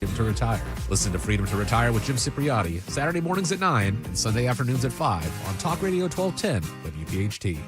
Freedom to Retire. Listen to Freedom to Retire with Jim Cipriotti, Saturday mornings at 9 and Sunday afternoons at 5 on Talk Radio 1210 WPHT.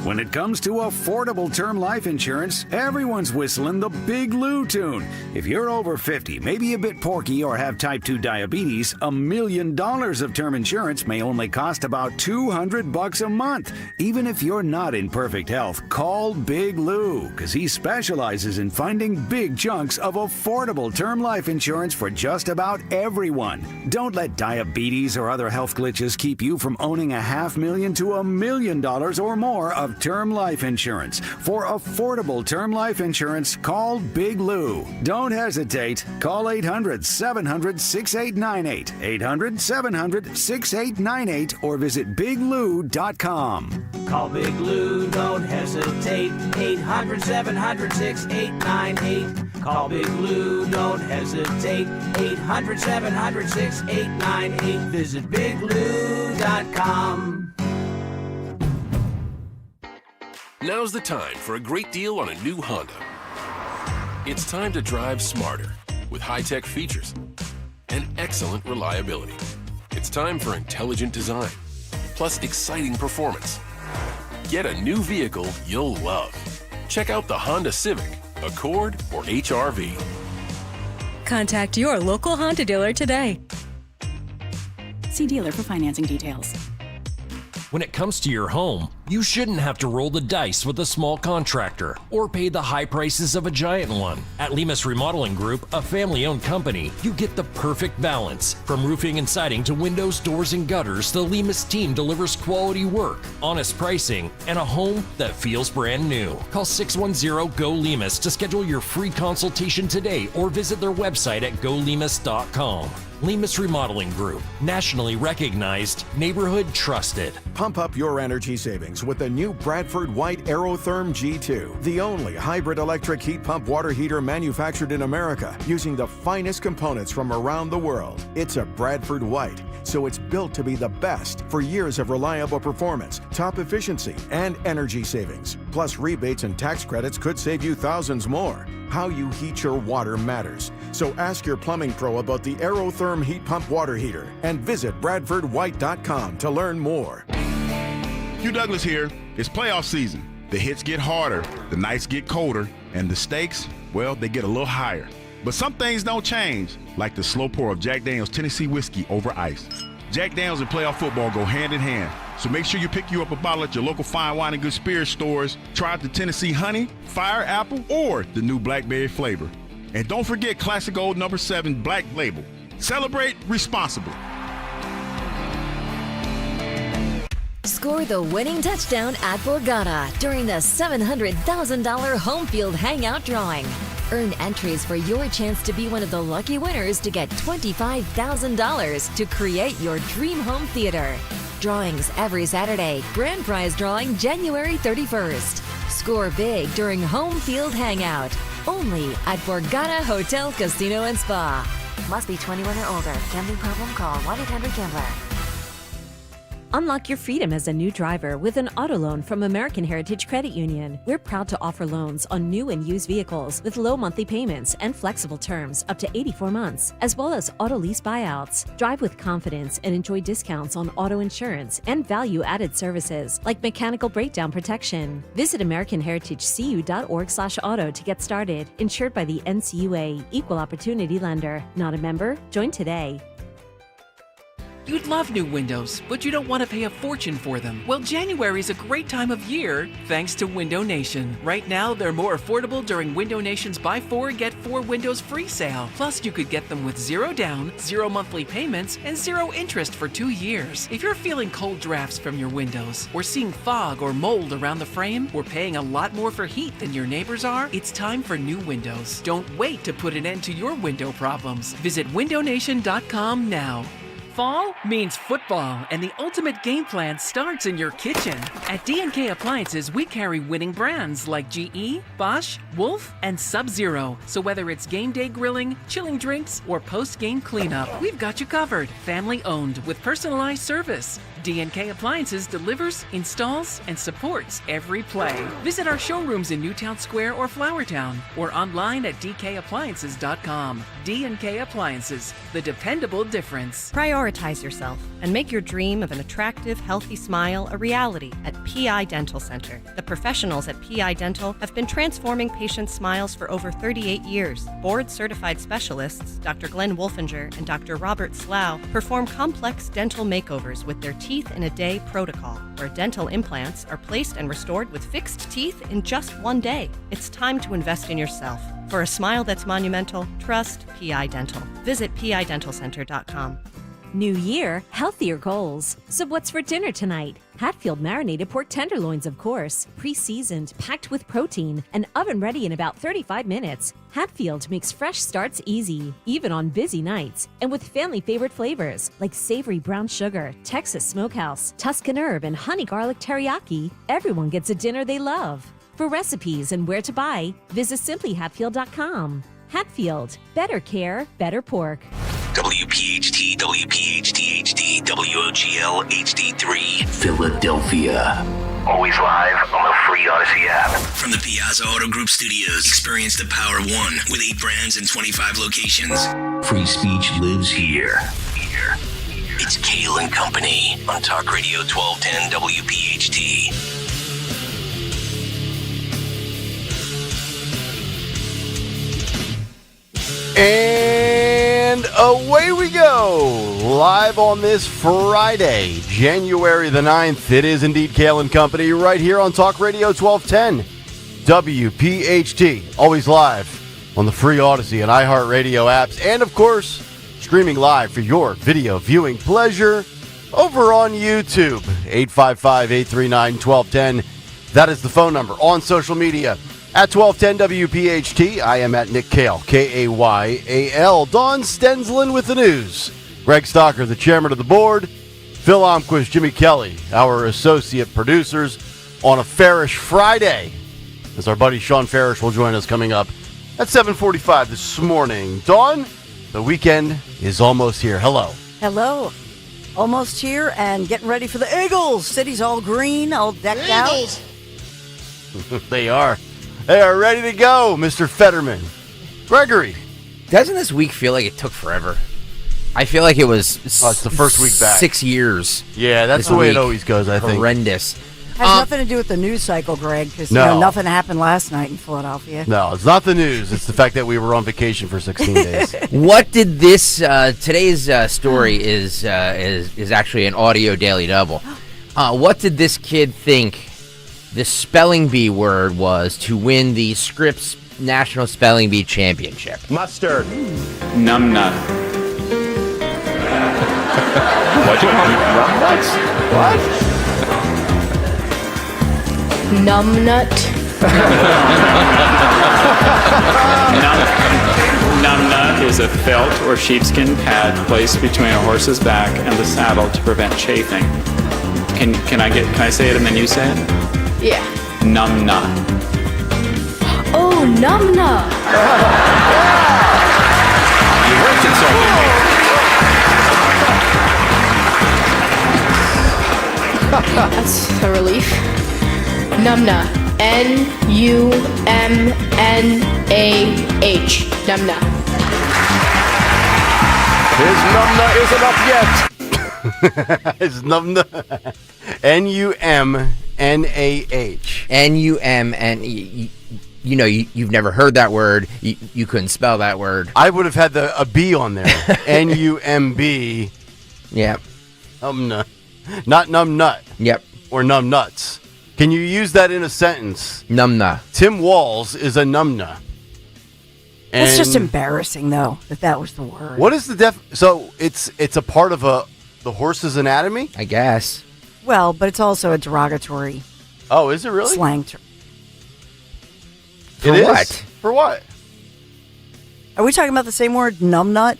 When it comes to affordable term life insurance, everyone's whistling the Big Lou tune. If you're over 50, maybe a bit porky, or have type 2 diabetes, $1 million of term insurance may only cost about $200 a month. Even if you're not in perfect health, call Big Lou, because he specializes in finding big chunks of affordable term life insurance for just about everyone. Don't let diabetes or other health glitches keep you from owning $500,000 to $1 million or more of term life insurance. For affordable term life insurance, call Big Lou. Don't hesitate. Call 800-700-6898, 800-700-6898, or visit biglou.com. Call Big Lou, don't hesitate. 800-700-6898. Call Big Lou, don't hesitate. 800-700-6898. Visit biglou.com. Now's the time for a great deal on a new Honda. It's time to drive smarter with high-tech features and excellent reliability. It's time for intelligent design, plus exciting performance. Get a new vehicle you'll love. Check out the Honda Civic, Accord, or HR-V. Contact your local Honda dealer today. See dealer for financing details. When it comes to your home, you shouldn't have to roll the dice with a small contractor or pay the high prices of a giant one. At Lemus Remodeling Group, a family-owned company, you get the perfect balance. From roofing and siding to windows, doors, and gutters, the Lemus team delivers quality work, honest pricing, and a home that feels brand new. Call 610-GO-LEMUS to schedule your free consultation today or visit their website at golemus.com. Lemus Remodeling Group, nationally recognized, neighborhood trusted. Pump up your energy savings with the new Bradford White Aerotherm G2, the only hybrid electric heat pump water heater manufactured in America using the finest components from around the world. It's a Bradford White, so it's built to be the best for years of reliable performance, top efficiency, and energy savings. Plus, rebates and tax credits could save you thousands more. How you heat your water matters. So ask your plumbing pro about the Aerotherm heat pump water heater and visit bradfordwhite.com to learn more. Hugh Douglas here. It's playoff season. The hits get harder, the nights get colder, and the stakes, well, they get a little higher. But some things don't change, like the slow pour of Jack Daniel's Tennessee whiskey over ice. Jack Daniel's and playoff football go hand in hand. So make sure you pick you up a bottle at your local fine wine and good spirits stores. Try out the Tennessee Honey, Fire Apple, or the new Blackberry flavor. And don't forget Classic Old No. 7 Black Label. Celebrate responsibly. Score the winning touchdown at Borgata during the $700,000 home field hangout drawing. Earn entries for your chance to be one of the lucky winners to get $25,000 to create your dream home theater. Drawings every Saturday. Grand prize drawing January 31st. Score big during home field hangout. Only at Borgata Hotel, Casino and Spa. Must be 21 or older. Gambling problem? Call 1-800-GAMBLER. Unlock your freedom as a new driver with an auto loan from American Heritage Credit Union. We're proud to offer loans on new and used vehicles with low monthly payments and flexible terms up to 84 months, as well as auto lease buyouts. Drive with confidence and enjoy discounts on auto insurance and value-added services like mechanical breakdown protection. Visit AmericanHeritageCU.org/auto to get started. Insured by the NCUA, Equal Opportunity Lender. Not a member? Join today. You'd love new windows, but you don't want to pay a fortune for them. Well, January's a great time of year thanks to Window Nation. Right now, they're more affordable during Window Nation's Buy 4, Get 4 Windows Free sale. Plus, you could get them with 0 down, 0 monthly payments, and 0 interest for 2 years. If you're feeling cold drafts from your windows, or seeing fog or mold around the frame, or paying a lot more for heat than your neighbors are, it's time for new windows. Don't wait to put an end to your window problems. Visit windownation.com now. Fall means football, and the ultimate game plan starts in your kitchen. At D&K Appliances, we carry winning brands like GE, Bosch, Wolf, and Sub-Zero. So whether it's game day grilling, chilling drinks, or post-game cleanup, we've got you covered. Family owned with personalized service. D&K Appliances delivers, installs, and supports every play. Visit our showrooms in Newtown Square or Flowertown, or online at dkappliances.com. D&K Appliances, the dependable difference. Prioritize yourself and make your dream of an attractive, healthy smile a reality at PI Dental Center. The professionals at PI Dental have been transforming patients' smiles for over 38 years. Board-certified specialists, Dr. Glenn Wolfinger and Dr. Robert Slough, perform complex dental makeovers with their teeth-in-a-day protocol, where dental implants are placed and restored with fixed teeth in just one day. It's time to invest in yourself. For a smile that's monumental, trust PI Dental. Visit pidentalcenter.com. New year, healthier goals. So what's for dinner tonight? Hatfield marinated pork tenderloins, of course. Pre-seasoned, packed with protein, and oven-ready in about 35 minutes. Hatfield makes fresh starts easy, even on busy nights. And with family-favorite flavors like savory brown sugar, Texas smokehouse, Tuscan herb, and honey garlic teriyaki, everyone gets a dinner they love. For recipes and where to buy, visit simplyhatfield.com. Hatfield, better care, better pork. WPHT, WPHT HD, WOGL HD3, Philadelphia. Always live on the free Odyssey app. From the Piazza Auto Group studios, experience the power of one with 8 brands and 25 locations. Free speech lives here. It's Kayal and Company on Talk Radio 1210 WPHT. And away we go, live on this Friday, January the 9th. It is indeed Kayal and Company right here on Talk Radio 1210 WPHT. Always live on the free Odyssey and iHeartRadio apps, and of course, streaming live for your video viewing pleasure over on YouTube. 855-839-1210. That is the phone number. On social media, at 1210 WPHT, I am at Nick Kayal, K-A-Y-A-L. Don Stensland with the news. Greg Stocker, the chairman of the board. Phil Omquist, Jimmy Kelly, our associate producers on a Farish Friday, as our buddy Sean Farish will join us coming up at 7:45 this morning. Dawn, the weekend is almost here. Hello. Hello. Almost here and getting ready for the Eagles. City's all green, all decked out. They are. They are ready to go, Mr. Fetterman. Gregory. Doesn't this week feel like it took forever? I feel like it was it's the first week back. 6 years. Yeah, that's the way it always goes, I think. Horrendous. Has nothing to do with the news cycle, Greg, because nothing happened last night in Philadelphia. No, it's not the news. It's the fact that we were on vacation for 16 days. What did this today's story is actually an audio daily double. What did this kid think the spelling bee word was to win the Scripps National Spelling Bee Championship? Mustard. Numbnut. Numbnuts? What? Numbnut. Numbnut is a felt or sheepskin pad placed between a horse's back and the saddle to prevent chafing. Can I say it and then you say it? Yeah. Numbnut. Oh, numbnut. You worked it so That's a relief. Numbnut. N-U-M-N-A-H. Numbnut. His numbnut isn't up yet. His numbnut. N-U-M-N-A-H. N-U-M-N. You know, you've never heard that word. You couldn't spell that word. I would have had a B on there. N-U-M-B. Yep. Numbnut. Not numbnut. Yep. Or numbnuts. Can you use that in a sentence? Numbnut. Tim Walls is a numbnut. It's just embarrassing, though, that was the word. What is the So it's a part of the horse's anatomy? I guess. Well, but it's also a derogatory. Oh, is it really? Slang term. For what? For what? Are we talking about the same word, numbnut?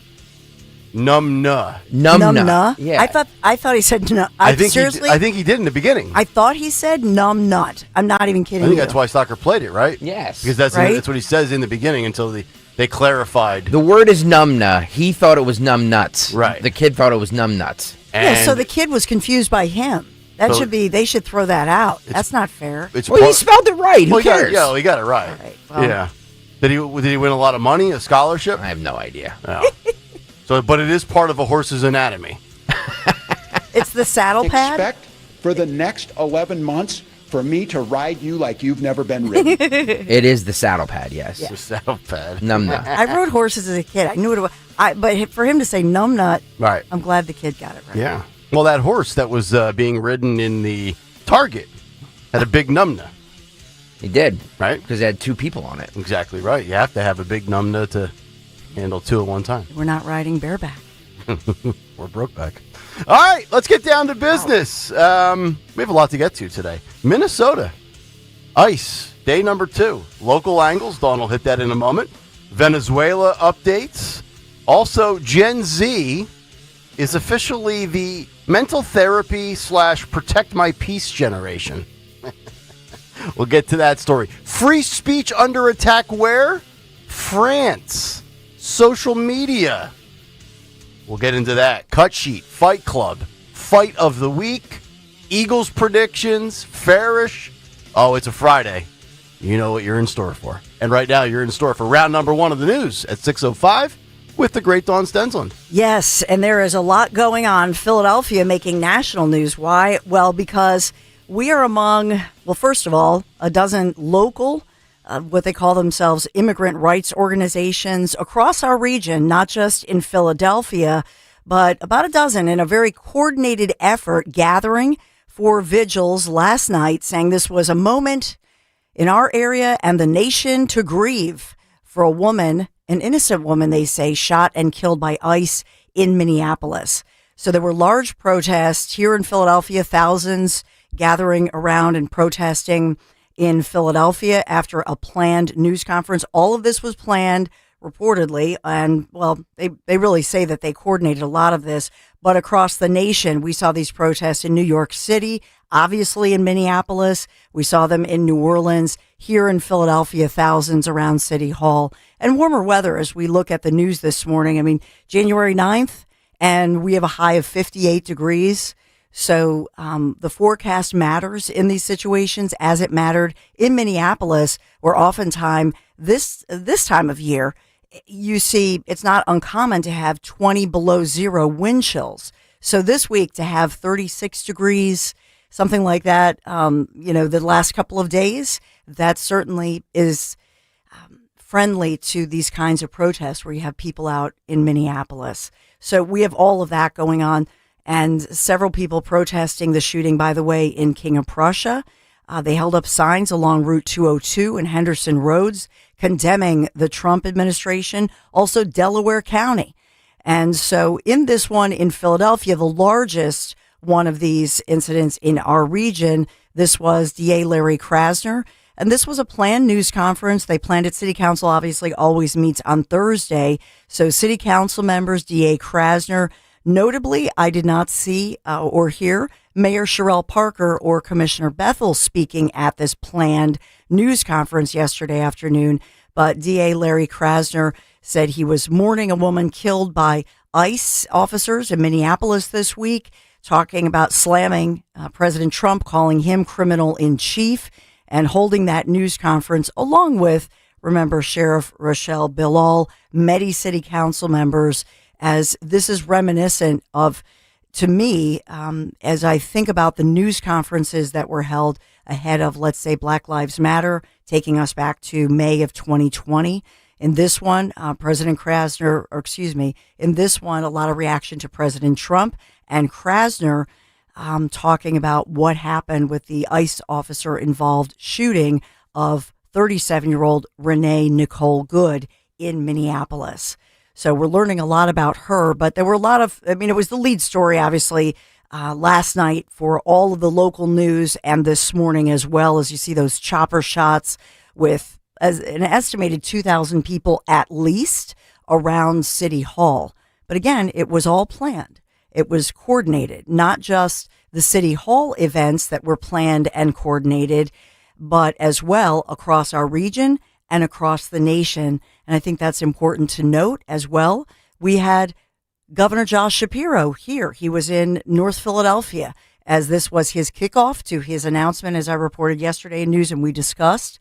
Numbnut. Numbnut. Yeah. I thought he said no. I think seriously. I think he did in the beginning. I thought he said numbnut. I'm not even kidding. I think that's why Stocker played it, right? Yes. Because that's right? that's what he says in the beginning until they clarified. The word is numbna. He thought it was numbnuts. Right. The kid thought it was numbnuts. Yeah, so the kid was confused by him. That should be. They should throw that out. That's not fair. Well, he spelled it right. Who cares? He got it right. Well. Yeah. Did he win a lot of money, a scholarship? I have no idea. No. But it is part of a horse's anatomy. It's the saddle pad. Expect for the next 11 months for me to ride you like you've never been ridden. It is the saddle pad, yes. The saddle pad. Numbnut. I rode horses as a kid. I knew it was. But for him to say numbnut, right? I'm glad the kid got it right. Yeah. Well, that horse that was being ridden in the Target had a big numbnut. He did. Right? Because it had two people on it. Exactly right. You have to have a big numbnut to handle two at one time. We're not riding bareback. Or brokeback. All right, let's get down to business. We have a lot to get to today. Minnesota. Ice. Day number 2. Local angles. Dawn will hit that in a moment. Venezuela updates. Also, Gen Z is officially the mental therapy / protect my peace generation. We'll get to that story. Free speech under attack where? France. Social media. We'll get into that. Cut sheet, Fight Club, Fight of the Week, Eagles predictions, Farish. Oh, it's a Friday. You know what you're in store for. And right now you're in store for round number 1 of the news at 6:05 with the great Dawn Stensland. Yes, and there is a lot going on. Philadelphia making national news. Why? Well, because we are among, well, first of all, a dozen local, what they call themselves, immigrant rights organizations across our region, not just in Philadelphia, but about a dozen in a very coordinated effort gathering for vigils last night, saying this was a moment in our area and the nation to grieve for a woman, an innocent woman, they say, shot and killed by ICE in Minneapolis. So there were large protests here in Philadelphia, thousands gathering around and protesting in Philadelphia after a planned news conference. All of this was planned, reportedly, and, well, they really say that they coordinated a lot of this, but across the nation, we saw these protests in New York City, obviously in Minneapolis, we saw them in New Orleans, here in Philadelphia, thousands around City Hall, and warmer weather as we look at the news this morning. I mean, January 9th, and we have a high of 58 degrees. So the forecast matters in these situations as it mattered in Minneapolis, where oftentimes this time of year, you see it's not uncommon to have 20 below zero wind chills. So this week to have 36 degrees, something like that, the last couple of days, that certainly is friendly to these kinds of protests where you have people out in Minneapolis. So we have all of that going on. And several people protesting the shooting, by the way, in King of Prussia. They held up signs along Route 202 and Henderson Roads condemning the Trump administration, also Delaware County. And so in this one in Philadelphia, the largest one of these incidents in our region, this was DA Larry Krasner. And this was a planned news conference. They planned it. City Council obviously always meets on Thursday. So City Council members, DA Krasner. Notably, I did not see or hear Mayor Sherelle Parker or Commissioner Bethel speaking at this planned news conference yesterday afternoon, but DA Larry Krasner said he was mourning a woman killed by ICE officers in Minneapolis this week, talking about slamming President Trump, calling him criminal in chief, and holding that news conference along with, remember, Sheriff Rochelle Bilal, many city council members, as this is reminiscent of, to me, as I think about the news conferences that were held ahead of, let's say, Black Lives Matter, taking us back to May of 2020. In this one, in this one, a lot of reaction to President Trump and Krasner talking about what happened with the ICE officer involved shooting of 37-year-old Renee Nicole Good in Minneapolis. So we're learning a lot about her, but there were a lot of, it was the lead story, obviously, last night for all of the local news and this morning as well, as you see those chopper shots with as an estimated 2,000 people at least around City Hall. But again, it was all planned. It was coordinated, not just the City Hall events that were planned and coordinated, but as well across our region and across the nation. And I think that's important to note as well. We had Governor Josh Shapiro here. He was in North Philadelphia as this was his kickoff to his announcement, as I reported yesterday in news and we discussed,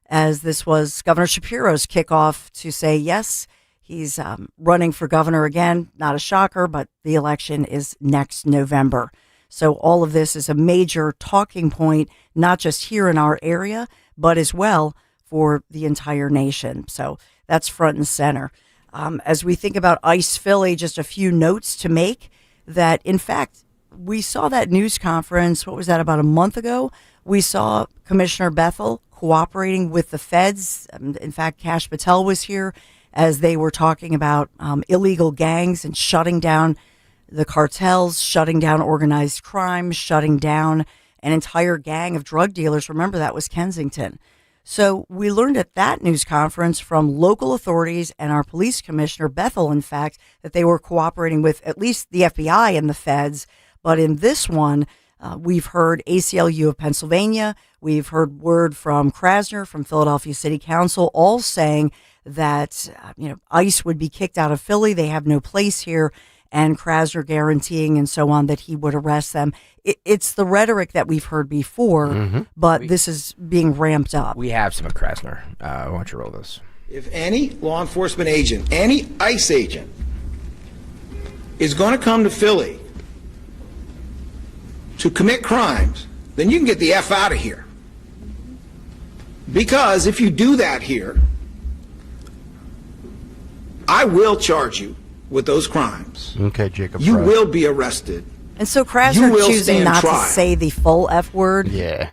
as this was Governor Shapiro's kickoff to say, yes, he's running for governor again. Not a shocker, but the election is next November. So all of this is a major talking point, not just here in our area, but as well for the entire nation. So that's front and center. As we think about ICE Philly, just a few notes to make that, in fact, we saw that news conference, what was that, about a month ago? We saw Commissioner Bethel cooperating with the feds. In fact, Kash Patel was here as they were talking about illegal gangs and shutting down the cartels, shutting down organized crime, shutting down an entire gang of drug dealers. Remember, that was Kensington. So we learned at that news conference from local authorities and our police commissioner, Bethel, in fact, that they were cooperating with at least the FBI and the feds. But in this one, we've heard ACLU of Pennsylvania, we've heard word from Krasner, from Philadelphia City Council, all saying that ICE would be kicked out of Philly. They have no place here. And Krasner guaranteeing and so on that he would arrest them. It's the rhetoric that we've heard before, but this is being ramped up. We have some of Krasner. Why don't you roll this? If any law enforcement agent, any ICE agent, is going to come to Philly to commit crimes, then you can get the F out of here. Because if you do that here, I will charge you with those crimes. Okay, Jacob. You will be arrested. And so Krasner choosing not to say the full F word. Yeah.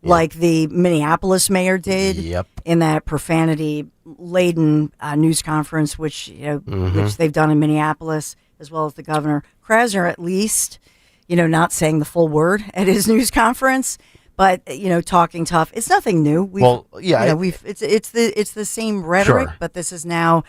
Like the Minneapolis mayor did in that profanity-laden news conference, which which they've done in Minneapolis, as well as the governor. Krasner, at least, not saying the full word at his news conference, but talking tough. It's nothing new. It's the same rhetoric, but this is now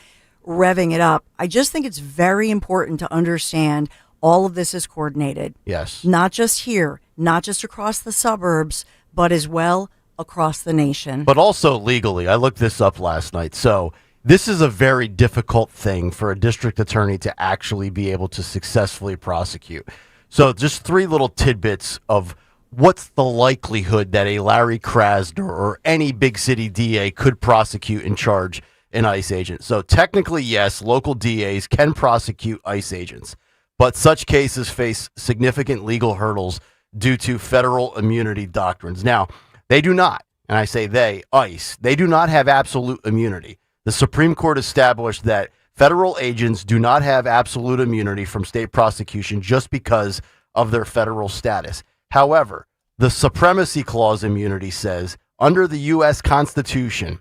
revving it up. I just think it's very important to understand all of this is coordinated. Yes. Not just here, not just across the suburbs, but as well across the nation. But also legally. I looked this up last night. So this is a very difficult thing for a district attorney to actually be able to successfully prosecute. So just three little tidbits of what's the likelihood that a Larry Krasner or any big city DA could prosecute and charge an ICE agent. So technically, yes, local DAs can prosecute ICE agents, but such cases face significant legal hurdles due to federal immunity doctrines. Now, they do not, and I say they, ICE, they do not have absolute immunity. The Supreme Court established that federal agents do not have absolute immunity from state prosecution just because of their federal status. However, the Supremacy Clause immunity says, under the U.S. Constitution,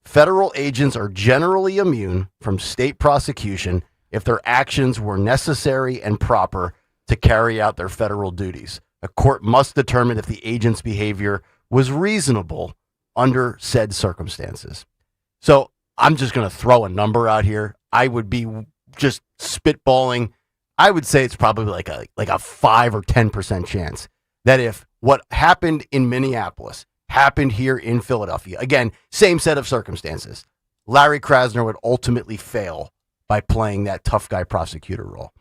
federal agents are generally immune from state prosecution if their actions were necessary and proper to carry out their federal duties. A court must determine if the agent's behavior was reasonable under said circumstances. So I'm just going to throw a number out here. I would be just spitballing. I would say it's probably like a 5 or 10% chance that if what happened in Minneapolis happened here in Philadelphia, again, same set of circumstances, Larry Krasner would ultimately fail by playing that tough guy prosecutor role.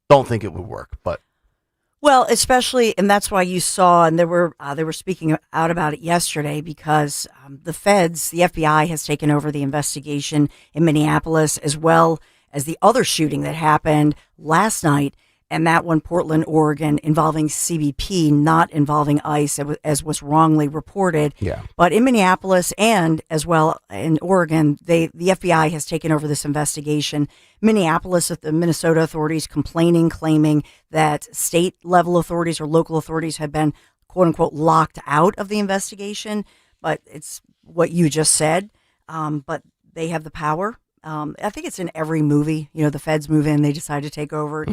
Don't think it would work, but. Well, especially, and that's why you saw, and they were speaking out about it yesterday, because the feds, the FBI has taken over the investigation in Minneapolis, as well as the other shooting that happened last night, and that one, Portland, Oregon, involving CBP, not involving ICE, as was wrongly reported. Yeah. But in Minneapolis and as well in Oregon, the FBI has taken over this investigation. Minneapolis, the Minnesota authorities claiming that state-level authorities or local authorities have been, quote-unquote, locked out of the investigation. But it's what you just said. But they have the power. I think it's in every movie. The feds move in, they decide to take over.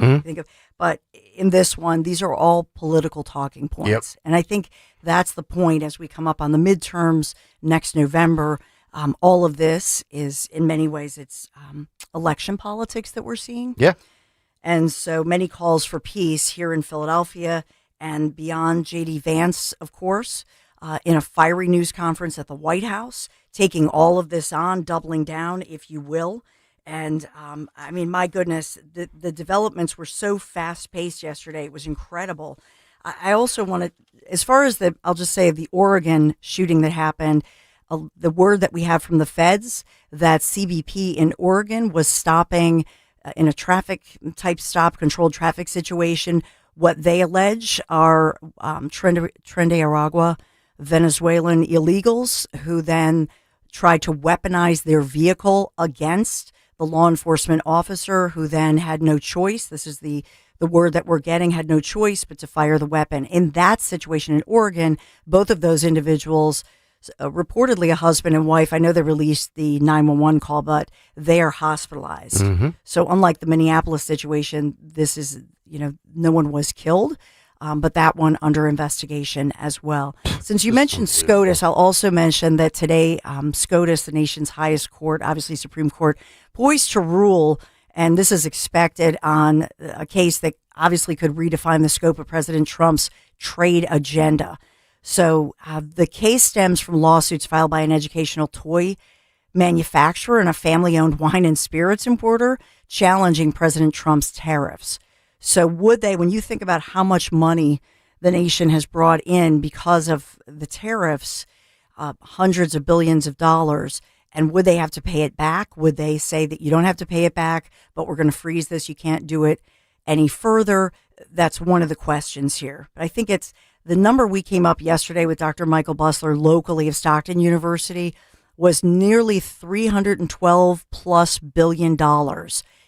But in this one, these are all political talking points. And I think that's the point as we come up on the midterms next November. All of this is, in many ways, it's election politics that we're seeing. Yeah. And so many calls for peace here in Philadelphia and beyond. J.D. Vance, of course, in a fiery news conference at the White House, taking all of this on, doubling down, if you will, And I mean, my goodness, the developments were so fast paced yesterday. It was incredible. I also want to, as far as I'll just say the Oregon shooting that happened, the word that we have from the feds that CBP in Oregon was stopping in a traffic type stop, controlled traffic situation, what they allege are Trinidad Aragua, Venezuelan illegals who then tried to weaponize their vehicle against the law enforcement officer, who then had no choice. This is the word that we're getting, had no choice but to fire the weapon. In that situation in Oregon, both of those individuals, reportedly a husband and wife, I know they released the 911 call, but they are hospitalized. Mm-hmm. So unlike the Minneapolis situation, this is, no one was killed. But that one under investigation as well. Since you mentioned SCOTUS, I'll also mention that today, SCOTUS, the nation's highest court, obviously Supreme Court, poised to rule, and this is expected on a case that obviously could redefine the scope of President Trump's trade agenda. So the case stems from lawsuits filed by an educational toy manufacturer and a family-owned wine and spirits importer challenging President Trump's tariffs. So would they, when you think about how much money the nation has brought in because of the tariffs, hundreds of billions of dollars, and would they have to pay it back? Would they say that you don't have to pay it back, but we're going to freeze this, you can't do it any further? That's one of the questions here. But I think it's the number we came up yesterday with Dr. Michael Busler locally of Stockton University was nearly $312+ billion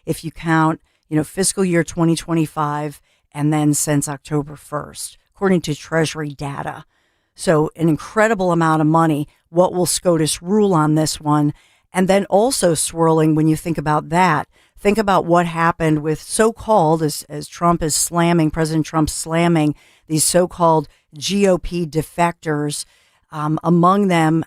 if you count fiscal year 2025, and then since October 1st, according to Treasury data. So an incredible amount of money. What will SCOTUS rule on this one? And then also swirling, when you think about that, think about what happened with so-called, as Trump is slamming, President Trump slamming these so-called GOP defectors, among them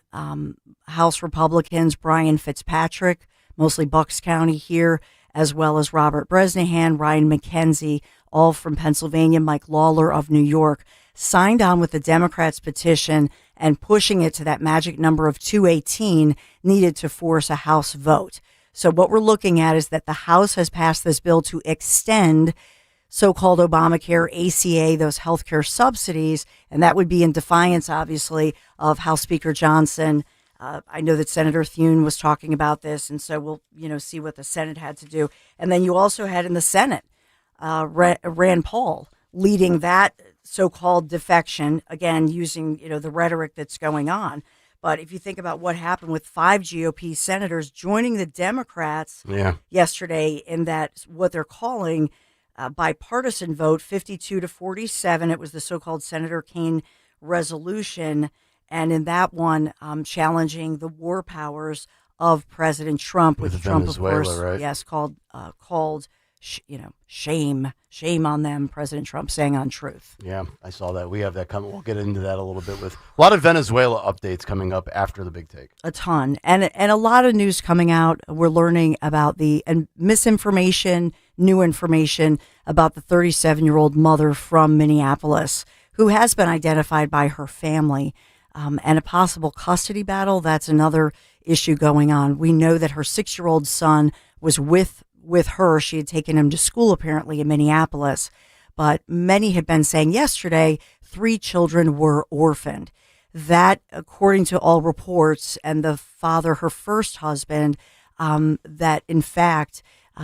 House Republicans, Brian Fitzpatrick, mostly Bucks County here, as well as Robert Bresnahan, Ryan McKenzie, all from Pennsylvania, Mike Lawler of New York, signed on with the Democrats' petition and pushing it to that magic number of 218 needed to force a House vote. So what we're looking at is that the House has passed this bill to extend so-called Obamacare, ACA, those healthcare subsidies, and that would be in defiance, obviously, of House Speaker Johnson. I know that Senator Thune was talking about this, and so we'll, see what the Senate had to do. And then you also had in the Senate, Rand Paul leading that so-called defection, again, using, the rhetoric that's going on. But if you think about what happened with 5 GOP senators joining the Democrats yesterday in that, what they're calling bipartisan vote, 52-47, it was the so-called Senator Kaine resolution. And in that one, challenging the war powers of President Trump, which Trump, Venezuela, of course, right? yes, called shame on them. President Trump saying untruth. Yeah, I saw that. We have that coming. We'll get into that a little bit with a lot of Venezuela updates coming up after the big take. A ton, and a lot of news coming out. We're learning about the misinformation, new information about the 37-year-old mother from Minneapolis who has been identified by her family. And a possible custody battle, that's another issue going on. We know that her 6-year-old son was with her. She had taken him to school, apparently, in Minneapolis. But many had been saying yesterday 3 children were orphaned. That, according to all reports, and the father, her first husband, that, in fact,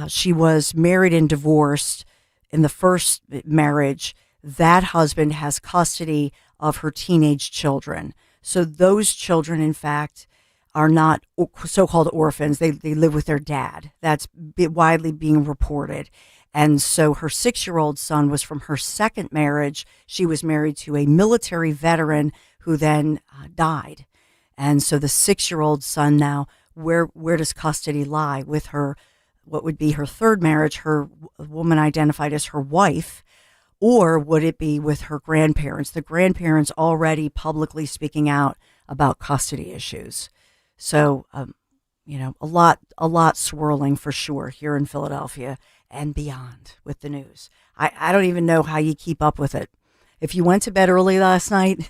she was married and divorced in the first marriage. That husband has custody of her teenage children. So those children, in fact, are not so-called orphans. They live with their dad. That's widely being reported. And so her 6-year-old son was from her second marriage. She was married to a military veteran who then died. And so the 6-year-old son now, where does custody lie with her, what would be her third marriage, her woman identified as her wife? Or would it be with her grandparents? The grandparents already publicly speaking out about custody issues. So, a lot swirling for sure here in Philadelphia and beyond with the news. I don't even know how you keep up with it. If you went to bed early last night,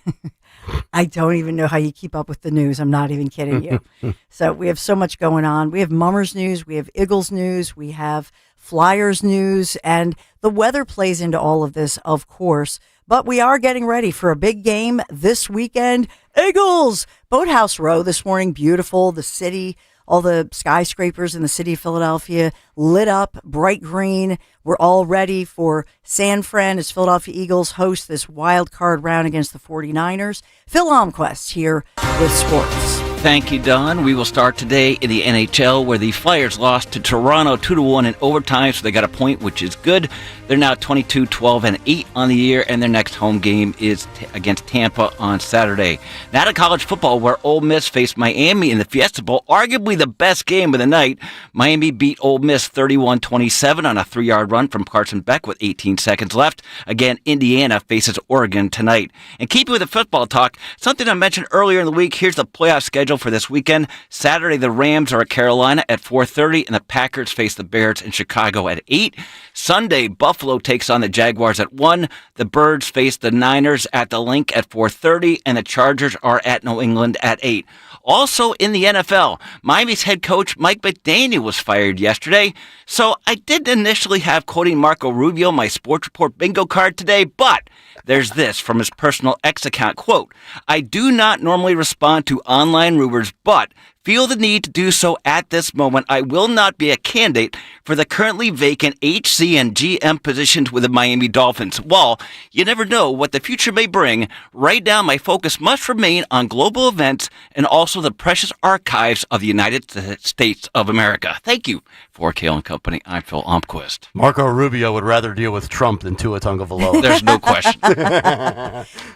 I don't even know how you keep up with the news. I'm not even kidding you. So we have so much going on. We have Mummers news. We have Eagles news. We have Flyers news. And the weather plays into all of this, of course. But we are getting ready for a big game this weekend. Eagles! Boathouse Row this morning, beautiful. The city, all the skyscrapers in the city of Philadelphia lit up, bright green. We're all ready for San Fran as Philadelphia Eagles host this wild card round against the 49ers. Phil Almquist here with sports. Thank you, Don. We will start today in the NHL, where the Flyers lost to Toronto 2-1 in overtime, so they got a point, which is good. They're now 22-12-8 on the year, and their next home game is against Tampa on Saturday. Now to college football, where Ole Miss faced Miami in the Fiesta Bowl, arguably the best game of the night. Miami beat Ole Miss 31-27 on a 3-yard run from Carson Beck with 18 seconds left. Again, Indiana faces Oregon tonight. And keeping with the football talk, something I mentioned earlier in the week, here's the playoff schedule for this weekend. Saturday, the Rams are at Carolina at 4:30, and the Packers face the Bears in Chicago at 8. Sunday, Buffalo takes on the Jaguars at 1. The Birds face the Niners at the Link at 4:30, and the Chargers are at New England at 8. Also in the NFL, Miami's head coach Mike McDaniel was fired yesterday. So I did initially have quoting Marco Rubio my Sports Report bingo card today, but there's this from his personal X account, quote, "I do not normally respond to online rumors, but feel the need to do so at this moment. I will not be a candidate for the currently vacant HC and GM positions with the Miami Dolphins. While you never know what the future may bring, right now my focus must remain on global events and also the precious archives of the United States of America." Thank you for Kayal & Company. I'm Phil Almquist. Marco Rubio would rather deal with Trump than Tua Tagovailoa. There's no question.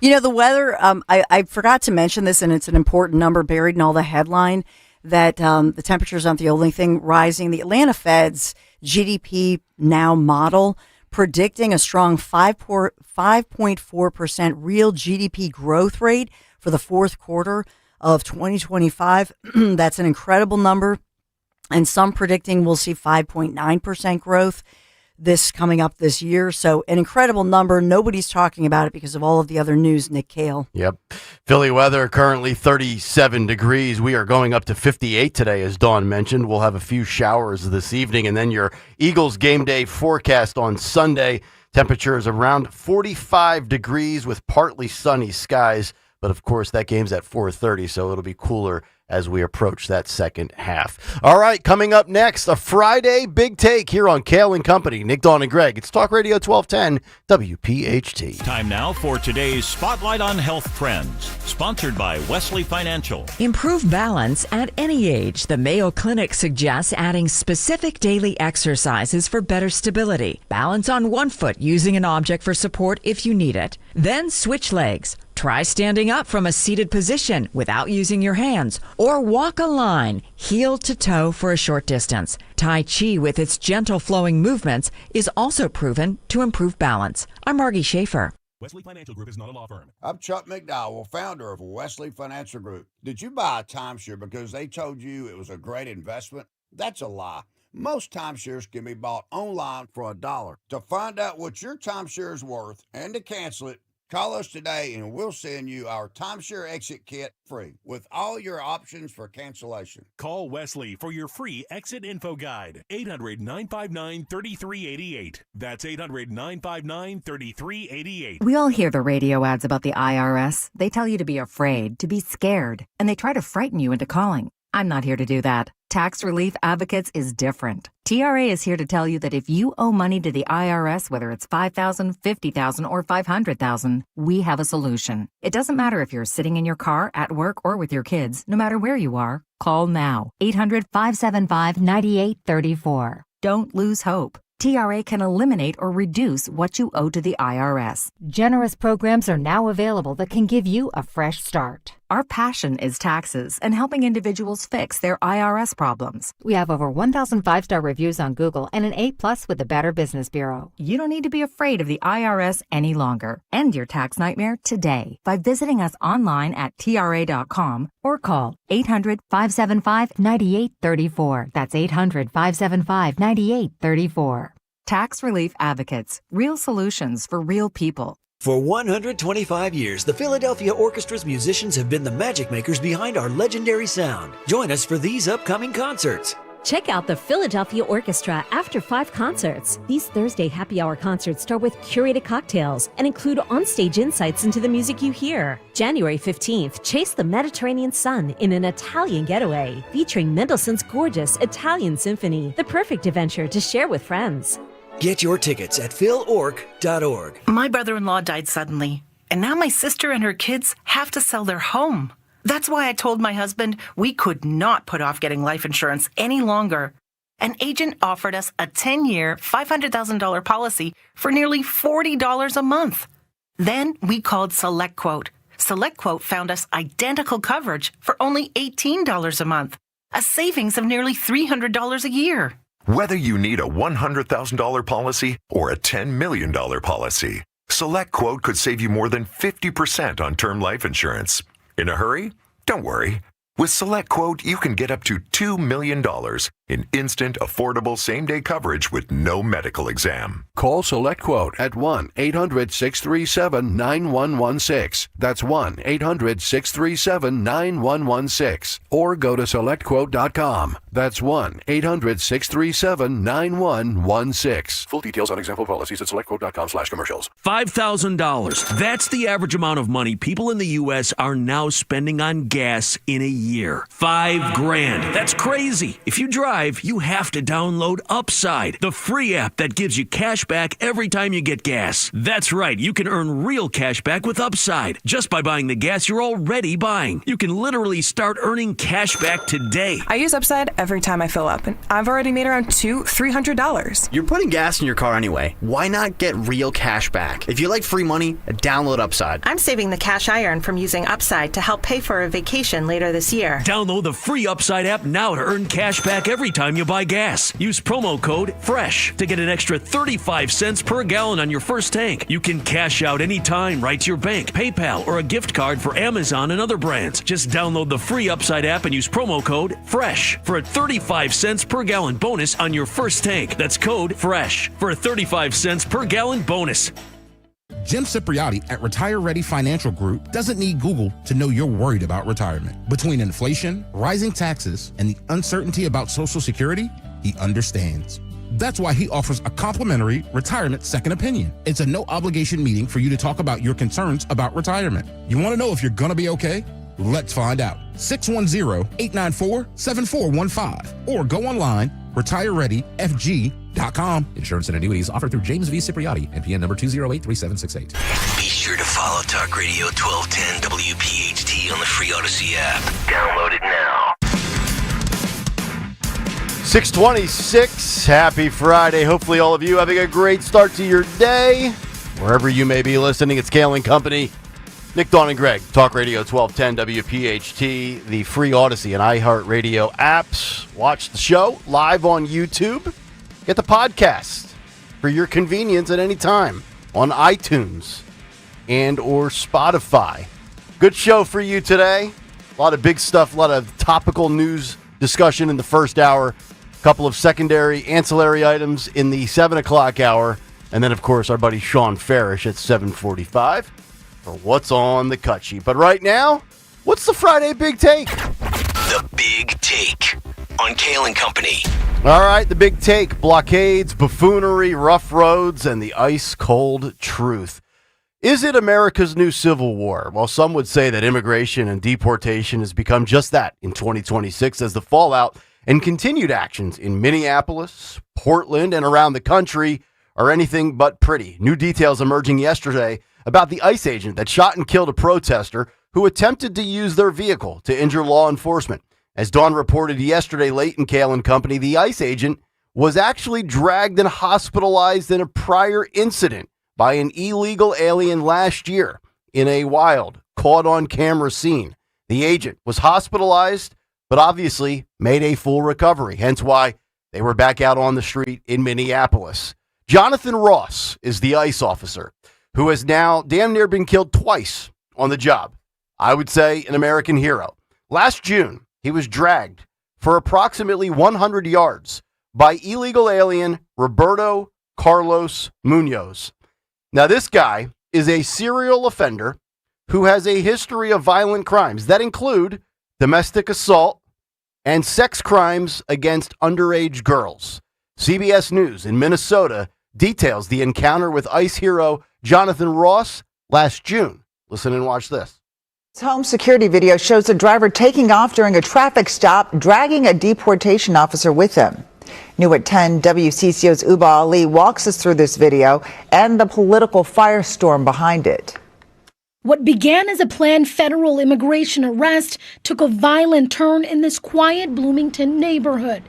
You know, the weather, I forgot to mention this, and it's an important number buried in all the headline, that the temperature's not the only thing rising. The Atlanta Fed's GDP Now model predicting a strong 5.4% real GDP growth rate for the fourth quarter of 2025. That's an incredible number. And some predicting we'll see 5.9% growth this coming up this year. So an incredible number. Nobody's talking about it because of all of the other news, Nick Kayal. Yep. Philly weather currently 37 degrees. We are going up to 58 today, as Dawn mentioned. We'll have a few showers this evening, and then your Eagles game day forecast on Sunday. Temperatures around 45 degrees with partly sunny skies. But, of course, that game's at 4:30, so it'll be cooler as we approach that second half. All right, coming up next, a Friday Big Take here on Kayal & Company. Nick, Dawn, and Greg. It's Talk Radio 1210 WPHT. Time now for today's Spotlight on Health Trends, sponsored by Wesley Financial. Improve balance at any age. The Mayo Clinic suggests adding specific daily exercises for better stability. Balance on one foot using an object for support if you need it. Then switch legs. Try standing up from a seated position without using your hands, or walk a line, heel to toe for a short distance. Tai Chi, with its gentle flowing movements, is also proven to improve balance. I'm Margie Schaefer. Wesley Financial Group is not a law firm. I'm Chuck McDowell, founder of Wesley Financial Group. Did you buy a timeshare because they told you it was a great investment? That's a lie. Most timeshares can be bought online for $1. To find out what your timeshare is worth and to cancel it, call us today and we'll send you our timeshare exit kit free with all your options for cancellation. Call Wesley for your free exit info guide. 800-959-3388. That's 800-959-3388. We all hear the radio ads about the IRS. They tell you to be afraid, to be scared, and they try to frighten you into calling. I'm not here to do that. Tax Relief Advocates is different. TRA is here to tell you that if you owe money to the IRS, whether it's $5,000, $50,000, or $500,000, we have a solution. It doesn't matter if you're sitting in your car, at work, or with your kids. No matter where you are, call now. 800-575-9834. Don't lose hope. TRA can eliminate or reduce what you owe to the IRS. Generous programs are now available that can give you a fresh start. Our passion is taxes and helping individuals fix their IRS problems. We have over 1,000 5-star reviews on Google and an A+ with the Better Business Bureau. You don't need to be afraid of the IRS any longer. End your tax nightmare today by visiting us online at TRA.com or call 800-575-9834. That's 800-575-9834. Tax Relief Advocates. Real solutions for real people. For 125 years, the Philadelphia Orchestra's musicians have been the magic makers behind our legendary sound. Join us for these upcoming concerts. Check out the Philadelphia Orchestra after 5 concerts. These Thursday happy hour concerts start with curated cocktails and include onstage insights into the music you hear. January 15th, chase the Mediterranean sun in an Italian getaway, featuring Mendelssohn's gorgeous Italian symphony, the perfect adventure to share with friends. Get your tickets at philorg.org. My brother-in-law died suddenly, and now my sister and her kids have to sell their home. That's why I told my husband we could not put off getting life insurance any longer. An agent offered us a 10-year, $500,000 policy for nearly $40 a month. Then we called SelectQuote. SelectQuote found us identical coverage for only $18 a month, a savings of nearly $300 a year. Whether you need a $100,000 policy or a $10 million policy, SelectQuote could save you more than 50% on term life insurance. In a hurry? Don't worry. With SelectQuote, you can get up to $2 million in instant, affordable same-day coverage with no medical exam. Call SelectQuote at 1-800-637-9116. That's 1-800-637-9116. Or go to SelectQuote.com. That's 1-800-637-9116. Full details on example policies at SelectQuote.com/commercials. $5,000. That's the average amount of money people in the U.S. are now spending on gas in a year. $5,000. That's crazy. If you drive, you have to download Upside, the free app that gives you cash back every time you get gas. That's right. You can earn real cash back with Upside just by buying the gas you're already buying. You can literally start earning cash back today. I use Upside every time I fill up, and I've already made around $300. You're putting gas in your car anyway. Why not get real cash back? If you like free money, download Upside. I'm saving the cash I earn from using Upside to help pay for a vacation later this year. Download the free Upside app now to earn cash back every time you buy gas. Use promo code FRESH to get an extra 35 cents per gallon on your first tank. You can cash out anytime right to your bank, PayPal, or a gift card for Amazon and other brands. Just download the free Upside app and use promo code FRESH for a 35 cents per gallon bonus on your first tank. That's code FRESH for a 35 cents per gallon bonus. Jim Cipriotti at Retire Ready Financial Group doesn't need Google to know you're worried about retirement. Between inflation, rising taxes, and the uncertainty about Social Security, he understands. That's why he offers a complimentary retirement second opinion. It's a no-obligation meeting for you to talk about your concerns about retirement. You want to know if you're going to be okay? Let's find out. 610-894-7415 or go online, retirereadyfg.com. Insurance and annuities offered through James V. Cipriotti, NPN number 2083768. Be sure to follow Talk Radio 1210 WPHT on the free Odyssey app. Download it now. 626. Happy Friday. Hopefully all of you having a great start to your day. Wherever you may be listening, it's Kayal and Company. Nick, Dawn, and Greg. Talk Radio 1210 WPHT, the free Odyssey and iHeartRadio apps. Watch the show live on YouTube. Get the podcast for your convenience at any time on iTunes and or Spotify. Good show for you today. A lot of big stuff, a lot of topical news discussion in the first hour. A couple of secondary ancillary items in the 7 o'clock hour. And then, of course, our buddy Sean Farish at 7:45 for What's on the Cut Sheet. But right now, what's the Friday Big Take? The Big Take on Kayal and Company. All right, the Big Take. Blockades, buffoonery, rough roads, and the ice-cold truth. Is it America's new Civil War? Well, some would say that immigration and deportation has become just that in 2026 as the fallout and continued actions in Minneapolis, Portland, and around the country are anything but pretty. New details emerging yesterday about the ICE agent that shot and killed a protester who attempted to use their vehicle to injure law enforcement. As Dawn reported yesterday late in Kayal and Company, the ICE agent was actually dragged and hospitalized in a prior incident by an illegal alien last year in a wild, caught-on-camera scene. The agent was hospitalized, but obviously made a full recovery, hence why they were back out on the street in Minneapolis. Jonathan Ross is the ICE officer who has now damn near been killed twice on the job. I would say an American hero. Last June, he was dragged for approximately 100 yards by illegal alien Roberto Carlos Munoz. Now, this guy is a serial offender who has a history of violent crimes that include domestic assault and sex crimes against underage girls. CBS News in Minnesota details the encounter with ICE hero Jonathan Ross last June. Listen and watch this. Home security video shows a driver taking off during a traffic stop, dragging a deportation officer with him. New at 10, WCCO's Uba Ali walks us through this video and the political firestorm behind it. What began as a planned federal immigration arrest took a violent turn in this quiet Bloomington neighborhood.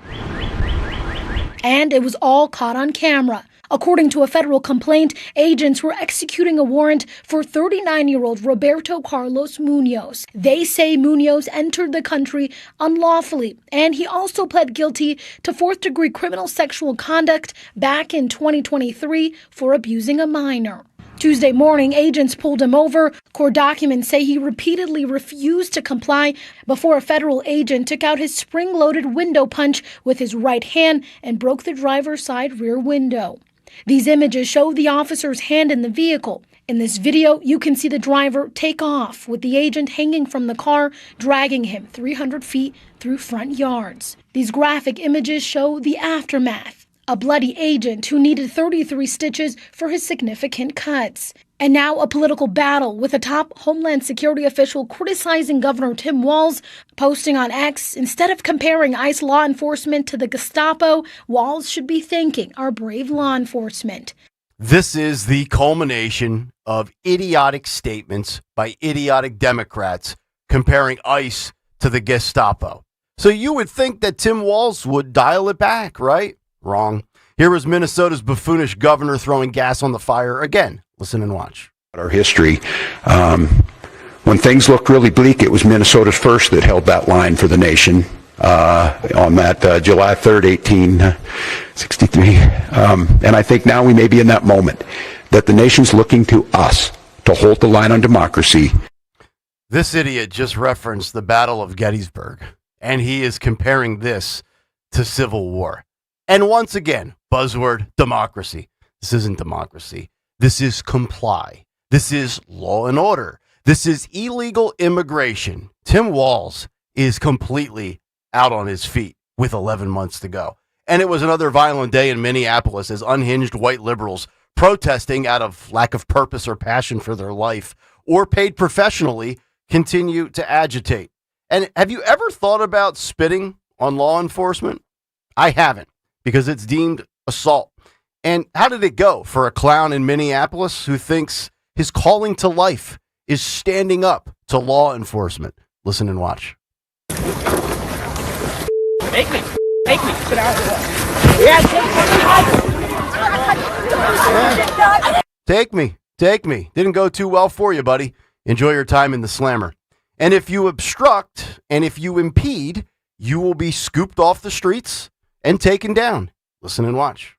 And it was all caught on camera. According to a federal complaint, agents were executing a warrant for 39-year-old Roberto Carlos Munoz. They say Munoz entered the country unlawfully, and he also pled guilty to fourth-degree criminal sexual conduct back in 2023 for abusing a minor. Tuesday morning, agents pulled him over. Court documents say he repeatedly refused to comply before a federal agent took out his spring-loaded window punch with his right hand and broke the driver's side rear window. These images show the officer's hand in the vehicle. In this video, you can see the driver take off with the agent hanging from the car, dragging him 300 feet through front yards. These graphic images show the aftermath. A bloody agent who needed 33 stitches for his significant cuts. And now a political battle with a top Homeland Security official criticizing Governor Tim Walz, posting on X, instead of comparing ICE law enforcement to the Gestapo, Walz should be thanking our brave law enforcement. This is the culmination of idiotic statements by idiotic Democrats comparing ICE to the Gestapo. So you would think that Tim Walz would dial it back, right? Wrong. Here was Minnesota's buffoonish governor throwing gas on the fire again. Listen and watch. Our history, when things looked really bleak, it was Minnesota's first that held that line for the nation on that July 3rd, 1863. And I think now we may be in that moment that the nation's looking to us to hold the line on democracy. This idiot just referenced the Battle of Gettysburg, and he is comparing this to Civil War. And once again, buzzword, democracy. This isn't democracy. This is comply. This is law and order. This is illegal immigration. Tim Walz is completely out on his feet with 11 months to go. And it was another violent day in Minneapolis as unhinged white liberals protesting out of lack of purpose or passion for their life or paid professionally continue to agitate. And have you ever thought about spitting on law enforcement? I haven't, because it's deemed assault. And how did it go for a clown in Minneapolis who thinks his calling to life is standing up to law enforcement? Listen and watch. Take me, get out of here. Yeah, Take me. Didn't go too well for you, buddy. Enjoy your time in the slammer. And if you obstruct and if you impede, you will be scooped off the streets and taken down. Listen and watch.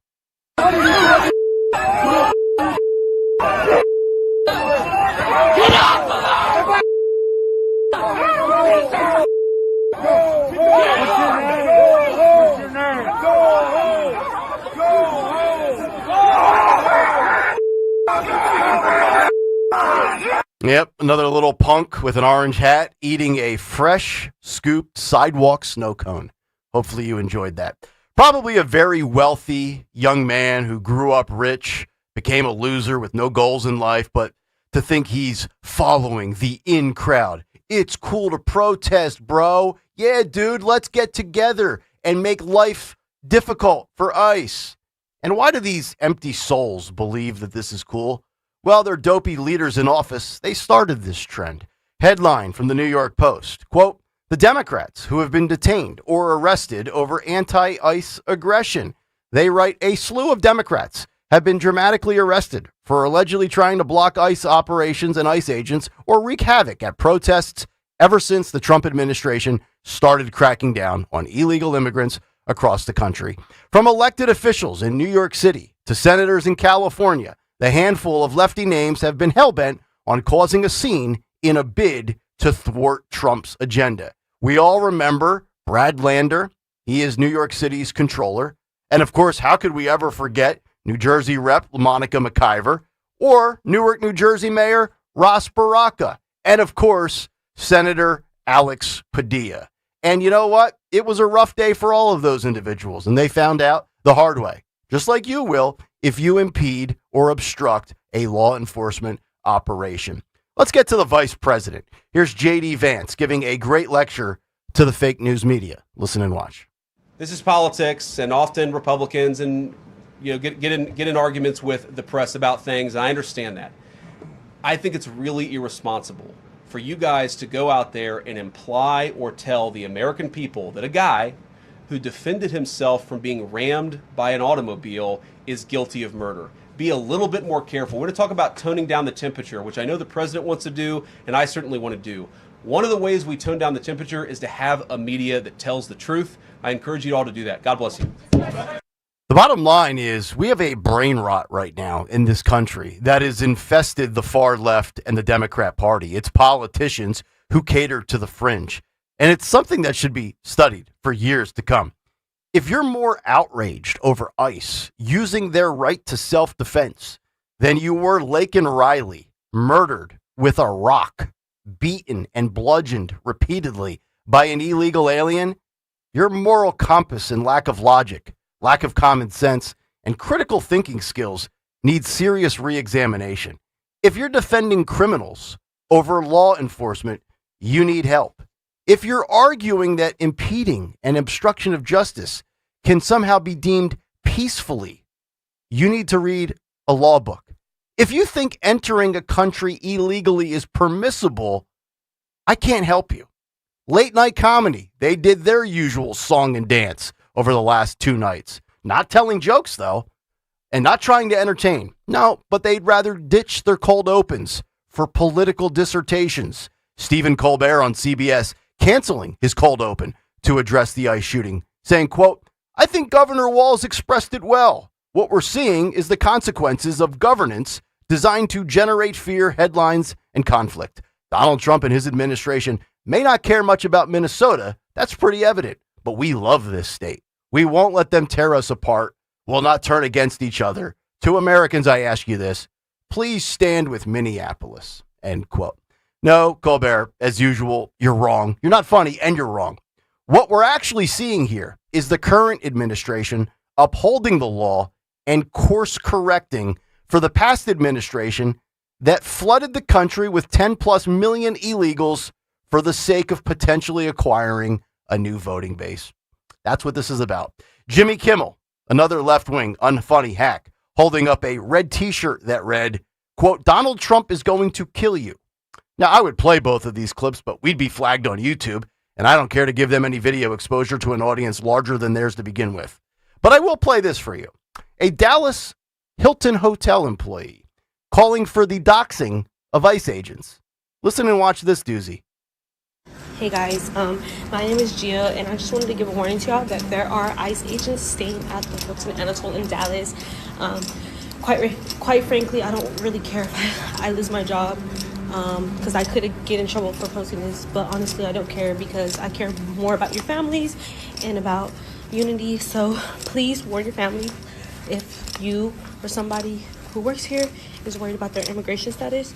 Yep, another little punk with an orange hat eating a fresh, scooped sidewalk snow cone. Hopefully you enjoyed that. Probably a very wealthy young man who grew up rich, became a loser with no goals in life, but to think he's following the in crowd. It's cool to protest, bro. Yeah, dude, let's get together and make life difficult for ICE. And why do these empty souls believe that this is cool? Well, they're dopey leaders in office. They started this trend. Headline from the New York Post, quote, the Democrats who have been detained or arrested over anti-ICE aggression. They write, a slew of Democrats have been dramatically arrested for allegedly trying to block ICE operations and ICE agents or wreak havoc at protests ever since the Trump administration started cracking down on illegal immigrants across the country. From elected officials in New York City to senators in California, the handful of lefty names have been hell-bent on causing a scene in a bid to thwart Trump's agenda. We all remember Brad Lander. He is New York City's controller. And of course, how could we ever forget New Jersey Rep. Monica McIver, or Newark, New Jersey Mayor Ras Baraka, and of course, Senator Alex Padilla. And you know what? It was a rough day for all of those individuals, and they found out the hard way, just like you will if you impede or obstruct a law enforcement operation. Let's get to the vice president. Here's J.D. Vance giving a great lecture to the fake news media. Listen and watch. This is politics, and often Republicans and get in arguments with the press about things. And I understand that. I think it's really irresponsible for you guys to go out there and imply or tell the American people that a guy who defended himself from being rammed by an automobile is guilty of murder. Be a little bit more careful. We're going to talk about toning down the temperature, which I know the president wants to do, and I certainly want to do. One of the ways we tone down the temperature is to have a media that tells the truth. I encourage you all to do that. God bless you. The bottom line is we have a brain rot right now in this country that has infested the far left and the Democrat Party. It's politicians who cater to the fringe, and it's something that should be studied for years to come. If you're more outraged over ICE using their right to self-defense than you were Laken Riley, murdered with a rock, beaten and bludgeoned repeatedly by an illegal alien, your moral compass and lack of logic, lack of common sense, and critical thinking skills need serious re-examination. If you're defending criminals over law enforcement, you need help. If you're arguing that impeding and obstruction of justice can somehow be deemed peacefully, you need to read a law book. If you think entering a country illegally is permissible, I can't help you. Late night comedy, they did their usual song and dance over the last 2 nights. Not telling jokes, though, and not trying to entertain. No, but they'd rather ditch their cold opens for political dissertations. Stephen Colbert on CBS canceling his cold open to address the ICE shooting, saying, quote, "I think Governor Walz expressed it well. What we're seeing is the consequences of governance designed to generate fear, headlines, and conflict. Donald Trump and his administration may not care much about Minnesota. That's pretty evident. But we love this state. We won't let them tear us apart. We'll not turn against each other. To Americans, I ask you this. Please stand with Minneapolis." End quote. No, Colbert, as usual, you're wrong. You're not funny, and you're wrong. What we're actually seeing here is the current administration upholding the law and course correcting for the past administration that flooded the country with 10 plus million illegals for the sake of potentially acquiring a new voting base. That's what this is about. Jimmy Kimmel, another left-wing unfunny hack, holding up a red t-shirt that read, quote, "Donald Trump is going to kill you." Now, I would play both of these clips, but we'd be flagged on YouTube, and I don't care to give them any video exposure to an audience larger than theirs to begin with. But I will play this for you. A Dallas Hilton hotel employee calling for the doxing of ICE agents. Listen and watch this doozy. Hey guys, my name is Gia, and I just wanted to give a warning to y'all that there are ICE agents staying at the Hilton Anatole in Dallas. Quite frankly, I don't really care if I lose my job, because I could get in trouble for posting this, but honestly, I don't care because I care more about your families and about unity. So please warn your family if you or somebody who works here is worried about their immigration status.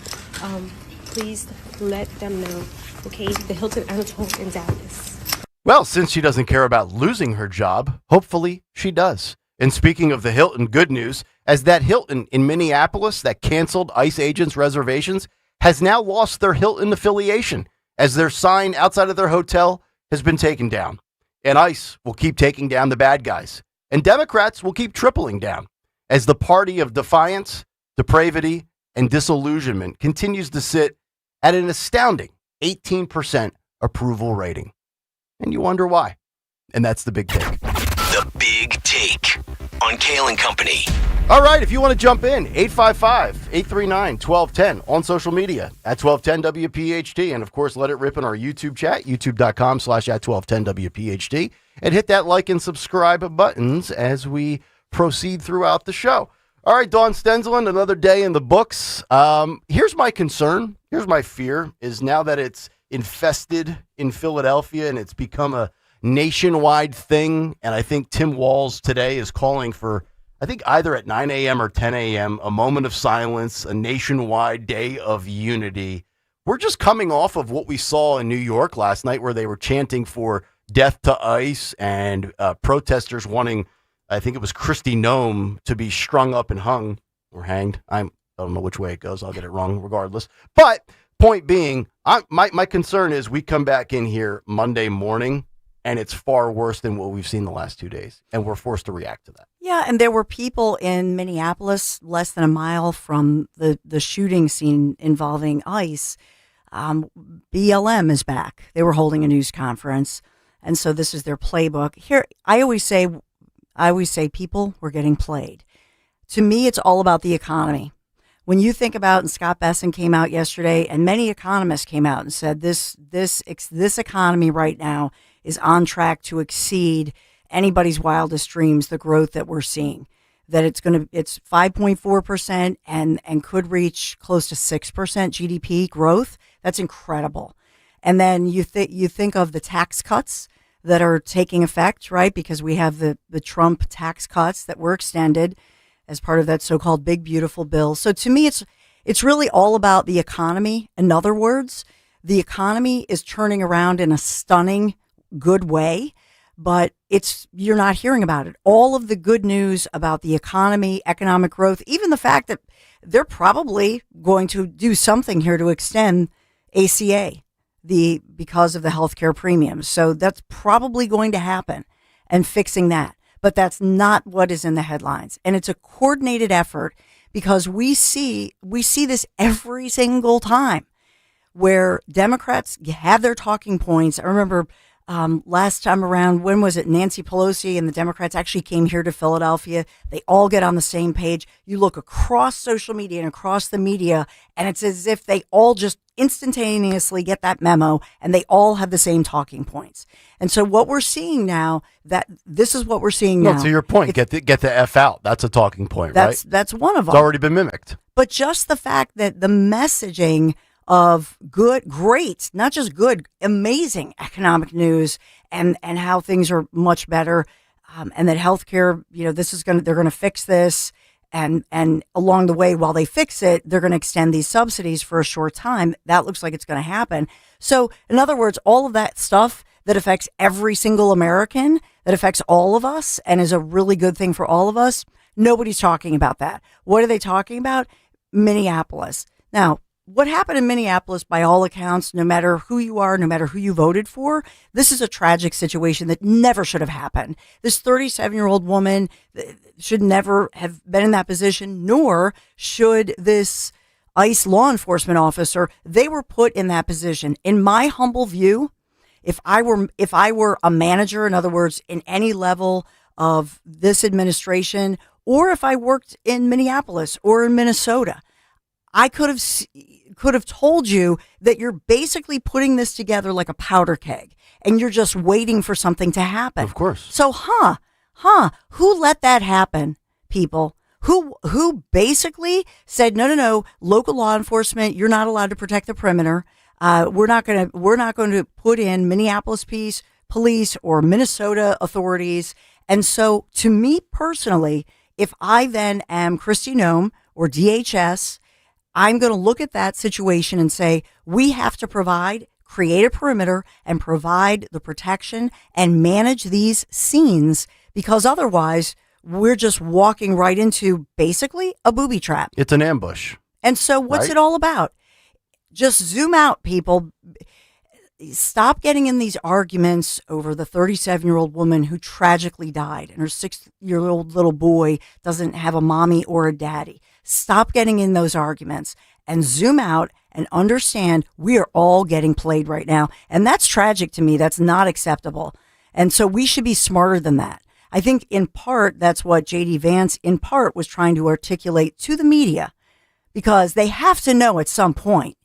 Please let them know. Okay, the Hilton Anatole in Dallas. Well, since she doesn't care about losing her job, hopefully she does. And speaking of the Hilton, good news, as that Hilton in Minneapolis that canceled ICE agents' reservations has now lost their Hilton affiliation as their sign outside of their hotel has been taken down. And ICE will keep taking down the bad guys. And Democrats will keep tripling down as the party of defiance, depravity, and disillusionment continues to sit at an astounding 18% approval rating. And you wonder why. And that's the big take. The Big Take on Kayal and Company. All right, if you want to jump in, 855-839-1210 on social media at 1210 WPHT. And of course, let it rip in our YouTube chat, youtube.com/@1210 WPHT. And hit that like and subscribe buttons as we proceed throughout the show. All right, Dawn Stensland, another day in the books. Here's my concern. Here's my fear is now that it's infested in Philadelphia and it's become a nationwide thing. And I think Tim Walz today is calling for I think either at 9 a.m. or 10 a.m., a moment of silence, a nationwide day of unity. We're just coming off of what we saw in New York last night where they were chanting for death to ICE and protesters wanting, I think it was Kristi Noem, to be strung up and hung or hanged. I don't know which way it goes. I'll get it wrong regardless. But point being, my concern is we come back in here Monday morning and it's far worse than what we've seen the last 2 days. And we're forced to react to that. Yeah, and there were people in Minneapolis less than a mile from the shooting scene involving ICE. BLM is back. They were holding a news conference. And so this is their playbook. Here, I always say people were getting played. To me, it's all about the economy. When you think about, and Scott Besson came out yesterday, and many economists came out and said this economy right now is on track to exceed anybody's wildest dreams, the growth that we're seeing. That it's 5.4% and could reach close to 6% GDP growth. That's incredible. And then you think of the tax cuts that are taking effect, right? Because we have the Trump tax cuts that were extended as part of that so-called big, beautiful bill. So to me, it's really all about the economy. In other words, the economy is turning around in a stunning, good way, but you're not hearing about it. All of the good news about the economy, economic growth, even the fact that they're probably going to do something here to extend ACA because of the healthcare premiums. So that's probably going to happen and fixing that. But that's not what is in the headlines. And it's a coordinated effort because we see this every single time where Democrats have their talking points. I remember last time around, when was it? Nancy Pelosi and the Democrats actually came here to Philadelphia. They all get on the same page. You look across social media and across the media, and it's as if they all just instantaneously get that memo and they all have the same talking points. And so what we're seeing now, this is what we're seeing now. No, to your point, get the F out. That's a talking point, right? That's one of them. It's already been mimicked. But just the fact that the messaging of good, great, not just good, amazing economic news and how things are much better, and that healthcare, they're going to fix this. And along the way, while they fix it, they're going to extend these subsidies for a short time. That looks like it's going to happen. So in other words, all of that stuff that affects every single American, that affects all of us and is a really good thing for all of us, nobody's talking about that. What are they talking about? Minneapolis. Now, what happened in Minneapolis, by all accounts, no matter who you are, no matter who you voted for, this is a tragic situation that never should have happened. This 37-year-old woman should never have been in that position, nor should this ICE law enforcement officer. They were put in that position. In my humble view, if I were a manager, in other words, in any level of this administration, or if I worked in Minneapolis or in Minnesota, I could have told you that you're basically putting this together like a powder keg and you're just waiting for something to happen. Of course. So, who let that happen, people? Who basically said, no, local law enforcement, you're not allowed to protect the perimeter. We're not going to put in Minneapolis police or Minnesota authorities. And so to me personally, if I then am Kristi Noem or DHS, I'm going to look at that situation and say, we have to create a perimeter and provide the protection and manage these scenes, because otherwise we're just walking right into basically a booby trap. It's an ambush. And so what's it all about? Just zoom out, people. Stop getting in these arguments over the 37-year-old woman who tragically died and her 6-year-old little boy doesn't have a mommy or a daddy. Stop getting in those arguments and zoom out and understand we are all getting played right now. And that's tragic to me. That's not acceptable. And so we should be smarter than that. I think in part, that's what J.D. Vance in part was trying to articulate to the media, because they have to know at some point,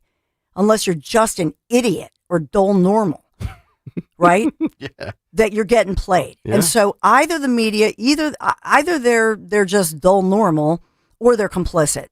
unless you're just an idiot or dull normal, right? Yeah. That you're getting played. Yeah. And so either the media, either they're just dull normal or they're complicit.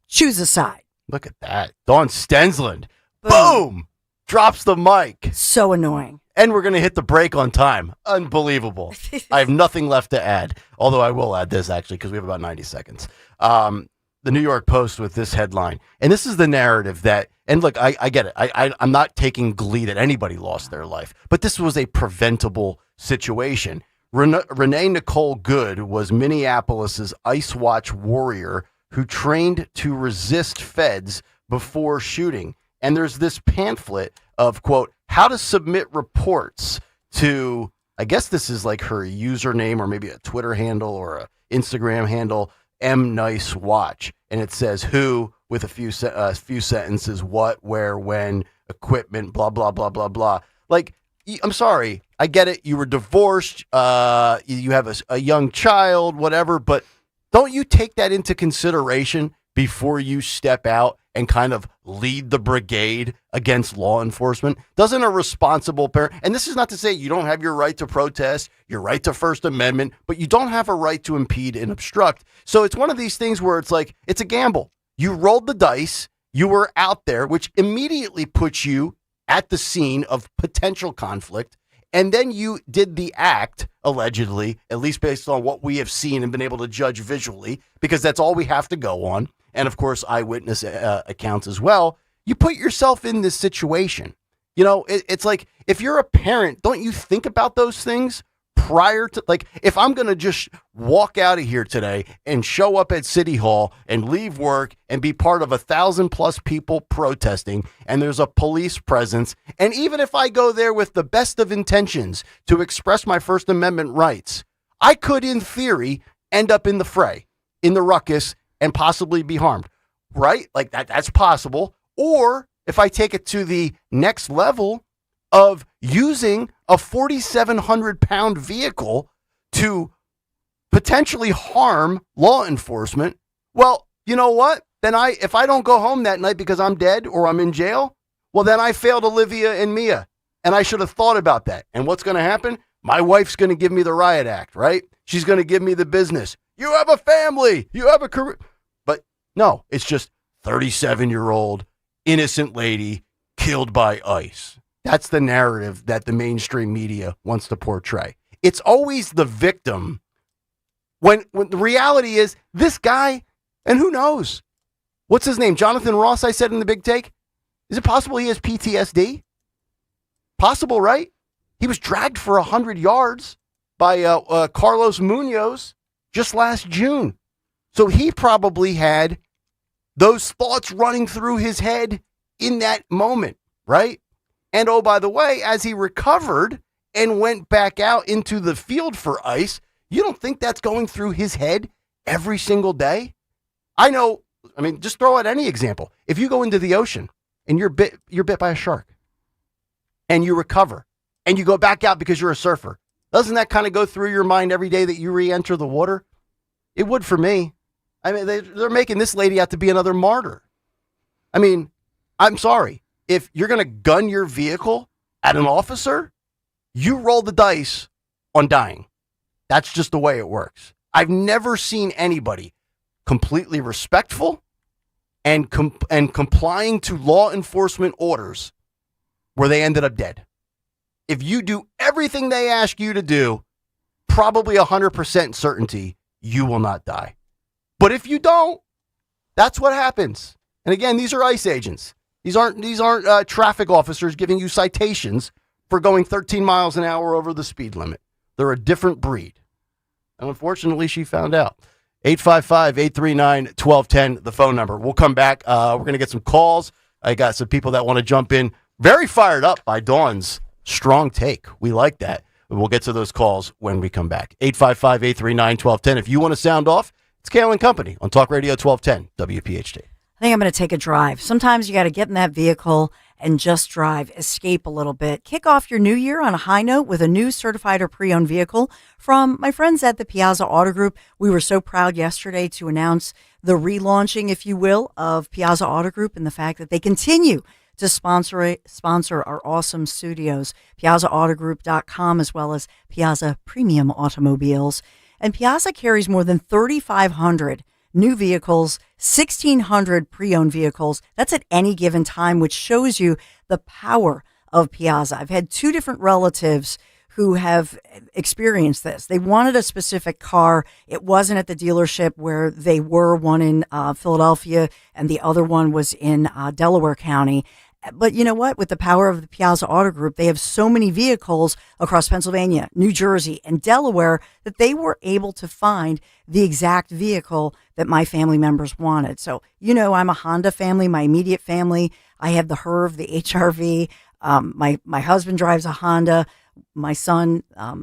Choose a side. Look at that. Dawn Stensland. Boom! Drops the mic. So annoying. And we're going to hit the break on time. Unbelievable. I have nothing left to add, although I will add this, actually, because we have about 90 seconds. The New York Post with this headline. And this is the narrative that, and look, I get it. I'm not taking glee that anybody lost their life, but this was a preventable situation. Renee Nicole Good was Minneapolis's Ice Watch warrior who trained to resist feds before shooting. And there's this pamphlet of, quote, how to submit reports to, I guess this is like her username or maybe a Twitter handle or a Instagram handle, MNiceWatch. And it says who with a few sentences, what, where, when, equipment, blah, blah, blah, blah, blah. Like, I'm sorry. I get it. You were divorced. You have a young child, whatever. But don't you take that into consideration before you step out and kind of lead the brigade against law enforcement? Doesn't a responsible parent, and this is not to say you don't have your right to protest, your right to First Amendment, but you don't have a right to impede and obstruct. So it's one of these things where it's like, it's a gamble. You rolled the dice, you were out there, which immediately puts you at the scene of potential conflict. And then you did the act, allegedly, at least based on what we have seen and been able to judge visually, because that's all we have to go on. And of course, eyewitness accounts as well. You put yourself in this situation. You know, it's like, if you're a parent, don't you think about those things prior to, like, if I'm going to just walk out of here today and show up at City Hall and leave work and be part of 1,000+ people protesting and there's a police presence. And even if I go there with the best of intentions to express my First Amendment rights, I could, in theory, end up in the fray, in the ruckus, and possibly be harmed, right? Like that's possible. Or if I take it to the next level of using a 4,700-pound vehicle to potentially harm law enforcement, well, you know what? Then if I don't go home that night because I'm dead or I'm in jail, well, then I failed Olivia and Mia. And I should have thought about that. And what's going to happen? My wife's going to give me the riot act, right? She's going to give me the business. You have a family. You have a career. But no, it's just 37-year-old innocent lady killed by ICE. That's the narrative that the mainstream media wants to portray. It's always the victim when the reality is this guy, and who knows? What's his name? Jonathan Ross, I said in the big take. Is it possible he has PTSD? Possible, right? He was dragged for 100 yards by Carlos Munoz just last June. So he probably had those thoughts running through his head in that moment, right? And oh, by the way, as he recovered and went back out into the field for ICE, you don't think that's going through his head every single day? I know. I mean, just throw out any example. If you go into the ocean and you're bit by a shark and you recover and you go back out because you're a surfer, doesn't that kind of go through your mind every day that you re-enter the water? It would for me. I mean, they're making this lady out to be another martyr. I mean, I'm sorry. If you're going to gun your vehicle at an officer, you roll the dice on dying. That's just the way it works. I've never seen anybody completely respectful and complying to law enforcement orders where they ended up dead. If you do everything they ask you to do, probably 100% certainty you will not die. But if you don't, that's what happens. And again, these are ICE agents. These aren't traffic officers giving you citations for going 13 miles an hour over the speed limit. They're a different breed. And unfortunately, she found out. 855-839-1210, the phone number. We'll come back. We're going to get some calls. I got some people that want to jump in. Very fired up by Dawn's strong take. We like that. We'll get to those calls when we come back. 855-839-1210. If you want to sound off, it's Kayal and Company on Talk Radio 1210 WPHT. I think I'm going to take a drive. Sometimes you got to get in that vehicle and just drive, escape a little bit. Kick off your new year on a high note with a new certified or pre-owned vehicle from my friends at the Piazza Auto Group. We were so proud yesterday to announce the relaunching, if you will, of Piazza Auto Group and the fact that they continue to sponsor our awesome studios, PiazzaAutogroup.com, as well as Piazza Premium Automobiles. And Piazza carries more than 3,500 new vehicles, 1,600 pre-owned vehicles. That's at any given time, which shows you the power of Piazza. I've had two different relatives who have experienced this. They wanted a specific car. It wasn't at the dealership where they were, one in Philadelphia and the other one was in Delaware County. But you know what? With the power of the Piazza Auto Group, they have so many vehicles across Pennsylvania, New Jersey, and Delaware that they were able to find the exact vehicle that my family members wanted. So, I'm a Honda family, my immediate family. I have the HRV, the HRV. My husband drives a Honda. My son,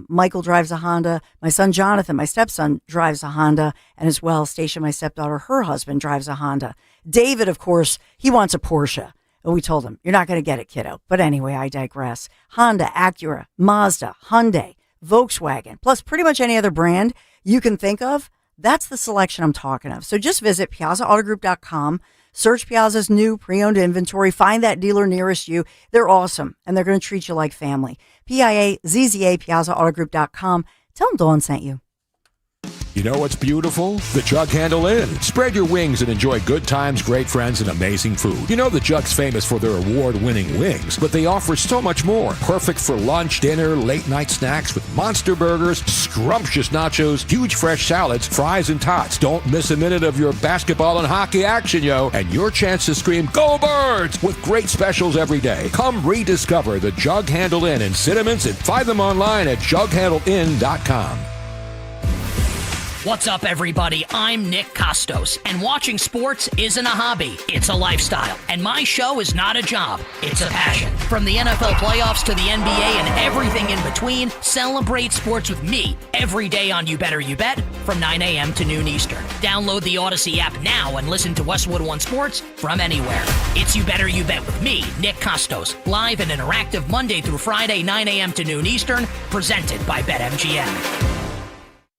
Michael, drives a Honda. My son, Jonathan, my stepson, drives a Honda. And as well, Stacia, my stepdaughter, her husband, drives a Honda. David, of course, he wants a Porsche. And we told him, you're not going to get it, kiddo. But anyway, I digress. Honda, Acura, Mazda, Hyundai, Volkswagen, plus pretty much any other brand you can think of. That's the selection I'm talking of. So just visit PiazzaAutoGroup.com. Search Piazza's new pre-owned inventory. Find that dealer nearest you. They're awesome, and they're going to treat you like family. PIAZZA, PiazzaAutoGroup.com. Tell them Dawn sent you. You know what's beautiful? The Jug Handle Inn. Spread your wings and enjoy good times, great friends, and amazing food. You know the Jug's famous for their award-winning wings, but they offer so much more. Perfect for lunch, dinner, late-night snacks with monster burgers, scrumptious nachos, huge fresh salads, fries, and tots. Don't miss a minute of your basketball and hockey action, and your chance to scream, "Go Birds!" with great specials every day. Come rediscover the Jug Handle Inn in Cinnamons and find them online at jughandleinn.com. What's up, everybody? I'm Nick Costos, and watching sports isn't a hobby, it's a lifestyle. And my show is not a job, it's a passion. From the NFL playoffs to the NBA and everything in between, celebrate sports with me every day on You Better You Bet from 9 a.m. to noon Eastern. Download the Odyssey app now and listen to Westwood One Sports from anywhere. It's You Better You Bet with me, Nick Costos, live and interactive Monday through Friday, 9 a.m. to noon Eastern, presented by BetMGM.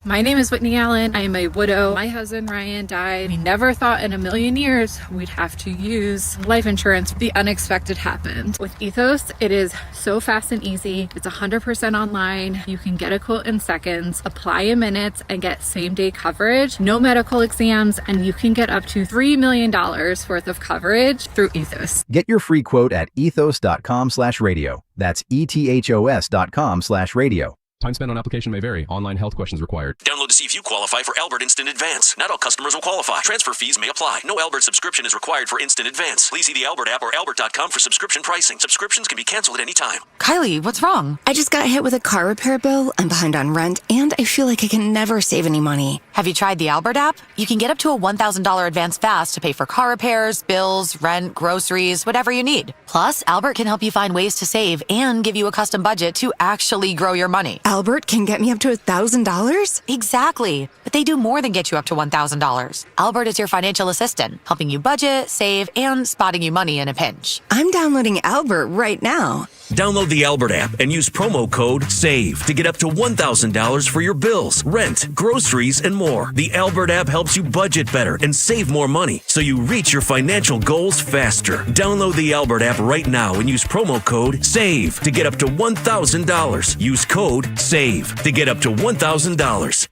My name is Whitney Allen. I am a widow. My husband, Ryan, died. We never thought in a million years we'd have to use life insurance. The unexpected happened. With Ethos, it is so fast and easy. It's 100% online. You can get a quote in seconds, apply in minutes, and get same-day coverage. No medical exams, and you can get up to $3 million worth of coverage through Ethos. Get your free quote at ethos.com/radio. That's ethos.com/radio. Time spent on application may vary. Online health questions required. Download to see if you qualify for Albert Instant Advance. Not all customers will qualify. Transfer fees may apply. No Albert subscription is required for Instant Advance. Please see the Albert app or albert.com for subscription pricing. Subscriptions can be canceled at any time. Kylie, what's wrong? I just got hit with a car repair bill. I'm behind on rent, and I feel like I can never save any money. Have you tried the Albert app? You can get up to a $1,000 advance fast to pay for car repairs, bills, rent, groceries, whatever you need. Plus, Albert can help you find ways to save and give you a custom budget to actually grow your money. Albert can get me up to $1,000? Exactly. But they do more than get you up to $1,000. Albert is your financial assistant, helping you budget, save, and spotting you money in a pinch. I'm downloading Albert right now. Download the Albert app and use promo code SAVE to get up to $1,000 for your bills, rent, groceries, and more. The Albert app helps you budget better and save more money so you reach your financial goals faster. Download the Albert app right now and use promo code SAVE to get up to $1,000. Use code SAVE to get up to $1,000.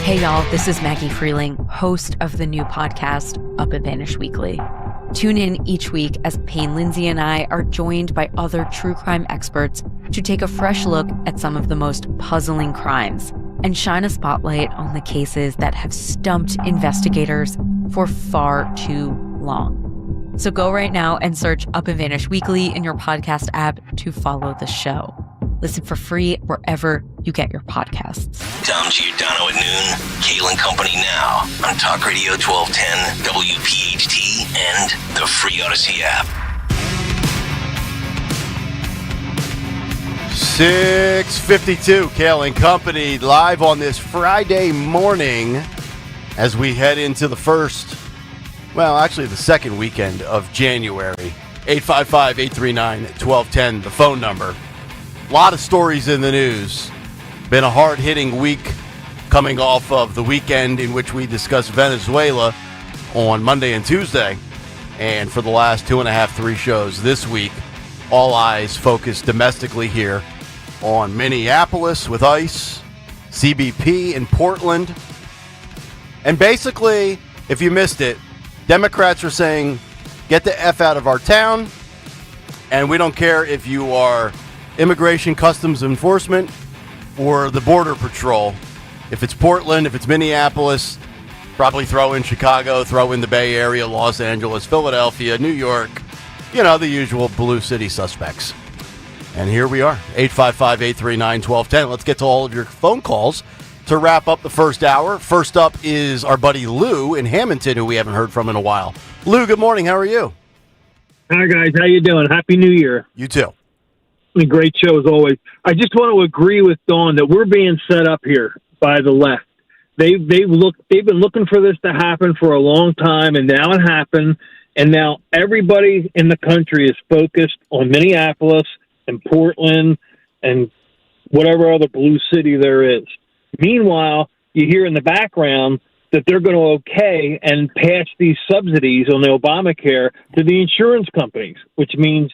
Hey y'all, this is Maggie Freeling, host of the new podcast, Up and Vanish Weekly. Tune in each week as Payne Lindsay and I are joined by other true crime experts to take a fresh look at some of the most puzzling crimes and shine a spotlight on the cases that have stumped investigators for far too long. So go right now and search Up and Vanish Weekly in your podcast app to follow the show. Listen for free wherever you get your podcasts. Tom Giordano at noon. Kayal and Company now on Talk Radio 1210, WPHT, and the free Odyssey app. 6:52, Kayal and Company live on this Friday morning as we head into the the second weekend of January. 855-839-1210, the phone number. A lot of stories in the news. Been a hard-hitting week coming off of the weekend in which we discussed Venezuela on Monday and Tuesday. And for the last 3 shows this week, all eyes focused domestically here on Minneapolis with ICE, CBP in Portland, And basically, if you missed it, Democrats are saying, get the F out of our town, and we don't care if you are Immigration Customs Enforcement or the Border Patrol. If it's Portland, if it's Minneapolis, probably throw in Chicago, throw in the Bay Area, Los Angeles, Philadelphia, New York, the usual blue city suspects. And here we are, 855-839-1210. Let's get to all of your phone calls to wrap up the first hour. First up is our buddy Lou in Hamilton, who we haven't heard from in a while. Lou, good morning. How are you? Hi, guys. How you doing? Happy New Year. You too. A great show as always. I just want to agree with Dawn that we're being set up here by the left. They've been looking for this to happen for a long time, and now it happened. And now everybody in the country is focused on Minneapolis and Portland and whatever other blue city there is. Meanwhile, you hear in the background that they're going to okay and pass these subsidies on the Obamacare to the insurance companies, which means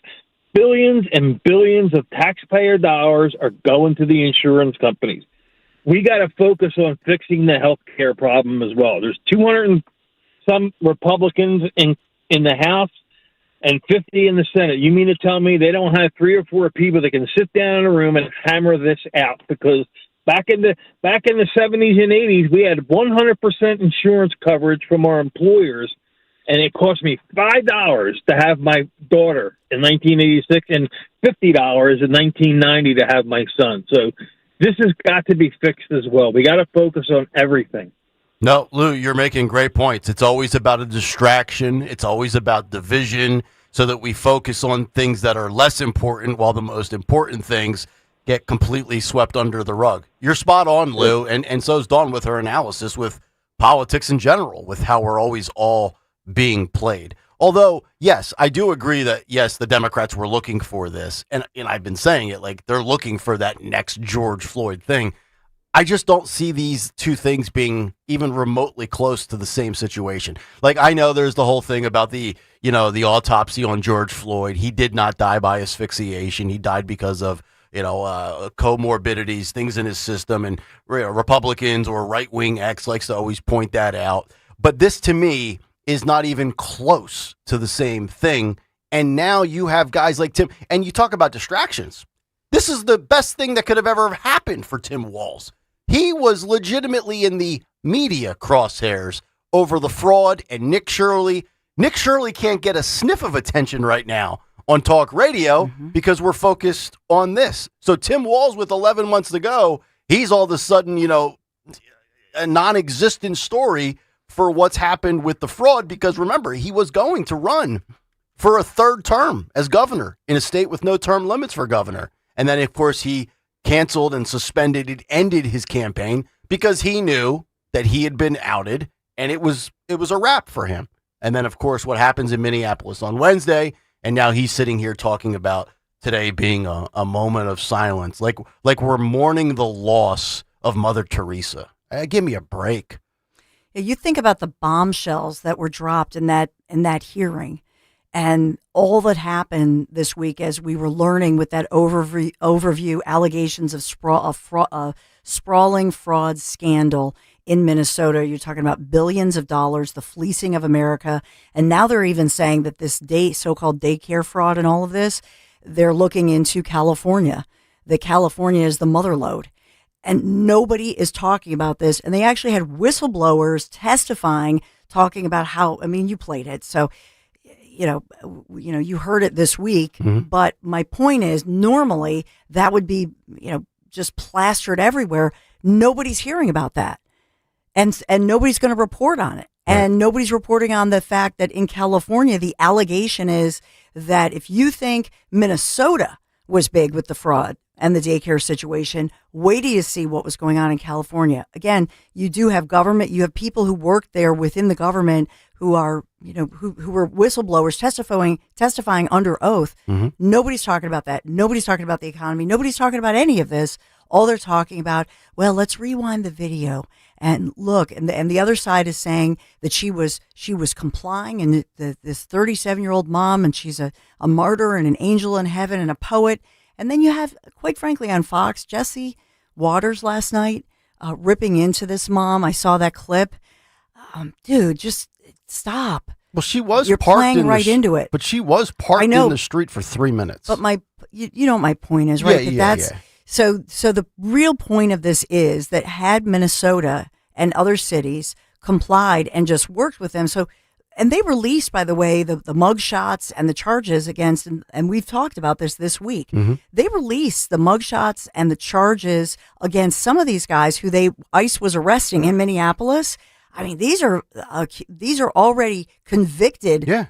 billions and billions of taxpayer dollars are going to the insurance companies. We got to focus on fixing the health care problem as well. There's 200 and some Republicans in the House and 50 in the Senate. You mean to tell me they don't have 3 or 4 people that can sit down in a room and hammer this out? Because back in the 70s and 80s, we had 100% insurance coverage from our employers, and it cost me $5 to have my daughter in 1986 and $50 in 1990 to have my son. So this has got to be fixed as well. We got to focus on everything. No, Lou, you're making great points. It's always about a distraction. It's always about division so that we focus on things that are less important while the most important things get completely swept under the rug. You're spot on, Lou, and so's Dawn with her analysis with politics in general, with how we're always all being played. Although, yes, I do agree that, yes, the Democrats were looking for this, and I've been saying it, like they're looking for that next George Floyd thing. I just don't see these two things being even remotely close to the same situation. Like, I know there's the whole thing about the autopsy on George Floyd. He did not die by asphyxiation. He died because of, comorbidities, things in his system, and Republicans or right-wing X likes to always point that out. But this, to me, is not even close to the same thing. And now you have guys like Tim, and you talk about distractions. This is the best thing that could have ever happened for Tim Walz. He was legitimately in the media crosshairs over the fraud, and Nick Shirley. Nick Shirley can't get a sniff of attention right now on talk radio because we're focused on this. So Tim Walz, with 11 months to go, he's all of a sudden, a non-existent story for what's happened with the fraud, because remember, he was going to run for a third term as governor in a state with no term limits for governor. And then, of course, he canceled and suspended and ended his campaign because he knew that he had been outed, and it was a wrap for him. And then, of course, what happens in Minneapolis on Wednesday, and now he's sitting here talking about today being a moment of silence, like we're mourning the loss of Mother Teresa. Give me a break. You think about the bombshells that were dropped in that hearing, and all that happened this week as we were learning with that overview allegations of sprawling fraud scandal in Minnesota. You're talking about billions of dollars, the fleecing of America. And now they're even saying that this so-called daycare fraud and all of this, they're looking into California. That California is the mother lode. And nobody is talking about this. And they actually had whistleblowers testifying, talking about how, you played it. So, you heard it this week. But my point is, normally that would be, just plastered everywhere. Nobody's hearing about that. And nobody's going to report on it. Right. And nobody's reporting on the fact that in California, the allegation is that if you think Minnesota was big with the fraud and the daycare situation, wait till you see what was going on in California. Again, you do have government, you have people who work there within the government who are, who were whistleblowers testifying under oath. Nobody's talking about that. Nobody's talking about the economy. Nobody's talking about any of this. All they're talking about, well, let's rewind the video and look. And the other side is saying that she was complying, and this 37-year-old mom, and she's a martyr and an angel in heaven and a poet. And then you have, quite frankly, on Fox, Jesse Waters last night ripping into this mom. I saw that clip. Dude, just stop. Well, she was You're parked playing right into it. But she was parked in the street for 3 minutes. But you know what my point is, right? Yeah. So the real point of this is that had Minnesota and other cities complied and just worked with them, and they released, by the way, the mug shots and the charges against, and we've talked about this week. Mm-hmm. They released the mug shots and the charges against some of these guys who ICE was arresting in Minneapolis. I mean, these are already convicted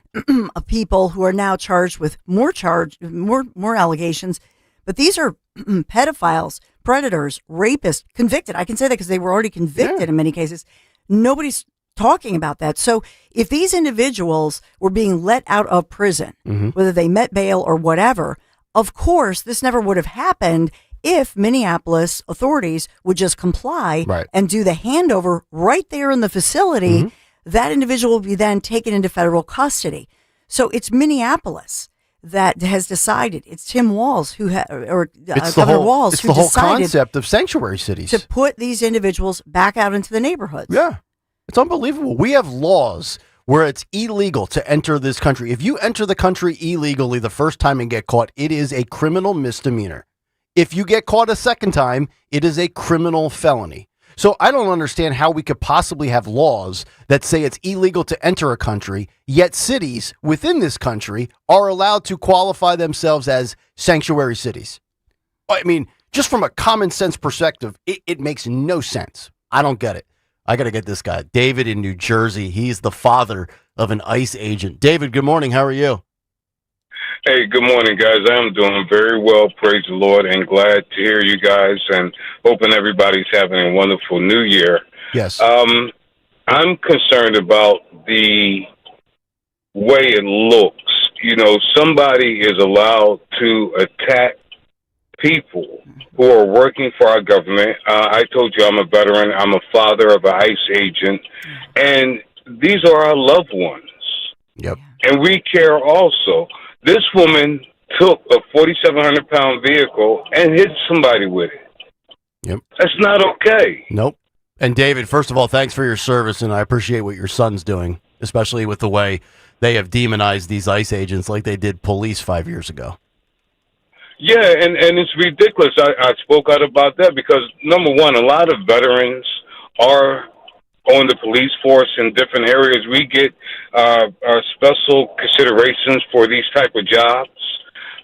of people who are now charged with more allegations. But these are pedophiles, predators, rapists, convicted. I can say that because they were already convicted in many cases. Nobody's talking about that. So if these individuals were being let out of prison, whether they met bail or whatever, of course, this never would have happened if Minneapolis authorities would just comply and do the handover right there in the facility. That individual will be then taken into federal custody. So it's Minneapolis that has decided. It's Tim Walz Governor Walz who the whole decided concept of sanctuary cities to put these individuals back out into the neighborhoods. Yeah, it's unbelievable. We have laws where it's illegal to enter this country. If you enter the country illegally the first time and get caught, it is a criminal misdemeanor. If you get caught a second time, it is a criminal felony. So I don't understand how we could possibly have laws that say it's illegal to enter a country, yet cities within this country are allowed to qualify themselves as sanctuary cities. I mean, just from a common sense perspective, it makes no sense. I don't get it. I got to get this guy, David in New Jersey. He's the father of an ICE agent. David, good morning. How are you? Hey, good morning, guys. I'm doing very well, praise the Lord, and glad to hear you guys, and hoping everybody's having a wonderful new year. Yes. I'm concerned about the way it looks. You know, somebody is allowed to attack people who are working for our government. I told you I'm a veteran. I'm a father of an ICE agent, and these are our loved ones. Yep. And we care also. This woman took a 4,700-pound vehicle and hit somebody with it. Yep. That's not okay. Nope. And David, first of all, thanks for your service, and I appreciate what your son's doing, especially with the way they have demonized these ICE agents like they did police 5 years ago. Yeah, and it's ridiculous. I spoke out about that because, number one, a lot of veterans are on the police force in different areas. We get special considerations for these type of jobs.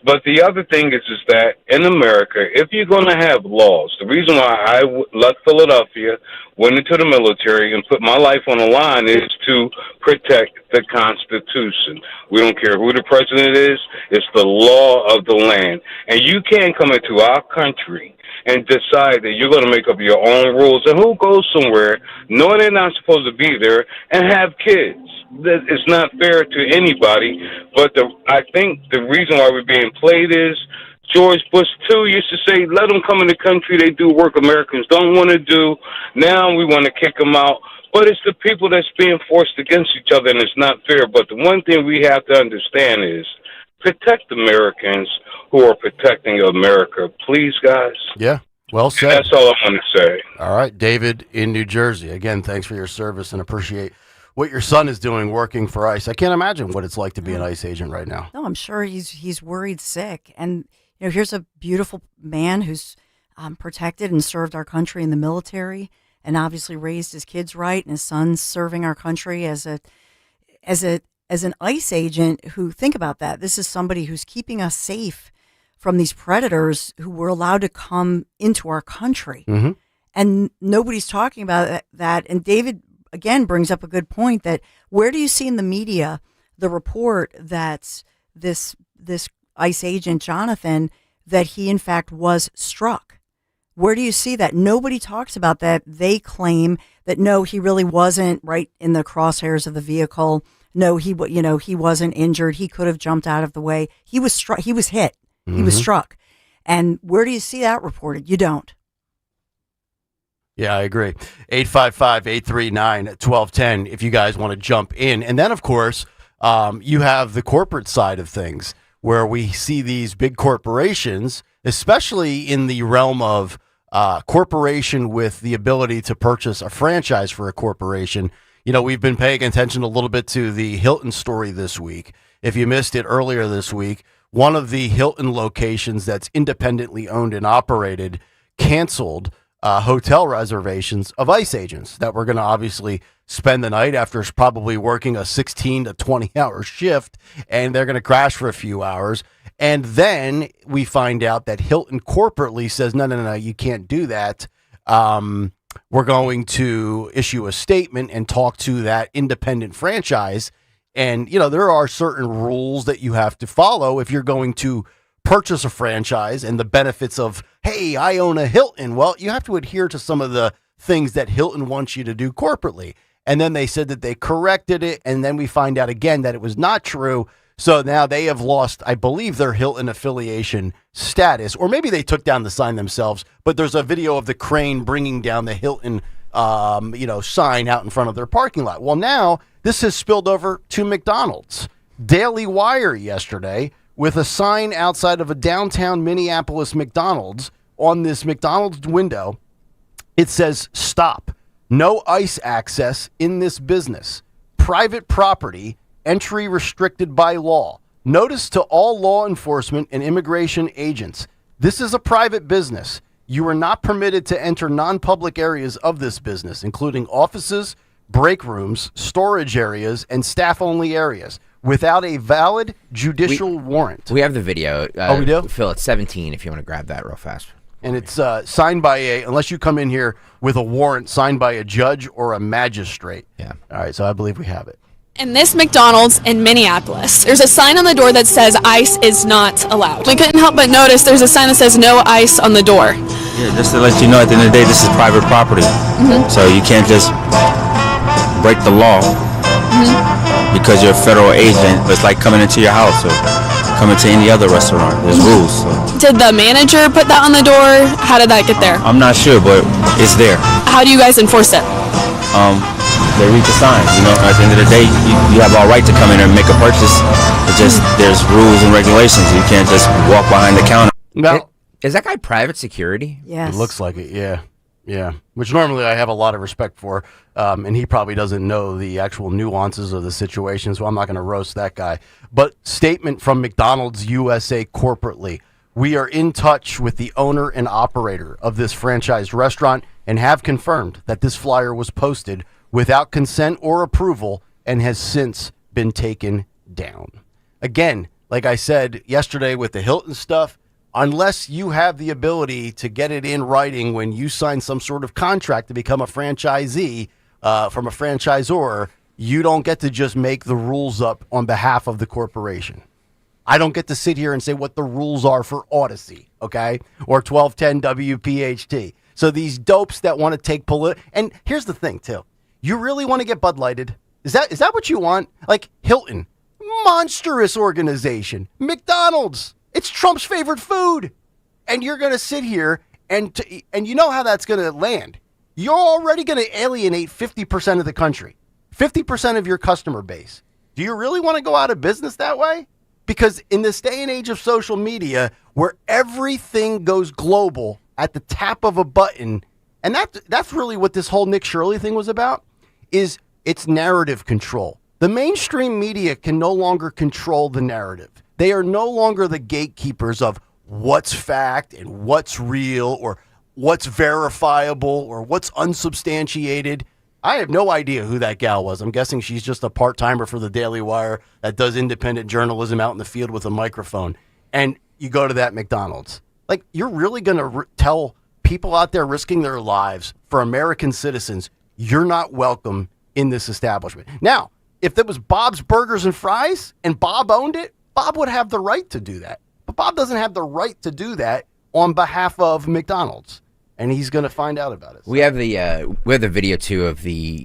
But the other thing is that in America, if you're going to have laws, the reason why I left Philadelphia, went into the military, and put my life on the line is to protect the Constitution. We don't care who the president is. It's the law of the land. And you can't come into our country and decide that you're going to make up your own rules. And who goes somewhere knowing they're not supposed to be there and have kids? It's not fair to anybody. But I think the reason why we're being played is George Bush, too, used to say, let them come in the country. They do work Americans don't want to do. Now we want to kick them out. But it's the people that's being forced against each other, and it's not fair. But the one thing we have to understand is protect Americans who are protecting America. Please, guys. Yeah, well said. That's all I want to say. All right, David in New Jersey. Again, thanks for your service and appreciate what your son is doing working for ICE. I can't imagine what it's like to be an ICE agent right now. No, I'm sure he's worried sick. And, you know, here's a beautiful man who's protected and served our country in the military and obviously raised his kids right, and his son's serving our country as an ICE agent who, think about that, this is somebody who's keeping us safe from these predators who were allowed to come into our country. Mm-hmm. And nobody's talking about that. And David, again, brings up a good point that where do you see in the media the report that this ICE agent, Jonathan, that he in fact was struck? Where do you see that? Nobody talks about that. They claim that, no, he really wasn't right in the crosshairs of the vehicle. No, he wasn't injured. He could have jumped out of the way. He was struck. He was hit. He was struck. And where do you see that reported? You don't. Yeah, I agree. 855-839-1210 if you guys want to jump in. And then, of course, you have the corporate side of things where we see these big corporations, especially in the realm of corporation with the ability to purchase a franchise for a corporation. we've been paying attention a little bit to the Hilton story this week. If you missed it earlier this week, one of the Hilton locations that's independently owned and operated canceled hotel reservations of ICE agents that were going to obviously spend the night after probably working a 16 to 20-hour shift, and they're going to crash for a few hours. And then we find out that Hilton corporately says, no, you can't do that. We're going to issue a statement and talk to that independent franchise. And, there are certain rules that you have to follow if you're going to purchase a franchise and the benefits of, hey, I own a Hilton. Well, you have to adhere to some of the things that Hilton wants you to do corporately. And then they said that they corrected it. And then we find out again that it was not true. So now they have lost, I believe, their Hilton affiliation status, or maybe they took down the sign themselves. But there's a video of the crane bringing down the Hilton, sign out in front of their parking lot. Well, now this has spilled over to McDonald's. Daily Wire yesterday with a sign outside of a downtown Minneapolis McDonald's. On this McDonald's window, it says, "Stop. No ICE access in this business. Private property. Entry restricted by law. Notice to all law enforcement and immigration agents. This is a private business. You are not permitted to enter non-public areas of this business, including offices, break rooms, storage areas, and staff-only areas, without a valid judicial warrant." We have the video. We do? Phil, it's 17 if you want to grab that real fast. And it's signed by unless you come in here with a warrant, signed by a judge or a magistrate. Yeah. All right, so I believe we have it. In this McDonald's in Minneapolis, there's a sign on the door that says ICE is not allowed. We couldn't help but notice there's a sign that says no ICE on the door. Yeah, just to let you know, at the end of the day, this is private property. So you can't just break the law because you're a federal agent. It's like coming into your house or coming to any other restaurant. There's rules. So. Did the manager put that on the door? How did that get there? I'm not sure, but it's there. How do you guys enforce it? They read the signs. At the end of the day, you have all right to come in and make a purchase. It's just there's rules and regulations. You can't just walk behind the counter. Now, is that guy private security? Yes. It looks like it, yeah. Yeah, which normally I have a lot of respect for, and he probably doesn't know the actual nuances of the situation, so I'm not going to roast that guy. But statement from McDonald's USA corporately. We are in touch with the owner and operator of this franchise restaurant and have confirmed that this flyer was posted without consent or approval and has since been taken down. Again, like I said yesterday with the Hilton stuff, unless you have the ability to get it in writing when you sign some sort of contract to become a franchisee from a franchisor, you don't get to just make the rules up on behalf of the corporation. I don't get to sit here and say what the rules are for Odyssey, okay, or 1210 WPHT. So these dopes that want to take and here's the thing, too. You really want to get Bud Lighted? Is that what you want? Like Hilton, monstrous organization. McDonald's, it's Trump's favorite food. And you're going to sit here and you know how that's going to land. You're already going to alienate 50% of the country, 50% of your customer base. Do you really want to go out of business that way? Because in this day and age of social media, where everything goes global at the tap of a button, and that's really what this whole Nick Shirley thing was about, is it's narrative control. The mainstream media can no longer control the narrative. They are no longer the gatekeepers of what's fact and what's real or what's verifiable or what's unsubstantiated. I have no idea who that gal was. I'm guessing she's just a part-timer for the Daily Wire that does independent journalism out in the field with a microphone. And you go to that McDonald's. Like, you're really going to tell people out there risking their lives for American citizens, you're not welcome in this establishment. Now, if there was Bob's Burgers and Fries and Bob owned it, Bob would have the right to do that. But Bob doesn't have the right to do that on behalf of McDonald's. And he's going to find out about it. So. We have the video too of the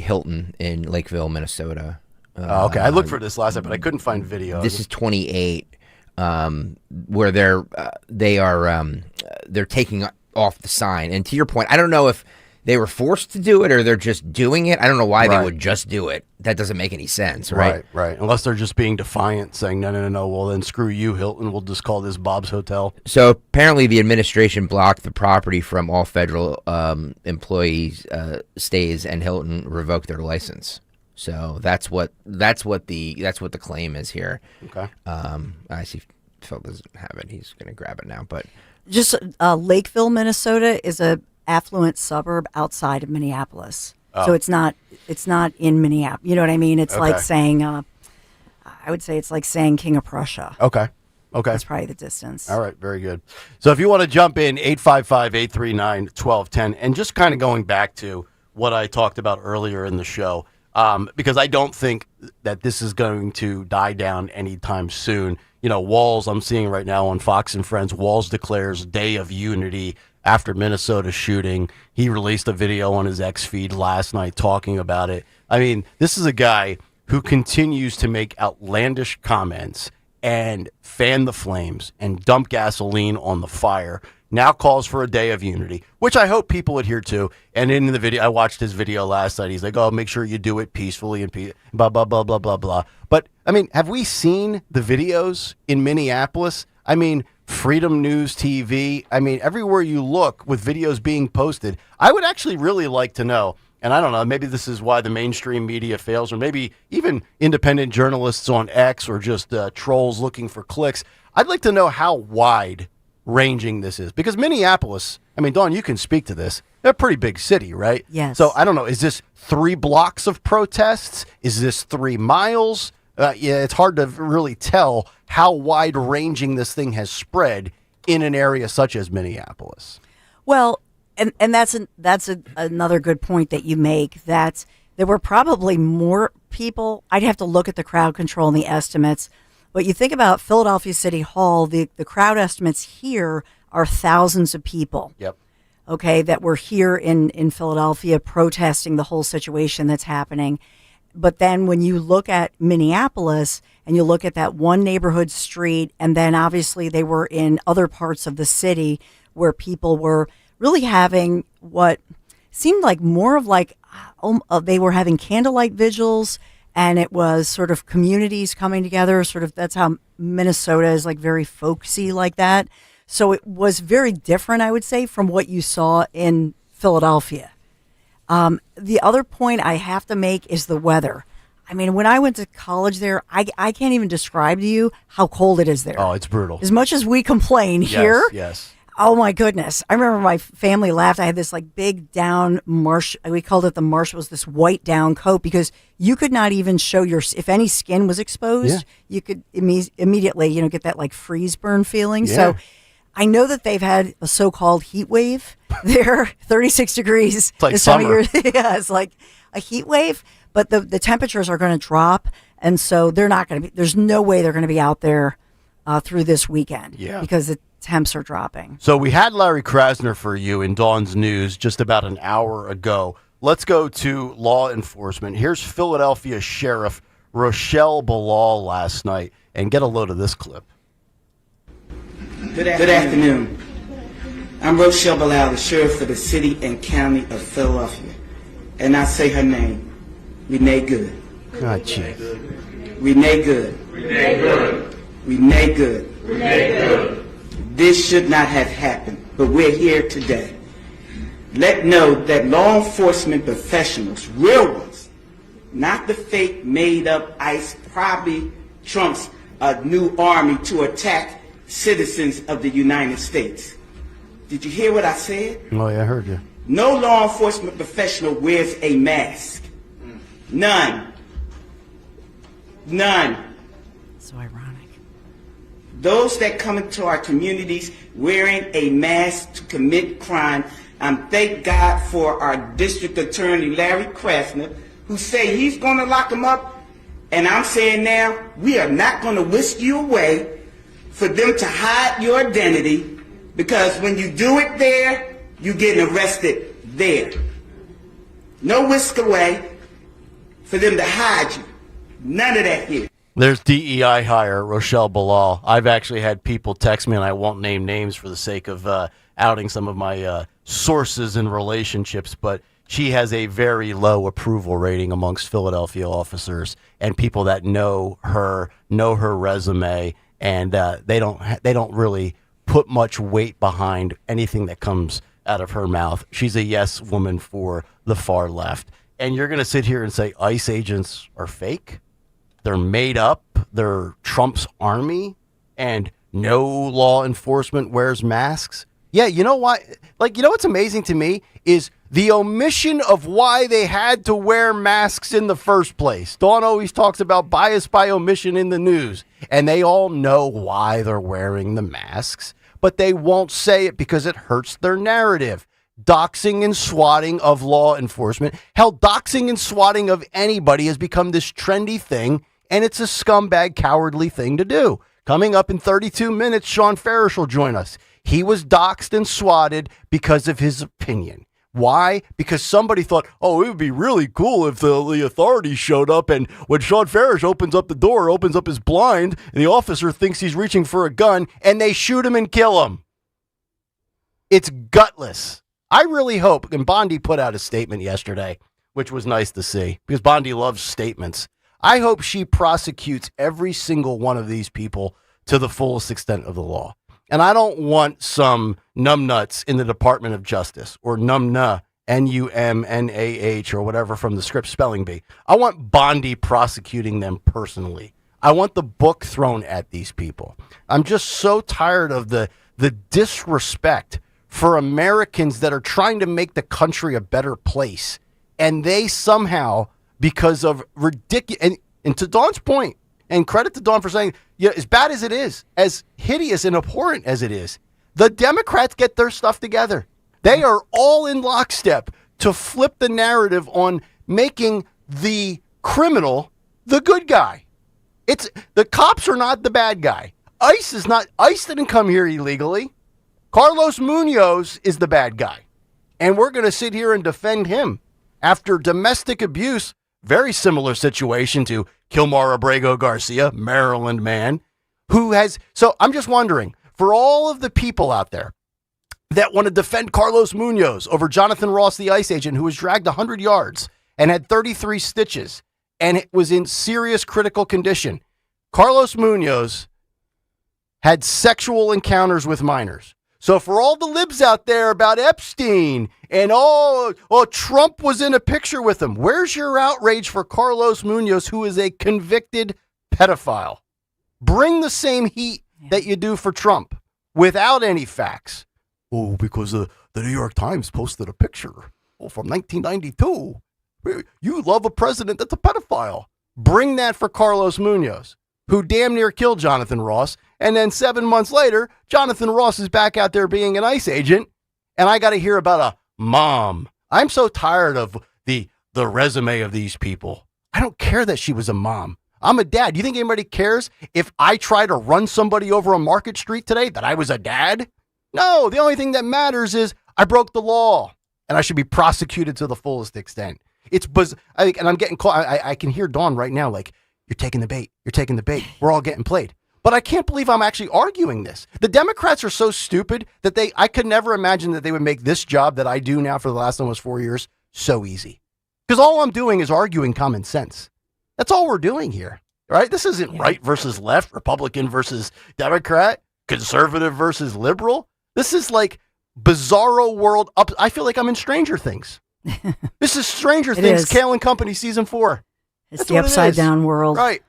Hilton in Lakeville, Minnesota. Okay, I looked for this last time, but I couldn't find video. This is 28, where they're taking off the sign. And to your point, I don't know if they were forced to do it or they're just doing it. I don't know why they would just do it. That doesn't make any sense, right? Right. Unless they're just being defiant, saying, no. Well, then screw you, Hilton. We'll just call this Bob's Hotel. So apparently the administration blocked the property from all federal employees stays, and Hilton revoked their license. So that's what the claim is here. Okay. I see Phil doesn't have it. He's going to grab it now, but Just Lakeville, Minnesota is a affluent suburb outside of Minneapolis. Oh. So it's not in Minneapolis. You know what I mean? It's like saying, I would say it's like saying King of Prussia. Okay. That's probably the distance. All right, very good. So if you want to jump in, 855-839-1210, and just kind of going back to what I talked about earlier in the show, because I don't think that this is going to die down anytime soon. You know, Walz, I'm seeing right now on Fox and Friends, Walz declares Day of Unity after Minnesota shooting. He released a video on his X feed last night talking about it. I mean, this is a guy who continues to make outlandish comments and fan the flames and dump gasoline on the fire. Now calls for a Day of Unity, which I hope people adhere to. And in the video, I watched his video last night. He's like, oh, make sure you do it peacefully and blah, blah, blah, blah, blah, blah. But, I mean, have we seen the videos in Minneapolis? I mean, Freedom News TV. I mean, everywhere you look with videos being posted, I would actually really like to know, and I don't know, maybe this is why the mainstream media fails, or maybe even independent journalists on X or just trolls looking for clicks. I'd like to know how wide ranging this is, because Minneapolis, I mean, Dawn, you can speak to this. They're a pretty big city, right? Yes. So I don't know, is this 3 blocks of protests? Is this 3 miles? Yeah, it's hard to really tell how wide ranging this thing has spread in an area such as Minneapolis. Well, and that's another good point that you make, that there were probably more people. I'd have to look at the crowd control and the estimates. But you think about Philadelphia City Hall, the crowd estimates here are thousands of people. Yep. Okay, that were here in Philadelphia protesting the whole situation that's happening. But then when you look at Minneapolis and you look at that one neighborhood street, and then obviously they were in other parts of the city where people were really having what seemed like more of like they were having candlelight vigils, and it was sort of communities coming together. Sort of that's how Minnesota is, like very folksy like that. So it was very different, I would say, from what you saw in Philadelphia. The other point I have to make is the weather. I mean, when I went to college there, I can't even describe to you how cold it is there. Oh, it's brutal. As much as we complain here. Yes. Oh my goodness. I remember my family laughed. I had this like big down we called it the marsh. It was this white down coat because you could not even show if any skin was exposed, you could immediately, get that like freeze burn feeling. Yeah. So I know that they've had a so-called heat wave there, 36 degrees. It's like summer. Yeah, it's like a heat wave, but the temperatures are going to drop. And so they're not going to be, there's no way they're going to be out there through this weekend because the temps are dropping. So we had Larry Krasner for you in Dawn's News just about an hour ago. Let's go to law enforcement. Here's Philadelphia Sheriff Rochelle Bilal last night, and get a load of this clip. Good afternoon. I'm Rochelle Bilal, the sheriff for the city and county of Philadelphia. And I say her name, Renee Good. God, gee. Renee Good. Renee Good. Renee Good. Renee Good. This should not have happened, but we're here today. Let know that law enforcement professionals, real ones, not the fake made-up ICE, probably Trump's new army to attack citizens of the United States. Did you hear what I said? Oh, yeah, I heard you. No law enforcement professional wears a mask. None. So ironic. Those that come into our communities wearing a mask to commit crime, thank God for our district attorney, Larry Krasner, who say he's going to lock them up. And I'm saying now, we are not going to whisk you away for them to hide your identity, because when you do it there, you're getting arrested there. No whisk away for them to hide you. None of that here. There's DEI hire Rochelle Bilal. I've actually had people text me, and I won't name names for the sake of outing some of my sources and relationships, but she has a very low approval rating amongst Philadelphia officers and people that know her resume, and they don't really put much weight behind anything that comes out of her mouth. She's a yes woman for the far left. And you're going to sit here and say ICE agents are fake? They're made up? They're Trump's army? And no law enforcement wears masks? Yeah, you know why? Like, you know what's amazing to me is the omission of why they had to wear masks in the first place. Dawn always talks about bias by omission in the news, and they all know why they're wearing the masks, but they won't say it because it hurts their narrative. Doxing and swatting of law enforcement. Hell, doxing and swatting of anybody has become this trendy thing, and it's a scumbag, cowardly thing to do. Coming up in 32 minutes, Sean Farish will join us. He was doxed and swatted because of his opinion. Why? Because somebody thought, oh, it would be really cool if the authorities showed up, and when Sean Farish opens up the door, opens up his blind, and the officer thinks he's reaching for a gun, and they shoot him and kill him. It's gutless. I really hope, and Bondi put out a statement yesterday, which was nice to see, because Bondi loves statements. I hope she prosecutes every single one of these people to the fullest extent of the law. And I don't want some numbnuts in the Department of Justice or numna, Numnah, or whatever from the script spelling bee. I want Bondi prosecuting them personally. I want the book thrown at these people. I'm just so tired of the disrespect for Americans that are trying to make the country a better place. And they somehow, because of ridiculous, and to Dawn's point, and credit to Dawn for saying, yeah, as bad as it is, as hideous and abhorrent as it is, the Democrats get their stuff together. They are all in lockstep to flip the narrative on making the criminal the good guy. It's the cops are not the bad guy. ICE is not. ICE didn't come here illegally. Carlos Munoz is the bad guy. And we're going to sit here and defend him after domestic abuse. Very similar situation to Kilmar Abrego Garcia, Maryland man, who has. So I'm just wondering, for all of the people out there that want to defend Carlos Munoz over Jonathan Ross, the ICE agent, who was dragged 100 yards and had 33 stitches and it was in serious critical condition. Carlos Munoz had sexual encounters with minors. So for all the libs out there about Epstein and Trump was in a picture with him, where's your outrage for Carlos Munoz, who is a convicted pedophile? Bring the same heat that you do for Trump without any facts. Oh, because the New York Times posted a picture from 1992. You love a president that's a pedophile. Bring that for Carlos Munoz, who damn near killed Jonathan Ross. And then 7 months later, Jonathan Ross is back out there being an ICE agent. And I got to hear about a mom. I'm so tired of the resume of these people. I don't care that she was a mom. I'm a dad. You think anybody cares if I try to run somebody over on Market Street today that I was a dad? No, the only thing that matters is I broke the law and I should be prosecuted to the fullest extent. It's and I'm getting caught. I can hear Dawn right now like, you're taking the bait. You're taking the bait. We're all getting played. But I can't believe I'm actually arguing this. The Democrats are so stupid that I could never imagine that they would make this job that I do now for the last almost 4 years so easy. Because all I'm doing is arguing common sense. That's all we're doing here, right? This isn't right versus left, Republican versus Democrat, conservative versus liberal. This is like bizarro world up. I feel like I'm in Stranger Things. This is Stranger Things, Kayal and Company season 4. It's the upside down world. Right.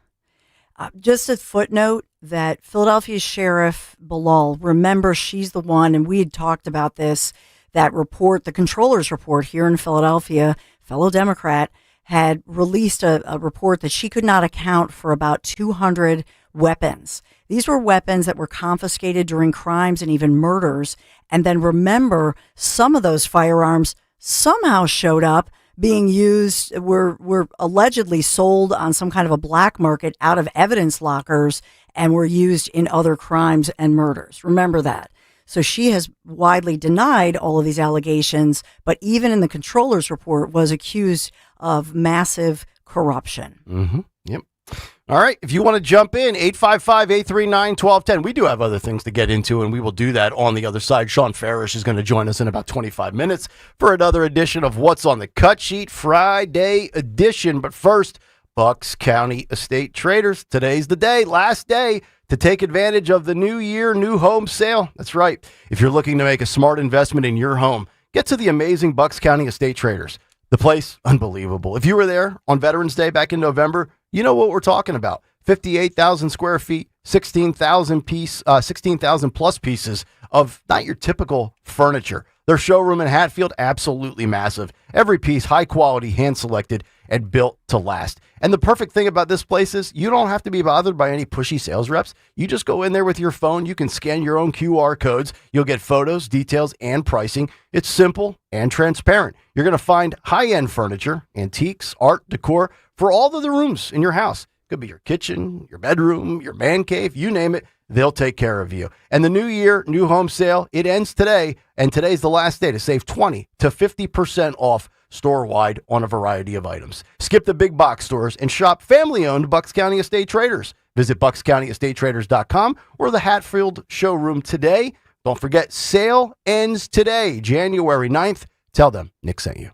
Just a footnote that Philadelphia Sheriff Bilal, remember she's the one, and we had talked about this, that report, the controller's report here in Philadelphia, fellow Democrat, had released a report that she could not account for about 200 weapons. These were weapons that were confiscated during crimes and even murders. And then remember, some of those firearms somehow showed up being used, were allegedly sold on some kind of a black market out of evidence lockers and were used in other crimes and murders. Remember that. So she has widely denied all of these allegations, but even in the controller's report was accused of massive corruption. Mm-hmm. Yep. All right, if you want to jump in, 855-839-1210. We do have other things to get into, and we will do that on the other side. Sean Farish is going to join us in about 25 minutes for another edition of What's on the Cut Sheet, Friday edition. But first, Bucks County Estate Traders. Today's the day, last day, to take advantage of the new year, new home sale. That's right. If you're looking to make a smart investment in your home, get to the amazing Bucks County Estate Traders. The place, unbelievable. If you were there on Veterans Day back in November, you know what we're talking about. 58,000 square feet, 16,000 plus pieces of not your typical furniture. Their showroom in Hatfield, absolutely massive. Every piece, high quality, hand-selected, and built to last. And the perfect thing about this place is you don't have to be bothered by any pushy sales reps. You just go in there with your phone. You can scan your own QR codes. You'll get photos, details, and pricing. It's simple and transparent. You're going to find high-end furniture, antiques, art, decor for all of the rooms in your house. Could be your kitchen, your bedroom, your man cave, you name it. They'll take care of you. And the new year, new home sale, it ends today. And today's the last day to save 20 to 50% off store-wide on a variety of items. Skip the big box stores and shop family-owned Bucks County Estate Traders. Visit buckscountyestatetraders.com or the Hatfield showroom today. Don't forget, sale ends today, January 9th. Tell them Nick sent you.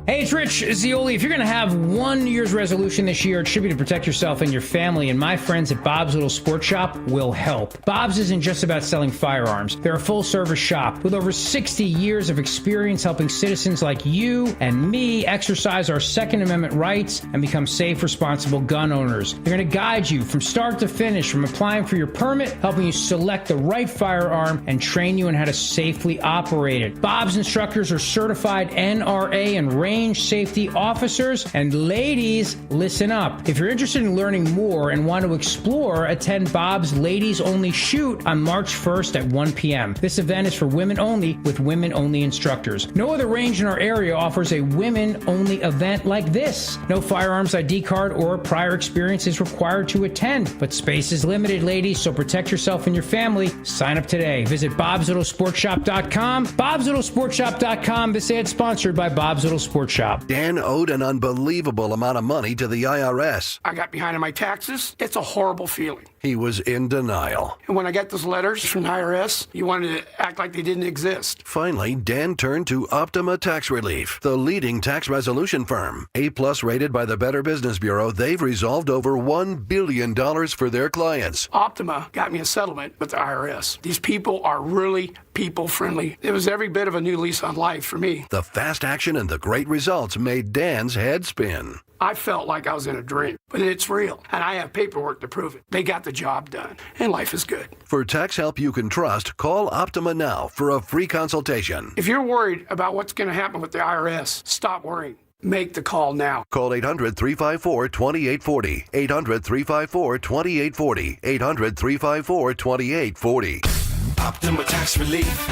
Hey, it's Rich Zioli. If you're going to have one New Year's resolution this year, it should be to protect yourself and your family, and my friends at Bob's Little Sport Shop will help. Bob's isn't just about selling firearms. They're a full-service shop with over 60 years of experience helping citizens like you and me exercise our Second Amendment rights and become safe, responsible gun owners. They're going to guide you from start to finish, from applying for your permit, helping you select the right firearm, and train you on how to safely operate it. Bob's instructors are certified NRA and range safety officers. And ladies, listen up. If you're interested in learning more and want to explore, attend Bob's Ladies Only Shoot on March 1st at 1 p.m. This event is for women only with women-only instructors. No other range in our area offers a women-only event like this. No firearms ID card or prior experience is required to attend, but space is limited, ladies, so protect yourself and your family. Sign up today. Visit bobslittlesport.shop.com. bobslittlesport.shop.com. This ad sponsored by Bob's Little Sport Shop. Dan owed an unbelievable amount of money to the IRS. I got behind on my taxes. It's a horrible feeling. He was in denial. And when I got those letters from the IRS, you wanted to act like they didn't exist. Finally, Dan turned to Optima Tax Relief, the leading tax resolution firm. A-plus rated by the Better Business Bureau, they've resolved over $1 billion for their clients. Optima got me a settlement with the IRS. These people are really people-friendly. It was every bit of a new lease on life for me. The fast action and the great results made Dan's head spin. I felt like I was in a dream, but it's real, and I have paperwork to prove it. They got the job done, and life is good. For tax help you can trust, call Optima now for a free consultation. If you're worried about what's going to happen with the IRS, stop worrying. Make the call now. Call 800-354-2840. 800-354-2840. 800-354-2840. Optima Tax Relief.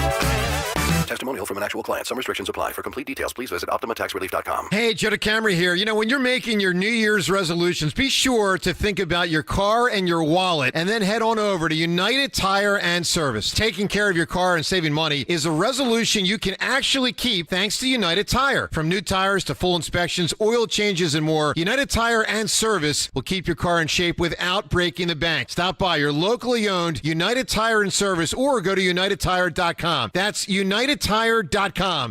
Testimonial from an actual client. Some restrictions apply. For complete details, please visit OptimaTaxRelief.com. Hey, Joe DeCamry here. You know, when you're making your New Year's resolutions, be sure to think about your car and your wallet, and then head on over to United Tire and Service. Taking care of your car and saving money is a resolution you can actually keep thanks to United Tire. From new tires to full inspections, oil changes, and more, United Tire and Service will keep your car in shape without breaking the bank. Stop by your locally owned United Tire and Service or go to UnitedTire.com. That's UnitedTire.com.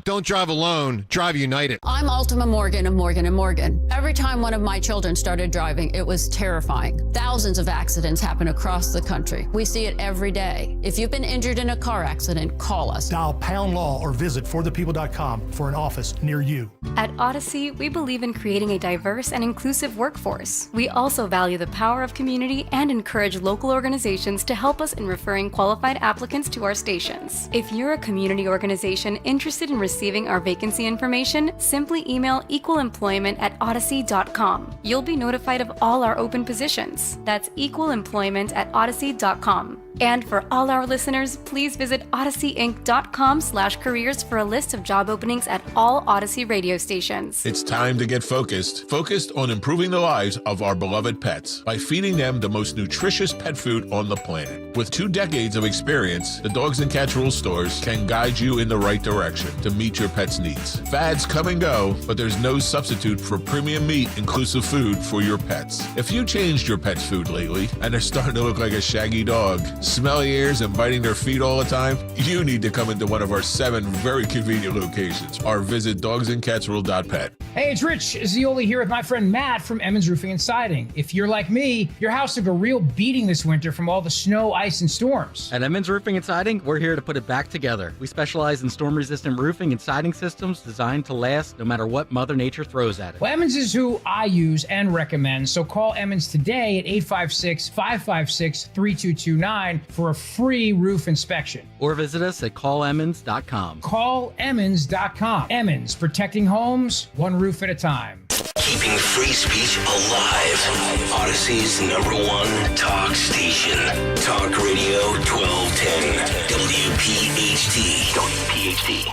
Don't drive alone. Drive United. I'm Ultima Morgan of Morgan & Morgan. Every time one of my children started driving, it was terrifying. Thousands of accidents happen across the country. We see it every day. If you've been injured in a car accident, call us. Dial Pound Law or visit forthepeople.com for an office near you. At Odyssey, we believe in creating a diverse and inclusive workforce. We also value the power of community and encourage local organizations to help us in referring qualified applicants to our stations. If you're a community organization interested in receiving our vacancy information, simply email equalemployment@odyssey.com. You'll be notified of all our open positions. That's equalemployment@odyssey.com. And for all our listeners, please visit odysseyinc.com/careers for a list of job openings at all Odyssey radio stations. It's time to get focused. Focused on improving the lives of our beloved pets by feeding them the most nutritious pet food on the planet. With 2 decades of experience, the Dogs and Cats Rules stores can guide you in the right right direction to meet your pet's needs. Fads come and go, but there's no substitute for premium meat inclusive food for your pets. If you changed your pet's food lately and they're starting to look like a shaggy dog, smelly ears and biting their feet all the time, you need to come into one of our 7 very convenient locations or visit dogsandcatsworld.pet. Hey, it's Rich Zioli here with my friend Matt from Emmons Roofing and Siding. If you're like me, your house took a real beating this winter from all the snow, ice, and storms. At Emmons Roofing and Siding, we're here to put it back together. We specialize in storm-resistant roofing and siding systems designed to last no matter what Mother Nature throws at it. Well, Emmons is who I use and recommend, so call Emmons today at 856-556-3229 for a free roof inspection. Or visit us at callemmons.com. Callemmons.com. Emmons, protecting homes, one roof at a time. Keeping free speech alive. Odyssey's #1 talk station. Talk Radio 1210. WPHT. WPHT.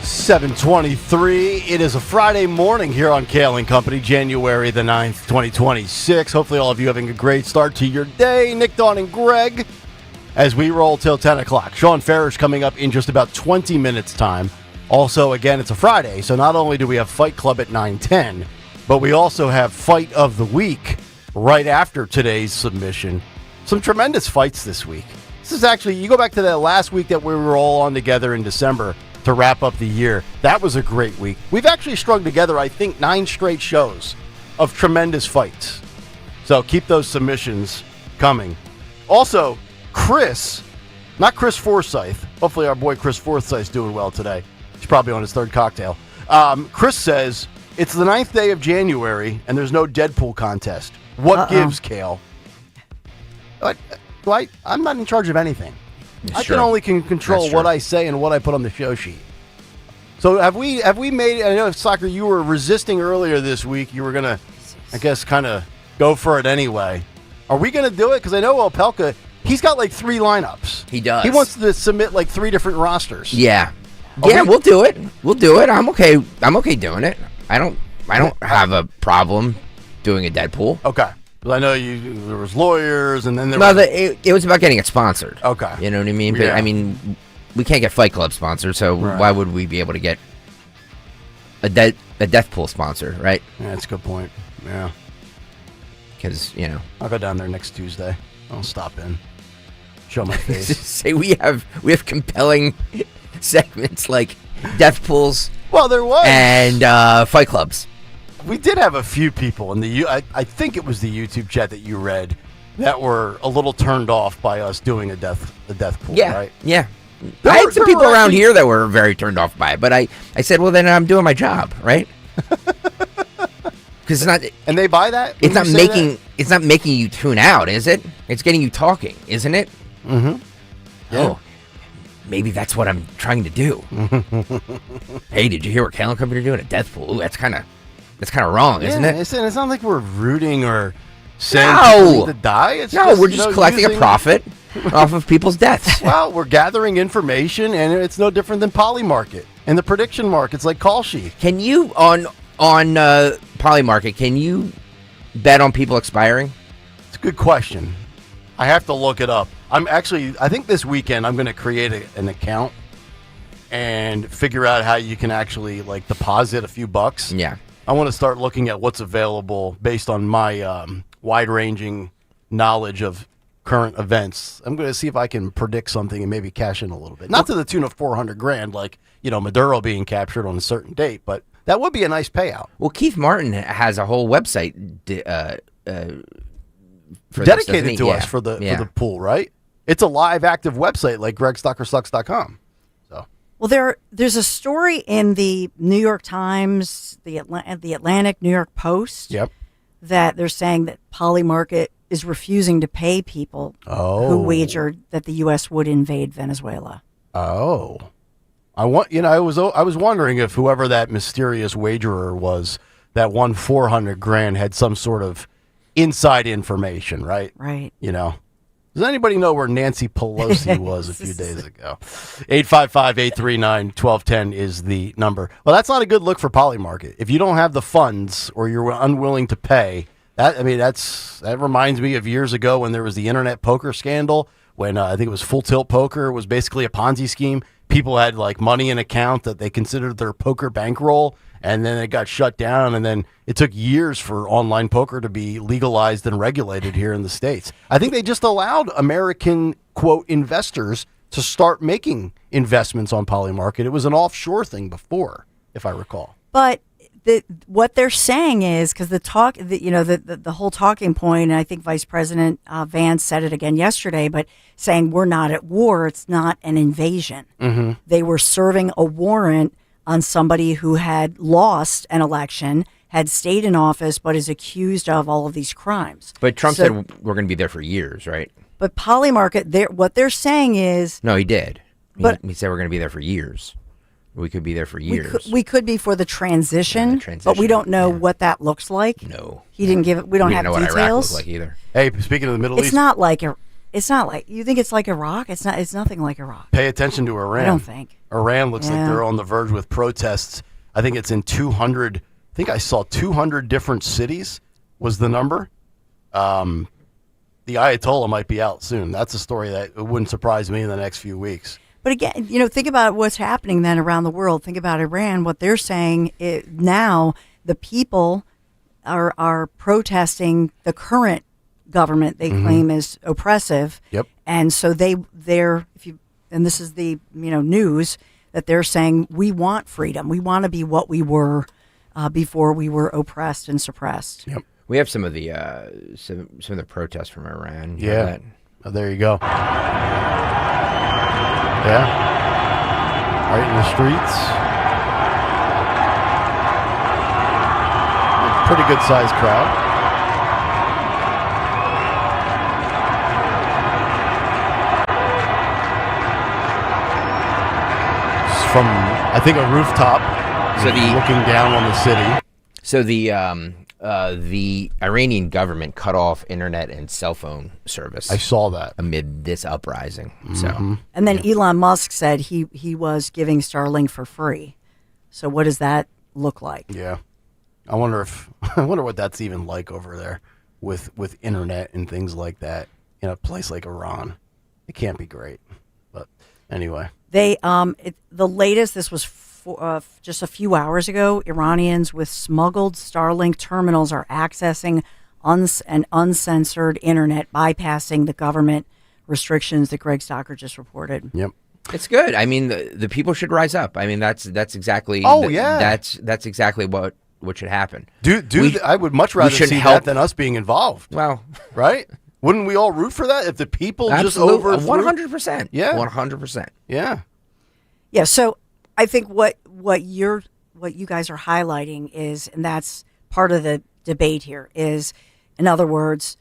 $7:23. It is a Friday morning here on Kayal & Company, January the 9th, 2026. Hopefully all of you having a great start to your day. Nick, Dawn, and Greg as we roll till 10 o'clock. Sean Farish coming up in just about 20 minutes time. Also, again, it's a Friday, so not only do we have Fight Club at 9:10, but we also have Fight of the Week right after today's submission. Some tremendous fights this week. This is actually, you go back to that last week that we were all on together in December to wrap up the year. That was a great week. We've actually strung together, I think, 9 straight shows of tremendous fights. So keep those submissions coming. Also, Chris, not Chris Forsyth. Hopefully our boy Chris Forsyth's doing well today. He's probably on his 3rd cocktail. Chris says, it's the 9th day of January and there's no Deadpool contest. What gives, Kale? I'm not in charge of anything. I can only control what I say and what I put on the show sheet. So have we made, I know, Soccer, you were resisting earlier this week. You were going to, I guess, kind of go for it anyway. Are we going to do it? Because I know Opelka, he's got like 3 lineups. He does. He wants to submit like 3 different rosters. Yeah. We'll do it. We'll do it. I'm okay doing it. I don't have a problem doing a Deadpool. Okay. Well, I know there was lawyers, and then there it was about getting it sponsored. Okay. You know what I mean? But, Yeah. I mean, we can't get Fight Club sponsored, so why would we be able to get a Death Pool sponsor, right? Yeah, that's a good point. Yeah. Because, you know. I'll go down there next Tuesday. I'll stop in. Show my face. Say we have compelling segments like Death Pools. Well, there was. And Fight Clubs. We did have a few people in the I think it was the YouTube chat that you read that were a little turned off by us doing a death pool, right? Yeah. I had some people around here that were very turned off by it, but I said, well, then I'm doing my job, right? Because it's not. And they buy that? It's not making you tune out, is it? It's getting you talking, isn't it? Mm-hmm. Yeah. Oh, maybe that's what I'm trying to do. Hey, did you hear what Kayal & Company are doing? A death pool. Ooh, that's kind of wrong, isn't it? It's not like we're rooting or saying No. people need to die. It's We're just collecting a profit off of people's deaths. Well, we're gathering information, and it's no different than Polymarket and the prediction markets like Call Sheet. Can you on Polymarket? Can you bet on people expiring? It's a good question. I have to look it up. I think this weekend I'm going to create an account and figure out how you can actually like deposit a few bucks. Yeah. I want to start looking at what's available based on my wide-ranging knowledge of current events. I'm going to see if I can predict something and maybe cash in a little bit. Not to the tune of $400,000, like Maduro being captured on a certain date, but that would be a nice payout. Well, Keith Martin has a whole website dedicated to us for the pool, right? It's a live, active website like GregStockerSucks.com. Well, there's a story in the New York Times, the Atlantic, New York Post, that they're saying that Polymarket is refusing to pay people who wagered that the U.S. would invade Venezuela. Oh, I was wondering if whoever that mysterious wagerer was that won $400,000 had some sort of inside information, right? Right. Does anybody know where Nancy Pelosi was a few days ago? 855-839-1210 is the number. Well, that's not a good look for Polymarket. If you don't have the funds or you're unwilling to pay, That reminds me of years ago when there was the internet poker scandal, when I think it was Full Tilt Poker was basically a Ponzi scheme. People had like money in account that they considered their poker bankroll, and then it got shut down, and then it took years for online poker to be legalized and regulated here in the States. I think they just allowed American, quote, investors to start making investments on Polymarket. It was an offshore thing before, if I recall. But what they're saying is, because the whole talking point, and I think Vice President Vance said it again yesterday, but saying we're not at war, it's not an invasion. Mm-hmm. They were serving a warrant on somebody who had lost an election, had stayed in office, but is accused of all of these crimes. But Trump said we're going to be there for years, right? But Polymarket, what they're saying is... No, he did. But he said we're going to be there for years. We could be there for years. We could be for the transition, but we don't know what that looks like. No, he didn't give it. We don't have know details. What Iraq looks like either. Hey, speaking of the Middle East, it's not like you think it's like Iraq. It's not. It's nothing like Iraq. Pay attention to Iran. I don't think Iran looks like they're on the verge with protests. I think it's in 200. I think I saw 200 different cities was the number. The Ayatollah might be out soon. That's a story that it wouldn't surprise me in the next few weeks. But again, think about what's happening then around the world. Think about Iran. What they're saying now, the people are protesting the current government they claim is oppressive. Yep. And so they're and this is the news that they're saying we want freedom. We want to be what we were before we were oppressed and suppressed. Yep. We have some of the some of the protests from Iran. Yeah. Oh, there you go. Yeah. Right in the streets. Pretty good sized crowd. It's from, I think, a rooftop. So looking down on the city. So the Iranian government cut off internet and cell phone service. I saw that amid this uprising. Mm-hmm. So, and then Elon Musk said he was giving Starlink for free. So what does that look like? Yeah, I wonder what that's even like over there with internet and things like that in a place like Iran. It can't be great, but anyway, the latest. This was just a few hours ago, Iranians with smuggled Starlink terminals are accessing an uncensored internet, bypassing the government restrictions that Greg Stocker just reported. Yep. It's good. I mean, the people should rise up. I mean, that's exactly. That's exactly what should happen. I would much rather see that than us being involved. Well, right? Wouldn't we all root for that if the people absolutely, just 100%? Yeah, 100%. Yeah. Yeah. So I think what you guys are highlighting is, and that's part of the debate here, is, in other words,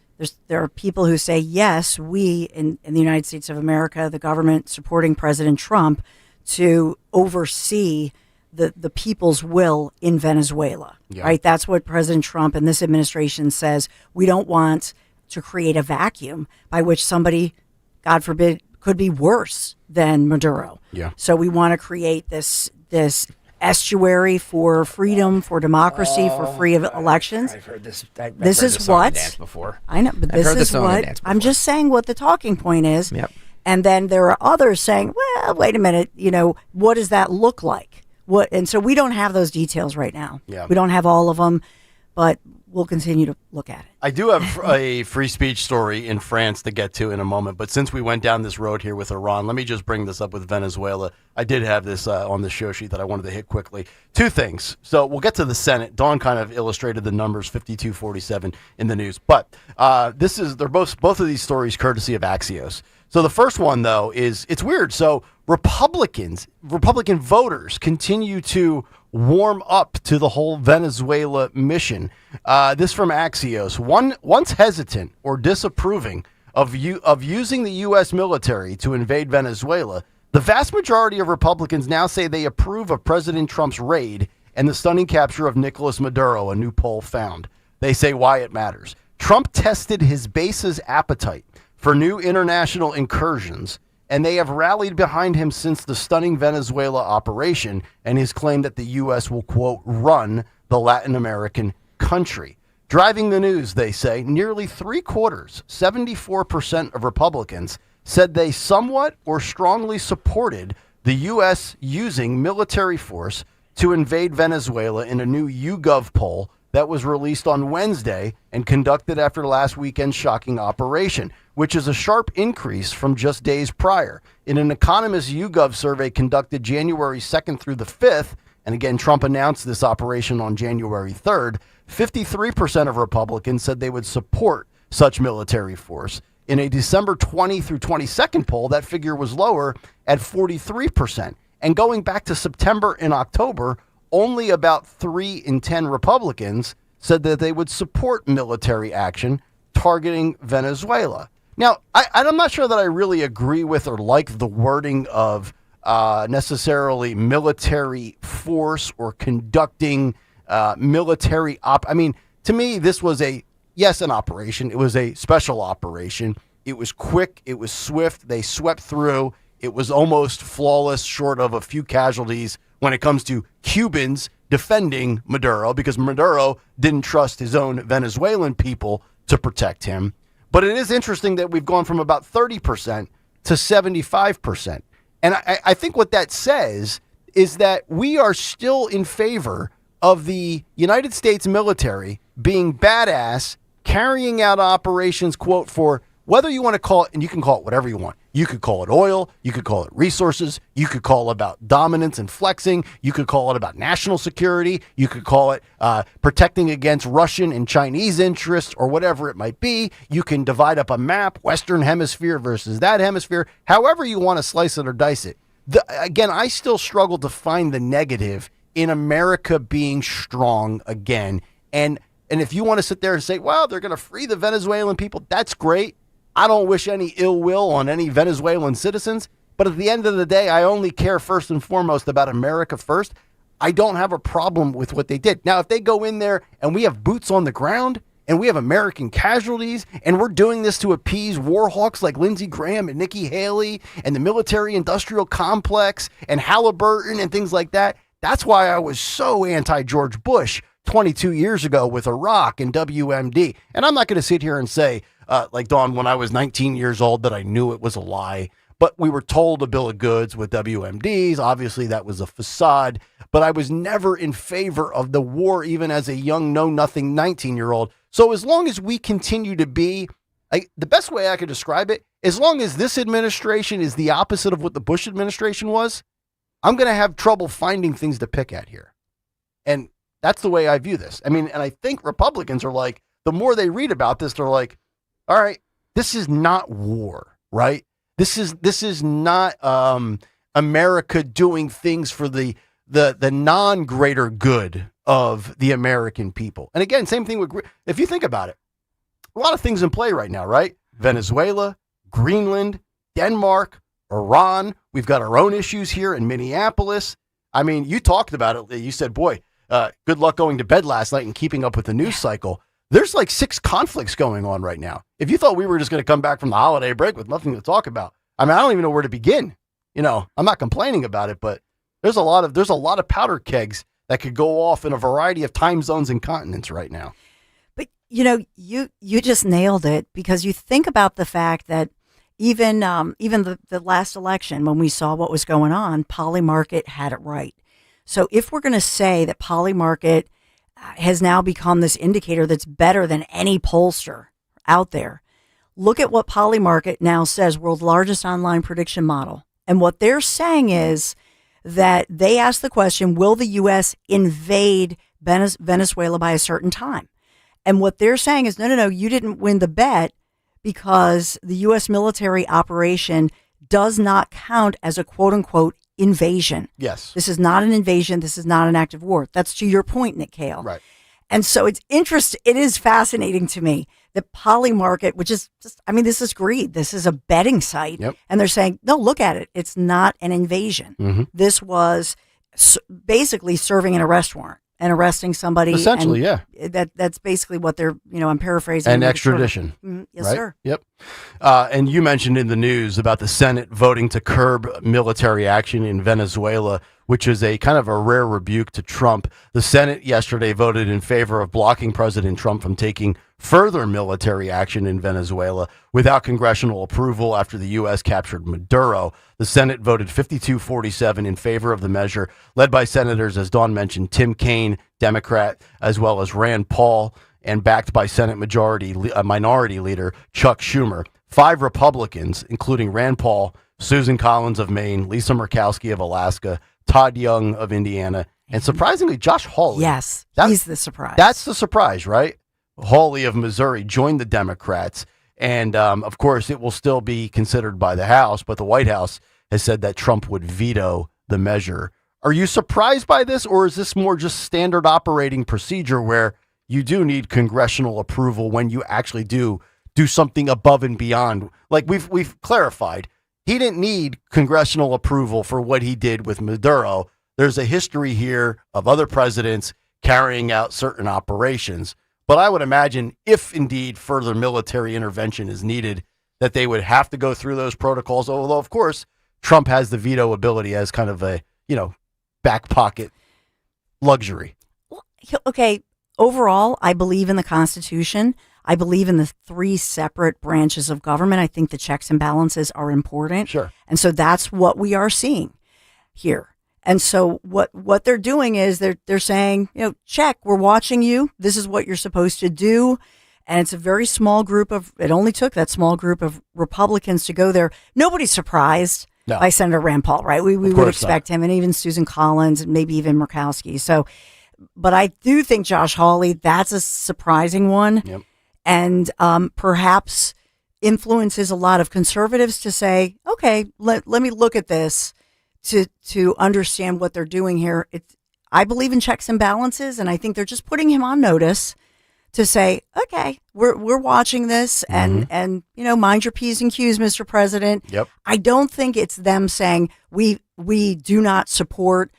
there are people who say, yes, we in the United States of America, the government supporting President Trump, to oversee the people's will in Venezuela, right? That's what President Trump and this administration says. We don't want to create a vacuum by which somebody, God forbid, could be worse than Maduro. Yeah. So we want to create this estuary for freedom, for democracy, for free elections. I've heard this. This is what before. I know, but this is what I'm just saying. What the talking point is. Yep. And then there are others saying, "Well, wait a minute. What does that look like? What?" And so we don't have those details right now. Yeah. We don't have all of them, but we'll continue to look at it. I do have a free speech story in France to get to in a moment, but since we went down this road here with Iran, let me just bring this up with Venezuela. I did have this on the show sheet that I wanted to hit quickly. Two things. So we'll get to the Senate. Dawn kind of illustrated the numbers, 52-47 in the news. But they're both of these stories courtesy of Axios. So the first one, though, is it's weird. So Republican voters continue to warm up to the whole Venezuela mission. This from Axios. Once hesitant or disapproving of using the U.S. military to invade Venezuela, the vast majority of Republicans now say they approve of President Trump's raid and the stunning capture of Nicolas Maduro, a new poll found. They say why it matters. Trump tested his base's appetite for new international incursions, and they have rallied behind him since the stunning Venezuela operation and his claim that the U.S. will, quote, run the Latin American country. Driving the news, they say, nearly 3/4, 74% of Republicans said they somewhat or strongly supported the U.S. using military force to invade Venezuela in a new YouGov poll that was released on Wednesday and conducted after last weekend's shocking operation, which is a sharp increase from just days prior. In an Economist YouGov survey conducted January 2nd through the 5th, and again, Trump announced this operation on January 3rd, 53% of Republicans said they would support such military force. In a December 20 through 22nd poll, that figure was lower at 43%. And going back to September and October, only about 3 in 10 Republicans said that they would support military action targeting Venezuela. Now, I'm not sure that I really agree with or like the wording of necessarily military force or conducting military I mean, to me, this was an operation. It was a special operation. It was quick. It was swift. They swept through. It was almost flawless, short of a few casualties when it comes to Cubans defending Maduro, because Maduro didn't trust his own Venezuelan people to protect him. But it is interesting that we've gone from about 30% to 75%. And I think what that says is that we are still in favor of the United States military being badass, carrying out operations, quote, for whether you want to call it, and you can call it whatever you want. You could call it oil. You could call it resources. You could call it about dominance and flexing. You could call it about national security. You could call it protecting against Russian and Chinese interests or whatever it might be. You can divide up a map, Western hemisphere versus that hemisphere, however you want to slice it or dice it. Again, I still struggle to find the negative in America being strong again. And if you want to sit there and say, well, they're going to free the Venezuelan people, that's great. I don't wish any ill will on any Venezuelan citizens. But at the end of the day, I only care first and foremost about America first. I don't have a problem with what they did. Now, if they go in there and we have boots on the ground and we have American casualties and we're doing this to appease war hawks like Lindsey Graham and Nikki Haley and the military industrial complex and Halliburton and things like that, that's why I was so anti-George Bush 22 years ago with Iraq and WMD. And I'm not going to sit here and say, like Dawn, when I was 19 years old, that I knew it was a lie. But we were told a bill of goods with WMDs. Obviously, that was a facade. But I was never in favor of the war, even as a young, know-nothing 19-year-old. So as long as we continue to be, the best way I could describe it, as long as this administration is the opposite of what the Bush administration was, I'm going to have trouble finding things to pick at here. And that's the way I view this. I mean, and I think Republicans are like, the more they read about this, they're like, all right, this is not war, right? This is not America doing things for the non-greater good of the American people. And again, same thing with, if you think about it, a lot of things in play right now, right? Venezuela, Greenland, Denmark, Iran. We've got our own issues here in Minneapolis. I mean, you talked about it. You said, boy, good luck going to bed last night and keeping up with the news cycle. There's like 6 conflicts going on right now. If you thought we were just going to come back from the holiday break with nothing to talk about, I mean, I don't even know where to begin. You know, I'm not complaining about it, but there's a lot of powder kegs that could go off in a variety of time zones and continents right now. But you know, you just nailed it, because you think about the fact that even the last election, when we saw what was going on, Polymarket had it right. So if we're going to say that Polymarket has now become this indicator that's better than any pollster out there, look at what Polymarket now says, world's largest online prediction model. And what they're saying is that they asked the question, will the U.S. invade Venezuela by a certain time? And what they're saying is, no, you didn't win the bet, because the U.S. military operation does not count as a quote-unquote invasion. Yes. This is not an invasion. This is not an act of war. That's to your point, Nick Kayal. Right. And so it's interesting. It is fascinating to me that Polymarket, which is just, I mean, this is greed. This is a betting site. Yep. And they're saying, no, look at it. It's not an invasion. Mm-hmm. This was basically serving an arrest warrant and arresting somebody. Essentially, yeah. That's basically what they're, I'm paraphrasing. And extradition. Mm-hmm. Yes, right? sir. Yep. And you mentioned in the news about the Senate voting to curb military action in Venezuela. which is a kind of a rare rebuke to Trump. The Senate yesterday voted in favor of blocking President Trump from taking further military action in Venezuela without congressional approval after the U.S. captured Maduro. The Senate voted 52-47 in favor of the measure, led by Senators, as Dawn mentioned, Tim Kaine, Democrat, as well as Rand Paul, and backed by Senate Minority Leader Chuck Schumer. 5 Republicans, including Rand Paul, Susan Collins of Maine, Lisa Murkowski of Alaska, Todd Young of Indiana, and surprisingly, Josh Hawley. Yes, he's the surprise. That's the surprise, right? Hawley of Missouri joined the Democrats. And, of course, it will still be considered by the House, but the White House has said that Trump would veto the measure. Are you surprised by this, or is this more just standard operating procedure where you do need congressional approval when you actually do something above and beyond? Like we've clarified, he didn't need congressional approval for what he did with Maduro. There's a history here of other presidents carrying out certain operations. But I would imagine if indeed further military intervention is needed, that they would have to go through those protocols. Although, of course, Trump has the veto ability as kind of a, back pocket luxury. Okay. Overall, I believe in the Constitution. I believe in the 3 separate branches of government. I think the checks and balances are important. Sure. And so that's what we are seeing here. And so what they're doing is they're saying, check, we're watching you. This is what you're supposed to do. And it's a very small group it only took that small group of Republicans to go there. Nobody's surprised by Senator Rand Paul, right? We would expect him, and even Susan Collins and maybe even Murkowski. So, but I do think Josh Hawley, that's a surprising one. Yep. And perhaps influences a lot of conservatives to say, okay, let me look at this to understand what they're doing here. I believe in checks and balances, and I think they're just putting him on notice to say, okay, we're watching this, and mind your P's and Q's, Mr. President. Yep. I don't think it's them saying we do not support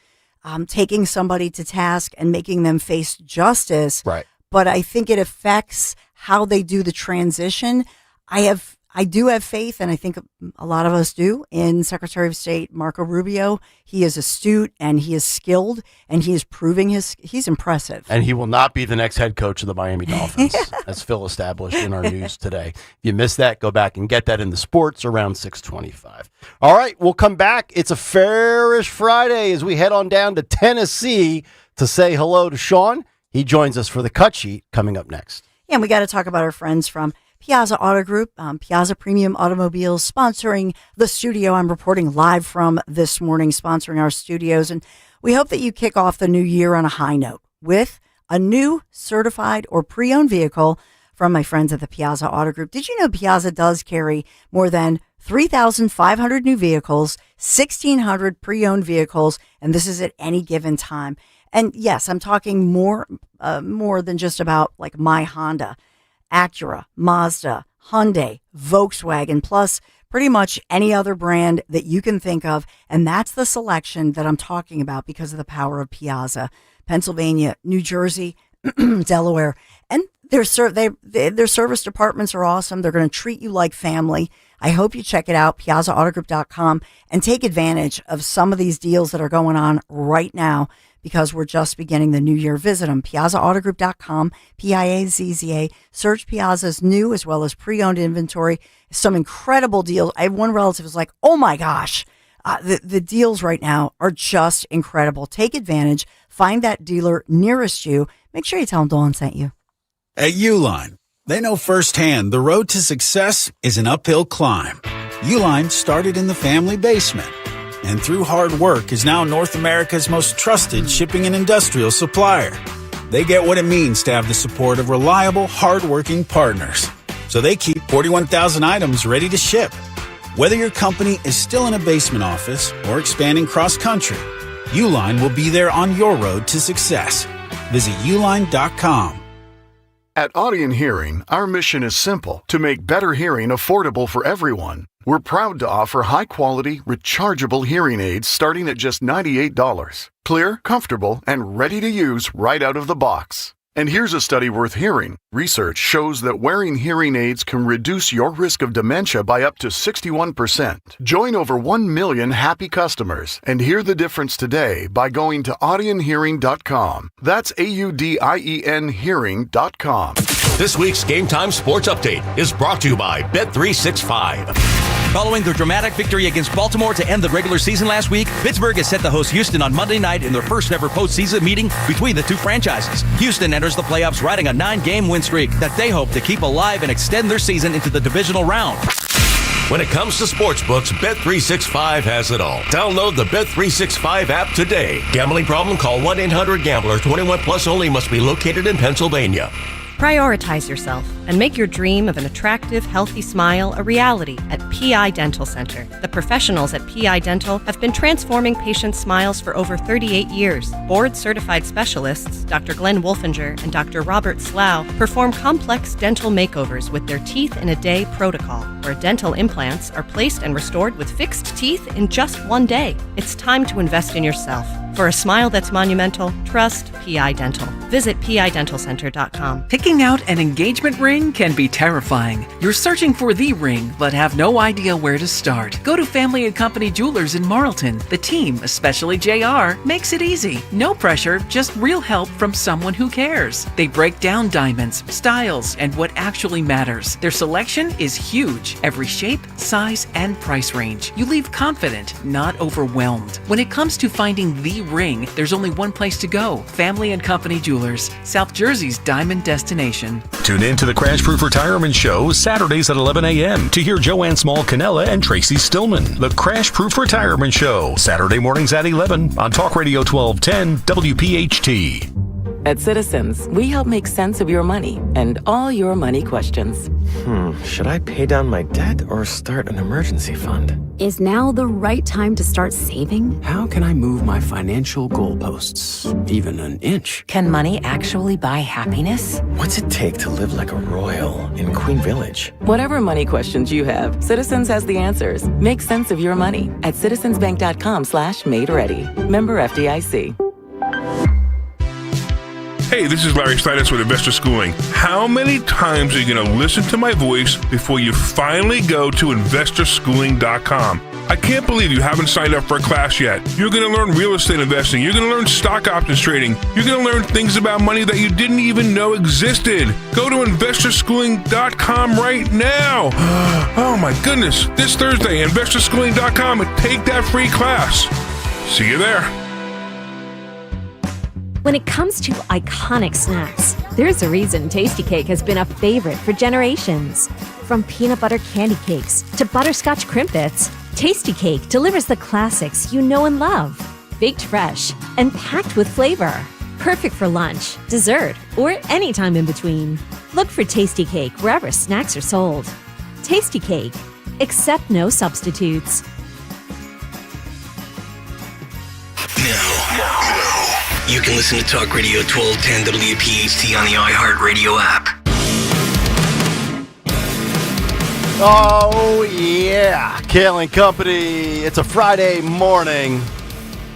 taking somebody to task and making them face justice. Right. But I think it affects how they do the transition. I do have faith, and I think a lot of us do, in Secretary of State Marco Rubio. He is astute, and he is skilled, and he is proving he's impressive. And he will not be the next head coach of the Miami Dolphins, as Phil established in our news today. If you missed that, go back and get that in the sports around 6:25. All right, we'll come back. It's a fairish Friday as we head on down to Tennessee to say hello to Sean. He joins us for the cut sheet coming up next. Yeah, and we got to talk about our friends from Piazza Auto Group, Piazza Premium Automobiles, sponsoring the studio. I'm reporting live from this morning, sponsoring our studios. And we hope that you kick off the new year on a high note with a new certified or pre-owned vehicle from my friends at the Piazza Auto Group. Did you know Piazza does carry more than 3,500 new vehicles, 1,600 pre-owned vehicles, and this is at any given time. And yes, I'm talking more than just about like my Honda. Acura, Mazda, Hyundai, Volkswagen, plus pretty much any other brand that you can think of. And that's the selection that I'm talking about because of the power of Piazza. Pennsylvania, New Jersey, Delaware. And their service departments are awesome. They're going to treat you like family. I hope you check it out, piazzaautogroup.com, and take advantage of some of these deals that are going on right now, because we're just beginning the new year. Visit them, piazzaautogroup.com, Piazza. Search Piazza's new as well as pre-owned inventory. Some incredible deals. I have one relative who's like, oh my gosh, the deals right now are just incredible. Take advantage. Find that dealer nearest you. Make sure you tell them Dawn sent you. At Uline, they know firsthand the road to success is an uphill climb. Uline started in the family basement, and through hard work is now North America's most trusted shipping and industrial supplier. They get what it means to have the support of reliable, hard-working partners. So they keep 41,000 items ready to ship. Whether your company is still in a basement office or expanding cross-country, Uline will be there on your road to success. Visit uline.com. At Audion Hearing, our mission is simple: to make better hearing affordable for everyone. We're proud to offer high-quality, rechargeable hearing aids starting at just $98. Clear, comfortable, and ready to use right out of the box. And here's a study worth hearing. Research shows that wearing hearing aids can reduce your risk of dementia by up to 61%. Join over 1 million happy customers and hear the difference today by going to audionhearing.com. That's AUDIEN hearing.com. This week's Game Time Sports Update is brought to you by Bet365. Following their dramatic victory against Baltimore to end the regular season last week, Pittsburgh is set to host Houston on Monday night in their first ever postseason meeting between the two franchises. Houston enters the playoffs riding a 9-game win streak that they hope to keep alive and extend their season into the divisional round. When it comes to sportsbooks, Bet365 has it all. Download the Bet365 app today. Gambling problem? Call 1-800-GAMBLER. 21 plus only. Must be located in Pennsylvania. Prioritize yourself and make your dream of an attractive, healthy smile a reality at PI Dental Center. The professionals at PI Dental have been transforming patients' smiles for over 38 years. Board-certified specialists, Dr. Glenn Wolfinger and Dr. Robert Slough, perform complex dental makeovers with their Teeth in a Day protocol, where dental implants are placed and restored with fixed teeth in just 1 day. It's time to invest in yourself. For a smile that's monumental, trust PI Dental. Visit PIDentalCenter.com. Picking out an engagement ring can be terrifying. You're searching for the ring, but have no idea where to start. Go to Family & Company Jewelers in Marlton. The team, especially JR, makes it easy. No pressure, just real help from someone who cares. They break down diamonds, styles, and what actually matters. Their selection is huge. Every shape, size, and price range. You leave confident, not overwhelmed. When it comes to finding the ring, there's only one place to go. Family & Company Jewelers, South Jersey's diamond destination. Tune in to the Crash Proof Retirement Show Saturdays at 11 a.m. to hear Joanne Small-Canella and Tracy Stillman. The Crash Proof Retirement Show, Saturday mornings at 11 on Talk Radio 1210 WPHT. At Citizens, we help make sense of your money and all your money questions. Should I pay down my debt or start an emergency fund? Is now the right time to start saving? How can I move my financial goalposts even an inch? Can money actually buy happiness? What's it take to live like a royal in Queen Village? Whatever money questions you have, Citizens has the answers. Make sense of your money at citizensbank.com/made-ready. Member FDIC. Hey, this is Larry Steinitz with Investor Schooling. How many times are you going to listen to my voice before you finally go to investorschooling.com? I can't believe you haven't signed up for a class yet. You're going to learn real estate investing. You're going to learn stock options trading. You're going to learn things about money that you didn't even know existed. Go to investorschooling.com right now. Oh my goodness. This Thursday, investorschooling.com, and take that free class. See you there. When it comes to iconic snacks, there's a reason Tasty Cake has been a favorite for generations. From peanut butter candy cakes to butterscotch crimpets, Tasty Cake delivers the classics you know and love. Baked fresh and packed with flavor. Perfect for lunch, dessert, or any time in between. Look for Tasty Cake wherever snacks are sold. Tasty Cake. Accept no substitutes. You can listen to Talk Radio 1210 WPHT on the iHeartRadio app. Oh, yeah. Kayal and Company. It's a Friday morning.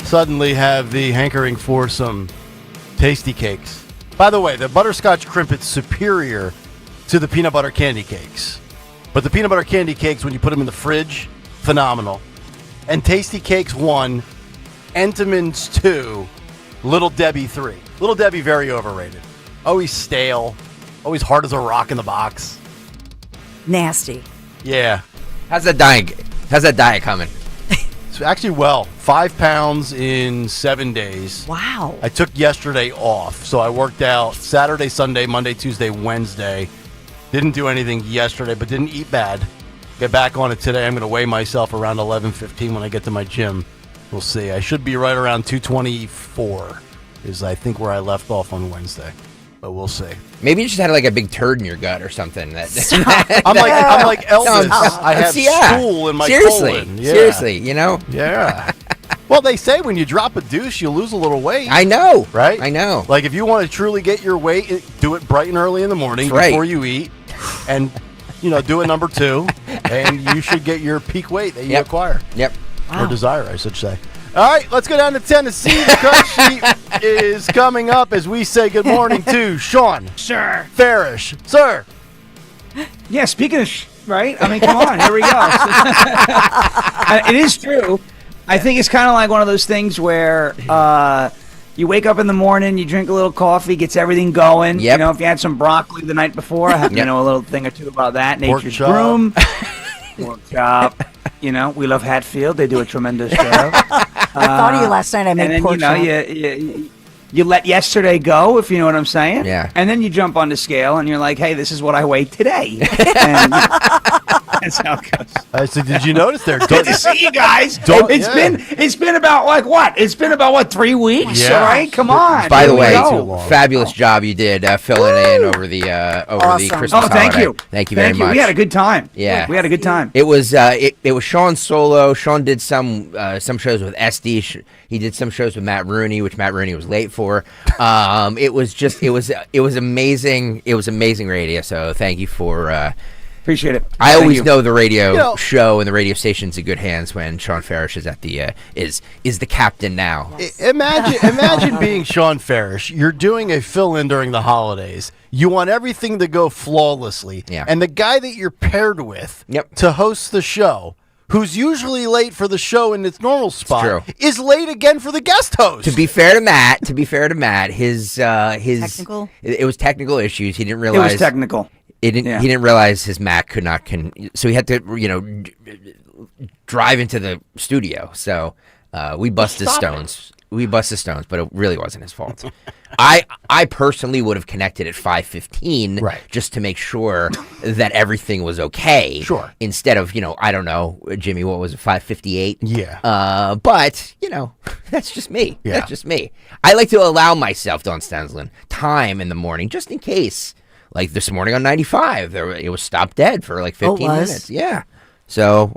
Suddenly have the hankering for some tasty cakes. By the way, the butterscotch crimpet's superior to the peanut butter candy cakes. But the peanut butter candy cakes, when you put them in the fridge, phenomenal. And Tasty Cakes 1, Entenmann's 2, Little Debbie 3. Little Debbie, very overrated. Always stale. Always hard as a rock in the box. Nasty. Yeah. How's that diet coming? It's actually well. 5 pounds in 7 days. Wow. I took yesterday off, so I worked out Saturday, Sunday, Monday, Tuesday, Wednesday. Didn't do anything yesterday, but didn't eat bad. Get back on it today. I'm going to weigh myself around 11:15 when I get to my gym. We'll see. I should be right around 224 is, I think, where I left off on Wednesday. But we'll see. Maybe you just had like a big turd in your gut or something. I'm like Elvis. I have stool in my colon. Yeah. Seriously, you know? Yeah. Well, they say when you drop a deuce, you lose a little weight. I know. Right? I know. Like if you want to truly get your weight, do it bright and early in the morning before you eat. And, do it number 2. And you should get your peak weight that you acquire. Yep. Or desire, I should say. All right, let's go down to Tennessee. The cut sheet is coming up as we say good morning to Sean. Sir. Farish. Sir. Yeah, speaking of right? I mean, come on, here we go. It is true. I think it's kind of like one of those things where you wake up in the morning, you drink a little coffee, gets everything going. Yep. You know, if you had some broccoli the night before, I happen to know a little thing or two about that. Nature's Groom. Pork chop. You know, we love Hatfield. They do a tremendous job. I thought of you last night. I made and then, pork chop. You let yesterday go, if you know what I'm saying. Yeah. And then you jump on the scale and you're like, hey, this is what I weigh today. And that's how it goes. So did you notice there? Good to see you guys. It's been about like what? It's been about what, 3 weeks? Yeah. All right, come on. By the way, long. fabulous job you did filling in over the Christmas Oh, thank holiday. you. Thank you very much. We had a good time. Yeah, we had a good time. It was it was Sean solo. Sean did some shows with SD. He did some shows with Matt Rooney, which Matt Rooney was late for. It was amazing. It was amazing radio. So thank you for. Appreciate it. I always know the radio show and the radio station's in good hands when Sean Farish is at the is the captain now. Imagine being Sean Farish. You're doing a fill-in during the holidays. You want everything to go flawlessly. Yeah. And the guy that you're paired with to host the show, who's usually late for the show in its normal spot, is late again for the guest host. To be fair to Matt, his technical. It was technical issues. He didn't realize it was technical. He didn't realize his Mac could not so he had to drive into the studio. So we bust his stones. We bust his stones, but it really wasn't his fault. I personally would have connected at 5:15 just to make sure that everything was okay. Sure. Instead of, I don't know, Jimmy, what was it, 5:58? Yeah. But, that's just me. Yeah. That's just me. I like to allow myself, Don Stenslin, time in the morning just in case. Like this morning on 95, it was stopped dead for like 15 minutes. Yeah. So,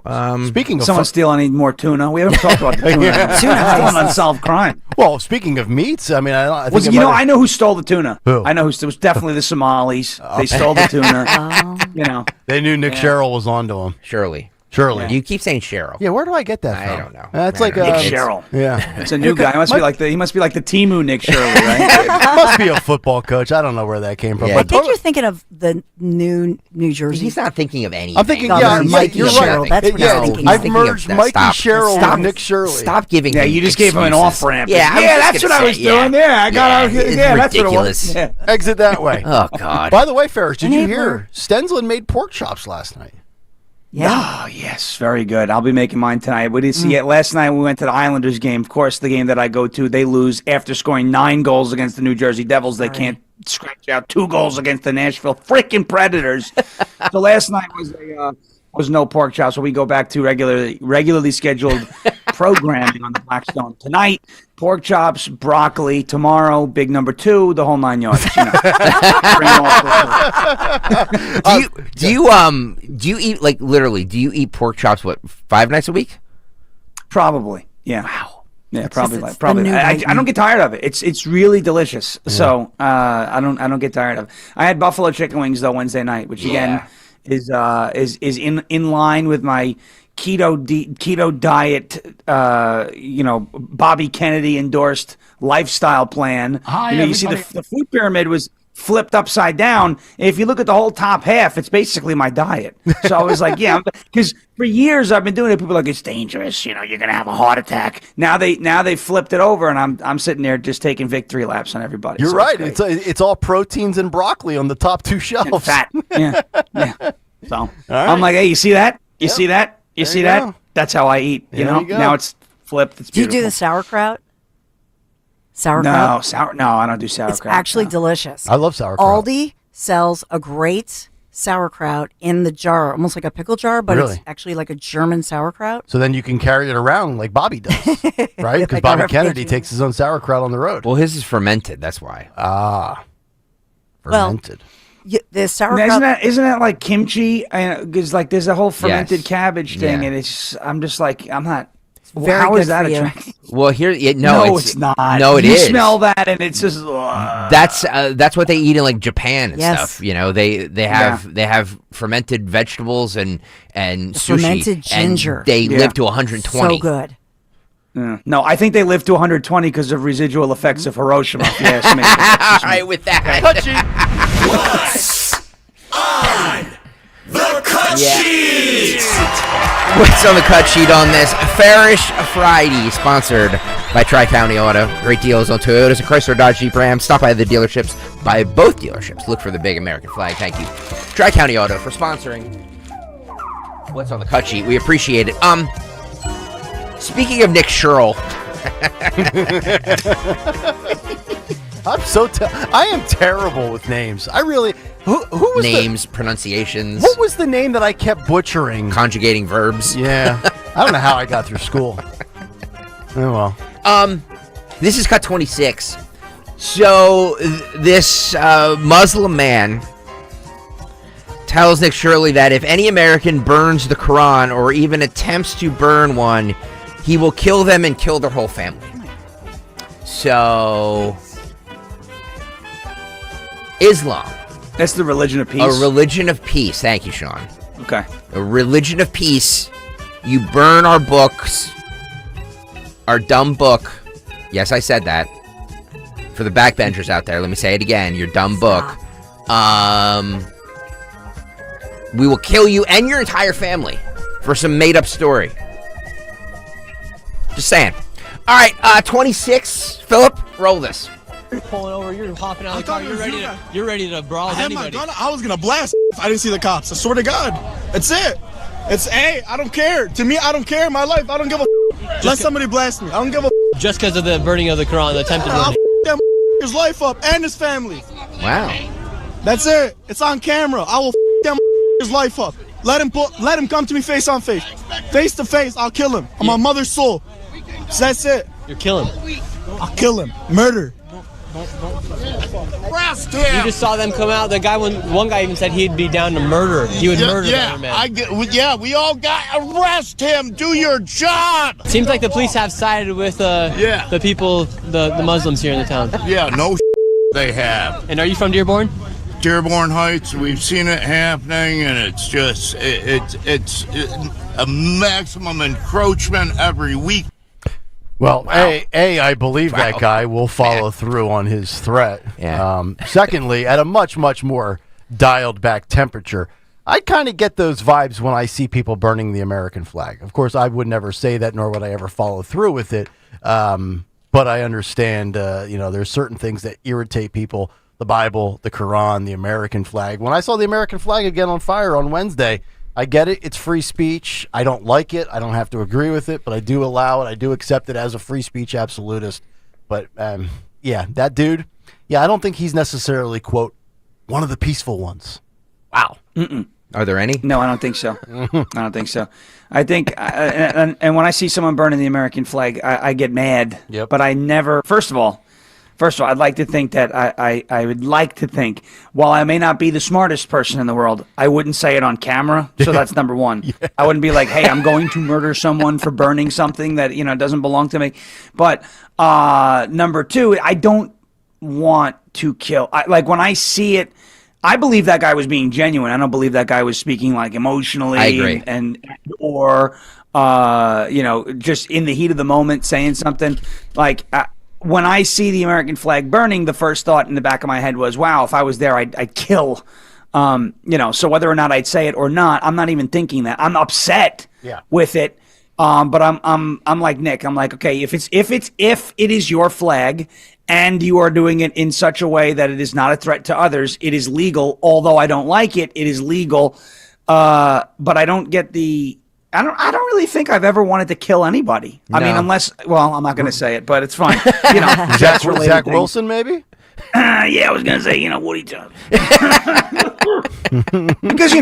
speaking of someone steal any more tuna? We haven't talked about the tuna. Tuna's still an unsolved crime. Well, speaking of meats, I mean, I know who stole the tuna. Who? I know who. It was definitely the Somalis. They stole the tuna. They knew Nick Sherrill was onto him. Shirley. Yeah. You keep saying Cheryl. Yeah, where do I get that from? I don't know. That's like Nick Sherrill. Yeah, it's a new guy. He must be like the Timu Nick Shirley, right? Must be a football coach. I don't know where that came from. I think you're thinking of the new New Jersey. He's not thinking of anything. I'm thinking, Mikey you're Sherrill. right. That's what I'm thinking. I've merged Mikey Sherrill with Nick Shirley. Stop giving. Yeah, you just gave him an off ramp. Yeah, that's what I was doing. Yeah, I got. Yeah, that's what it was. Yeah. Exit that way. Oh God. By the way, Ferris, did you hear Stenslin made pork chops last night? Yeah. Oh, yes. Very good. I'll be making mine tonight. We didn't see it. Last night we went to the Islanders game. Of course, the game that I go to, they lose after scoring 9 goals against the New Jersey Devils. They can't scratch out 2 goals against the Nashville freaking Predators. So last night was no pork chop. So we go back to regularly scheduled programming on the Blackstone. Tonight, pork chops, broccoli. Tomorrow, big number 2, the whole 9 yards. Do you eat, like, literally, do you eat pork chops 5 nights a week? Probably. Yeah. Wow. Yeah, probably. I don't get tired of it. It's really delicious. Yeah. So I don't get tired of it. I had buffalo chicken wings though Wednesday night, which again is in line with my keto diet. Bobby Kennedy endorsed lifestyle plan. You see the food pyramid was flipped upside down. If you look at the whole top half, it's basically my diet. So I was like, because for years I've been doing it. People are like, it's dangerous. You're gonna have a heart attack. Now they flipped it over, and I'm sitting there just taking victory laps on everybody. You're right. It's all proteins and broccoli on the top 2 shelves. And fat. Yeah. So I'm like, hey, you see that? You see that? You see that? That's how I eat. Now it's flipped. It's beautiful. Do you do the sauerkraut? Sauerkraut? No, I don't do sauerkraut. It's actually delicious. I love sauerkraut. Aldi sells a great sauerkraut in the jar, almost like a pickle jar, but it's actually like a German sauerkraut. So then you can carry it around like Bobby does, right? Because Bobby Kennedy takes his own sauerkraut on the road. Well, his is fermented. That's why. Fermented. The sauerkraut. Isn't that like kimchi? Because like there's a whole fermented cabbage thing, and I'm just like, I'm not. How is that attractive? Well, it's not. No, it is. You smell that, and it's just. That's what they eat in like Japan and stuff. They have fermented vegetables and sushi. Fermented ginger. And they live to 120. So good. No, I think they lived to 120 because of residual effects of Hiroshima. If you ask me. All right, with that. What's on the cut sheet? What's on the cut sheet on this Fairish Friday, sponsored by Tri-County Auto. Great deals on Toyotas and Chrysler, Dodge, Jeep, Ram. Stop by the dealerships. By both dealerships. Look for the big American flag. Thank you, Tri-County Auto, for sponsoring What's on the cut sheet. We appreciate it. Speaking of Nick Sherrill. I am terrible with names. I really. Who was names, pronunciations? What was the name that I kept butchering? Conjugating verbs. Yeah, I don't know how I got through school. Oh well. This is cut 26. So this Muslim man tells Nick Shirley that if any American burns the Quran or even attempts to burn one, he will kill them and kill their whole family. So Islam. That's the religion of peace. A religion of peace. Thank you, Sean. Okay. A religion of peace. You burn our books. Our dumb book. Yes, I said that. For the backbenchers out there, let me say it again. Your dumb book. We will kill you and your entire family for some made-up story. Just saying. All right, 26. Philip, roll this. You're pulling over, you're hopping out of the car, you're ready to brawl with anybody. I had my gun, I was gonna blast if I didn't see the cops. I swear to God. That's it. Hey, I don't care. To me, I don't care. My life, I don't give a let somebody blast me. I don't give a just because of the burning of the Quran, the attempted burning. I'll his life up and his family. Wow. That's it. It's on camera. I will his life up. Let him come to me face on face. Face to face, I'll kill him. On my mother's soul. So that's it. You're killing him. I'll kill him. Murder. Arrest him. You just saw them come out. One guy even said he'd be down to murder. He would murder another man. We all got arrest him. Do your job. Seems like the police have sided with the people, the Muslims here in the town. Yeah, no they have. And are you from Dearborn? Dearborn Heights. We've seen it happening, and it's just it's a maximum encroachment every week. Well, wow. I believe that guy will follow through on his threat. Yeah. Secondly, at a much, much more dialed back temperature, I kind of get those vibes when I see people burning the American flag. Of course, I would never say that, nor would I ever follow through with it. But I understand, there's certain things that irritate people. The Bible, the Quran, the American flag. When I saw the American flag again on fire on Wednesday, I get it. It's free speech. I don't like it. I don't have to agree with it, but I do allow it. I do accept it as a free speech absolutist. But, that dude, I don't think he's necessarily, quote, one of the peaceful ones. Wow. Are there any? No, I don't think so. I don't think so. I think, and when I see someone burning the American flag, I get mad. Yep. But I never, First of all, I'd like to think that I would like to think, while I may not be the smartest person in the world, I wouldn't say it on camera. So that's number one. Yeah. I wouldn't be like, hey, I'm going to murder someone for burning something that, doesn't belong to me. But number two, I don't want to kill. When I see it, I believe that guy was being genuine. I don't believe that guy was speaking emotionally. I agree. Or just in the heat of the moment saying something when I see the American flag burning, the first thought in the back of my head was, wow, if I was there, I'd kill. So whether or not I'd say it or not, I'm not even thinking that. I'm upset with it. But I'm like Nick. I'm like, okay, if it is your flag and you are doing it in such a way that it is not a threat to others, it is legal. Although I don't like it, it is legal. But I don't get I don't really think I've ever wanted to kill anybody. No. I mean, unless, I'm not going to say it, but it's fine. Zach Wilson, maybe? I was going to say, Woody Johnson. because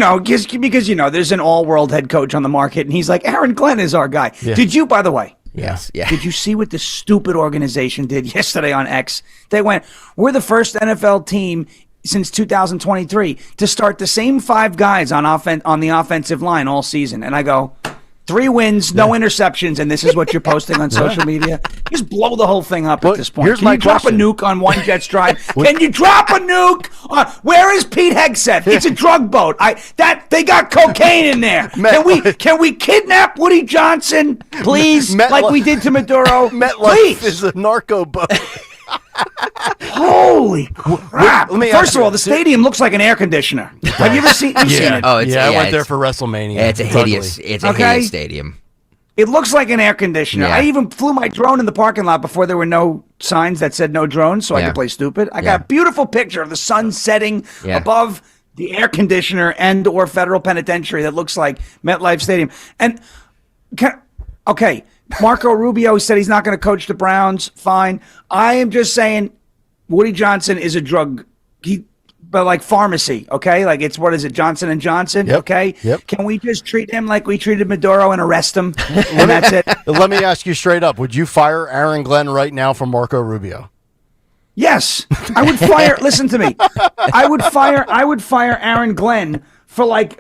there's an all-world head coach on the market, and he's like, Aaron Glenn is our guy. Yeah. Did you, by the way? Yes. Yeah. Did you see what the stupid organization did yesterday on X? They went, we're the first NFL team since 2023 to start the same 5 guys on the offensive line all season. And I go, 3 wins, no interceptions, and this is what you're posting on social media. Just blow the whole thing up at this point. Here's Can my you drop a question. nuke on one Jets drive? Can you drop a nuke? Where is Pete Hegseth? It's a drug boat. They got cocaine in there. Can we kidnap Woody Johnson, please, like we did to Maduro? MetLife is a narco boat. Holy crap! First of all, the stadium looks like an air conditioner. Have you ever seen? You've seen it? Oh, I went there for WrestleMania. It's a hideous. It's a hideous stadium. It looks like an air conditioner. Yeah. I even flew my drone in the parking lot before there were no signs that said no drones, so I could play stupid. I got a beautiful picture of the sun setting above the air conditioner and or federal penitentiary that looks like MetLife Stadium. And Marco Rubio said he's not going to coach the Browns. Fine. I am just saying Woody Johnson is a drug. But like pharmacy, okay? Like it's, what is it, Johnson & Johnson, okay? Yep. Can we just treat him like we treated Maduro and arrest him? And that's it. Let me ask you straight up. Would you fire Aaron Glenn right now for Marco Rubio? Yes. I would fire, listen to me. I would fire Aaron Glenn for like,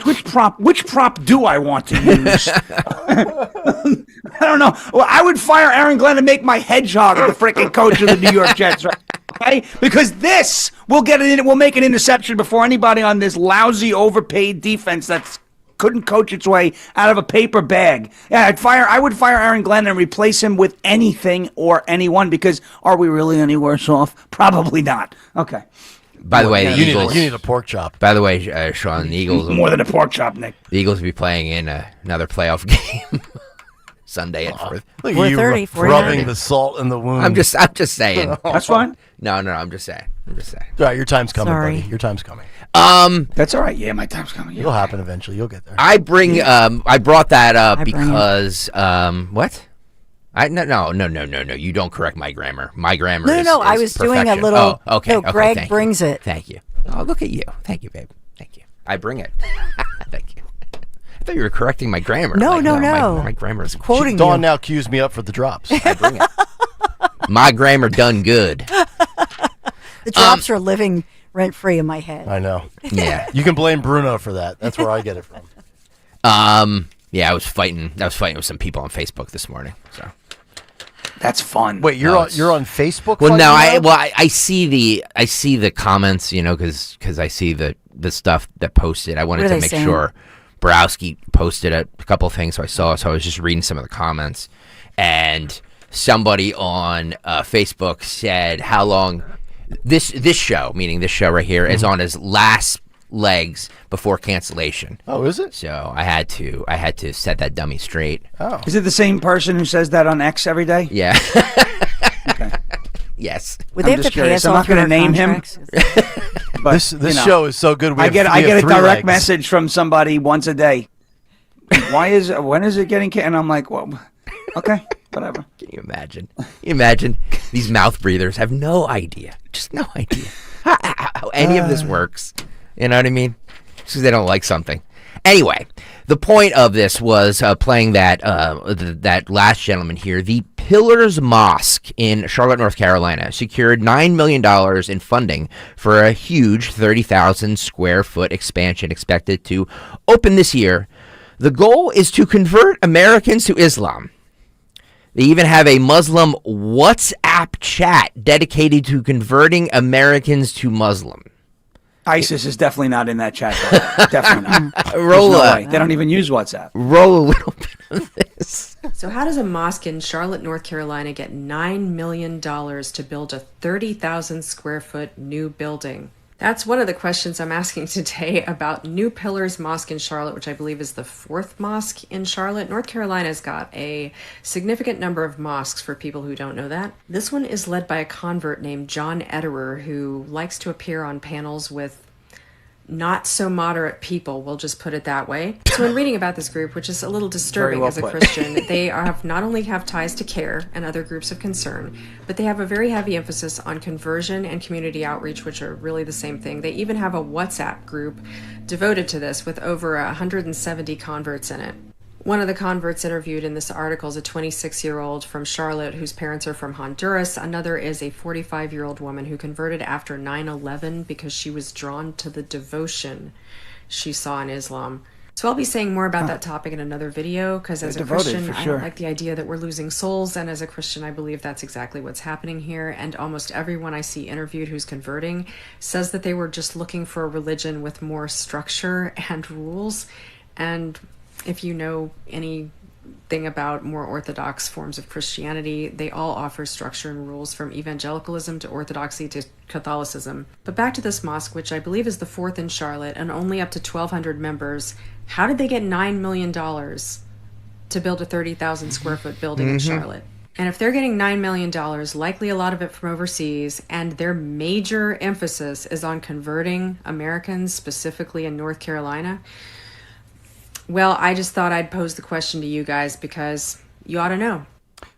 which prop do I want to use? I don't know. Well, I would fire Aaron Glenn and make my hedgehog the freaking coach of the New York Jets, right? Okay? Because this will make an interception before anybody on this lousy, overpaid defense that's couldn't coach its way out of a paper bag. Yeah, I would fire Aaron Glenn and replace him with anything or anyone, because are we really any worse off? Probably not. Okay. By the way, the Eagles. You need a pork chop. By the way, Sean, the Eagles. More than a pork chop, Nick. The Eagles will be playing in another playoff game Sunday at 4:30. Look at you rubbing the salt in the wound. I'm just saying. That's fine. No, I'm just saying. All right, your time's coming, Sorry. buddy. Your time's coming. That's all right. Yeah, my time's coming. It'll happen eventually. You'll get there. I brought that up because what? No. You don't correct my grammar. My grammar is I was perfection. doing a little. Oh, okay. No, Greg thank brings you. it. Thank you. Oh, look at you. Thank you, babe. Thank you. I bring it. Thank you. I thought you were correcting my grammar. No. My grammar is quoting Dawn you. now cues me up for the drops. I bring it. My grammar done good. The drops are living rent free in my head. I know. Yeah. You can blame Bruno for that. That's where I get it from. Yeah, I was fighting with some people on Facebook this morning. So that's fun. Wait, you're on Facebook? Well, no, I see the comments, because I see the stuff that posted. I wanted to make sure Borowski posted a couple of things, so I was just reading some of the comments, and somebody on Facebook said how long this show, meaning this show right here, is on his last legs before cancellation. Oh, is it? So I had to set that dummy straight. Oh, is it the same person who says that on X every day? Yeah. Okay. Yes. Would they have to pay us I'm not going to name him. But this show is so good. I get a direct message from somebody once a day. When is it getting? And I'm like, well, okay, whatever. Can you imagine? These mouth breathers have no idea, just no idea how any of this works. You know what I mean? Just because they don't like something. Anyway, the point of this was playing that last gentleman here. The Pillars Mosque in Charlotte, North Carolina, secured $9 million in funding for a huge 30,000 square foot expansion expected to open this year. The goal is to convert Americans to Islam. They even have a Muslim WhatsApp chat dedicated to converting Americans to Muslim. ISIS is definitely not in that chat. Definitely not. They don't even use WhatsApp. Roll a little bit of this. So how does a mosque in Charlotte, North Carolina get $9 million to build a 30,000 square foot new building? That's one of the questions I'm asking today about New Pillars Mosque in Charlotte, which I believe is the 4th mosque in Charlotte. North Carolina's got a significant number of mosques, for people who don't know that. This one is led by a convert named John Ederer, who likes to appear on panels with not so moderate people, we'll just put it that way. So in reading about this group, which is a little disturbing as a Christian, they not only have ties to CARE and other groups of concern, but they have a very heavy emphasis on conversion and community outreach, which are really the same thing. They even have a WhatsApp group devoted to this with over 170 converts in it. One of the converts interviewed in this article is a 26-year-old from Charlotte whose parents are from Honduras. Another is a 45-year-old woman who converted after 9/11 because she was drawn to the devotion she saw in Islam. So I'll be saying more about that topic in another video, because as a Christian, I don't like the idea that we're losing souls, and as a Christian, I believe that's exactly what's happening here. And almost everyone I see interviewed who's converting says that they were just looking for a religion with more structure and rules. And if you know anything about more orthodox forms of Christianity, they all offer structure and rules, from evangelicalism to orthodoxy to Catholicism. But back to this mosque, which I believe is the 4th in Charlotte and only up to 1,200 members. How did they get $9 million to build a 30,000 square foot building in Charlotte? And if they're getting $9 million, likely a lot of it from overseas, and their major emphasis is on converting Americans, specifically in North Carolina, well, I just thought I'd pose the question to you guys because you ought to know.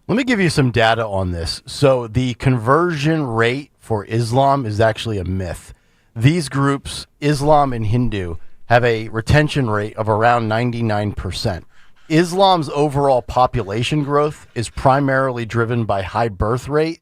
Let me give you some data on this. So the conversion rate for Islam is actually a myth. These groups, Islam and Hindu, have a retention rate of around 99%. Islam's overall population growth is primarily driven by high birth rate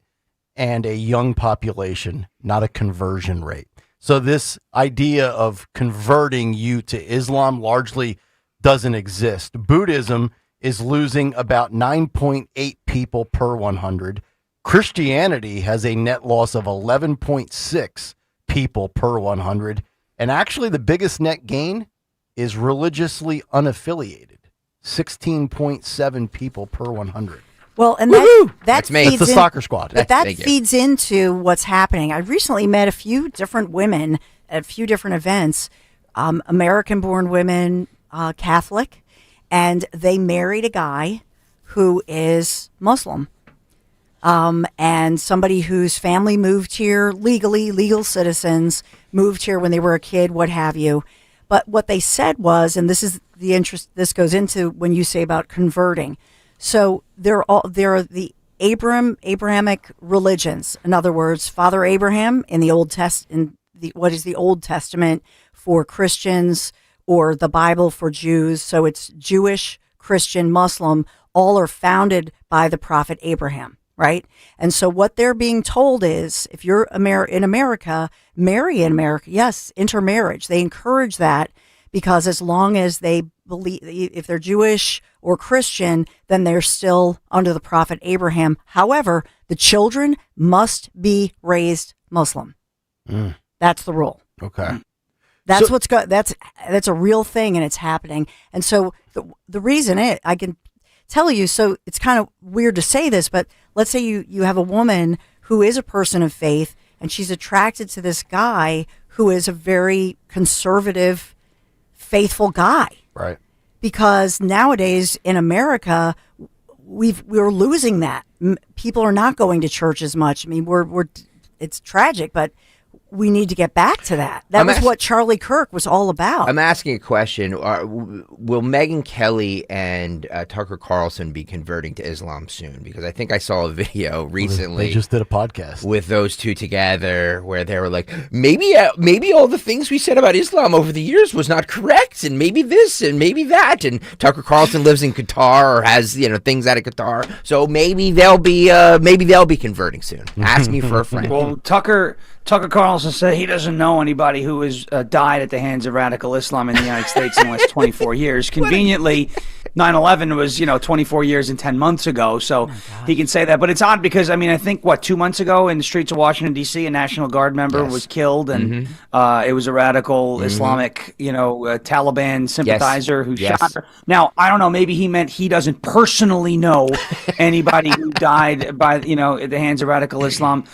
and a young population, not a conversion rate. So this idea of converting you to Islam largely doesn't exist. Buddhism is losing about 9.8 people per 100. Christianity has a net loss of 11.6 people per 100. And actually the biggest net gain is religiously unaffiliated, 16.7 people per 100. Well, and that feeds the soccer squad. But that feeds into what's happening. I recently met a few different women at a few different events, American-born women, Catholic, and they married a guy who is Muslim, and somebody whose family moved here legally, legal citizens, moved here when they were a kid, what have you. But what they said was, and this is the interest, this goes into when you say about converting. So there are the Abrahamic religions. In other words, Father Abraham in the Old what is the Old Testament for Christians, or the Bible for Jews. So it's Jewish, Christian, Muslim, all are founded by the prophet Abraham, right? And so what they're being told is, if you're in America, marry in America. Yes, intermarriage. They encourage that because as long as they believe, if they're Jewish or Christian, then they're still under the prophet Abraham. However, the children must be raised Muslim. That's the rule. Okay. That's that's a real thing, and it's happening. And so the reason I can tell you, so it's kind of weird to say this, but let's say you have a woman who is a person of faith, and she's attracted to this guy who is a very conservative, faithful guy. Right. Because nowadays in America, we're losing that. People are not going to church as much. I mean, it's tragic, but we need to get back to that. That was what Charlie Kirk was all about. I'm asking a question. Will Megyn Kelly and Tucker Carlson be converting to Islam soon? Because I think I saw a video recently. They just did a podcast with those two together where they were like, maybe all the things we said about Islam over the years was not correct, and maybe this and maybe that. And Tucker Carlson lives in Qatar or has things out of Qatar, so maybe they'll be converting soon. Ask me for a friend. Well, Tucker Carlson said he doesn't know anybody who has died at the hands of radical Islam in the United States in the last 24 years. Conveniently, 9/11 was 24 years and 10 months ago, so he can say that. But it's odd because, I think, 2 months ago in the streets of Washington, D.C., a National Guard member was killed, and it was a radical Islamic, Taliban sympathizer who shot her. Now, I don't know, maybe he meant he doesn't personally know anybody who died by, at the hands of radical Islam.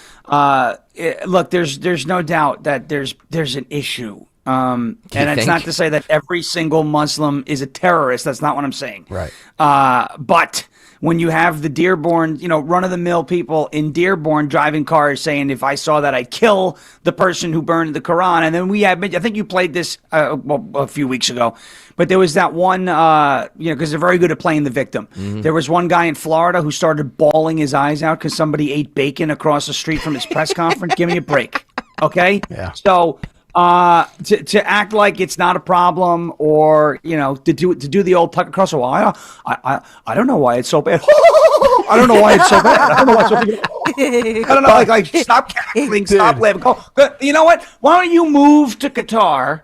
Look, there's no doubt that there's an issue. And it's not to say that every single Muslim is a terrorist. That's not what I'm saying. Right. But when you have the Dearborn, run-of-the-mill people in Dearborn driving cars saying, if I saw that, I'd kill the person who burned the Quran. And then I think you played this a few weeks ago, but there was that one, because they're very good at playing the victim. There was one guy in Florida who started bawling his eyes out because somebody ate bacon across the street from his press conference. Give me a break. Okay? Yeah. So to act like it's not a problem, or to do the old Tucker Carlson. Well, I don't know why it's so bad. I don't know why it's so bad. I don't know why it's so bad. I don't know. Like stop cackling, stop laughing. You know what? Why don't you move to Qatar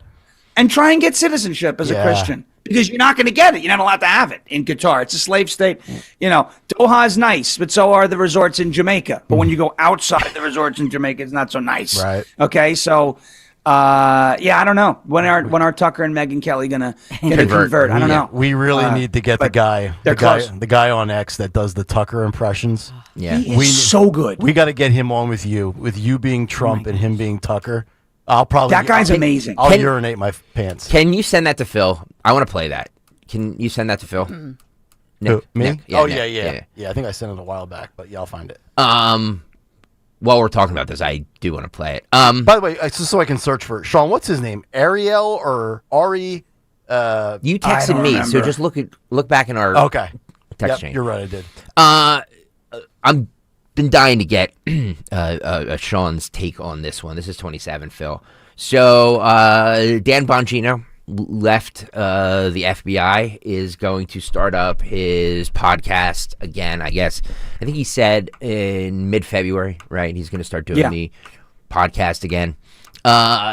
and try and get citizenship as a Christian? because you're not going to get it. You're not allowed to have it in Qatar. It's a slave state. Doha is nice, but so are the resorts in Jamaica. But when you go outside the resorts in Jamaica, it's not so nice. Right. Okay, so I don't know when are Tucker and Megyn Kelly gonna convert. I don't know. We really need to get the guy on X that does the Tucker impressions. Yeah, he's so good. We got to get him on with you being Trump and him being Tucker. That guy's amazing. I'll urinate my pants. Can you send that to Phil? I want to play that. Can you send that to Phil? Nick? Me? Nick? Yeah, Nick. Yeah. I think I sent it a while back, but yeah, I'll find it. While we're talking about this, I do want to play it. By the way, just so I can search for it. Sean, what's his name? Ariel or Ari? You texted me, so just look back in our text chain. You're right, I did. I'm been dying to get Sean's take on this one. This is 27, Phil. So Dan Bongino left the FBI, is going to start up his podcast again, I guess. I think he said in mid-February, right? He's going to start doing the podcast again.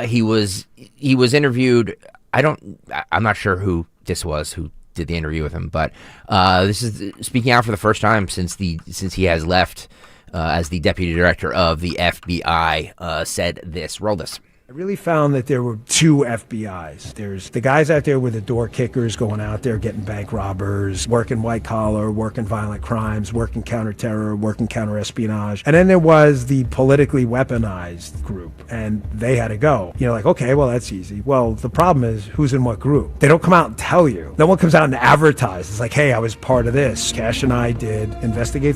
He was interviewed. I'm not sure who this was who did the interview with him, but this is speaking out for the first time since he has left as the deputy director of the FBI. Said this. Roll this. I really found that there were two FBIs. There's the guys out there with the door kickers going out there getting bank robbers, working white collar, working violent crimes, working counterterror, working counterespionage. And then there was the politically weaponized group, and they had to go. Like, okay, well, that's easy. Well, the problem is who's in what group? They don't come out and tell you. No one comes out and advertises. It's like, hey, I was part of this. Cash and I did investigate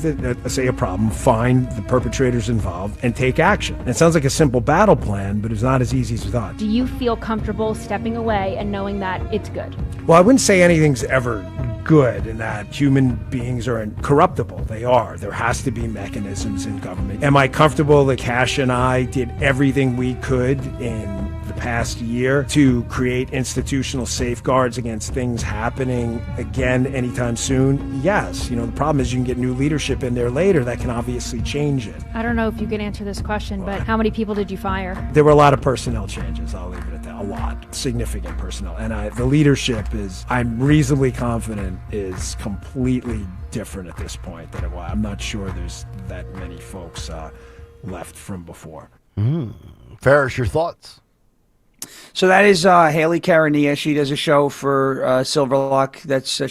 say a problem, find the perpetrators involved, and take action. And it sounds like a simple battle plan, but it's not as easy as we thought. Do you feel comfortable stepping away and knowing that it's good? Well, I wouldn't say anything's ever good in that human beings are incorruptible. They are. There has to be mechanisms in government. Am I comfortable that Cash and I did everything we could in the past year to create institutional safeguards against things happening again anytime soon? Yes. The problem is you can get new leadership in there later that can obviously change it. I don't know if you can answer this question, but how many people did you fire? There were a lot of personnel changes. I'll leave it at that. A lot. Significant personnel. And the leadership I'm reasonably confident, is completely different at this point than it was. I'm not sure there's that many folks left from before. Ferris, your thoughts? So that is Haley Karania. She does a show for Silverlock. She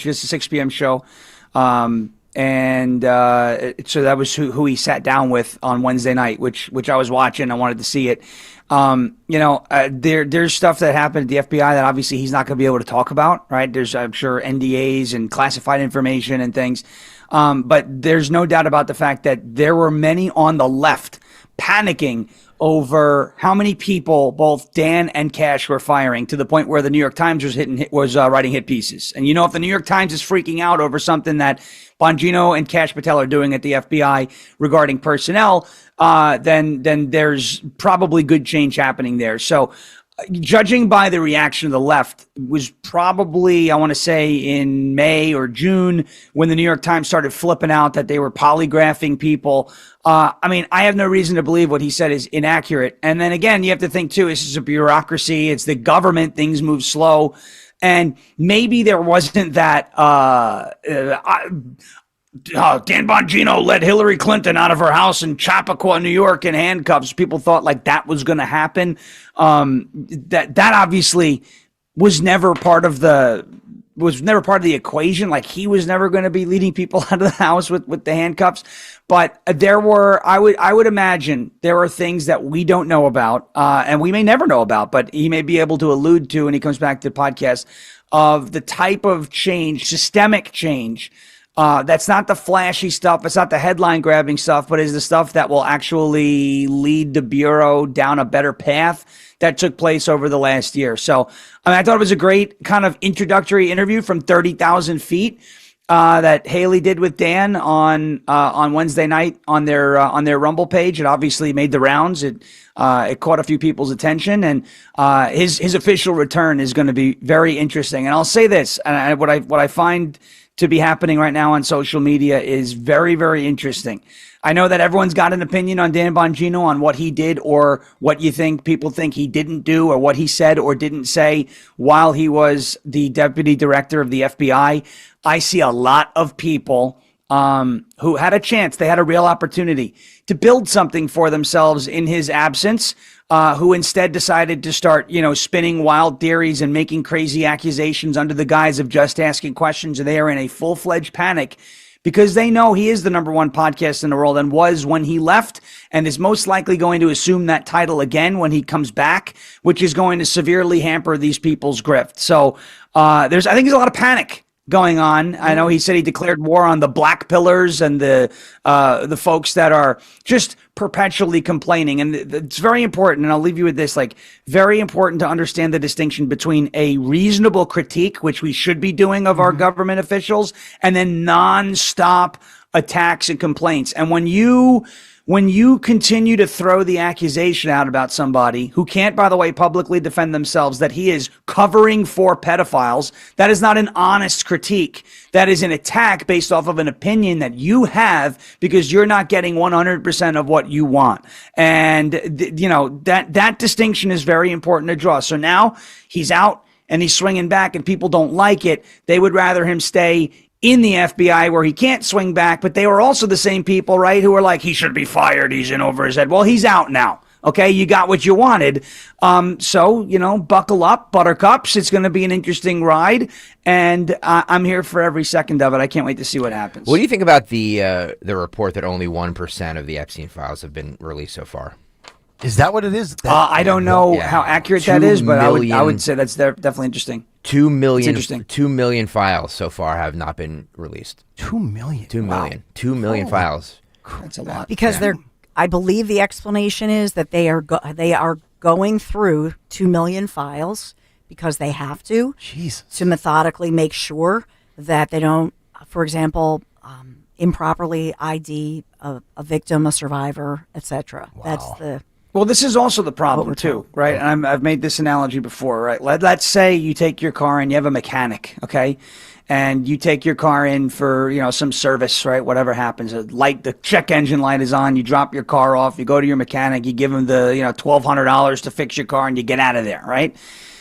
does a 6 p.m. show. So that was who he sat down with on Wednesday night, which I was watching. I wanted to see it. There's stuff that happened at the FBI that obviously he's not going to be able to talk about, right? There's, I'm sure, NDAs and classified information and things. But there's no doubt about the fact that there were many on the left panicking over how many people both Dan and Cash were firing, to the point where the New York Times was writing hit pieces. And if the New York Times is freaking out over something that Bongino and Cash Patel are doing at the FBI regarding personnel, then there's probably good change happening there. So judging by the reaction of the left, was probably, I want to say, in May or June when the New York Times started flipping out that they were polygraphing people. I have no reason to believe what he said is inaccurate. And then again, you have to think too, this is a bureaucracy. It's the government. Things move slow. And maybe there wasn't that, Dan Bongino led Hillary Clinton out of her house in Chappaqua, New York, in handcuffs. People thought like that was going to happen. That obviously was never part of the equation. Like, he was never going to be leading people out of the house with the handcuffs. But there were, I would imagine there are things that we don't know about, and we may never know about, but he may be able to allude to when he comes back to the podcast, of the type of change, systemic change. That's not the flashy stuff. It's not the headline grabbing stuff, but is the stuff that will actually lead the Bureau down a better path that took place over the last year. So I thought it was a great kind of introductory interview from 30,000 feet that Haley did with Dan on Wednesday night on their Rumble page. It obviously made the rounds. It caught a few people's attention, and his official return is going to be very interesting. And I'll say this, and what I find to be happening right now on social media is very, very interesting. I know that everyone's got an opinion on Dan Bongino on what he did or what you think people think he didn't do or what he said or didn't say while he was the deputy director of the FBI. I see a lot of people who had a chance, they had a real opportunity to build something for themselves in his absence, who instead decided to start, spinning wild theories and making crazy accusations under the guise of just asking questions. And they are in a full-fledged panic because they know he is the number one podcast in the world and was when he left and is most likely going to assume that title again when he comes back, which is going to severely hamper these people's grift. So I think there's a lot of panic going on. I know he said he declared war on the black pillars and the folks that are just perpetually complaining. And it's very important, and I'll leave you with this, very important to understand the distinction between a reasonable critique, which we should be doing of our government officials, and then nonstop attacks and complaints. And when you continue to throw the accusation out about somebody who can't, by the way, publicly defend themselves that he is covering for pedophiles, that is not an honest critique. That is an attack based off of an opinion that you have because you're not getting 100% of what you want. And, that distinction is very important to draw. So now he's out and he's swinging back and people don't like it. They would rather him stay in the FBI where he can't swing back, but they were also the same people, right, who are like, he should be fired, he's in over his head. Well, he's out now, okay? You got what you wanted. So, buckle up, buttercups. It's going to be an interesting ride, and I'm here for every second of it. I can't wait to see what happens. What do you think about the report that only 1% of the Epstein files have been released so far? Is that what it is? I don't know how accurate that is, but I would say that's definitely interesting. 2 million files so far have not been released. 2 million? 2 million. Wow. 2 million files. That's a lot. Because I believe the explanation is that they are going through 2 million files because they have to. Jesus. To methodically make sure that they don't, for example, improperly ID a victim, a survivor, etc. Wow. That's Well, this is also the problem too, right? And I've made this analogy before, right? Let's say you take your car and you have a mechanic, okay? And you take your car in for, some service, right? Whatever happens, the check engine light is on, you drop your car off, you go to your mechanic, you give him the, $1,200 to fix your car and you get out of there, right?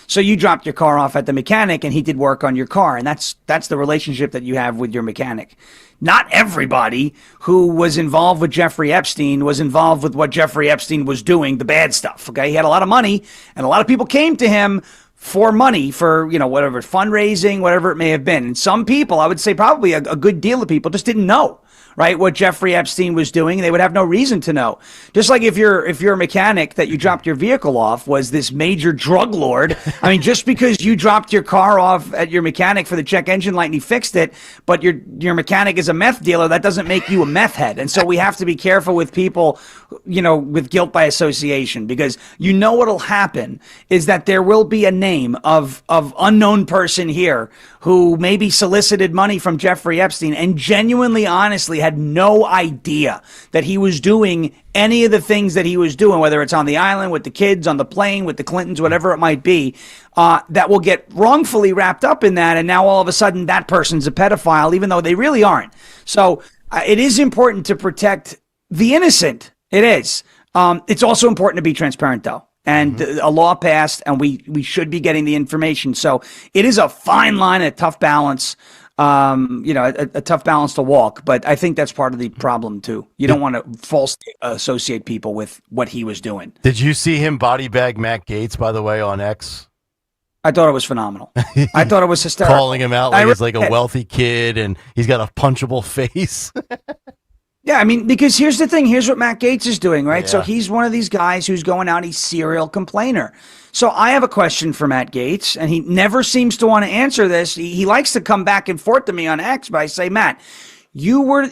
So you dropped your car off at the mechanic and he did work on your car. And that's the relationship that you have with your mechanic. Not everybody who was involved with Jeffrey Epstein was involved with what Jeffrey Epstein was doing, the bad stuff. Okay. He had a lot of money and a lot of people came to him for money, for, whatever, fundraising, whatever it may have been. And some people, I would say probably a good deal of people just didn't know, right, what Jeffrey Epstein was doing. They would have no reason to know. Just like if you're a mechanic that you dropped your vehicle off was this major drug lord. I mean, just because you dropped your car off at your mechanic for the check engine light and he fixed it, but your mechanic is a meth dealer, that doesn't make you a meth head. And so we have to be careful with people, with guilt by association, because what'll happen is that there will be a name of unknown person here who maybe solicited money from Jeffrey Epstein and genuinely, honestly had no idea that he was doing any of the things that he was doing, whether it's on the island, with the kids, on the plane, with the Clintons, whatever it might be, that will get wrongfully wrapped up in that. And now all of a sudden that person's a pedophile, even though they really aren't. So it is important to protect the innocent. It is. It's also important to be transparent, though. And a law passed, and we should be getting the information. So it is a fine line, a tough balance, a tough balance to walk. But I think that's part of the problem, too. You don't want to falsely associate people with what he was doing. Did you see him body bag Matt Gaetz, by the way, on X? I thought it was phenomenal. I thought it was hysterical. Calling him out like he's like a wealthy kid, and he's got a punchable face. Yeah, I mean, because here's the thing. Here's what Matt Gaetz is doing, right? Yeah. So he's one of these guys who's going out, he's serial complainer. So I have a question for Matt Gaetz, and he never seems to want to answer this. He likes to come back and forth to me on X, but I say, Matt, you were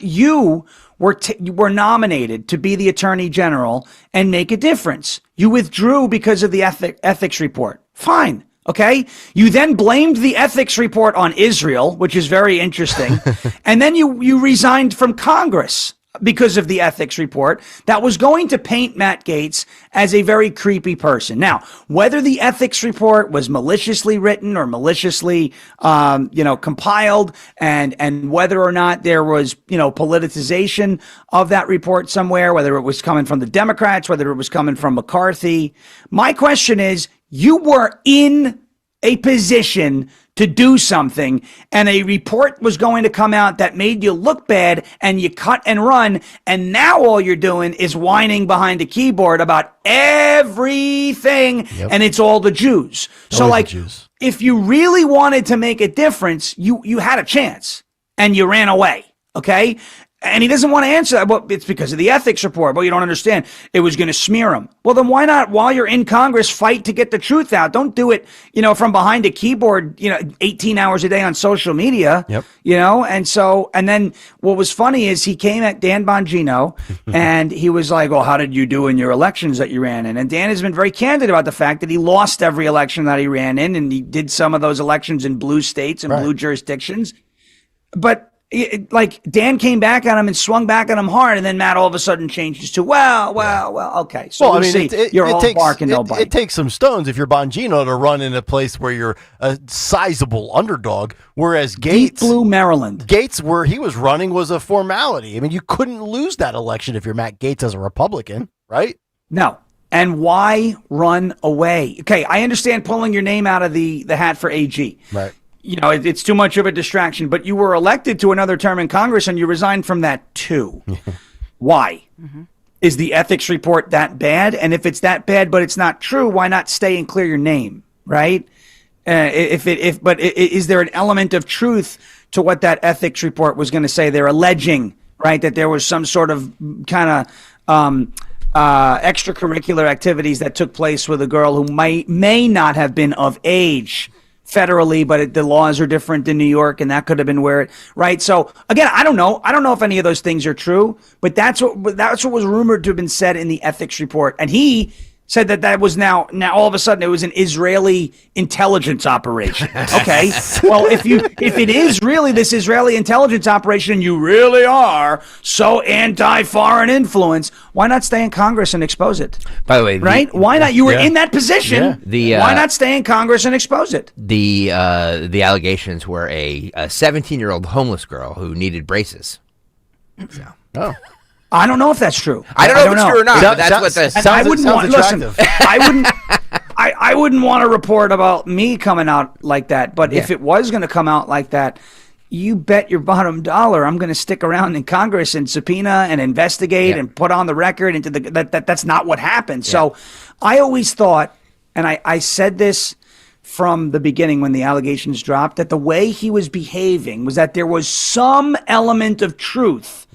nominated to be the attorney general and make a difference. You withdrew because of the ethics report. Fine. Okay. You then blamed the ethics report on Israel, which is very interesting. And then you resigned from Congress. because of the ethics report that was going to paint Matt Gaetz as a very creepy person. Now, whether the ethics report was maliciously written or maliciously, compiled, and whether or not there was, politicization of that report somewhere, whether it was coming from the Democrats, whether it was coming from McCarthy, my question is, you were in a position to do something, and a report was going to come out that made you look bad, and you cut and run, and now all you're doing is whining behind a keyboard about everything, and it's all the Jews. So, like, if you really wanted to make a difference, you had a chance, and you ran away, okay? And he doesn't want to answer that. Well, it's because of the ethics report. Well, you don't understand. It was going to smear him. Well, then why not, while you're in Congress, fight to get the truth out? Don't do it, from behind a keyboard, 18 hours a day on social media, and then what was funny is he came at Dan Bongino and he was like, well, how did you do in your elections that you ran in? And Dan has been very candid about the fact that he lost every election that he ran in, and he did some of those elections in blue states and blue jurisdictions. But Dan came back at him and swung back at him hard, and then Matt all of a sudden changes to, okay. So we'll see. You're all bark and no bite. It takes some stones if you're Bongino to run in a place where you're a sizable underdog, whereas Gaetz, Deep Blue Maryland. Gaetz, where he was running, was a formality. I mean, you couldn't lose that election if you're Matt Gaetz as a Republican, right? No. And why run away? Okay, I understand pulling your name out of the hat for AG. Right. It's too much of a distraction, but you were elected to another term in Congress and you resigned from that too. Why? Mm-hmm. Is the ethics report that bad? And if it's that bad, but it's not true, why not stay and clear your name, right? But is there an element of truth to what that ethics report was going to say? They're alleging, right, that there was some sort of kind of extracurricular activities that took place with a girl who may not have been of age federally, but the laws are different in New York, and that could have been where it, right? So again, I don't know if any of those things are true, but that's what was rumored to have been said in the ethics report. And he said that was now all of a sudden it was an Israeli intelligence operation. Okay. Well, if it is really this Israeli intelligence operation and you really are so anti-foreign influence, why not stay in Congress and expose it? By the way, right? Why not? You were in that position. Why not stay in Congress and expose it? The allegations were a 17-year-old homeless girl who needed braces. So. I don't know if that's true. I don't know if it's true or not. But that's what the I wouldn't want to report about me coming out like that. But if it was going to come out like that, you bet your bottom dollar I'm going to stick around in Congress and subpoena and investigate and put on the record into that's not what happened. Yeah. So I always thought, and I said this from the beginning when the allegations dropped, that the way he was behaving was that there was some element of truth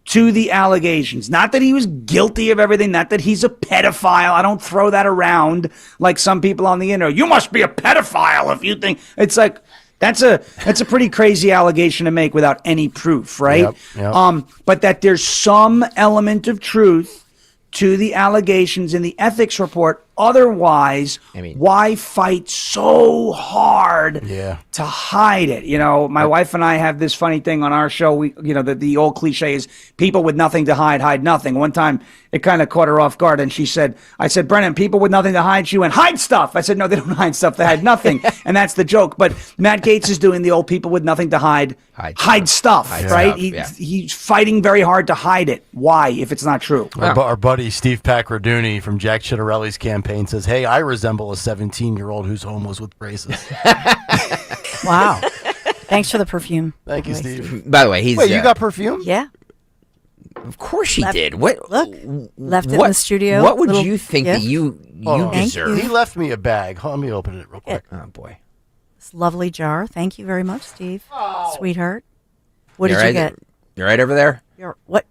to the allegations. Not that he was guilty of everything, not that he's a pedophile. I don't throw that around like some people on the internet. You must be a pedophile if you think. It's like, that's a pretty crazy allegation to make without any proof, right? Yep. But that there's some element of truth to the allegations in the ethics report. Otherwise, why fight so hard to hide it? My wife and I have this funny thing on our show. The old cliche is people with nothing to hide nothing. One time it kind of caught her off guard, and I said, Brennan, people with nothing to hide. She went, hide stuff. I said, no, they don't hide stuff. They hide nothing. And that's the joke. But Matt Gaetz is doing the old people with nothing to hide stuff, right? He's fighting very hard to hide it. Why, if it's not true? Our buddy Steve Pacraduni from Jack Chittarelli's campaign says, hey, I resemble a 17-year-old who's homeless with braces. Wow. Thanks for the perfume. Thank you, Steve. By the way, Wait, you got perfume? Yeah. Of course she did. What? Look, left it in the studio. What would you think that you deserve? He left me a bag. Let me open it real quick. Oh, boy. This lovely jar. Thank you very much, Steve. Oh. Sweetheart. What did you get? You're right over there? What?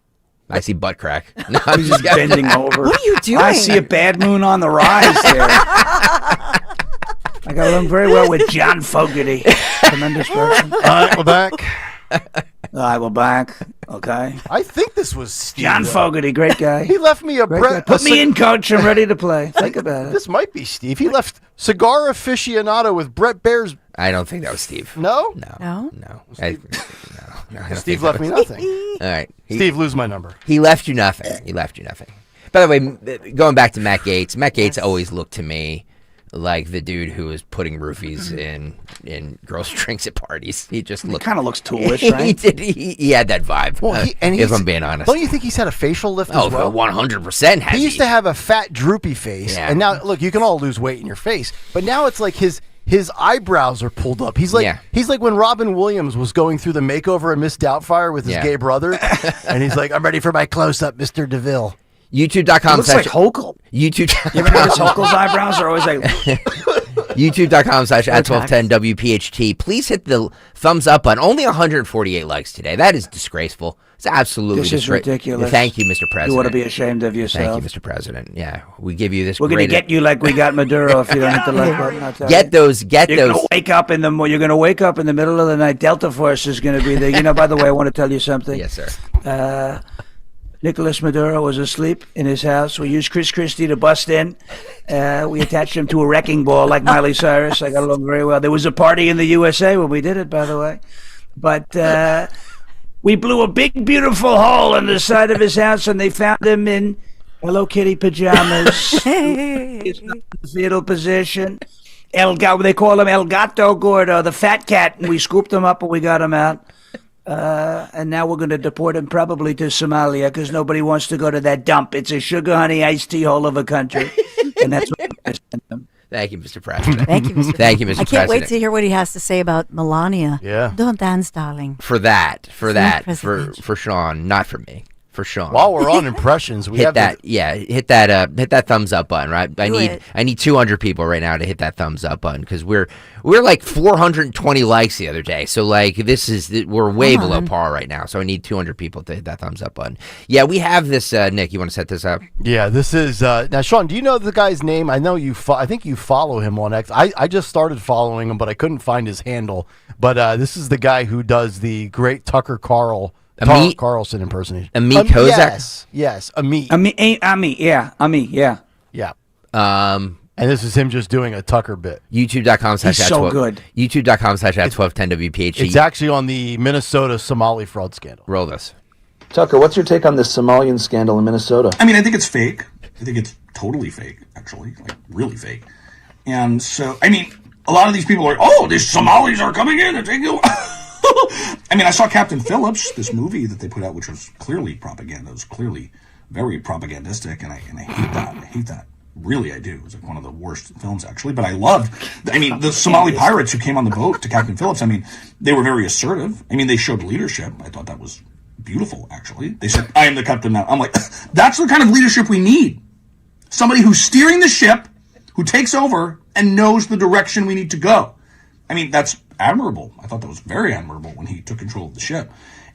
I see butt crack. No, I'm just bending over. What are you doing? I see a bad moon on the rise there. I got along very well with John Fogerty. Tremendous person. All right, we're back. We're back. Okay. I think this was Steve. John Fogerty, great guy. He left me a bread. Put me in, coach. I'm ready to play. Think about it. This might be Steve. He left cigar aficionado with Brett Baer's. I don't think that was Steve. No? No. Steve left me nothing. All right. Steve, lose my number. He left you nothing. By the way, going back to Matt Gaetz always looked to me like the dude who was putting roofies in girls' drinks at parties. He just looked kind of looks toolish, right? He had that vibe. Well, if I'm being honest. Don't you think he's had a facial lift as well? 100% has he used to have a fat, droopy face, and now look, you can all lose weight in your face, but now it's like his eyebrows are pulled up. He's like when Robin Williams was going through the makeover of Miss Doubtfire with his gay brother, and he's like, "I'm ready for my close-up, Mr. DeVille." YouTube.com. Looks like Hochul. YouTube. You ever notice Hochul's eyebrows are always like. YouTube.com/@1210WPHT. Please hit the thumbs up button. Only 148 likes today. That is disgraceful. It's absolutely This is ridiculous. Thank you, Mr. President. You ought to be ashamed of yourself. Thank you, Mr. President. Yeah, we give you this. We're going to get you like we got Maduro if you don't hit the like button. Get those. You're going to wake up in the middle of the night. Delta Force is going to be there. You know, by the way, I want to tell you something. Yes, sir. Nicolas Maduro was asleep in his house. We used Chris Christie to bust in. We attached him to a wrecking ball like Miley Cyrus. I got along very well. There was a party in the USA when we did it, by the way. But we blew a big, beautiful hole in the side of his house, and they found him in Hello Kitty pajamas. He's in the fetal position. They call him El Gato Gordo, the fat cat. And we scooped him up and we got him out. And now we're going to deport him probably to Somalia because nobody wants to go to that dump. It's a sugar honey iced tea hole of a country, and that's what we're send them. Thank you, Mr. President. Thank you, Mr. Thank you, Mr. I can't President. wait to hear what he has to say about Melania. Yeah. Don't dance, darling. For Sean, not for me. For Sean. While we're on impressions, we hit have that. Hit that thumbs up button, right? I need 200 people right now to hit that thumbs up button because we're like 420 likes the other day. So like we're way below par right now. So I need 200 people to hit that thumbs up button. Yeah, we have this. Nick, you want to set this up? Yeah, this is now. Sean, do you know the guy's name? I know you. I think you follow him on X. I just started following him, but I couldn't find his handle. But this is the guy who does the great Tucker Carlson impersonation. Amit Kozak? Yes, Amit. Amit, yeah. Yeah. And this is him just doing a Tucker bit. YouTube.com/@12. He's so good. YouTube.com/@1210WPHT. It's actually on the Minnesota Somali fraud scandal. Roll this. Tucker, what's your take on this Somalian scandal in Minnesota? I mean, I think it's fake. I think it's totally fake, actually, like really fake. And so, I mean, a lot of these people are, these Somalis are coming in and taking you. I mean, I saw Captain Phillips, this movie that they put out, which was clearly propaganda. It was clearly very propagandistic, and I hate that. I hate that. Really, I do. It was like one of the worst films, actually. But I loved, the Somali pirates who came on the boat to Captain Phillips. I mean, they were very assertive. I mean, they showed leadership. I thought that was beautiful, actually. They said, I am the captain now. I'm like, that's the kind of leadership we need. Somebody who's steering the ship, who takes over and knows the direction we need to go. I mean, that's admirable. I thought that was very admirable when he took control of the ship.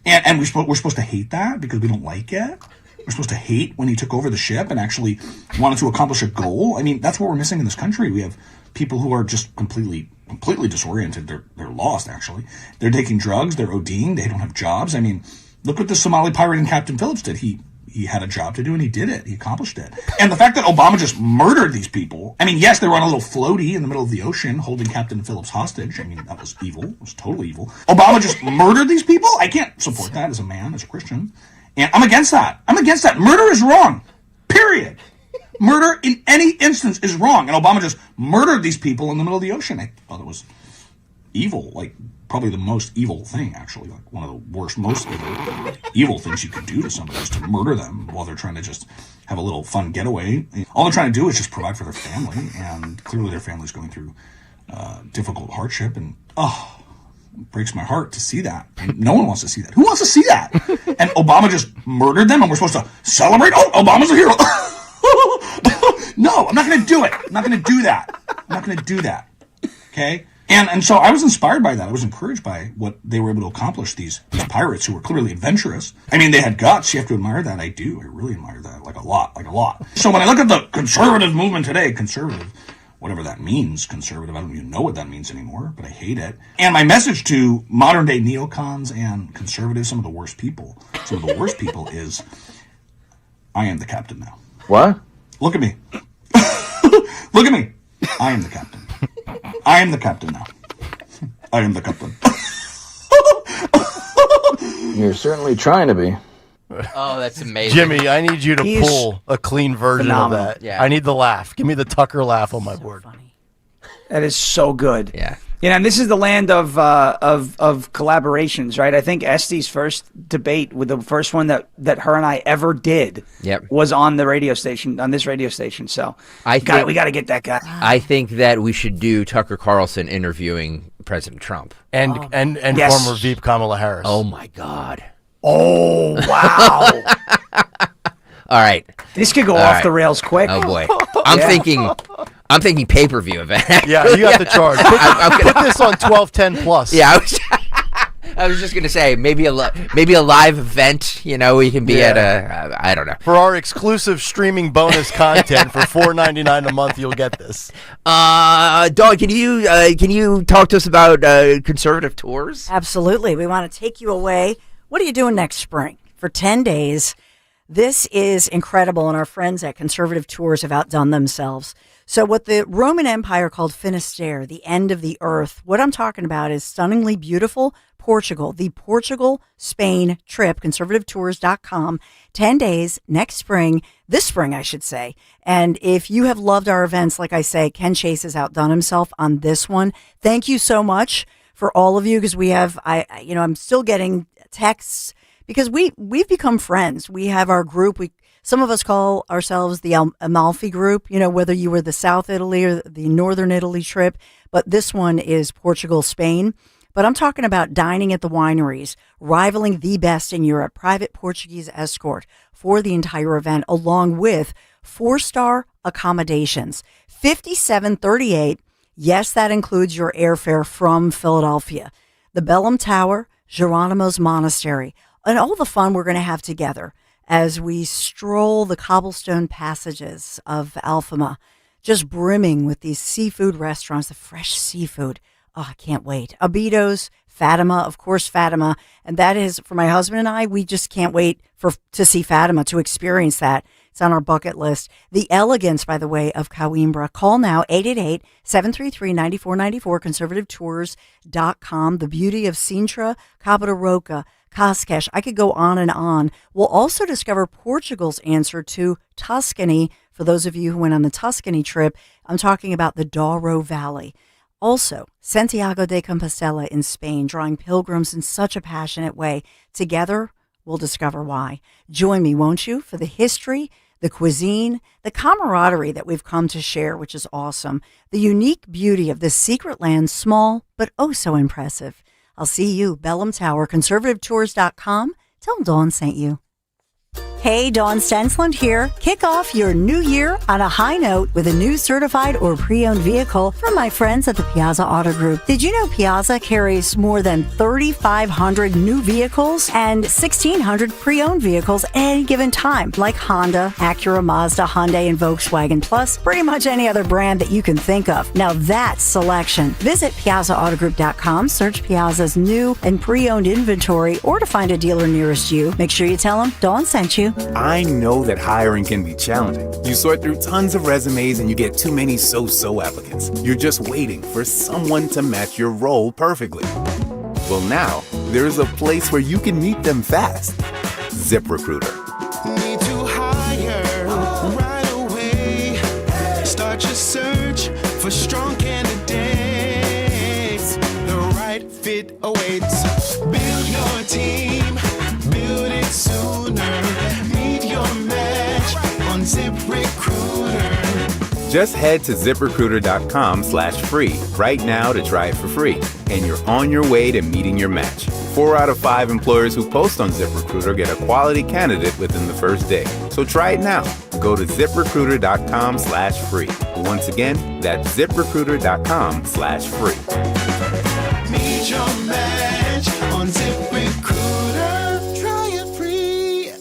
And we're supposed to hate that because we don't like it. We're supposed to hate when he took over the ship and actually wanted to accomplish a goal. I mean, that's what we're missing in this country. We have people who are just completely disoriented. They're lost, actually. They're taking drugs. They're ODing. They don't have jobs. I mean, look what the Somali pirate and Captain Phillips did. He had a job to do, and he did it. He accomplished it. And the fact that Obama just murdered these people, I mean, yes, they were on a little floaty in the middle of the ocean holding Captain Phillips hostage. I mean, that was evil. It was totally evil. Obama just murdered these people? I can't support that as a man, as a Christian. And I'm against that. Murder is wrong. Period. Murder in any instance is wrong. And Obama just murdered these people in the middle of the ocean. I thought it was evil, like probably the most evil thing, actually, like one of the worst, most evil things you could do to somebody is to murder them while they're trying to just have a little fun getaway. All they're trying to do is just provide for their family, and clearly their family's going through difficult hardship, and it breaks my heart to see that. And no one wants to see that. Who wants to see that? And Obama just murdered them, and we're supposed to celebrate? Oh, Obama's a hero. No, I'm not going to do it. I'm not going to do that. Okay? And so I was inspired by that. I was encouraged by what they were able to accomplish, these pirates who were clearly adventurous. I mean, they had guts. You have to admire that. I do. I really admire that, like a lot. So when I look at the conservative movement today, conservative, whatever that means, conservative, I don't even know what that means anymore, but I hate it. And my message to modern day neocons and conservatives, some of the worst people is, I am the captain now. What? Look at me. Look at me. I am the captain. I am the captain now. I am the captain. You're certainly trying to be. Oh, that's amazing. Jimmy, I need you to He's pull a clean version phenomenal. of that. Yeah. I need the laugh. Give me the Tucker laugh on my board. That is so good. Yeah. And this is the land of collaborations, right? I think Estee's first debate, with the first one that her and I ever did, was on the radio station, on this radio station. So we got to get that guy. I think that we should do Tucker Carlson interviewing President Trump And Yes. former Veep Kamala Harris. Oh my God. Oh, wow. All right. This could go All off right. the rails quick. Oh boy. I'm thinking pay-per-view event. Yeah, you got the charge. Put this on 1210 plus. Yeah, I was just gonna say maybe a live event. We can be at a I don't know. For our exclusive streaming bonus content for $4.99 a month, you'll get this. Dawn, can you talk to us about conservative tours? Absolutely. We want to take you away. What are you doing next spring? For 10 days. This is incredible, and our friends at Conservative Tours have outdone themselves. So what the Roman Empire called Finisterre, the end of the earth, what I'm talking about is stunningly beautiful Portugal, the Portugal-Spain trip, conservativetours.com, 10 days next spring, this spring, I should say. And if you have loved our events, like I say, Ken Chase has outdone himself on this one. Thank you so much for all of you, because we have, I'm still getting texts, because we've become friends. We have our group. Some of us call ourselves the Amalfi group, whether you were the South Italy or the Northern Italy trip, but this one is Portugal, Spain. But I'm talking about dining at the wineries, rivaling the best in Europe, private Portuguese escort for the entire event, along with 4-star accommodations, $57.38. Yes, that includes your airfare from Philadelphia, the Bellum Tower, Geronimo's Monastery, and all the fun we're going to have together as we stroll the cobblestone passages of Alfama, just brimming with these seafood restaurants, the fresh seafood. Oh, I can't wait. Abitos, Fatima, of course, Fatima. And that is, for my husband and I, we just can't wait to see Fatima, to experience that. It's on our bucket list. The elegance, by the way, of Coimbra. Call now, 888-733-9494, conservativetours.com. The beauty of Sintra, Cabo de Roca, Cascais. I could go on and on. We'll also discover Portugal's answer to Tuscany. For those of you who went on the Tuscany trip, I'm talking about the Douro Valley. Also, Santiago de Compostela in Spain, drawing pilgrims in such a passionate way. Together, we'll discover why. Join me, won't you, for the history, the cuisine, the camaraderie that we've come to share, which is awesome. The unique beauty of this secret land, small but oh so impressive. I'll see you, Bellum Tower, conservativetours.com. Tell them Dawn sent you. Hey, Dawn Stensland here. Kick off your new year on a high note with a new certified or pre-owned vehicle from my friends at the Piazza Auto Group. Did you know Piazza carries more than 3,500 new vehicles and 1,600 pre-owned vehicles at any given time, like Honda, Acura, Mazda, Hyundai, and Volkswagen, plus pretty much any other brand that you can think of. Now that's selection. Visit PiazzaAutoGroup.com, search Piazza's new and pre-owned inventory, or to find a dealer nearest you. Make sure you tell them Dawn sent you. I know that hiring can be challenging. You sort through tons of resumes and you get too many so-so applicants. You're just waiting for someone to match your role perfectly. Well, now, there's a place where you can meet them fast. ZipRecruiter. Need to hire right away. Start your search for strong candidates. The right fit awaits. Build your team. Build it sooner. Meet your match on ZipRecruiter. Just head to ZipRecruiter.com/free right now to try it for free. And you're on your way to meeting your match. 4 out of 5 employers who post on ZipRecruiter get a quality candidate within the first day. So try it now. Go to ZipRecruiter.com/free. Once again, that's ZipRecruiter.com/free. Meet your match on ZipRecruiter. Try it free.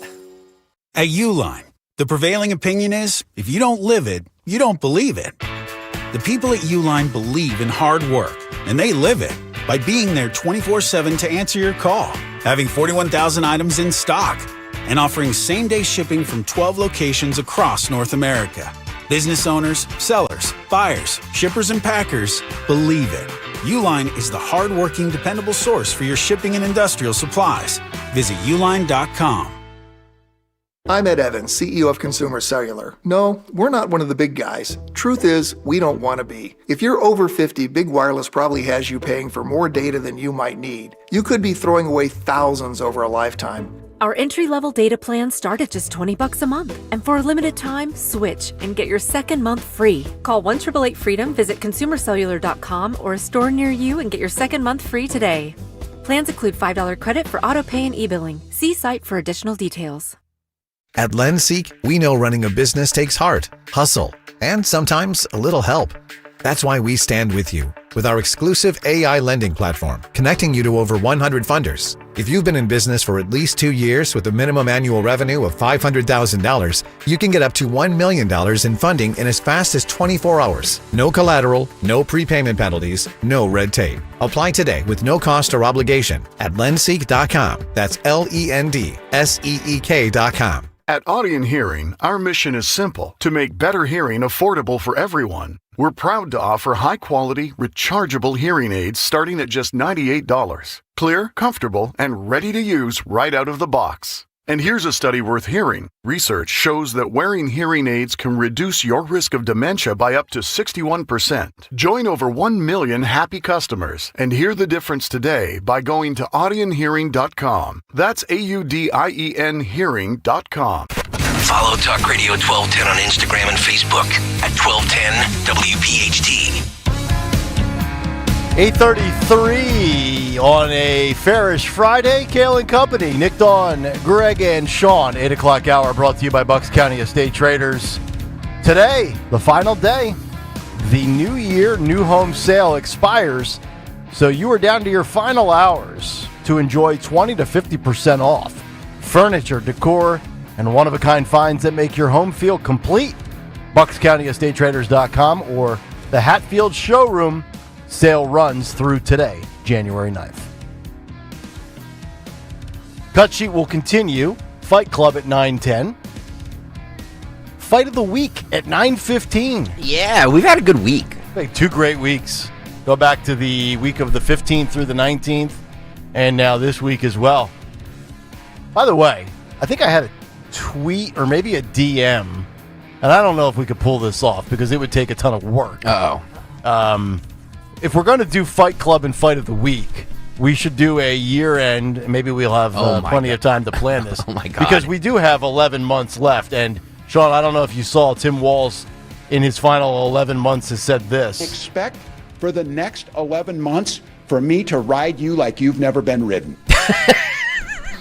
At Uline, the prevailing opinion is, if you don't live it, you don't believe it. The people at Uline believe in hard work, and they live it by being there 24/7 to answer your call, having 41,000 items in stock, and offering same-day shipping from 12 locations across North America. Business owners, sellers, buyers, shippers, and packers believe it. Uline is the hard-working, dependable source for your shipping and industrial supplies. Visit uline.com. I'm Ed Evans, CEO of Consumer Cellular. No, we're not one of the big guys. Truth is, we don't want to be. If you're over 50, Big Wireless probably has you paying for more data than you might need. You could be throwing away thousands over a lifetime. Our entry-level data plans start at just $20 a month. And for a limited time, switch and get your second month free. Call 1-888-FREEDOM, visit consumercellular.com or a store near you and get your second month free today. Plans include $5 credit for auto pay and e-billing. See site for additional details. At LendSeek, we know running a business takes heart, hustle, and sometimes a little help. That's why we stand with you with our exclusive AI lending platform, connecting you to over 100 funders. If you've been in business for at least 2 years with a minimum annual revenue of $500,000, you can get up to $1 million in funding in as fast as 24 hours. No collateral, no prepayment penalties, no red tape. Apply today with no cost or obligation at lendseek.com. That's LENDSEEK.com. At Audion Hearing, our mission is simple: to make better hearing affordable for everyone. We're proud to offer high-quality, rechargeable hearing aids starting at just $98. Clear, comfortable, and ready to use right out of the box. And here's a study worth hearing. Research shows that wearing hearing aids can reduce your risk of dementia by up to 61%. Join over 1 million happy customers and hear the difference today by going to audionhearing.com. That's AUDIEN hearing.com. Follow Talk Radio 1210 on Instagram and Facebook at 1210 WPHT. 8:33 on a fairish Friday. Kayal and Company, Nick, Dawn, Greg, and Sean. 8 o'clock hour brought to you by Bucks County Estate Traders. Today, the final day. The new year, new home sale expires, so you are down to your final hours to enjoy 20 to 50% off. Furniture, decor, and one-of-a-kind finds that make your home feel complete. BucksCountyEstateTraders.com or the Hatfield Showroom. Sale runs through today, January 9th. Cut sheet will continue. Fight Club at 9:10. Fight of the week at 9:15. Yeah, we've had a good week. Like 2 great weeks. Go back to the week of the 15th through the 19th, and now this week as well. By the way, I think I had a tweet or maybe a DM, and I don't know if we could pull this off because it would take a ton of work. If we're going to do Fight Club and Fight of the Week, we should do a year-end. Maybe we'll have plenty of time to plan this. Oh, my God. Because we do have 11 months left. And, Sean, I don't know if you saw Tim Walz in his final 11 months has said this. Expect for the next 11 months for me to ride you like you've never been ridden.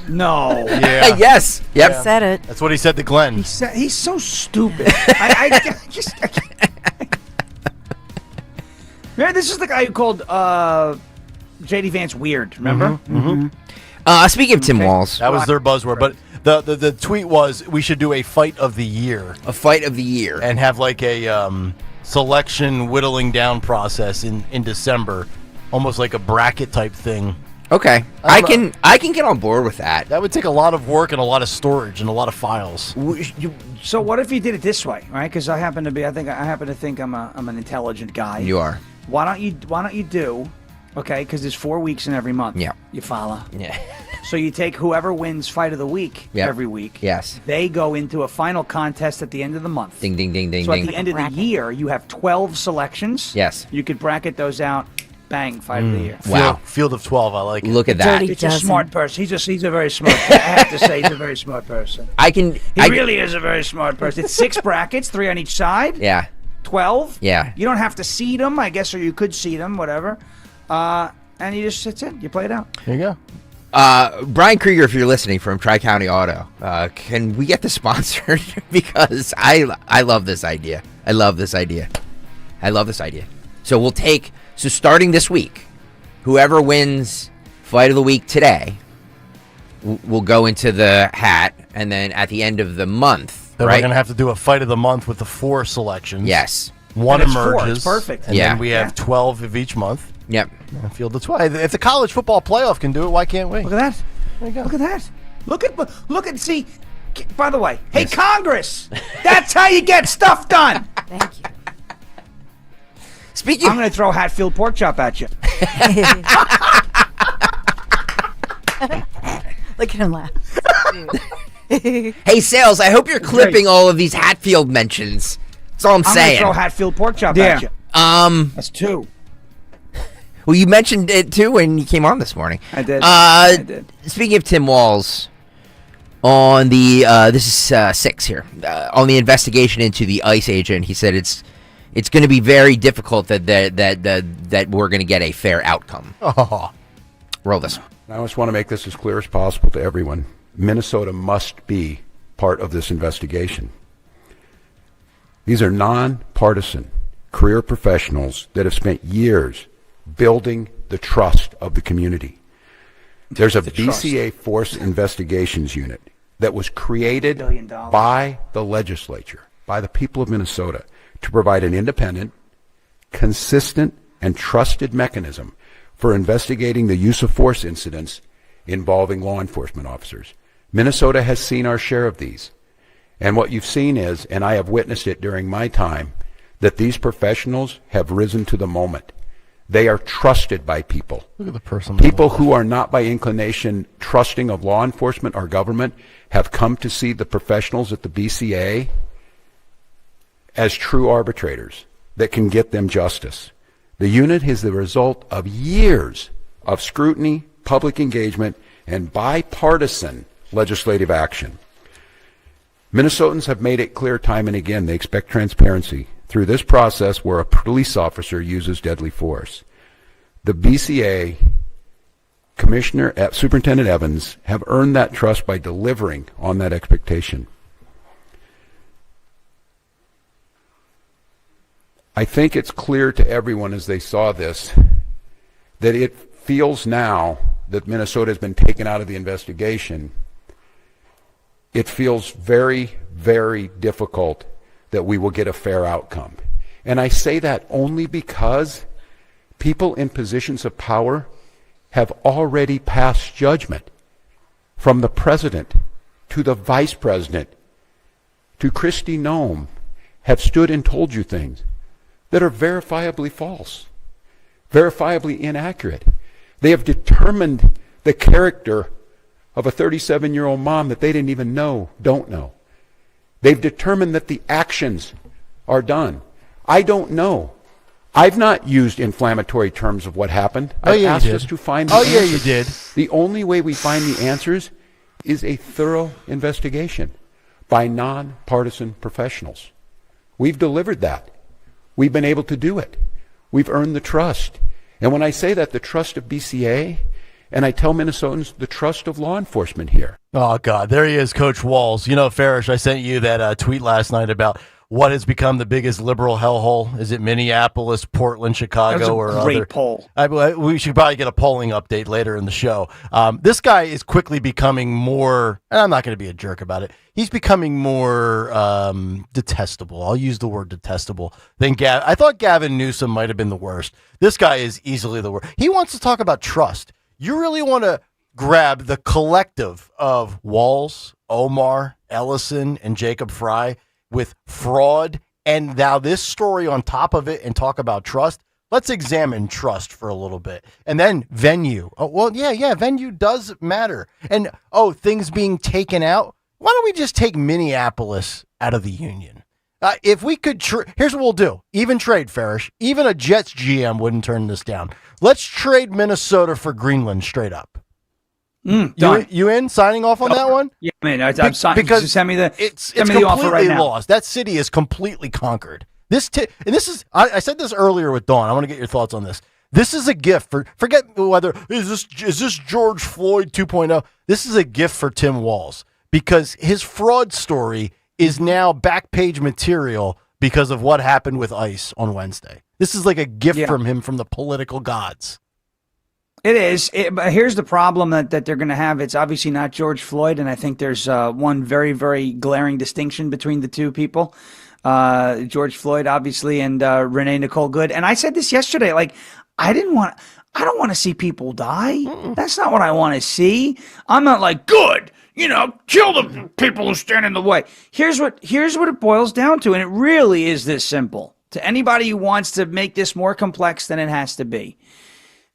No. Yeah. Yes. Yep. Yeah. Said it. That's what he said to Glenn. He's so stupid. I can't. Remember, this is the guy who called J.D. Vance weird, remember? Speaking of Tim Walz. That was their buzzword. But the tweet was we should do a Fight of the Year. A Fight of the Year. And have like a selection whittling down process in December. Almost like a bracket type thing. Okay. I can get on board with that. That would take a lot of work and a lot of storage and a lot of files. So what if you did it this way, right? Because I happen to think I'm an intelligent guy. You are. Why don't you do, okay, because there's 4 weeks in every month. Yeah. You follow? Yeah. So you take whoever wins Fight of the Week every week. Yes. They go into a final contest at the end of the month. Ding, ding, ding, ding, so ding. at the end of the year, you have 12 selections. Yes. You could bracket those out. Bang, Fight of the Year. Wow. Field of 12, I like it. Look at that. It's a smart person. He's a very smart person. I have to say, he's a very smart person. He really is a very smart person. It's 6 brackets, 3 on each side. Yeah. 12. Yeah. You don't have to seed them, I guess, or you could seed them, whatever. And you just, that's it. You play it out. There you go. Brian Krieger, if you're listening from Tri-County Auto, can we get the sponsor? Because I love this idea. I love this idea. So so starting this week, whoever wins Fight of the Week today will go into the hat, and then at the end of the month, then right? We're going to have to do a Fight of the Month with the 4 selections. Yes. One and emerges. It's perfect. And then we have 12 of each month. Yep. Field of 12. If the college football playoff can do it, why can't we? Look at that. There you go. Look at that. Look at, see, by the way, hey, Congress, that's how you get stuff done. Thank you. I'm going to throw Hatfield pork chop at you. Look at him laugh. Hey, Sales, I hope you're clipping all of these Hatfield mentions. That's all I'm saying. I'm gonna throw Hatfield pork chop at you. That's 2. Well, you mentioned it too when you came on this morning. I did. I did. Speaking of Tim Walz, on the this is 6 here on the investigation into the ICE agent, he said it's going to be very difficult that we're going to get a fair outcome. Oh. Roll this. I just want to make this as clear as possible to everyone. Minnesota must be part of this investigation. These are nonpartisan career professionals that have spent years building the trust of the community. There's a BCA Force Investigations Unit that was created by the legislature, by the people of Minnesota, to provide an independent, consistent, and trusted mechanism for investigating the use of force incidents involving law enforcement officers. Minnesota has seen our share of these. And what you've seen is, and I have witnessed it during my time, that these professionals have risen to the moment. They are trusted by people. Look at the person. People who are not by inclination trusting of law enforcement or government have come to see the professionals at the BCA as true arbitrators that can get them justice. The unit is the result of years of scrutiny, public engagement, and bipartisan legislative action. Minnesotans have made it clear time and again they expect transparency through this process where a police officer uses deadly force. The BCA, Commissioner, Superintendent Evans, have earned that trust by delivering on that expectation. I think it's clear to everyone as they saw this that it feels now that Minnesota has been taken out of the investigation. It feels very, very difficult that we will get a fair outcome. And I say that only because people in positions of power have already passed judgment, from the president to the vice president to Kristi Noem, have stood and told you things that are verifiably false, verifiably inaccurate. They have determined the character of a 37-year-old mom that they didn't even don't know. They've determined that the actions are done. I don't know. I've not used inflammatory terms of what happened. I've asked us to find the answers. Yeah, you did. The only way we find the answers is a thorough investigation by nonpartisan professionals. We've delivered that. We've been able to do it. We've earned the trust. And when I say that, the trust of BCA, and I tell Minnesotans the trust of law enforcement here. Oh, God. There he is, Coach Walz. You know, Farish, I sent you that tweet last night about what has become the biggest liberal hellhole. Is it Minneapolis, Portland, Chicago, or other? Great poll. We should probably get a polling update later in the show. This guy is quickly becoming more, and I'm not going to be a jerk about it, he's becoming more detestable. I'll use the word detestable than Gavin. I thought Gavin Newsom might have been the worst. This guy is easily the worst. He wants to talk about trust. You really want to grab the collective of Walz, Omar, Ellison, and Jacob Fry with fraud, and now this story on top of it, and talk about trust. Let's examine trust for a little bit. And then venue. Oh, well, yeah, venue does matter. And, things being taken out. Why don't we just take Minneapolis out of the union? If we could, here's what we'll do. Even trade, Farish. Even a Jets GM wouldn't turn this down. Let's trade Minnesota for Greenland straight up. You in signing off on that one? Yeah, man, I'm signing. Because send me the it's the offer right completely now. lost. That city is completely conquered. And this is I said this earlier with Dawn. I want to get your thoughts on this. This is a gift for, forget whether is this George Floyd 2.0. This is a gift for Tim Walz because his fraud story is now back page material because of what happened with ICE on Wednesday. This is like a gift from him from the political gods. It is. But here's the problem that they're going to have. It's obviously not George Floyd, and I think there's one very, very glaring distinction between the two people. George Floyd, obviously, and Renee Nicole Good. And I said this yesterday, like, I don't want to see people die. That's not what I want to see. I'm not like, good, kill the people who stand in the way. Here's what it boils down to, and it really is this simple. To anybody who wants to make this more complex than it has to be.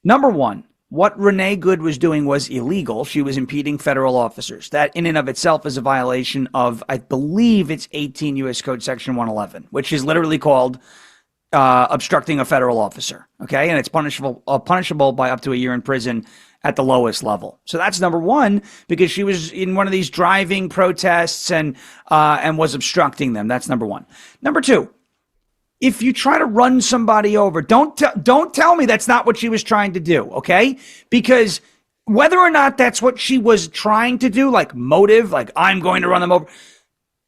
Number one, what Renee Good was doing was illegal. She was impeding federal officers. That in and of itself is a violation of, I believe it's 18 U.S. Code Section 111, which is literally called obstructing a federal officer. Okay, and it's punishable by up to a year in prison at the lowest level. So that's number one, because she was in one of these driving protests and was obstructing them. That's number one. Number two, if you try to run somebody over, don't tell me that's not what she was trying to do, okay? Because whether or not that's what she was trying to do, like motive, like I'm going to run them over,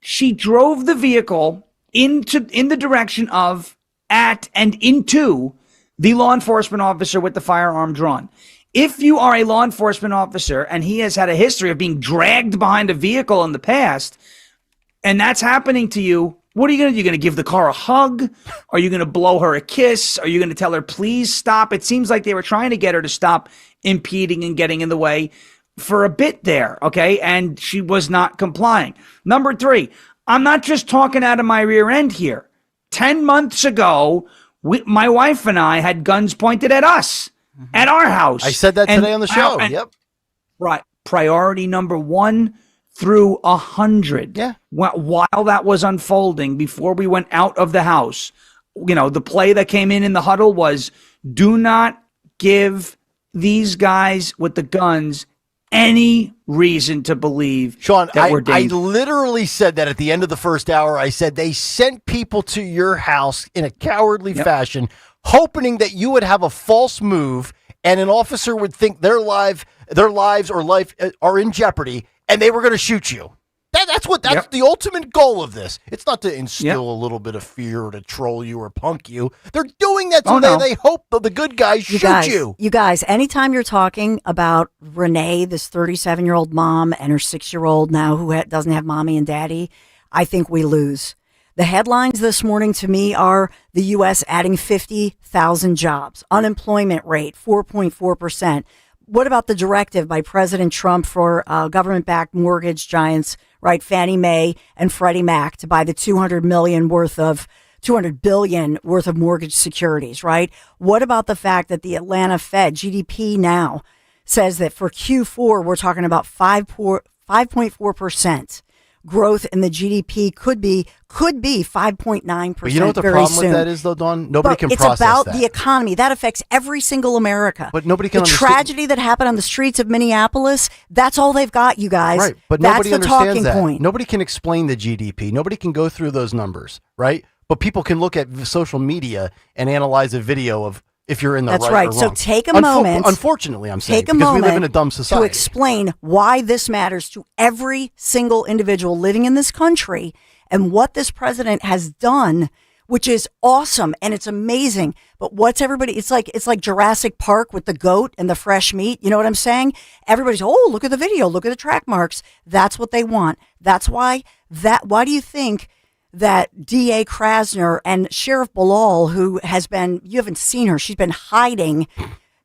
she drove the vehicle in the direction of, at, and into the law enforcement officer with the firearm drawn. If you are a law enforcement officer and he has had a history of being dragged behind a vehicle in the past, and that's happening to you, what are you going to do? You're going to give the car a hug? Are you going to blow her a kiss? Are you going to tell her, please stop? It seems like they were trying to get her to stop impeding and getting in the way for a bit there, okay? And she was not complying. Number three, I'm not just talking out of my rear end here. 10 months ago, my wife and I had guns pointed at us, at our house. I said that today on the show. Yep. Right. Priority number 1 through 100. Yeah. While that was unfolding, before we went out of the house, the play that came in the huddle was, do not give these guys with the guns any reason to believe Sean, that we're I dangerous. literally said that at the end of the first hour. I said they sent people to your house in a cowardly fashion, hoping that you would have a false move and an officer would think their lives or life are in jeopardy and they were going to shoot you. That's the ultimate goal of this. It's not to instill a little bit of fear or to troll you or punk you. They're doing that so they hope the good guys shoot you. You guys, anytime you're talking about Renee, this 37-year-old mom, and her 6-year-old now who doesn't have mommy and daddy, I think we lose. The headlines this morning to me are the U.S. adding 50,000 jobs, unemployment rate 4.4%. What about the directive by President Trump for government-backed mortgage giants, right, Fannie Mae and Freddie Mac, to buy the $200 billion worth of mortgage securities, right? What about the fact that the Atlanta Fed GDP now says that for Q4 we're talking about 5.4%. Growth in the GDP could be 5.9%. But you know what the problem with that is, though, Dawn? Nobody can process that. It's about the economy. That affects every single America. But nobody can understand. The tragedy that happened on the streets of Minneapolis, that's all they've got, you guys. Right, but that's nobody the understands talking that. point. Nobody can explain the GDP. Nobody can go through those numbers, right? But people can look at social media and analyze a video of if you're in the That's right right. or wrong. So take a moment. Unfortunately, I'm saying, take a because moment we live in a dumb society. to explain why this matters to every single individual living in this country and what this president has done, which is awesome and it's amazing. But what's everybody? It's like Jurassic Park with the goat and the fresh meat. You know what I'm saying? Everybody's, oh, look at the video, look at the track marks. That's what they want. That's why. Why do you think that D.A. Krasner and Sheriff Bilal, who has been, you haven't seen her, she's been hiding,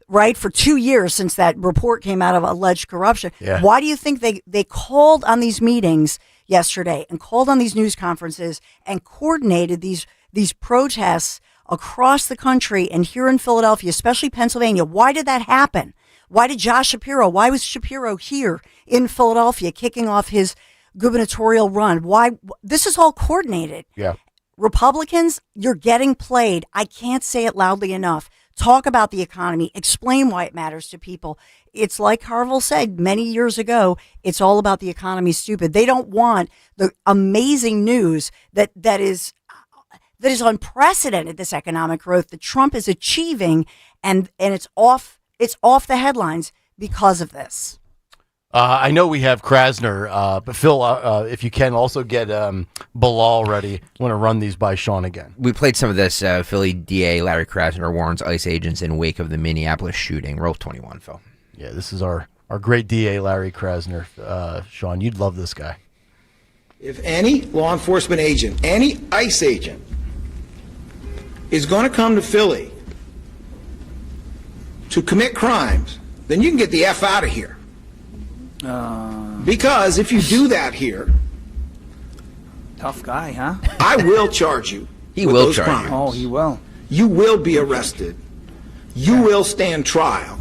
right, for 2 years since that report came out of alleged corruption. Yeah. Why do you think they called on these meetings yesterday and called on these news conferences and coordinated these protests across the country and here in Philadelphia, especially Pennsylvania? Why did that happen? Why was Shapiro here in Philadelphia kicking off his gubernatorial run? Why? This is all coordinated. Yeah. Republicans, you're getting played. I can't say it loudly enough. Talk about the economy. Explain why it matters to people. It's like Harville said many years ago, it's all about the economy, stupid. They don't want the amazing news that is unprecedented, this economic growth that Trump is achieving, and it's off the headlines because of this. I know we have Krasner, but Phil, if you can also get Bilal ready. I want to run these by Sean again. We played some of this. Philly DA Larry Krasner warns ICE agents in wake of the Minneapolis shooting. Roll 21, Phil. Yeah, this is our great DA Larry Krasner. Sean, you'd love this guy. If any law enforcement agent, any ICE agent, is going to come to Philly to commit crimes, then you can get the F out of here. Because if you do that here, tough guy, huh? I will charge you. He with will those charge crimes. you. Oh, he will. You will be arrested. You will stand trial.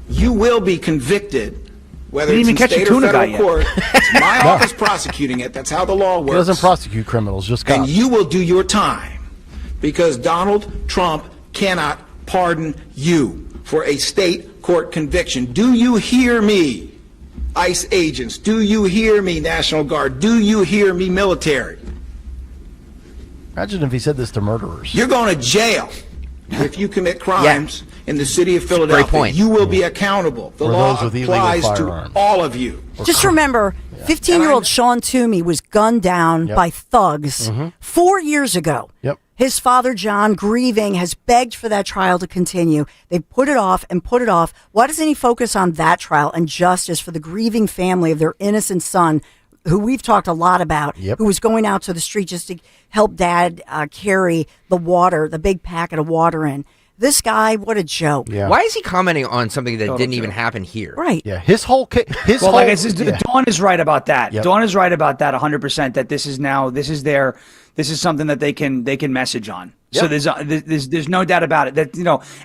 You will be convicted, whether Didn't it's even in catch a state or tuna guy federal yet. court. It's my office prosecuting it. That's how the law works. He doesn't prosecute criminals, just cops. And you will do your time, because Donald Trump cannot pardon you for a state court conviction. Do you hear me, ICE agents? Do you hear me, National Guard? Do you hear me, military? Imagine if he said this to murderers. You're going to jail if you commit crimes in the city of Philadelphia. point. You will be accountable. The Or law those with illegal applies to firearms. all of you. Just remember, 15-year-old Sean Toomey was gunned down by thugs 4 years ago. Yep. His father, John, grieving, has begged for that trial to continue. They put it off and put it off. Why doesn't he focus on that trial and justice for the grieving family of their innocent son, who we've talked a lot about, who was going out to the street just to help dad carry the water, the big packet of water in? This guy, what a joke. Yeah. Why is he commenting on something that Total didn't even joke. happen here? Right. Yeah, his whole Well, like I said, Dawn is right about that. Yep. Dawn is right about that 100%. That this is something that they can message on. So there's no doubt about it. That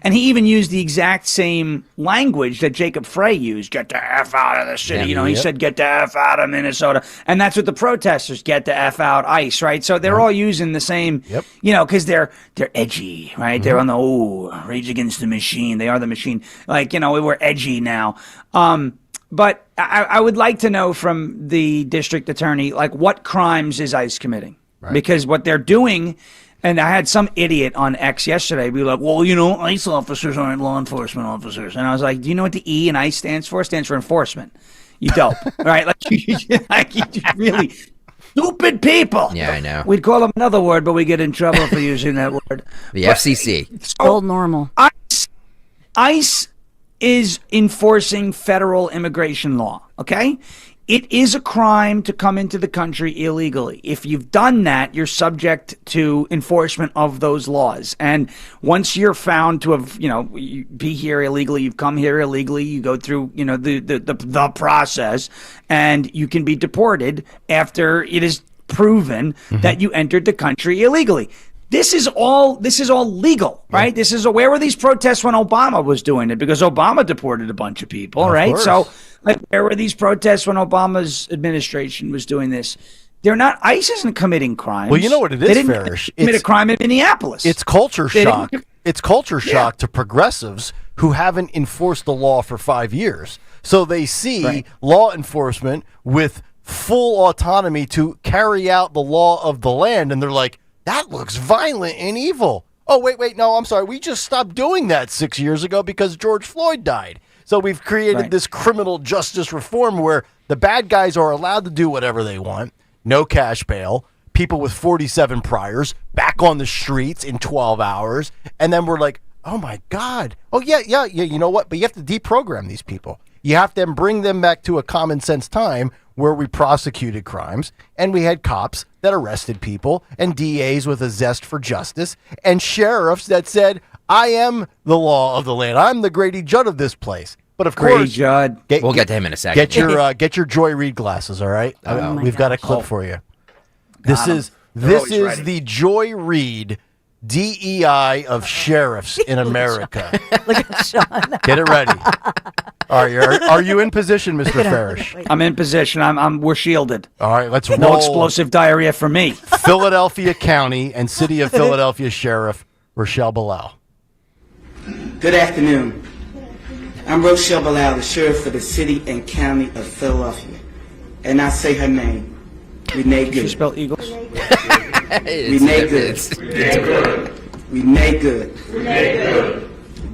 and he even used the exact same language that Jacob Frey used. Get the F out of the city. He said get the F out of Minnesota, and that's what the protesters get the F out ICE. Right. So they're all using the same. Because they're edgy. Right. They're on the Rage Against the Machine. They are the machine. We're edgy now. But I would like to know from the district attorney, what crimes is ICE committing? Right. Because what they're doing, and I had some idiot on X yesterday be like, well, ICE officers aren't law enforcement officers. And I was like, do you know what the E in ICE stands for? It stands for enforcement. You dope. Right? You just really stupid people. Yeah, I know. We'd call them another word, but we get in trouble for using that word. The FCC. Old normal. ICE is enforcing federal immigration law, okay? It is a crime to come into the country illegally. If you've done that, you're subject to enforcement of those laws. And once you're found to have, be here illegally, you've come here illegally, you go through, the process, and you can be deported after it is proven that you entered the country illegally. This is all legal, right? This is where were these protests when Obama was doing it? Because Obama deported a bunch of people, right? Course. So where were these protests when Obama's administration was doing this? They're not. ICE isn't committing crimes. Well, you know what it is, They didn't Farish. commit a crime in Minneapolis. It's culture They shock. didn't- It's culture shock to progressives who haven't enforced the law for 5 years. So they see law enforcement with full autonomy to carry out the law of the land, and they're like, that looks violent and evil. Oh, wait, no, I'm sorry. We just stopped doing that 6 years ago because George Floyd died. So we've created this criminal justice reform where the bad guys are allowed to do whatever they want. No cash bail. People with 47 priors back on the streets in 12 hours. And then we're like, oh, my God. Oh, yeah, you know what? But you have to deprogram these people. You have to bring them back to a common sense time where we prosecuted crimes and we had cops that arrested people and DAs with a zest for justice and sheriffs that said, I am the law of the land. I'm the Grady Judd of this place. But of Grady course, Judd. We'll get to him in a second. Get your Joy Reid glasses, all right? We've got a clip for you. This is ready. the Joy Reid DEI of sheriffs in America. Look at Sean. Get it ready. All right, are you in position, Mr. Farish? I'm in position. We're shielded. All right, let's roll. No explosive diarrhea for me. Philadelphia County and City of Philadelphia Sheriff Rochelle Bilal. Good afternoon. I'm Rochelle Bilal, the sheriff for the City and County of Philadelphia. And I say her name. Renee Good. Did you spell Eagles? Renee Good. Renee Good.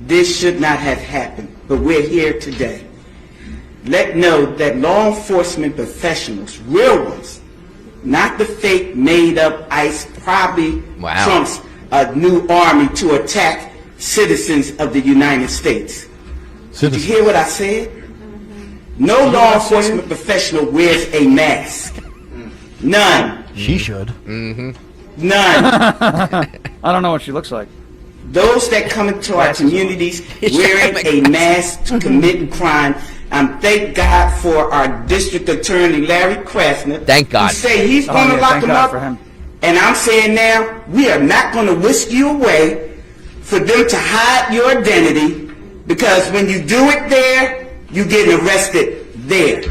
This should not have happened, but we're here today. Let know that law enforcement professionals, real ones, not the fake made-up ICE, probably Trump's new army to attack citizens of the United States. Did you hear what I said? No law enforcement professional wears a mask. None. She should. None. I don't know what she looks like. Those that come into our communities wearing a mask to commit crime. Thank God for our district attorney, Larry Krasner. Thank God. Who say he's going to lock thank them God up. for him. And I'm saying now, we are not going to whisk you away for them to hide your identity, because when you do it there, you get arrested there.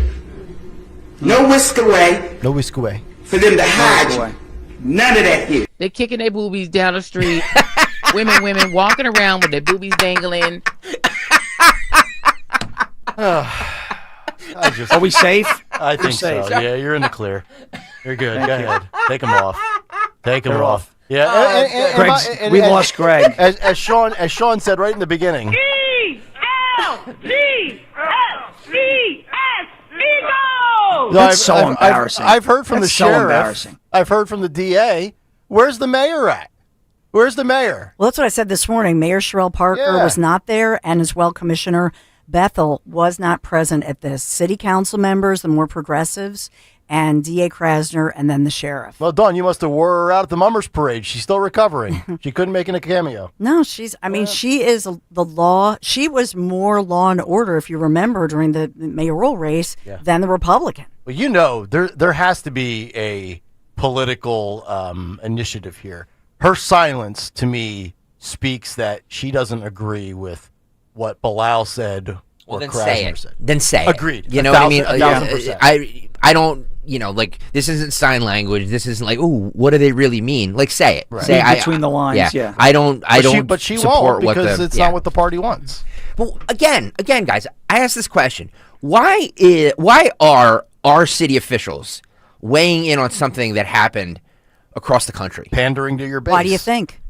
No whisk away. No whisk away. For them to hide you. None of that here. They're kicking their boobies down the street. women walking around with their boobies dangling. Are we safe? I think so. Yeah, you're in the clear. You're good. Go ahead. Take them off. Take them off. Yeah. We lost Greg. As Sean said right in the beginning. That's so embarrassing. I've heard from the so sheriff. embarrassing. I've heard from the DA. Where's the mayor at? Where's the mayor? Well, that's what I said this morning. Mayor Sherelle Parker was not there, and as well, Commissioner Bethel was not present at this. City council members, the more progressives, and DA Krasner, and then the sheriff. Well, Dawn, you must have wore her out at the Mummers Parade. She's still recovering. She couldn't make it a cameo. No, she is the law. She was more law and order, if you remember, during the mayoral race than the Republican. Well, you know, there has to be a political initiative here. Her silence, to me, speaks that she doesn't agree with what Bilal said or Krasner said. Then say it. Agreed. You know what I mean? 1,000%. I don't, like, this isn't sign language. This isn't like, ooh, what do they really mean? Like, say it. Right. Say between the lines, yeah. I don't But she support won't, because it's not what the party wants. Well, again, guys, I ask this question. Why are our city officials weighing in on something that happened across the country? Pandering to your base. Why do you think?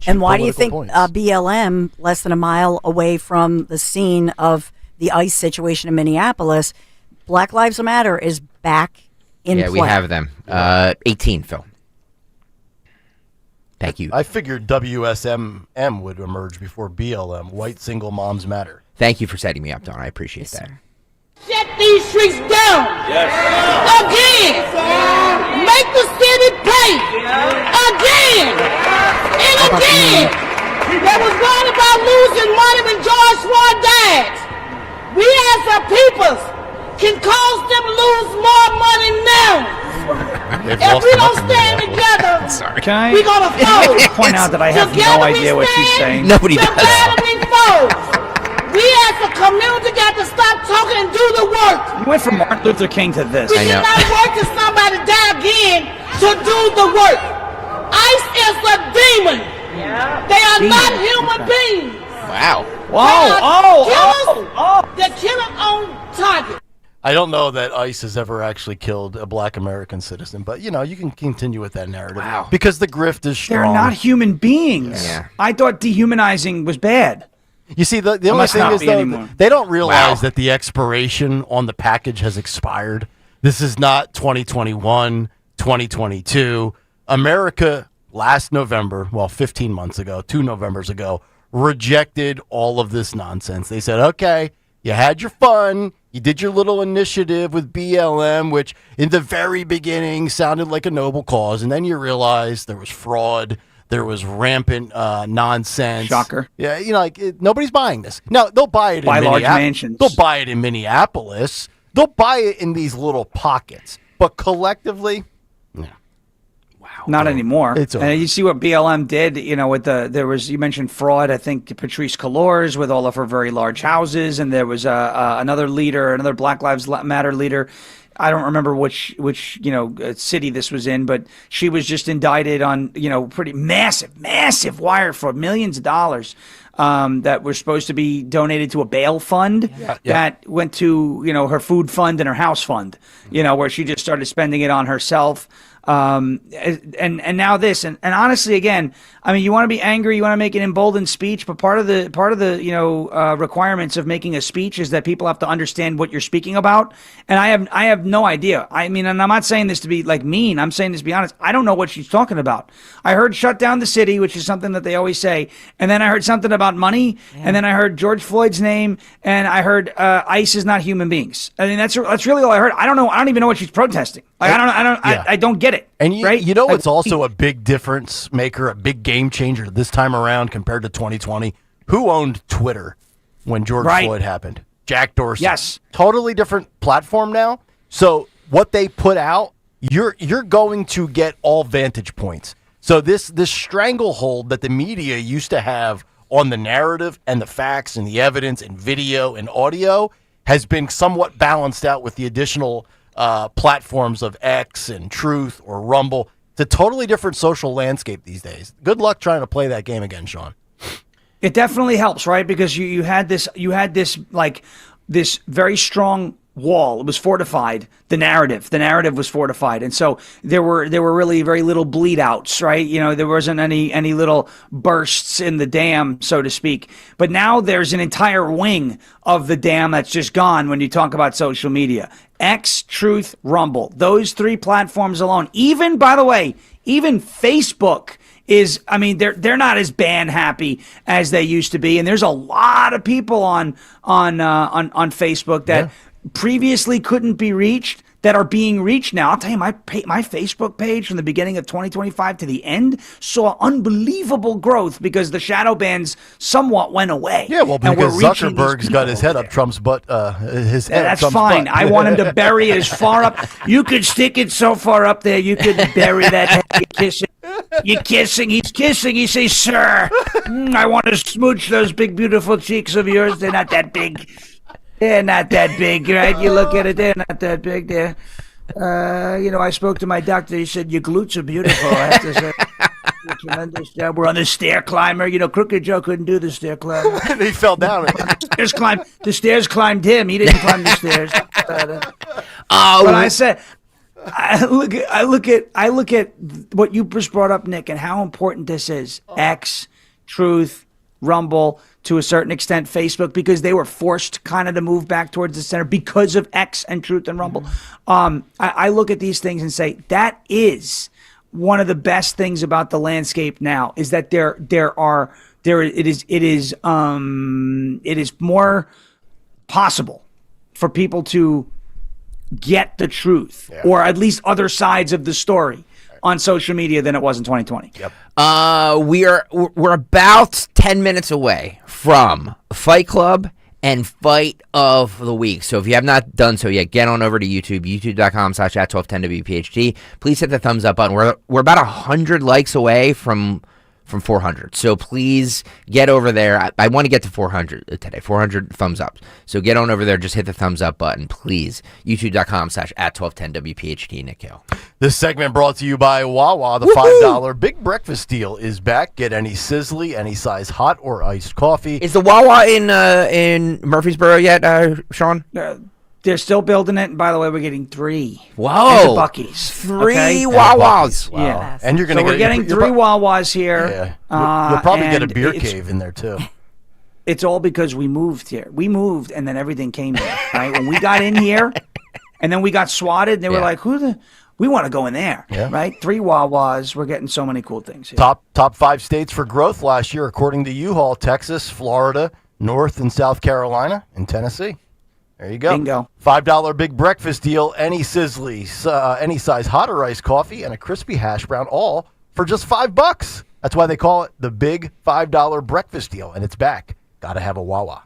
And why do you think BLM, less than a mile away from the scene of the ICE situation in Minneapolis, Black Lives Matter is back in play? Yeah, we have them. 18, Phil. Thank you. I figured WSMM would emerge before BLM, White Single Moms Matter. Thank you for setting me up, Don. I appreciate that. Shut these streets down. Yes. Again. Make the city pay. Again. And again. There was one about losing money when George Floyd died. We as a people can cause them lose more money now. If we don't stand together, we're going to fall. Point out that I have no idea what she's saying. Nobody does. Together we fall. We as a community got to stop talking and do the work. You went from Martin Luther King to this. We cannot work till somebody die again to do the work. ICE is a demon. They are not human beings. Wow. They're killing on target. I don't know that ICE has ever actually killed a black American citizen, but, you can continue with that narrative. Wow. Because the grift is strong. They're not human beings. Yeah. I thought dehumanizing was bad. You see, the only thing is, though, they don't realize that the expiration on the package has expired. This is not 2021, 2022. America last November, 15 months ago, 2 Novembers ago, rejected all of this nonsense. They said, okay, you had your fun. You did your little initiative with BLM, which in the very beginning sounded like a noble cause. And then you realized there was fraud. There was rampant nonsense. Shocker. Yeah, nobody's buying this. Now, they'll buy it in large Minneapolis. mansions. They'll buy it in Minneapolis. They'll buy it in these little pockets. But collectively, Not anymore. It's over. And you see what BLM did, with you mentioned fraud, I think Patrice Colors with all of her very large houses, and there was another leader, another Black Lives Matter leader. I don't remember which city this was in, but she was just indicted on, pretty massive wire fraud, millions of dollars that were supposed to be donated to a bail fund that went to, her food fund and her house fund, where she just started spending it on herself. And now this, and honestly, again, I mean, you want to be angry, you want to make an emboldened speech, but part of the requirements of making a speech is that people have to understand what you're speaking about. And I have no idea. I mean, and I'm not saying this to be like mean. I'm saying this to be honest. I don't know what she's talking about. I heard shut down the city, which is something that they always say, and then I heard something about money, and then I heard George Floyd's name, and I heard ICE is not human beings. I mean, that's really all I heard. I don't know. I don't even know what she's protesting. Like, I don't get it. And right? It's also a big difference maker, a big game changer this time around compared to 2020. Who owned Twitter when George Floyd happened? Jack Dorsey. Yes. Totally different platform now. So what they put out, you're going to get all vantage points. So this stranglehold that the media used to have on the narrative and the facts and the evidence and video and audio has been somewhat balanced out with the additional platforms of X and Truth or Rumble. It's a totally different social landscape these days. Good luck trying to play that game again, Sean. It definitely helps, right? Because you had this like this very strong wall. It was fortified. The narrative was fortified, and so there were really very little bleed outs, right? You know, there wasn't any little bursts in the dam, so to speak. But now there's an entire wing of the dam that's just gone when you talk about social media. X, Truth, Rumble, those three platforms alone. Even, by the way, even Facebook is, I mean, they're not as ban happy as they used to be, and there's a lot of people on Facebook that previously couldn't be reached that are being reached now. I'll tell you, my Facebook page from the beginning of 2025 to the end saw unbelievable growth because the shadow bans somewhat went away. Yeah, well, because Zuckerberg's got his head up Trump's butt. His head. That's Trump's fine. butt. I want him to bury it as far up. You could stick it so far up there, you could bury that head. You're kissing. He's kissing. He says, "Sir, I want to smooch those big, beautiful cheeks of yours. They're not that big. They're not that big, right? You look at it, they're not that big. They're, I spoke to my doctor. He said, your glutes are beautiful. I have to say, tremendous job. We're on the stair climber. You know, Crooked Joe couldn't do the stair climber. He fell down. The stairs climbed him. He didn't climb the stairs. But I said, I look at what you just brought up, Nick, and how important this is. X, Truth, Rumble, to a certain extent, Facebook, because they were forced kind of to move back towards the center because of X and Truth and Rumble. I look at these things and say that is one of the best things about the landscape now is that it is more possible for people to get the truth or at least other sides of the story on social media than it was in 2020. Yep. We're about 10 minutes away from Fight Club and Fight of the Week. So if you have not done so yet, get on over to YouTube, youtube.com/@1210WPHT. Please hit the thumbs up button. We're about 100 likes away from 400. So please get over there. I want to get to 400 today, 400 thumbs up. So get on over there. Just hit the thumbs up button, please. youtube.com/@1210WPHT. Nick Kayal. This segment brought to you by Wawa. The $5 Big Breakfast Deal is back. Get any Sizzly, any size hot or iced coffee. Is the Wawa in Murfreesboro yet, Sean? They're still building it, and by the way, we're getting 3. Whoa! At the Buc-ee's. 3 Wawas. Wow. Yeah, and you're we're getting 3 Wawas here. Yeah, you'll probably get a beer cave in there too. It's all because we moved here. We moved, and then everything came here. Right when we got in here, and then we got swatted. They were like, we want to go in there, right? 3 Wawas. We're getting so many cool things here. Top 5 states for growth last year, according to U-Haul: Texas, Florida, North and South Carolina, and Tennessee. There you go. Bingo. $5 Big Breakfast Deal, any Sizzly, any size hot or iced coffee, and a crispy hash brown, all for just $5. That's why they call it the Big $5 Breakfast Deal, and it's back. Gotta have a Wawa.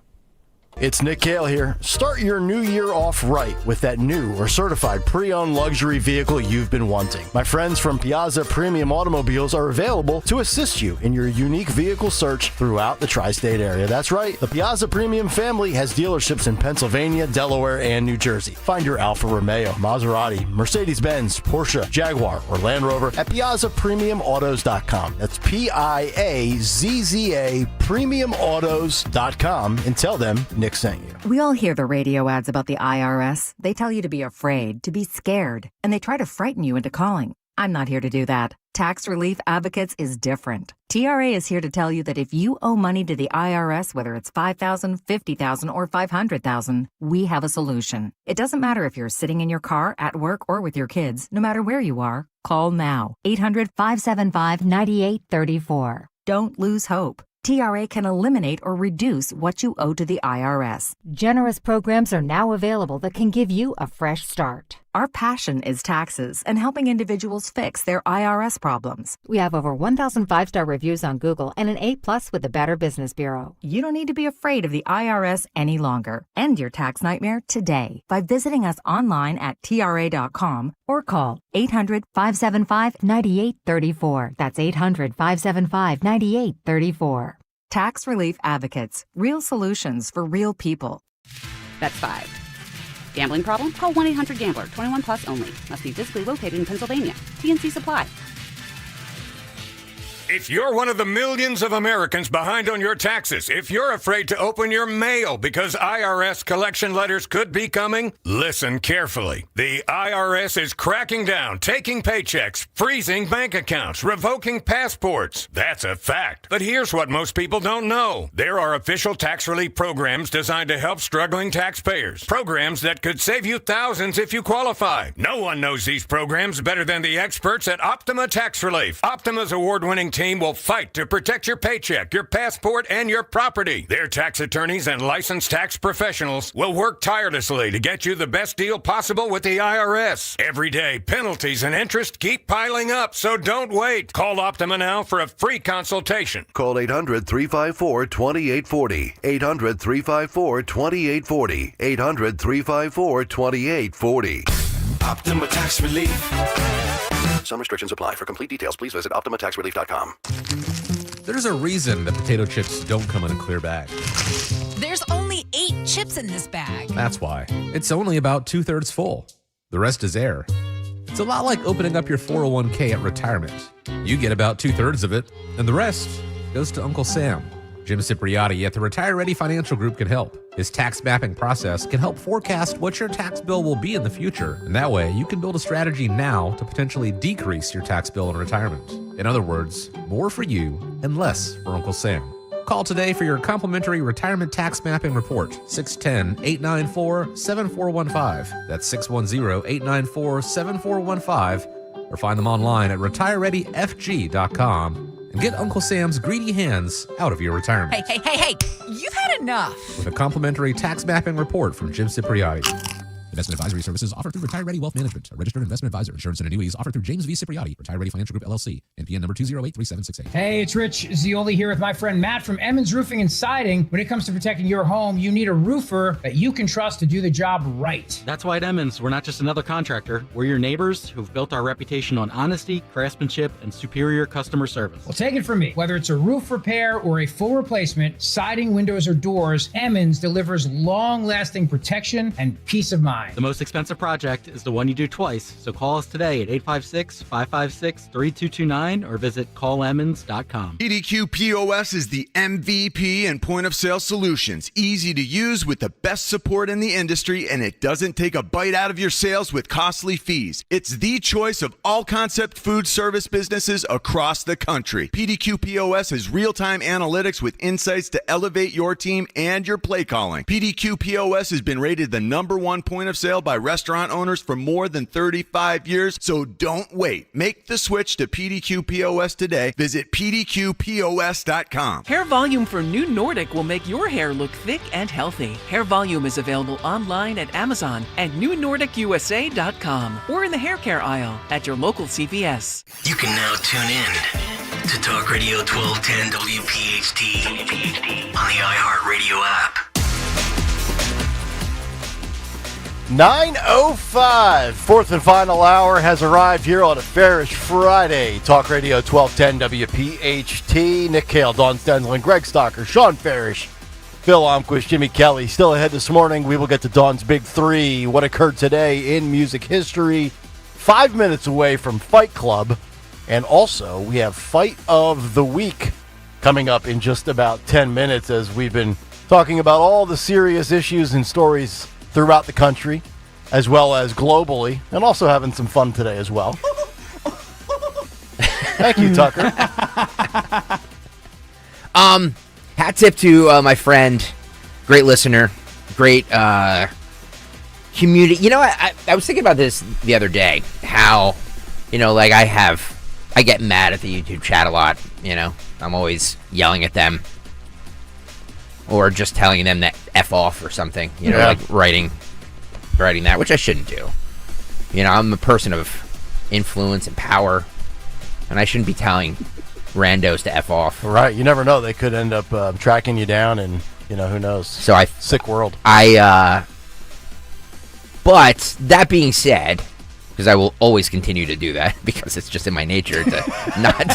It's Nick Kayal here. Start your new year off right with that new or certified pre-owned luxury vehicle you've been wanting. My friends from Piazza Premium Automobiles are available to assist you in your unique vehicle search throughout the tri-state area. That's right. The Piazza Premium family has dealerships in Pennsylvania, Delaware, and New Jersey. Find your Alfa Romeo, Maserati, Mercedes-Benz, Porsche, Jaguar, or Land Rover at PiazzaPremiumAutos.com. That's PIAZZA PremiumAutos.com and tell them Nick sent you. We all hear the radio ads about the IRS. They tell you to be afraid, to be scared, and they try to frighten you into calling. I'm not here to do that. Tax Relief Advocates is different. TRA is here to tell you that if you owe money to the IRS, whether it's $5,000, $50,000, or $500,000, we have a solution. It doesn't matter if you're sitting in your car, at work, or with your kids. No matter where you are, call now. 800-575-9834. Don't lose hope. TRA can eliminate or reduce what you owe to the IRS. Generous programs are now available that can give you a fresh start. Our passion is taxes and helping individuals fix their IRS problems. We have over 1,000 5-star reviews on Google and an A+ with the Better Business Bureau. You don't need to be afraid of the IRS any longer. End your tax nightmare today by visiting us online at TRA.com or call 800-575-9834. That's 800-575-9834. Tax Relief Advocates. Real solutions for real people. That's 5. Gambling problem? Call 1-800-GAMBLER. 21 plus only. Must be physically located in Pennsylvania. TNC Supply. If you're one of the millions of Americans behind on your taxes, if you're afraid to open your mail because IRS collection letters could be coming, listen carefully. The IRS is cracking down, taking paychecks, freezing bank accounts, revoking passports. That's a fact. But here's what most people don't know. There are official tax relief programs designed to help struggling taxpayers. Programs that could save you thousands if you qualify. No one knows these programs better than the experts at Optima Tax Relief. Optima's award-winning team will fight to protect your paycheck, your passport, and your property. Their tax attorneys and licensed tax professionals will work tirelessly to get you the best deal possible with the IRS. Every day, penalties and interest keep piling up, so don't wait. Call Optima now for a free consultation. Call 800-354-2840. 800-354-2840. 800-354-2840. Optima Tax Relief. Some restrictions apply. For complete details, please visit OptimaTaxRelief.com. There's a reason that potato chips don't come in a clear bag. There's only 8 chips in this bag. That's why. It's only about 2/3 full. The rest is air. It's a lot like opening up your 401k at retirement. You get about 2/3 of it, and the rest goes to Uncle Sam. Jim Cipriotti at the Retire Ready Financial Group can help. His tax mapping process can help forecast what your tax bill will be in the future, and that way you can build a strategy now to potentially decrease your tax bill in retirement. In other words, more for you and less for Uncle Sam. Call today for your complimentary retirement tax mapping report, 610-894-7415. That's 610-894-7415, or find them online at retirereadyfg.com. And get Uncle Sam's greedy hands out of your retirement. Hey, you've had enough. With a complimentary tax mapping report from Jim Cipriotti. Investment advisory services offered through Retire Ready Wealth Management, a registered investment advisor. Insurance and annuities offered through James V. Cipriotti, Retire Ready Financial Group, LLC, NPN number 2083768. Hey, it's Rich Zioli here with my friend Matt from Emmons Roofing and Siding. When it comes to protecting your home, you need a roofer that you can trust to do the job right. That's why at Emmons, we're not just another contractor. We're your neighbors who've built our reputation on honesty, craftsmanship, and superior customer service. Well, take it from me. Whether it's a roof repair or a full replacement, siding, windows, or doors, Emmons delivers long-lasting protection and peace of mind. The most expensive project is the one you do twice, so call us today at 856-556-3229 or visit callemmons.com. PDQ POS is the MVP in point-of-sale solutions. Easy to use with the best support in the industry, and it doesn't take a bite out of your sales with costly fees. It's the choice of all concept food service businesses across the country. PDQ POS has real-time analytics with insights to elevate your team and your play calling. PDQ POS has been rated the #1 point of sale by restaurant owners for more than 35 years, so don't wait. Make the switch to PDQ POS today. Visit pdqpos.com. Hair Volume for New Nordic will make your hair look thick and healthy. Hair Volume is available online at Amazon and newnordicusa.com or in the hair care aisle at your local CVS. You can now tune in to Talk Radio 1210 WPHT on the iHeartRadio app. 9:05, fourth and final hour has arrived here on a fairish Friday. Talk Radio 1210 WPHT. Nick Kayal, Dawn Stensland, Greg Stocker, Sean Farish, Phil Omquist, Jimmy Kelly. Still ahead this morning. We will get to Dawn's Big Three. What occurred today in music history? 5 minutes away from Fight Club. And also, we have Fight of the Week coming up in just about 10 minutes as we've been talking about all the serious issues and stories throughout the country, as well as globally, and also having some fun today as well. Thank you, Tucker. Hat tip to my friend, great listener, great community. You know, I was thinking about this the other day, how, you know, like I get mad at the YouTube chat a lot, you know. I'm always yelling at them. Or just telling them that F off or something, you know, like writing that, which I shouldn't do. You know, I'm a person of influence and power, and I shouldn't be telling randos to F off. Right. You never know. They could end up tracking you down, and, you know, who knows. So Sick world. But that being said, because I will always continue to do that because it's just in my nature to not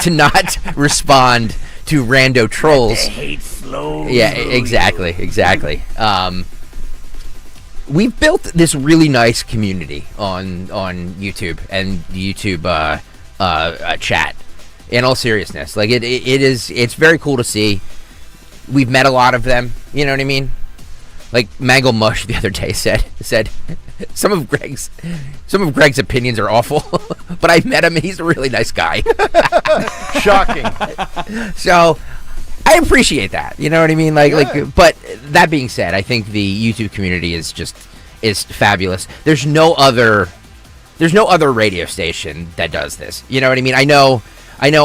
to not respond to rando trolls. The hate flows. Yeah, exactly. We've built this really nice community on YouTube and YouTube chat. In all seriousness, like it's very cool to see. We've met a lot of them. You know what I mean? Like Mango Mush the other day said some of Greg's opinions are awful, but I met him and he's a really nice guy. Shocking. So I appreciate that. You know what I mean? But that being said, I think the YouTube community is fabulous. There's no other radio station that does this. You know what I mean? I know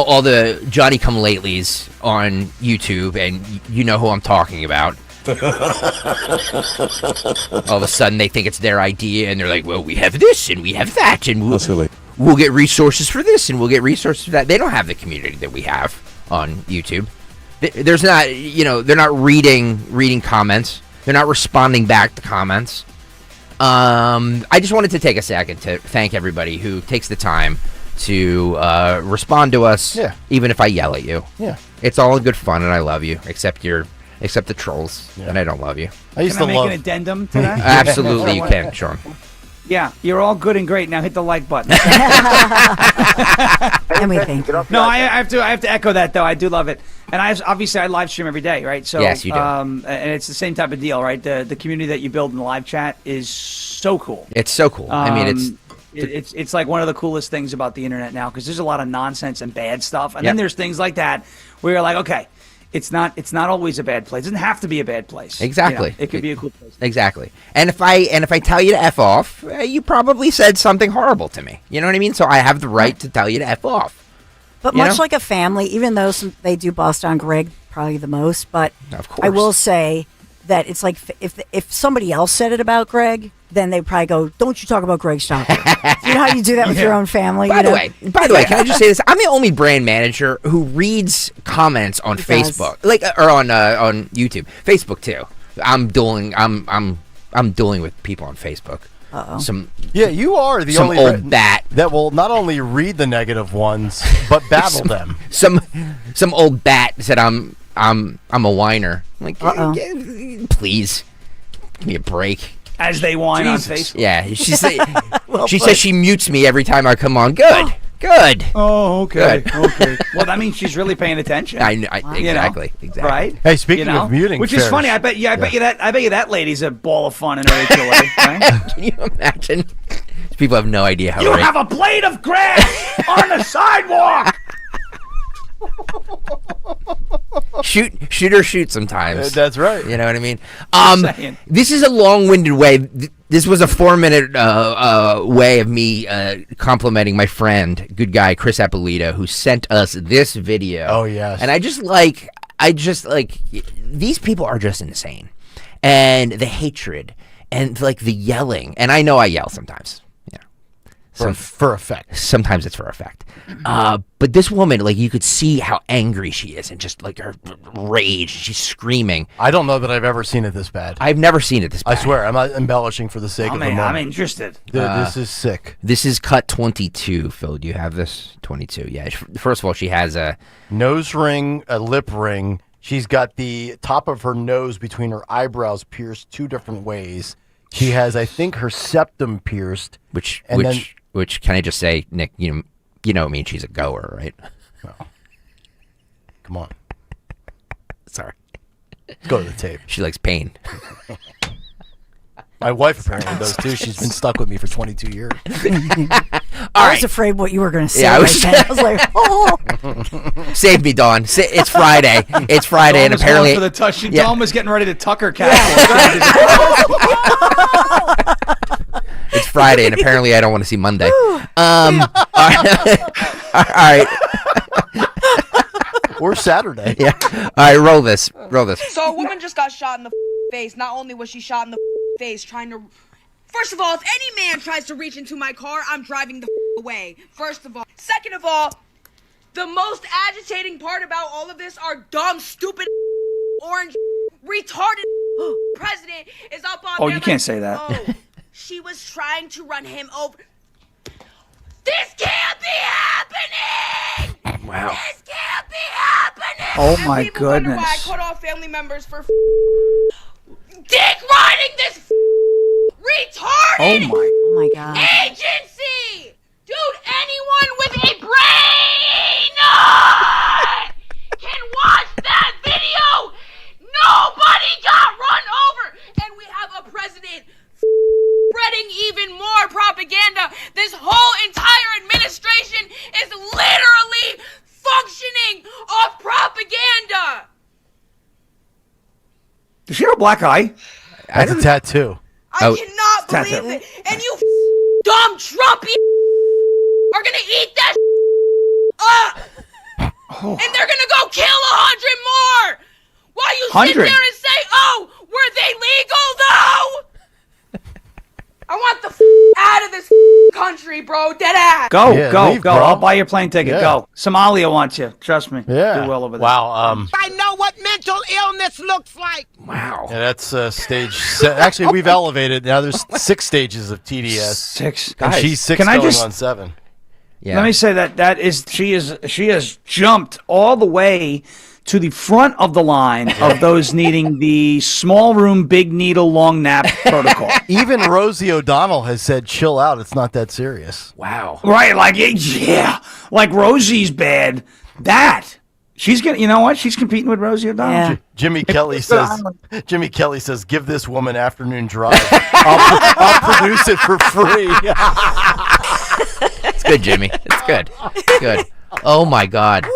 all the Johnny Come Latelys on YouTube, and you know who I'm talking about. All of a sudden, they think it's their idea, and they're like, well, we have this, and we have that, and we'll get resources for this, and we'll get resources for that. They don't have the community that we have on YouTube. There's not, they're not reading comments. They're not responding back to comments. I just wanted to take a second to thank everybody who takes the time to respond to us, even if I yell at you. Yeah, it's all in good fun, and I love you, except the trolls, and I don't love you. Can I make an addendum to that? Absolutely, you can, Sean. Yeah, you're all good and great. Now hit the like button. And we thank you. No, I have to echo that though. I do love it, and I live stream every day, right? So yes, you do. And it's the same type of deal, right? The community that you build in the live chat is so cool. It's so cool. I mean, it's like one of the coolest things about the internet now, because there's a lot of nonsense and bad stuff, and then there's things like that where you're like, okay, it's not always a bad place. It doesn't have to be a bad place. Exactly. It could be a cool place. Exactly. And if I tell you to F off, you probably said something horrible to me. You know what I mean? So I have the right to tell you to F off. But much like a family, even though they do bust on Greg probably the most, but of course. I will say that it's like if somebody else said it about Greg, then they probably go, "Don't you talk about Greg Stopper." You know how you do that with your own family? By the way, can I just say this? I'm the only brand manager who reads comments on Facebook, or on YouTube, Facebook too. I'm dueling with people on Facebook. You are the only old bat that will not only read the negative ones but battle them. Some old bat said I'm a whiner. I'm like, please give me a break. As they whine on Facebook. Yeah, she says she mutes me every time I come on. Good. Oh, okay. Okay. Well, that means she's really paying attention. Exactly. Right? Hey, speaking of muting, which is funny. I bet you that lady's a ball of fun in her HOA. Right? Can you imagine? People have no idea how. You have a blade of grass on the sidewalk. Shoot sometimes. That's right. You know what I mean? This is a long-winded way. This was a 4-minute way of me complimenting my friend, good guy Chris Appolito, who sent us this video. Oh yes. And I just like these people are just insane, and the hatred and like the yelling. And I know I yell sometimes. For effect. Sometimes it's for effect. But this woman, like, you could see how angry she is and just like her rage. She's screaming. I don't know that I've ever seen it this bad. I've never seen it this bad. I swear, I'm not embellishing for the sake of the moment. I'm interested. Dude, this is sick. This is cut 22, Phil. Do you have this? 22, yeah. First of all, she has a nose ring, a lip ring. She's got the top of her nose between her eyebrows pierced 2 different ways. She has, I think, her septum pierced. Which can I just say, Nick, you know what I mean? She's a goer, right? Oh. Come on. Sorry. Go to the tape. She likes pain. My wife apparently does too. She's been stuck with me for 22 years. I was afraid what you were going to say. Yeah, I was like, oh. Save me, Dawn. It's Friday. It's Friday, and apparently for the touch. Dawn was getting ready to tuck her cat. It's Friday, and apparently I don't want to see Monday. All right. Or Saturday. Yeah. All right, roll this. So a woman just got shot in the face. Not only was she shot in the face trying to First of all, if any man tries to reach into my car, I'm driving the away. First of all. Second of all, the most agitating part about all of this are dumb, stupid, orange, retarded president is up on Oh, there you can't like, say that. Oh, she was trying to run him over. This can't be happening! Wow. This can't be happening! Oh And my people wonder why I goodness. cut off family members for dick riding this retarded Oh my God. agency! Dude, anyone with a brain can watch that video! Nobody got run over! And we have a president spreading even more propaganda. This whole entire administration is literally functioning off propaganda! Does she have a black eye? That's a tattoo. I cannot Tattoo. believe it. And you dumb Trumpy are gonna eat that up. Oh. And they're gonna go kill 100 more. While you sit 100? there and say, oh, were they legal though? I want the out of this country, bro. Dead ass. Go, Yeah, go, leave, go. bro. I'll buy your plane ticket. Yeah. Go. Somalia wants you. Trust me. Yeah. Do well over there. Wow. I know what mental illness looks like. Wow. Yeah, that's stage. Actually, we've elevated. Now there's 6 stages of TDS. 6. And Guys, she's 6 can I going just on 7. Yeah. Let me say she has jumped all the way to the front of the line of those needing the small room, big needle, long nap protocol. Even Rosie O'Donnell has said, chill out. It's not that serious. Wow. Right, like, yeah, like Rosie's bad. She's gonna, you know what? She's competing with Rosie O'Donnell. Yeah. Jimmy Kelly says, give this woman afternoon drive. I'll produce it for free. It's good, Jimmy. It's good. It's good. Oh my God.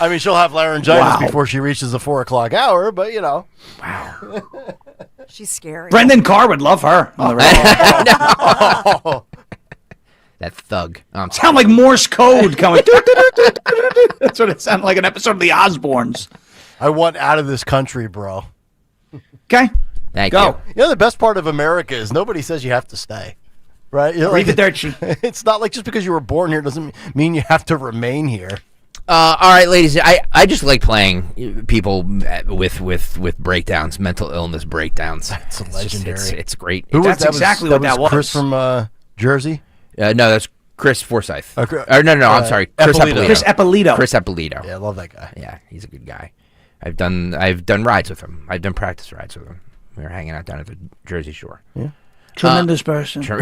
I mean, she'll have laryngitis Wow. before she reaches the 4 o'clock hour, but you know. Wow. She's scary. Brendan Carr would love her on the radio. Oh. That thug. Sound like Morse code coming. That's what it sounded like, an episode of The Osbournes. I want out of this country, bro. Okay. Thank Go. you. You know, the best part of America is nobody says you have to stay. Right? You're Read the dirt sheet. It's not like just because you were born here doesn't mean you have to remain here. All right, ladies. I just like playing people with breakdowns, mental illness breakdowns. It's legendary. It's great. Who was That's that? exactly what that was. Chris from Jersey? No, that's Chris Forsyth. Okay. Or no, I'm sorry. Chris Eppolito. Eppolito. Chris Eppolito. Chris Eppolito. Yeah, I love that guy. Yeah, he's a good guy. I've done rides with him. I've done practice rides with him. We were hanging out down at the Jersey Shore. Yeah. Tremendous person. Come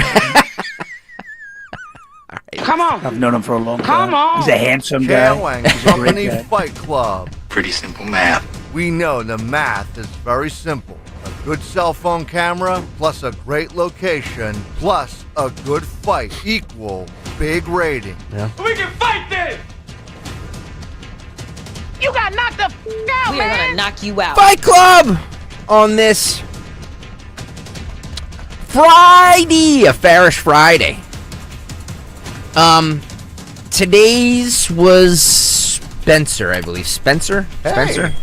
on. I've known him for a long time. Come on. He's a handsome Kayal guy. and He's a great Company guy. Fight Club. Pretty simple math. We know the math is very simple. A good cell phone camera plus a great location plus a good fight equal big rating. Yeah. We can fight this. You got knocked the out, We are man. gonna knock you out. Fight Club on this Friday, a fairish Friday. Today's was Spencer, I believe. Spencer? Spencer?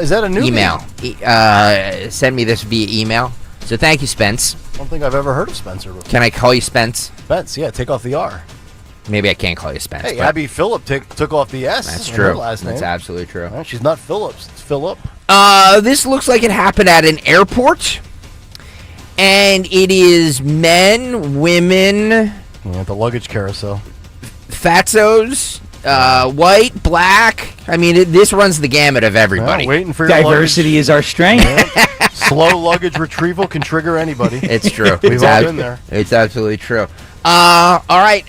Is that a new email? name? Send me this via email. So thank you, Spence. I don't think I've ever heard of Spencer before. Can I call you Spence? Spence, yeah, take off the R. Maybe I can't call you Spence. Hey, but Abby Phillip took off the S. that's in true. her last name. That's absolutely true. Well, she's not Phillips, it's Phillip. This looks like it happened at an airport. And it is men, women, Yeah, the luggage carousel. fatzos, white, black. I mean, this runs the gamut of everybody. Well, waiting for your Diversity luggage. is our strength. Slow luggage retrieval can trigger anybody. It's true. We've all been there. It's absolutely true. All right,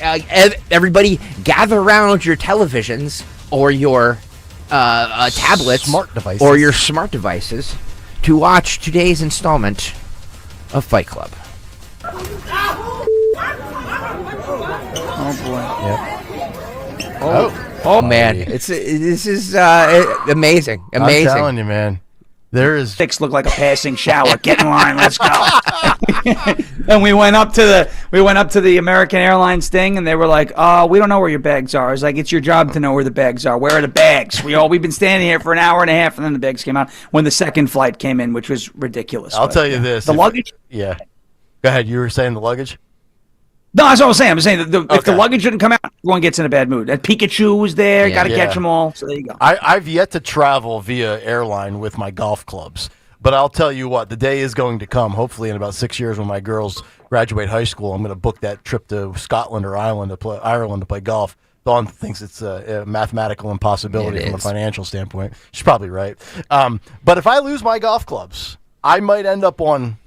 everybody, gather around your televisions or your tablets, Smart devices. or your smart devices to watch today's installment of Fight Club. Oh boy. Yep. Oh man, this is amazing. I'm Amazing. telling you, man. There is. Six look like a passing shower. Get in line. Let's go. And we went up to the American Airlines thing, and they were like, we don't know where your bags are. I was like, it's your job to know where the bags are. Where are the bags? We've been standing here for an hour and a half, and then the bags came out when the second flight came in, which was ridiculous. I'll But, tell you this. the luggage. Yeah. Go ahead. You were saying the luggage? No, that's what I was saying. I'm saying that if the luggage didn't come out, everyone gets in a bad mood. That Pikachu was there. Got to catch them all. So there you go. I've yet to travel via airline with my golf clubs. But I'll tell you what, the day is going to come, hopefully in about 6 years when my girls graduate high school. I'm going to book that trip to Scotland or Ireland to play golf. Dawn thinks it's a mathematical impossibility from a financial standpoint. She's probably right. But if I lose my golf clubs, I might end up on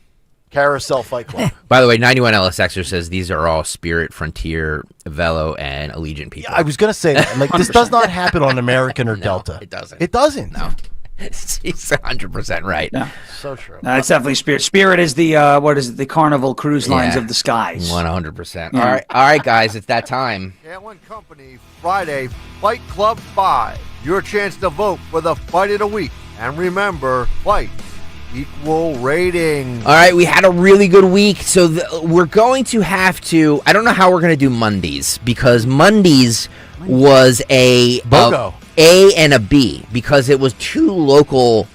Carousel Fight Club. By the way, 91 LSXer says these are all Spirit, Frontier, Velo, and Allegiant people. Yeah, I was going to say that. Like, this does not happen on American or Delta. It doesn't. It doesn't. No. He's 100% right. Yeah. So true. It's definitely Spirit. Spirit is the the Carnival Cruise Lines of the skies. 100%. Yeah. All right, guys, it's that time. Kayal & Company Friday Fight Club 5. Your chance to vote for the Fight of the Week. And remember, fight equal rating. All right, we had a really good week, so we're going to have to. I don't know how we're going to do Mondays because Mondays was a BOGO. A and a B because it was two local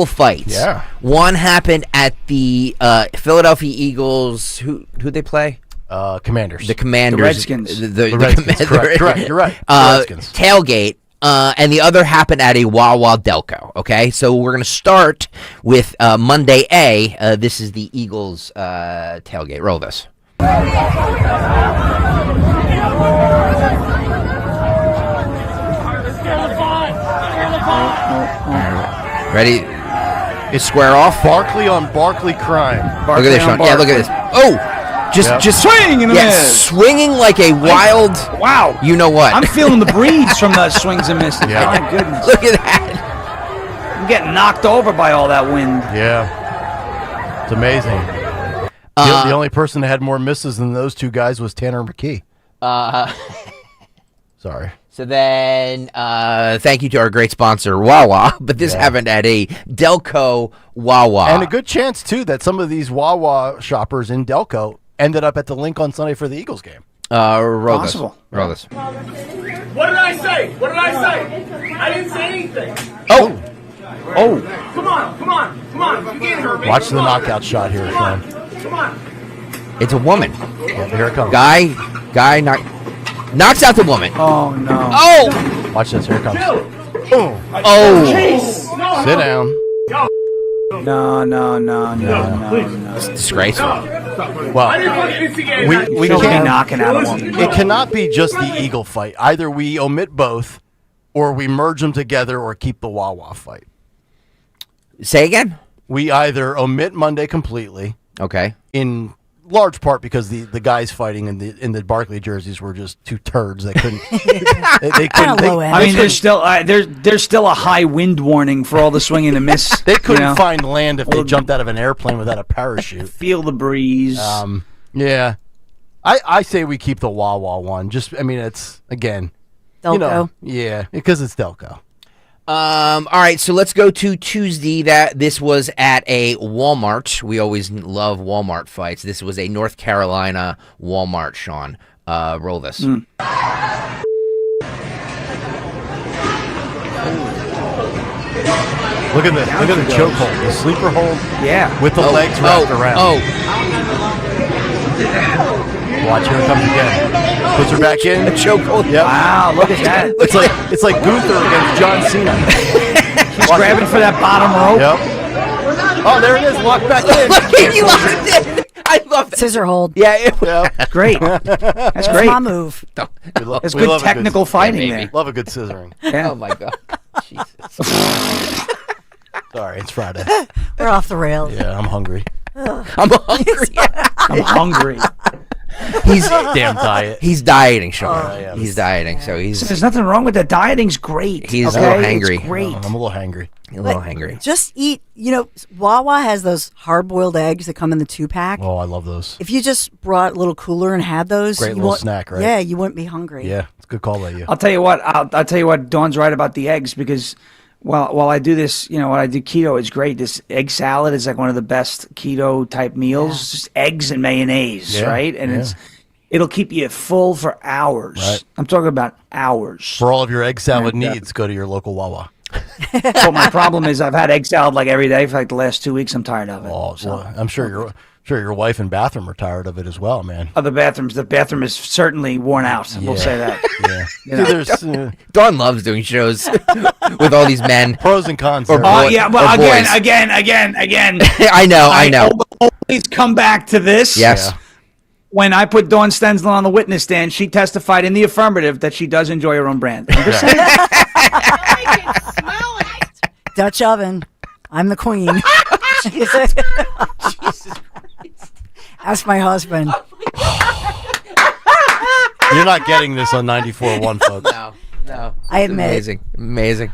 fights. Yeah. One happened at the Philadelphia Eagles. Who they play? Commanders. The Commanders. The Redskins. The Redskins. Correct. You're right. Redskins. Tailgate. And the other happened at a Wawa Delco. Okay, so we're going to start with Monday A. This is the Eagles tailgate. Roll this. Ready? It's square off. Barkley on Barkley crime. Look at this, Sean. Yeah, look at this. Oh, just swing and a miss. Swinging like a wild. Wow. You know what? I'm feeling the breeze from those swings and misses. Yeah. My goodness. Look at that. I'm getting knocked over by all that wind. Yeah. It's amazing. The only person that had more misses than those two guys was Tanner McKee. Sorry. So then, thank you to our great sponsor, Wawa. But this happened at a Delco Wawa. And a good chance, too, that some of these Wawa shoppers in Delco ended up at the link on Sunday for the Eagles game. Roll Possible. this. Roll this. What did I say? What did I say? I didn't say anything. Oh! Come on. You can't hurt me. Watch the knockout shot here, Sean. Come on. It's a woman. Yeah, here it comes. Guy knocks out the woman. Oh, no. Oh! Watch this. Here it comes. Boom. Oh! Sit down. No. It's disgraceful. Well, we She'll be can't knocking out a woman. It cannot be just the Eagle fight. Either we omit both, or we merge them together, or keep the Wawa fight. Say again? We either omit Monday completely. Okay. In large part because the guys fighting in the Barkley jerseys were just two turds. They couldn't. they couldn't. I mean, there's still a high wind warning for all the swinging and miss. They couldn't find land if they jumped out of an airplane without a parachute. Feel the breeze. Yeah, I say we keep the Wawa one. It's again Delco. Yeah, because it's Delco. All right, so let's go to Tuesday. This was at a Walmart. We always love Walmart fights. This was a North Carolina Walmart, Sean. Roll this. Look at this. Look at the choke hold. The sleeper hold. Yeah. With the legs wrapped around. Watch, here it comes again. Puts her back in. A chokehold. Yep. Wow, look at that. It's like Gunther against John Cena. He's grabbing for that bottom rope. Yep. Oh, there it is. Locked back in. Look, he locked it in. I love that. Scissor hold. Yeah. Great. That's great. My move. That's good technical fighting there. Love a good scissoring. Yeah. Oh, my God. Jesus. Sorry, it's Friday. We're off the rails. Yeah, I'm hungry. I'm hungry. I'm hungry. He's damn diet. He's dieting, Sean. He's dieting, so he's. There's nothing wrong with that. Dieting's great. He's a little hangry. It's great. I'm a little hangry. A little hangry. Just eat. Wawa has those hard-boiled eggs that come in the 2-pack. Oh, I love those. If you just brought a little cooler and had those, Great little snack, right? Yeah, you wouldn't be hungry. Yeah, it's a good call by you. I'll tell you what. I'll tell you what. Dawn's right about the eggs because while I do this, when I do keto, it's great. This egg salad is like one of the best keto type meals. Yeah. Just eggs and mayonnaise, right? And it'll keep you full for hours. Right. I'm talking about hours. For all of your egg salad needs, go to your local Wawa. Well, my problem is I've had egg salad like every day for like the last 2 weeks. I'm tired of it. Oh, so. well, I'm sure you're. Sure, your wife and bathroom are tired of it as well, man. Oh, the bathroom is certainly worn out. We'll say that. Yeah. You know. There's Dawn loves doing shows with all these men. Pros and cons. Yeah, well, boys. again. I know. I always come back to this. Yes. Yeah. When I put Dawn Stensland on the witness stand, she testified in the affirmative that she does enjoy her own brand. I'm just saying. Dutch oven. I'm the queen. Jesus Christ. Ask my husband. You're not getting this on 94.1, folks. No. I admit. Amazing.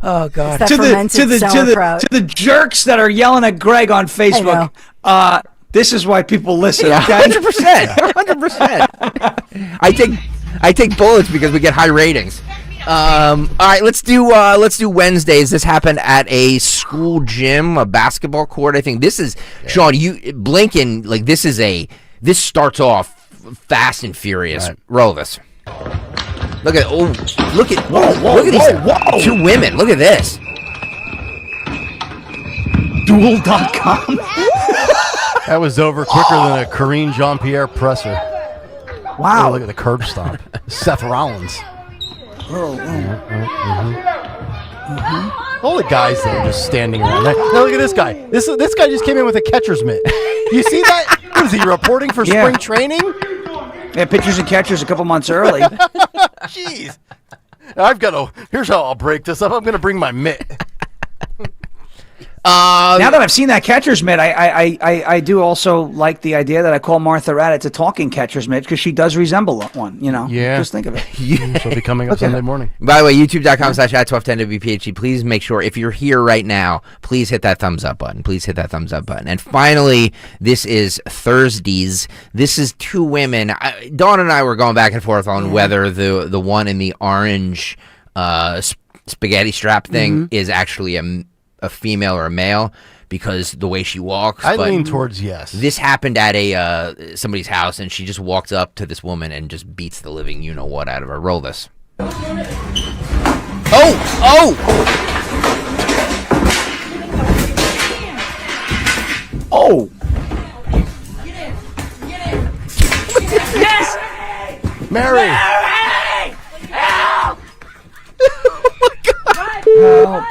Oh God. To the jerks that are yelling at Greg on Facebook. This is why people listen. Yeah, okay? 100%. I take bullets because we get high ratings. All right, let's do Wednesdays. This happened at a school gym, a basketball court. I think this is Sean. You blinking like this starts off fast and furious. Right. Roll this. Look at look at these two women. Look at this. Duel.com. That was over quicker than a Karine Jean-Pierre presser. Wow. Oh, look at the curb stomp. Seth Rollins. All the guys there just standing around. Now look at this guy. This guy just came in with a catcher's mitt. You see that? What is he reporting for spring training? Yeah, pitchers and catchers a couple months early. Jeez. Here's how I'll break this up. I'm going to bring my mitt. Now that I've seen that catcher's mitt, I do also like the idea that I call Martha Raddatz a talking catcher's mitt because she does resemble one, you know? Yeah. Just think of it. She'll be coming up Sunday morning. By the way, youtube.com/@1210WPHT. Please make sure, if you're here right now, please hit that thumbs up button. And finally, this is Thursdays. This is two women. Dawn and I were going back and forth on whether the one in the orange spaghetti strap thing is actually a female or a male because the way she walks. I lean towards yes. This happened at somebody's house, and she just walked up to this woman and just beats the living you-know-what out of her. Roll this. Oh! Yes! Mary! Help! Help.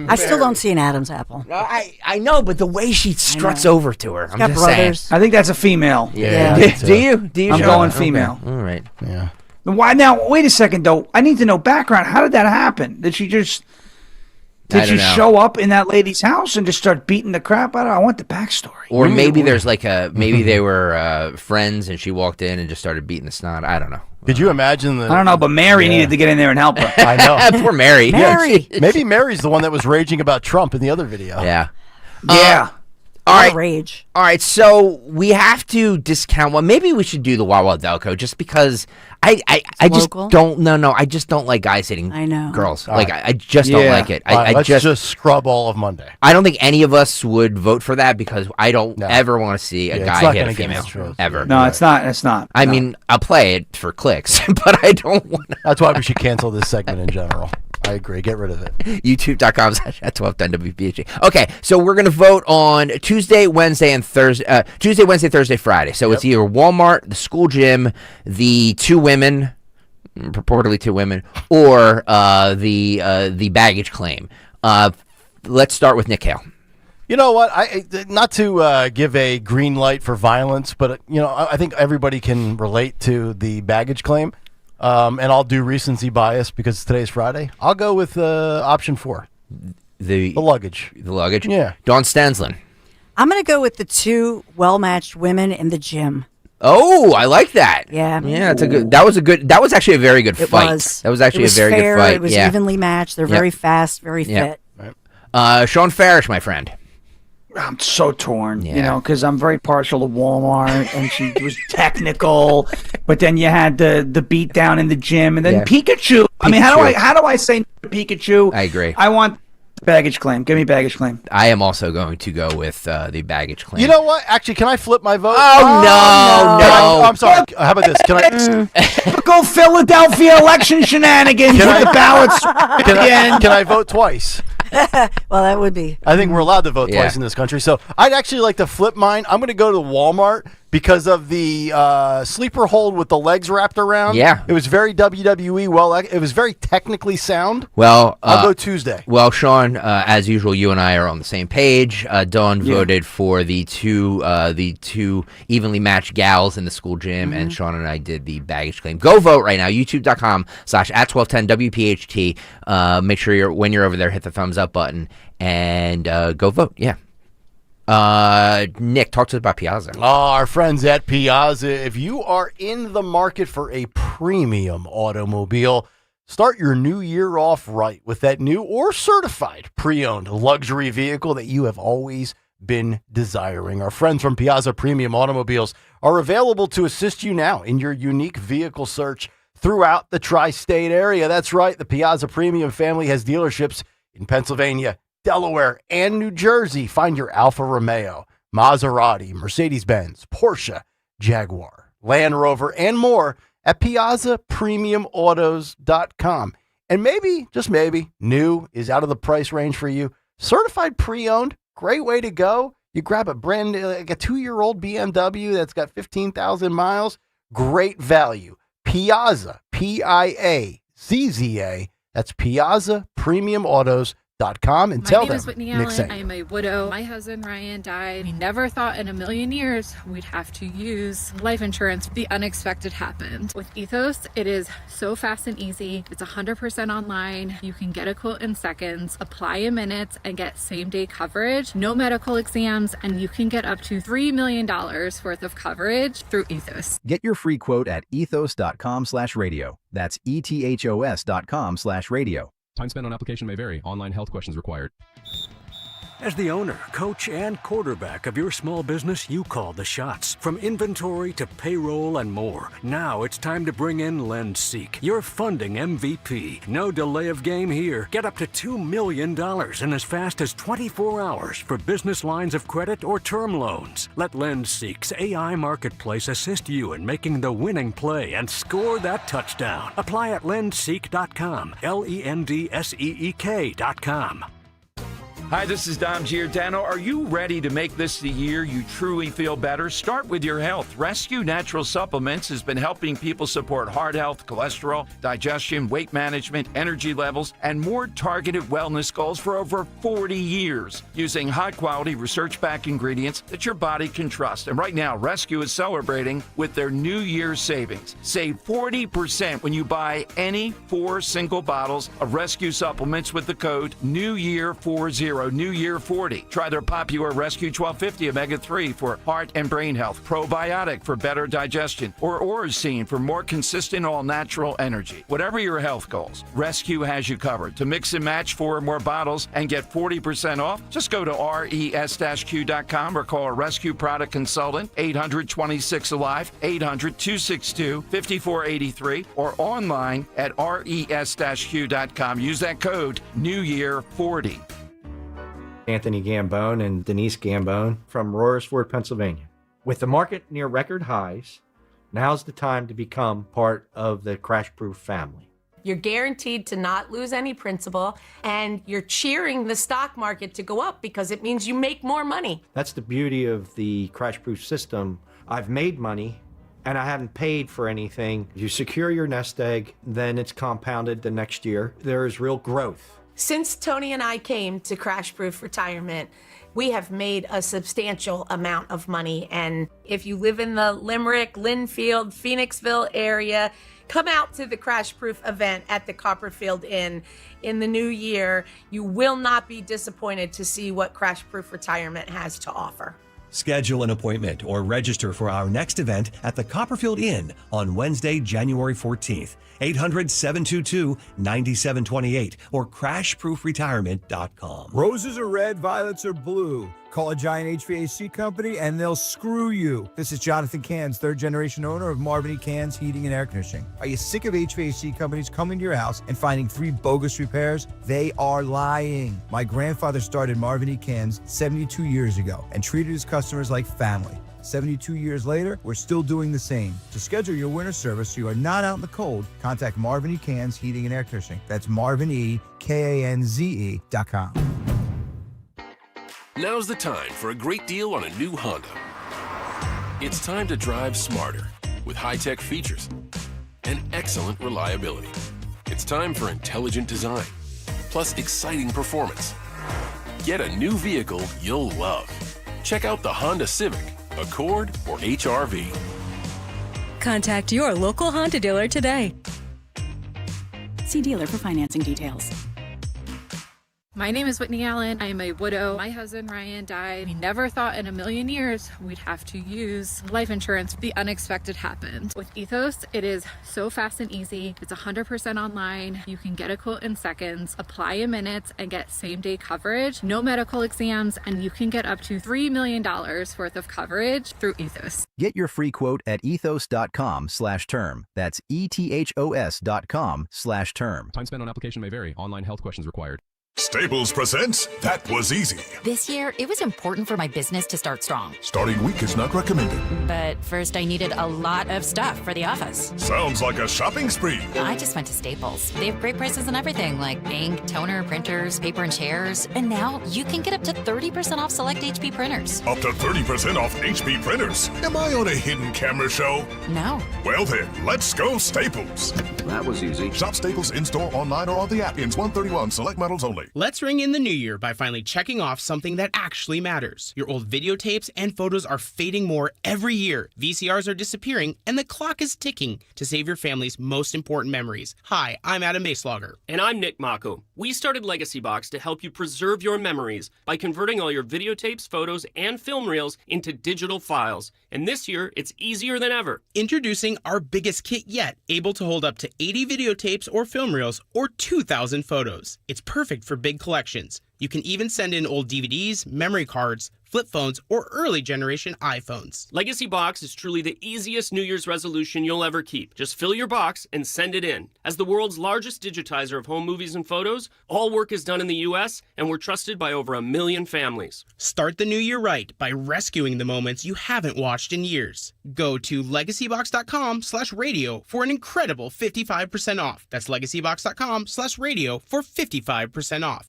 I still don't see an Adam's apple. No, I know, but the way she struts over to her, I'm got just brothers. saying. I think that's a female. Yeah. Do you? I'm going female. Okay. All right. Yeah. Why now? Wait a second, though. I need to know background. How did that happen? Did she show up in that lady's house and just start beating the crap out of her? I want the backstory. Or maybe there's maybe they were friends and she walked in and just started beating the snot. I don't know. Could you imagine I don't know, but Mary needed to get in there and help her. I know. Poor Mary. Mary. Maybe Mary's the one that was raging about Trump in the other video. Yeah. Yeah. All right. Rage. All right. So we have to discount. Well, maybe we should do the Wawa Delco just because I just don't. No. I just don't like guys hitting girls. All like right. I just don't like it. Let's just scrub all of Monday. I don't think any of us would vote for that because I don't ever want to see a guy hit a female ever. No, it's not. It's not. I mean, I'll play it for clicks, but I don't want to. That's why we should cancel this segment in general. I agree. Get rid of it. YouTube.com/@1210WPHT. Okay, so we're going to vote on Tuesday, Wednesday, and Thursday. Tuesday, Wednesday, Thursday, Friday. So it's either Walmart, the school gym, the two women, purportedly two women, or the baggage claim. Let's start with Nick Kayal. You know what? Not to give a green light for violence, but I think everybody can relate to the baggage claim. And I'll do recency bias because today's Friday. I'll go with option 4. The luggage. The luggage? Yeah. Dawn Stensland. I'm going to go with the two well-matched women in the gym. Oh, I like that. Yeah. Yeah, that was actually a very good fight. That was actually a very fair, good fight. It was evenly matched. They're very fast, very fit. Sean Farish, my friend. I'm so torn, because I'm very partial to Walmart, and she was technical, but then you had the beat down in the gym, and then Pikachu. I mean, how do I say no to Pikachu? I agree. I want baggage claim. Give me baggage claim. I am also going to go with the baggage claim. You know what? Actually, can I flip my vote? No. I'm sorry. How about this? Can I go Philadelphia election shenanigans with the ballots? Can I vote twice? Well, that would be. I think we're allowed to vote twice in this country. So I'd actually like to flip mine. I'm going to go to Walmart because of the sleeper hold with the legs wrapped around. Yeah. It was very WWE. Well, it was very technically sound. Well, I'll go Tuesday. Well, Sean, as usual, you and I are on the same page. Dawn voted for the two evenly matched gals in the school gym, and Sean and I did the baggage claim. Go vote right now. YouTube.com/@1210WPHT. Make sure when you're over there, hit the thumbs up button and go vote. Yeah. Nick, talk to us about Piazza. Oh, our friends at Piazza. If you are in the market for a premium automobile, start your new year off right with that new or certified pre-owned luxury vehicle that you have always been desiring. Our friends from Piazza Premium Automobiles are available to assist you now in your unique vehicle search throughout the tri-state area. That's right. The Piazza Premium family has dealerships in Pennsylvania, Delaware, and New Jersey. Find your Alfa Romeo, Maserati, Mercedes-Benz, Porsche, Jaguar, Land Rover, and more at PiazzaPremiumAutos.com. And maybe, just maybe, new is out of the price range for you. Certified pre-owned, great way to go. You grab a brand new, like a 2-year-old BMW that's got 15,000 miles. Great value. Piazza, Piazza. That's PiazzaPremiumAutos.com. And tell them. My name is Whitney Allen. I am a widow. My husband Ryan died. We never thought in a million years we'd have to use life insurance. The unexpected happened. With Ethos, it is so fast and easy. It's 100% online. You can get a quote in seconds, apply in minutes, and get same-day coverage. No medical exams, and you can get up to $3 million worth of coverage through Ethos. Get your free quote at ethos.com/radio. That's ethos.com/radio. Time spent on application may vary. Online health questions required. As the owner, coach, and quarterback of your small business, you call the shots. From inventory to payroll and more. Now it's time to bring in LendSeek, your funding MVP. No delay of game here. Get up to $2 million in as fast as 24 hours for business lines of credit or term loans. Let LendSeek's AI marketplace assist you in making the winning play and score that touchdown. Apply at lendseek.com. LENDSEEK.com. Hi, this is Dom Giordano. Are you ready to make this the year you truly feel better? Start with your health. Rescue Natural Supplements has been helping people support heart health, cholesterol, digestion, weight management, energy levels, and more targeted wellness goals for over 40 years using high-quality, research-backed ingredients that your body can trust. And right now, Rescue is celebrating with their New Year's savings. Save 40% when you buy any 4 single bottles of Rescue supplements with the code NEWYEAR40. New Year 40. Try their popular Rescue 1250 Omega-3 for heart and brain health, Probiotic for better digestion, or Orosine for more consistent all-natural energy. Whatever your health goals, Rescue has you covered. To mix and match 4 or more bottles and get 40% off, just go to res-q.com or call a Rescue product consultant, 800-26-ALIVE, 800-262-5483, or online at res-q.com. Use that code NEWYEAR40. Anthony Gambone and Denise Gambone from Royersford, Pennsylvania. With the market near record highs, now's the time to become part of the Crash Proof family. You're guaranteed to not lose any principal, and you're cheering the stock market to go up because it means you make more money. That's the beauty of the Crash Proof system. I've made money, and I haven't paid for anything. You secure your nest egg, then it's compounded the next year. There is real growth. Since Tony and I came to Crash Proof Retirement, we have made a substantial amount of money. And if you live in the Limerick, Linfield, Phoenixville area, come out to the Crash Proof event at the Copperfield Inn in the new year. You will not be disappointed to see what Crash Proof Retirement has to offer. Schedule an appointment or register for our next event at the Copperfield Inn on Wednesday, January 14th. 800-722-9728 or crashproofretirement.com. Roses are red, violets are blue. Call a Giant HVAC company and they'll screw you. This is Jonathan Cans, third generation owner of Marvin E. Cans Heating and Air Conditioning. Are you sick of HVAC companies coming to your house and finding 3 bogus repairs? They are lying. My grandfather started Marvin E. Cans 72 years ago and treated his customers like family. 72 years later, we're still doing the same. To schedule your winter service so you are not out in the cold, contact Marvin E. Cans Heating and Air Conditioning. That's MarvinEKanze.com. Now's the time for a great deal on a new Honda. It's time to drive smarter with high-tech features and excellent reliability. It's time for intelligent design, plus exciting performance. Get a new vehicle you'll love. Check out the Honda Civic, Accord, or HR-V. Contact your local Honda dealer today. See dealer for financing details. My name is Whitney Allen. I am a widow. My husband Ryan died. We never thought in a million years we'd have to use life insurance. The unexpected happened. With Ethos, it is so fast and easy. It's 100% online. You can get a quote in seconds, apply in minutes, and get same-day coverage. No medical exams, and you can get up to $3 million worth of coverage through Ethos. Get your free quote at ethos.com/term. That's ethos.com/term. Time spent on application may vary. Online health questions required. Staples presents That Was Easy. This year, it was important for my business to start strong. Starting week is not recommended. But first, I needed a lot of stuff for the office. Sounds like a shopping spree. I just went to Staples. They have great prices on everything like ink, toner, printers, paper, and chairs. And now you can get up to 30% off select HP printers. Up to 30% off HP printers. Am I on a hidden camera show? No. Well then, let's go Staples. That was easy. Shop Staples in-store, online, or on the app. Ends 1/31. Select models only. Let's ring in the new year by finally checking off something that actually matters. Your old videotapes and photos are fading more every year. VCRs are disappearing, and the clock is ticking to save your family's most important memories. Hi, I'm Adam Baselogger. And I'm Nick Mako. We started Legacy Box to help you preserve your memories by converting all your videotapes, photos, and film reels into digital files. And this year, it's easier than ever. Introducing our biggest kit yet, able to hold up to 80 videotapes or film reels or 2,000 photos. It's perfect for big collections. You can even send in old DVDs, memory cards, flip phones, or early generation iPhones. Legacy Box is truly the easiest New Year's resolution you'll ever keep. Just fill your box and send it in. As the world's largest digitizer of home movies and photos, all work is done in the U.S., and we're trusted by over 1 million families. Start the new year right by rescuing the moments you haven't watched in years. Go to legacybox.com/radio for an incredible 55% off. That's legacybox.com/radio for 55% off.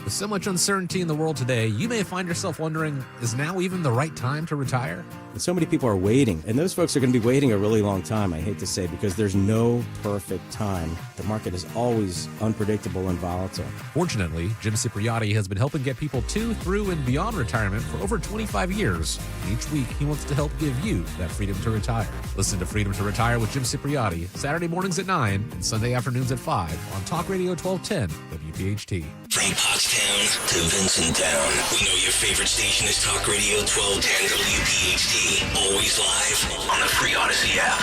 With so much uncertainty in the world today, you may find yourself wondering, is now even the right time to retire? So many people are waiting, and those folks are going to be waiting a really long time, I hate to say, because there's no perfect time. The market is always unpredictable and volatile. Fortunately, Jim Cipriotti has been helping get people to, through, and beyond retirement for over 25 years. Each week, he wants to help give you that freedom to retire. Listen to Freedom to Retire with Jim Cipriotti, Saturday mornings at 9 and Sunday afternoons at 5 on Talk Radio 1210 WPHT. From Pottstown to Vincenttown, we know your favorite station is Talk Radio 1210 WPHT. Always live on the free Odyssey app.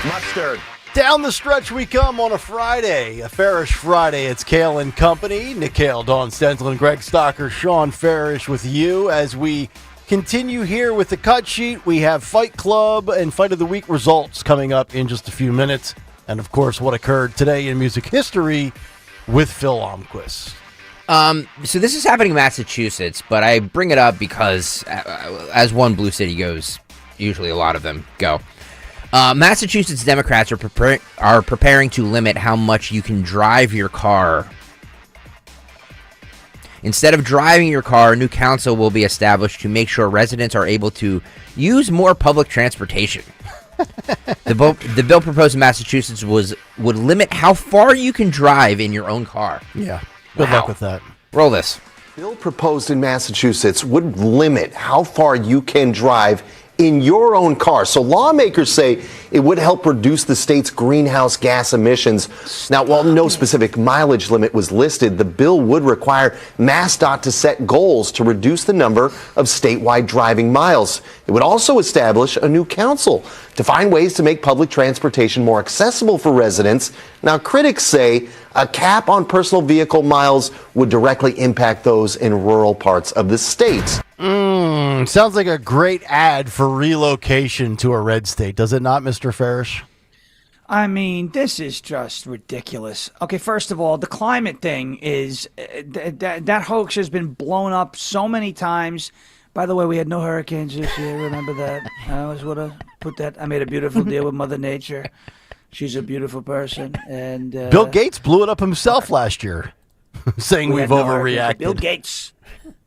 Mustard. Down the stretch we come on a Friday, a Farish Friday. It's Kayal and Company. Nick Kayal, Dawn Stenzel, and Greg Stocker, Sean Farish with you as we continue here with the cut sheet. We have Fight Club and Fight of the Week results coming up in just a few minutes. And, of course, what occurred today in music history with Phil Almquist. So this is happening in Massachusetts, but I bring it up because as one blue city goes, usually a lot of them go. Massachusetts Democrats are preparing to limit how much you can drive your car. Instead of driving your car, a new council will be established to make sure residents are able to use more public transportation. The bill proposed in Massachusetts would limit how far you can drive in your own car. Yeah. Good luck with that. Roll this. Bill proposed in Massachusetts would limit how far you can drive in your own car. So lawmakers say it would help reduce the state's greenhouse gas emissions. Now, while no specific mileage limit was listed, the bill would require MassDOT to set goals to reduce the number of statewide driving miles. It would also establish a new council to find ways to make public transportation more accessible for residents. Now, critics say a cap on personal vehicle miles would directly impact those in rural parts of the state. Sounds like a great ad for relocation to a red state, does it not, Mr. Farish? I mean, this is just ridiculous. Okay, first of all, the climate thing is that hoax has been blown up so many times By the way, we had no hurricanes this year. Remember that? I always want to put that. I made a beautiful deal with Mother Nature. She's a beautiful person. And Bill Gates blew it up himself last year, saying we've overreacted. Bill Gates.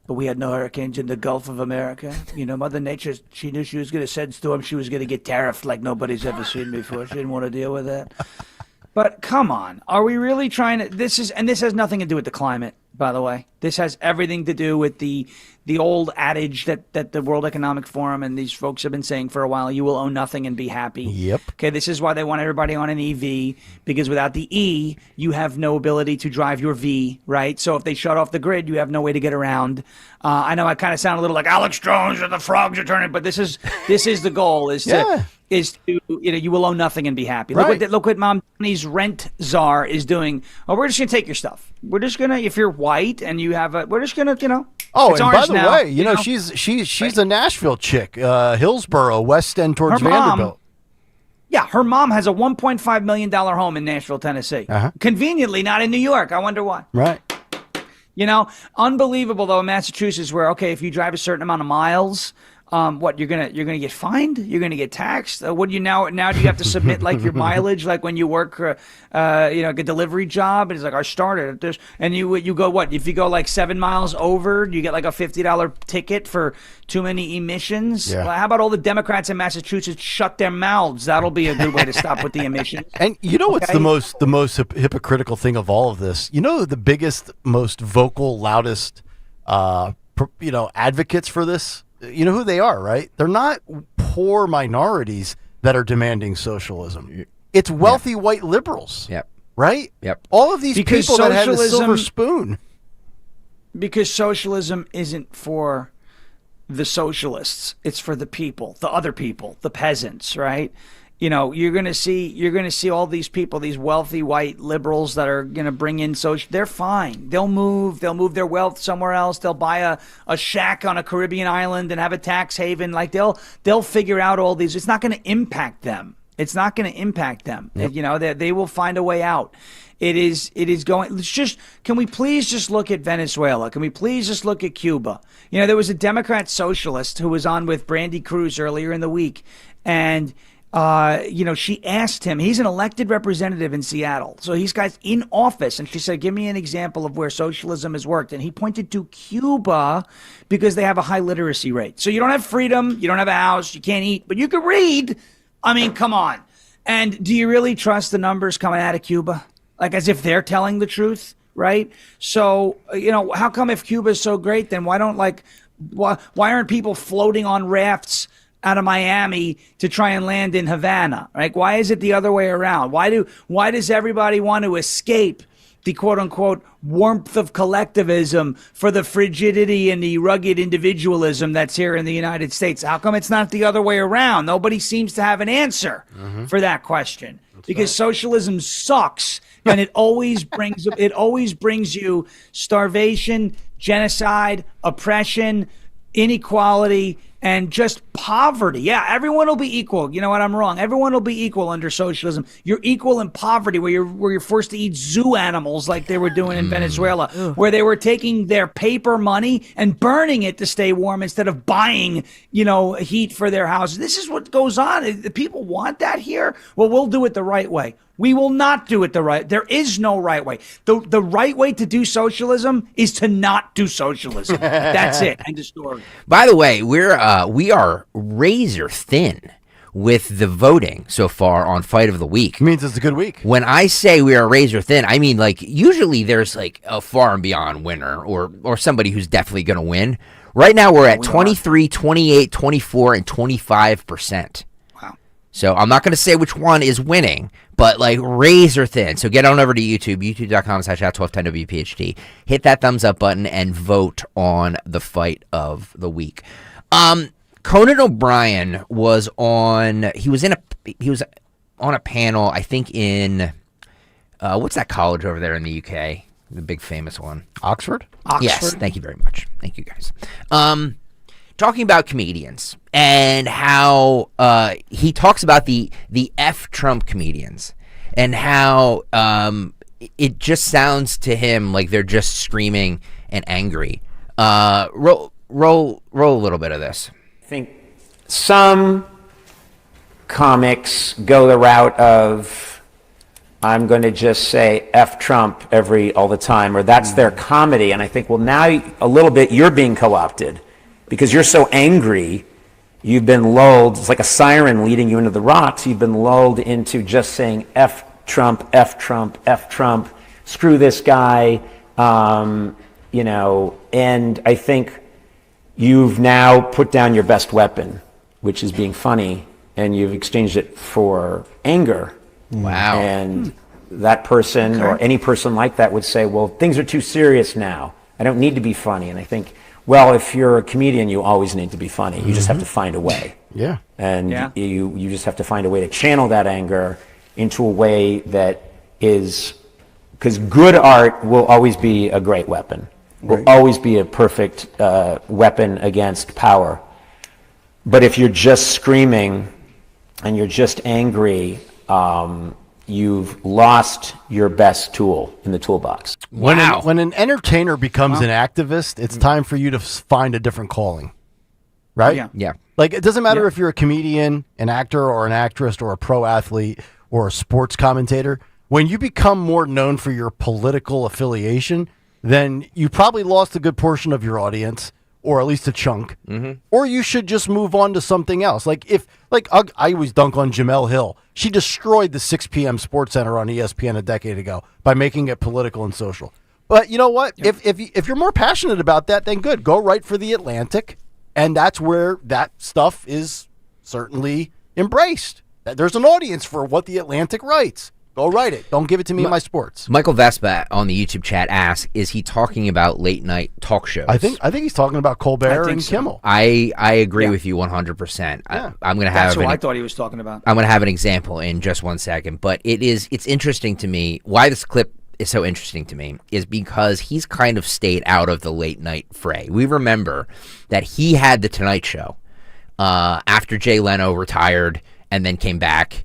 But we had no hurricanes in the Gulf of America. You know, Mother Nature, she knew she was going to send storms. She was going to get tariffed like nobody's ever seen before. She didn't want to deal with that. But come on, are we really trying to? This has nothing to do with the climate, by the way. This has everything to do with the old adage that the World Economic Forum and these folks have been saying for a while: you will own nothing and be happy. Yep. Okay, this is why they want everybody on an EV, because without the E, you have no ability to drive your V, right? So if they shut off the grid, you have no way to get around. I know I kind of sound a little like Alex Jones or the frogs are turning, but this is the goal: is to you will own nothing and be happy. Right. Look what Mom Donnie's rent czar is doing. Oh, we're just gonna take your stuff. We're just gonna, if you're white and you have we're just gonna, Oh, it's and by the now, way, you know she's a Nashville chick, Hillsboro, West End towards Vanderbilt. Yeah, her mom has a $1.5 million home in Nashville, Tennessee. Conveniently, not in New York. I wonder why. Right. You know, unbelievable though in Massachusetts, where if you drive a certain amount of miles, you're gonna get fined, you're gonna get taxed. What do you now do you have to submit like your mileage, like when you work a delivery job? And it's like I started at this, and you go if you go like 7 miles over, you get like a $50 ticket for too many emissions. Yeah. Well, how about all the Democrats in Massachusetts shut their mouths? That'll be a good way to stop with the emissions. And you know what's the most hypocritical thing of all of this? You know, the biggest, most vocal, loudest, advocates for this. You know who they are, right? They're not poor minorities that are demanding socialism. It's wealthy white liberals. Yep. Right? Yep. All of these people that have a silver spoon. Because socialism isn't for the socialists. It's for the people, the other people, the peasants, right? You know, you're gonna see all these people, these wealthy white liberals that are gonna bring in social. They're fine. They'll move their wealth somewhere else. They'll buy a shack on a Caribbean island and have a tax haven. Like they'll figure out all these. It's not gonna impact them. It's not gonna impact them. Yep. You know, they will find a way out. It is going. Can we please just look at Venezuela? Can we please just look at Cuba? You know, there was a Democrat socialist who was on with Brandy Cruz earlier in the week, and she asked him, he's an elected representative in Seattle. So he's guys in office. And she said, give me an example of where socialism has worked. And he pointed to Cuba because they have a high literacy rate. So you don't have freedom. You don't have a house. You can't eat, but you can read. I mean, come on. And do you really trust the numbers coming out of Cuba? Like as if they're telling the truth, right? So, how come if Cuba is so great, then why aren't people floating on rafts out of Miami to try and land in Havana? Like, why is it the other way around? Why does everybody want to escape the quote unquote warmth of collectivism for the frigidity and the rugged individualism that's here in the United States? How come it's not the other way around? Nobody seems to have an answer for that question. Because socialism sucks, and it always brings you starvation, genocide, oppression, inequality, and just poverty. Yeah, everyone will be equal. You know what? I'm wrong. Everyone will be equal under socialism. You're equal in poverty, where you're forced to eat zoo animals like they were doing in Venezuela, where they were taking their paper money and burning it to stay warm instead of buying, heat for their houses. This is what goes on. The people want that here. Well, we'll do it the right way. We will not do it the right. There is no right way. The right way to do socialism is to not do socialism. That's it. End of story. By the way, we are razor thin with the voting so far on Fight of the Week. It means it's a good week. When I say we are razor thin, I mean like usually there's like a far and beyond winner or somebody who's definitely going to win. Right now we're at 23, 28, 24, and 25%. Wow. So I'm not going to say which one is winning, but like razor thin. So get on over to YouTube, youtube.com/@1210WPHT. Hit that thumbs up button and vote on the Fight of the Week. Conan O'Brien was on a panel, I think in what's that college over there in the UK? The big famous one. Oxford? Yes, thank you very much. Thank you guys. Talking about comedians and how he talks about the F Trump comedians and how it just sounds to him like they're just screaming and angry. roll a little bit of this. I think some comics go the route of, I'm going to just say F Trump all the time, or that's their comedy. And I think, well, now a little bit you're being co-opted because you're so angry. You've been lulled. It's like a siren leading you into the rocks. You've been lulled into just saying F Trump, F Trump, F Trump, screw this guy, you know, and I think you've now put down your best weapon, which is being funny, and you've exchanged it for anger. Wow. And that person or any person like that would say, well, things are too serious now. I don't need to be funny. And I think, well, if you're a comedian, you always need to be funny. You just have to find a way. Yeah. And you just have to find a way to channel that anger into a way that is, because good art will always be a great weapon, will always be a perfect weapon against power. But if you're just screaming and you're just angry, you've lost your best tool in the toolbox. When an entertainer becomes an activist, it's time for you to find a different calling, right? Yeah. Like, it doesn't matter if you're a comedian, an actor, or an actress, or a pro athlete, or a sports commentator. When you become more known for your political affiliation, then you probably lost a good portion of your audience, or at least a chunk. Or you should just move on to something else. Like, I always dunk on Jamel Hill. She destroyed the 6 p.m. Sports Center on ESPN a decade ago by making it political and social. But you know what? If you're more passionate about that, then good. Go write for The Atlantic, and that's where that stuff is certainly embraced. There's an audience for what The Atlantic writes. Go write it. Don't give it to me in my sports. Michael Vespa on the YouTube chat asks, is he talking about late night talk shows? I think he's talking about Colbert and Kimmel. I agree with you 100%. I'm going to have That's what I thought he was talking about. I'm going to have an example in just 1 second, but it's interesting to me. Why this clip is so interesting to me is because he's kind of stayed out of the late night fray. We remember that he had the Tonight Show after Jay Leno retired and then came back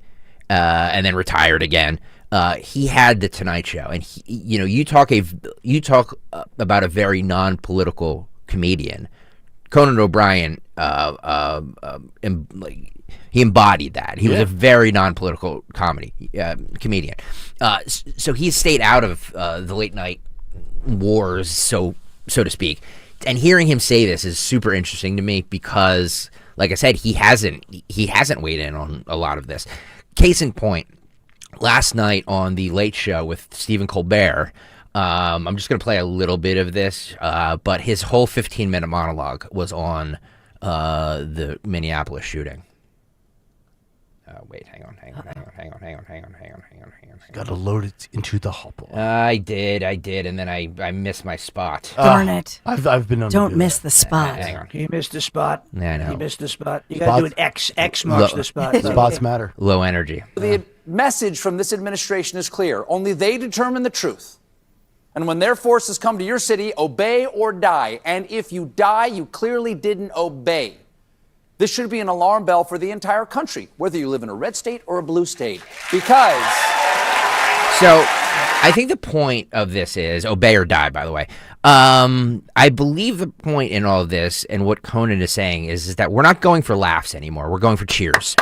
and then retired again. He had the Tonight Show, and you talk about a very non-political comedian. Conan O'Brien, he embodied that. He was a very non-political comedian. So he stayed out of the late night wars, so to speak. And hearing him say this is super interesting to me because, like I said, he hasn't weighed in on a lot of this. Case in point, last night on the Late Show with Stephen Colbert, I'm just going to play a little bit of this, but his whole 15-minute monologue was on the Minneapolis shooting. Wait, hang on. Got to load it into the hopper. I did, and then I missed my spot. Darn it. I've been Don't miss the spot. Hang on. You missed the spot. Yeah, I know. You missed the spot. You got to do an X. X marks the spot. Spots matter. Low energy. The message from this administration is clear. Only they determine the truth. And when their forces come to your city, obey or die. And if you die, you clearly didn't obey. This should be an alarm bell for the entire country, whether you live in a red state or a blue state. Because... So, I think the point of this is obey or die, by the way. I believe the point in all of this and what Conan is saying is that we're not going for laughs anymore. We're going for cheers.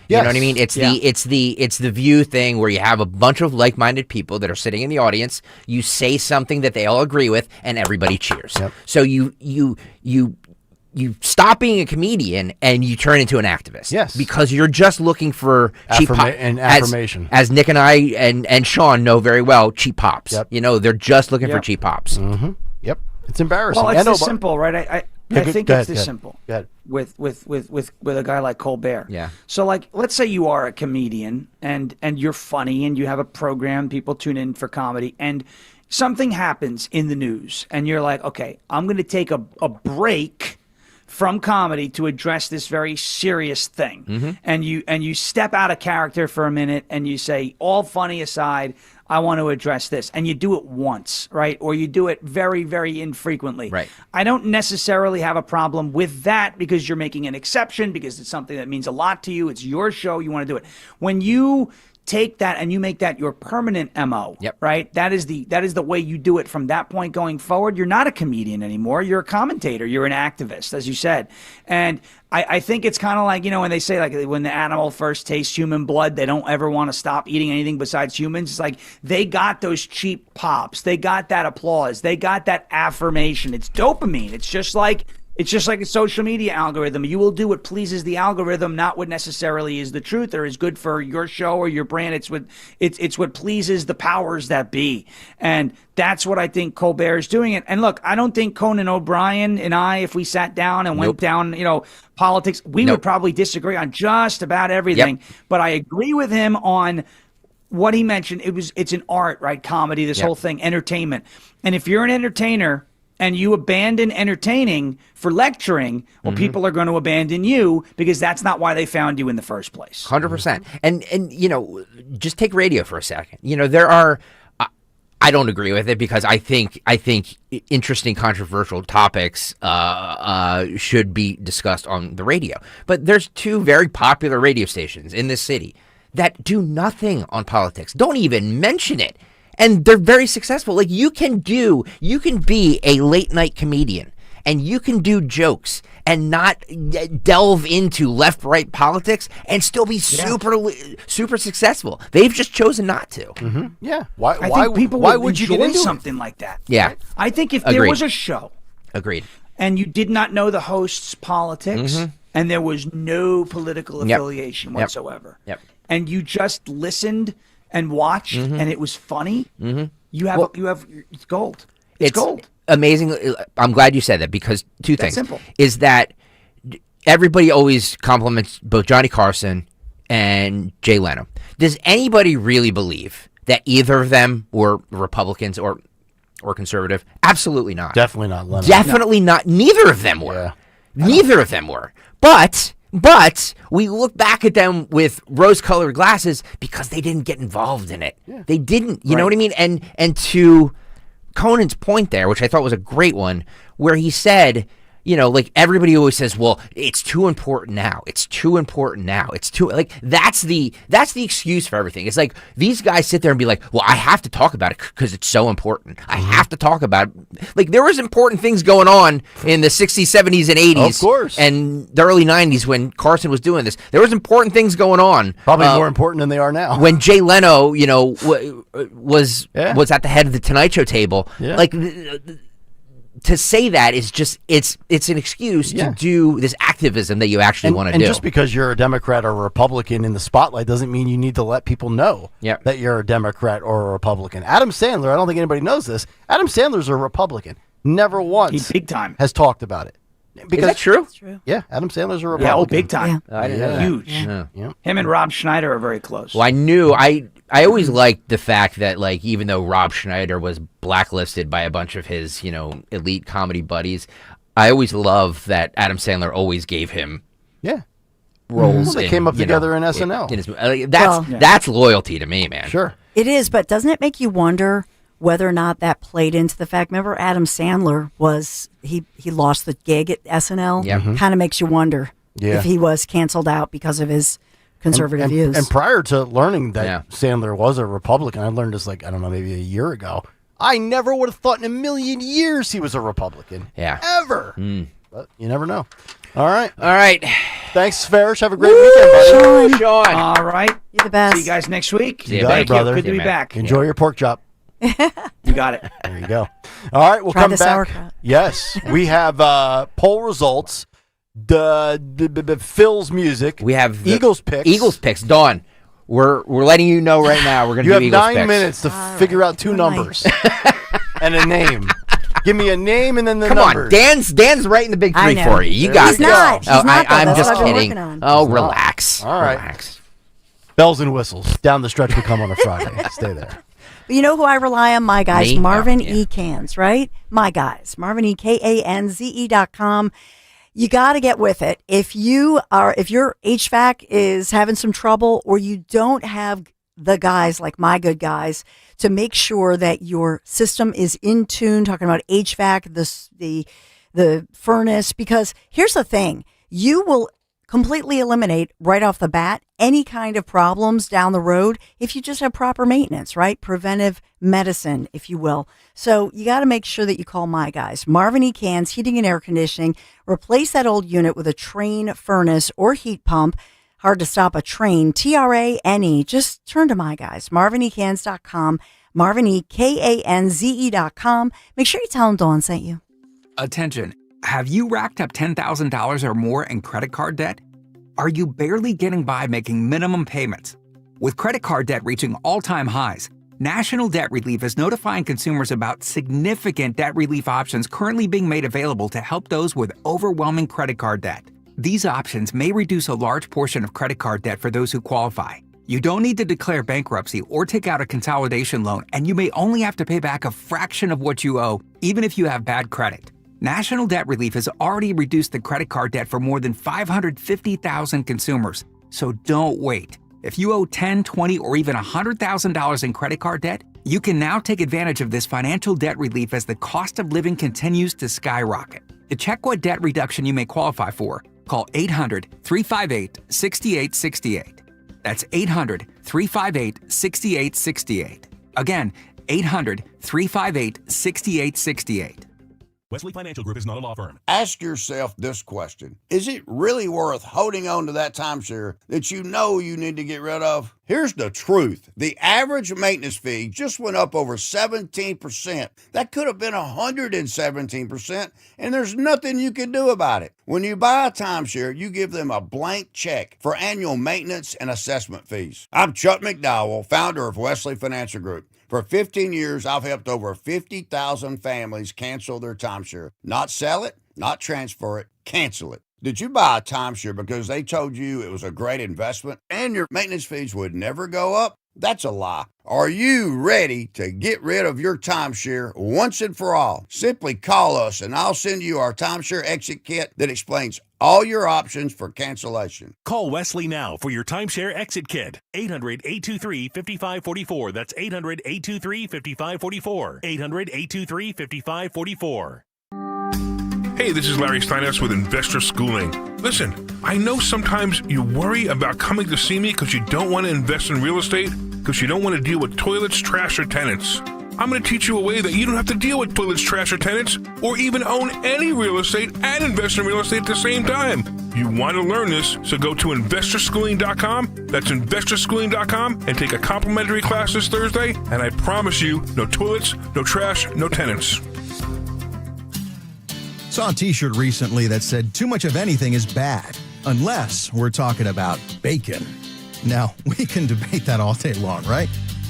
You know what I mean? It's the View thing where you have a bunch of like-minded people that are sitting in the audience. You say something that they all agree with, and everybody cheers. Yep. So you stop being a comedian and you turn into an activist. Yes. Because you're just looking for cheap pop. And affirmation. As Nick and I and Sean know very well, cheap pops. Yep. They're just looking for cheap pops. Mm-hmm. Yep. It's embarrassing. Well, it's this simple, right? I think it's this simple. Go ahead. With a guy like Colbert. Yeah. So, like, let's say you are a comedian and you're funny and you have a program, people tune in for comedy, and something happens in the news, and you're like, okay, I'm going to take a break from comedy to address this very serious thing. Mm-hmm. And you step out of character for a minute and you say, all funny aside, I want to address this. And you do it once, right? Or you do it very, very infrequently. Right. I don't necessarily have a problem with that because you're making an exception, because it's something that means a lot to you. It's your show. You want to do it. When you take that and you make that your permanent MO, right? That is the way you do it from that point going forward. You're not a comedian anymore. You're a commentator. You're an activist, as you said. And I think it's kind of like, when they say, like, when the animal first tastes human blood, they don't ever want to stop eating anything besides humans. It's like they got those cheap pops. They got that applause. They got that affirmation. It's dopamine. It's just like a social media algorithm. You will do what pleases the algorithm, not what necessarily is the truth or is good for your show or your brand. It's what pleases the powers that be. And that's what I think Colbert is doing. And look, I don't think Conan O'Brien and I, if we sat down and went down, politics, we would probably disagree on just about everything. But I agree with him on what he mentioned. It's an art, right? Comedy, this whole thing, entertainment. And if you're an entertainer and you abandon entertaining for lecturing, well, people are going to abandon you because that's not why they found you in the first place. 100%. And just take radio for a second. There are, I don't agree with it because I think interesting, controversial topics should be discussed on the radio. But there's 2 very popular radio stations in this city that do nothing on politics. Don't even mention it. And they're very successful. Like, you can be a late night comedian and you can do jokes and not delve into left-right politics and still be super successful. They've just chosen not to. Mm-hmm. Yeah. I think people would you get into something like that? Yeah. I think if there was a show. Agreed. And you did not know the host's politics and there was no political affiliation whatsoever. Yep. And you just listened and watched, and it was funny. You have it's gold. It's gold. Amazing. I'm glad you said that because 2 things. Simple. Is that everybody always compliments both Johnny Carson and Jay Leno. Does anybody really believe that either of them were Republicans or conservative? Absolutely not. Definitely not Leno. Definitely not. Neither of them were. Yeah. Neither of them were. But we look back at them with rose-colored glasses because they didn't get involved in it. Yeah. They didn't. You know what I mean? And to Conan's point there, which I thought was a great one, where he said, like everybody always says, well, it's too important now. It's too important now. It's too that's the excuse for everything. It's like these guys sit there and be like, well, I have to talk about it because it's so important. I have to talk about it. Like there was important things going on in the 60s, 70s, and 80s. Of course. And the early 90s when Carson was doing this. There was important things going on. Probably more important than they are now. When Jay Leno, was at the head of the Tonight Show table. Yeah. Like to say that is just it's an excuse to do this activism that you actually want to do. And just because you're a Democrat or a Republican in the spotlight doesn't mean you need to let people know that you're a Democrat or a Republican. Adam Sandler, I don't think anybody knows this. Adam Sandler's a Republican. Never once He's big time. has talked about it. Because, is that true? That's true. Yeah, Adam Sandler's a Republican. Yeah, big time. Yeah. I didn't know that. Huge. Yeah. Him and Rob Schneider are very close. Well, I always liked the fact that, like, even though Rob Schneider was blacklisted by a bunch of his, elite comedy buddies, I always loved that Adam Sandler always gave him roles. Well, they came up together in SNL. That's loyalty to me, man. Sure. It is, but doesn't it make you wonder whether or not that played into the fact? Remember, Adam Sandler he lost the gig at SNL. Yeah. Kind of makes you wonder if he was canceled out because of his conservative views. And prior to learning that Sandler was a Republican, I learned this maybe a year ago. I never would have thought in a million years he was a Republican. Yeah. Ever. But you never know. All right. Thanks, Farish. Have a great weekend, buddy. Sean. All right. You're the best. See you guys next week. You got it, brother. Good to be back. Enjoy your pork chop. You got it. There you go. All right, we'll Try come the back. sauerkraut. Yes, we have poll results. The Phil's music. We have Eagles picks. Eagles picks. Dawn, we're letting you know right now. We're going to do You Eagles have 9 picks. minutes to figure out 2 numbers and a name. Give me a name and then the Come numbers. on, Dan's writing the big I 3 know. for you. You got He's it. not. He's not, though. I'm That's just what I've been kidding. working on. Oh, relax. All right. Relax. Bells and whistles. Down the stretch we come on a Friday. Stay there. But you know who I rely on? My guys, Me? Marvin Oh, yeah. E. Cans, right? My guys, MarvinEKanze.com. You got to get with it. If your HVAC is having some trouble, or you don't have the guys like my good guys to make sure that your system is in tune, talking about HVAC, the furnace, because here's the thing, you will completely eliminate right off the bat any kind of problems down the road if you just have proper maintenance, right? Preventive medicine, if you will. So you got to make sure that you call my guys, Marvin E. Cans Heating and Air Conditioning. Replace that old unit with a Trane furnace or heat pump. Hard to stop a Trane, Trane. Just turn to my guys, marvinecans.com, marvinekanze.com. Make sure you tell them Dawn sent you. Attention. Have you racked up $10,000 or more in credit card debt? Are you barely getting by making minimum payments? With credit card debt reaching all-time highs, National Debt Relief is notifying consumers about significant debt relief options currently being made available to help those with overwhelming credit card debt. These options may reduce a large portion of credit card debt for those who qualify. You don't need to declare bankruptcy or take out a consolidation loan, and you may only have to pay back a fraction of what you owe, even if you have bad credit. National Debt Relief has already reduced the credit card debt for more than 550,000 consumers. So don't wait. If you owe $10, $20, or even $100,000 in credit card debt, you can now take advantage of this financial debt relief as the cost of living continues to skyrocket. To check what debt reduction you may qualify for, call 800-358-6868. That's 800-358-6868. Again, 800-358-6868. Wesley Financial Group is not a law firm. Ask yourself this question. Is it really worth holding on to that timeshare that you know you need to get rid of? Here's the truth. The average maintenance fee just went up over 17%. That could have been 117%, and there's nothing you can do about it. When you buy a timeshare, you give them a blank check for annual maintenance and assessment fees. I'm Chuck McDowell, founder of Wesley Financial Group. For 15 years, I've helped over 50,000 families cancel their timeshare. Not sell it, not transfer it, cancel it. Did you buy a timeshare because they told you it was a great investment and your maintenance fees would never go up? That's a lie. Are you ready to get rid of your timeshare once and for all? Simply call us and I'll send you our timeshare exit kit that explains all your options for cancellation. Call Wesley now for your timeshare exit kit. 800-823-5544. That's 800-823-5544. 800-823-5544. Hey, this is Larry Steinhaus with Investor Schooling. Listen, I know sometimes you worry about coming to see me because you don't want to invest in real estate, because you don't want to deal with toilets, trash, or tenants. I'm going to teach you a way that you don't have to deal with toilets, trash, or tenants, or even own any real estate and invest in real estate at the same time. You want to learn this, so go to investorschooling.com. That's investorschooling.com and take a complimentary class this Thursday, and I promise you, no toilets, no trash, no tenants. Saw a t-shirt recently that said too much of anything is bad, unless we're talking about bacon. Now, we can debate that all day long, right?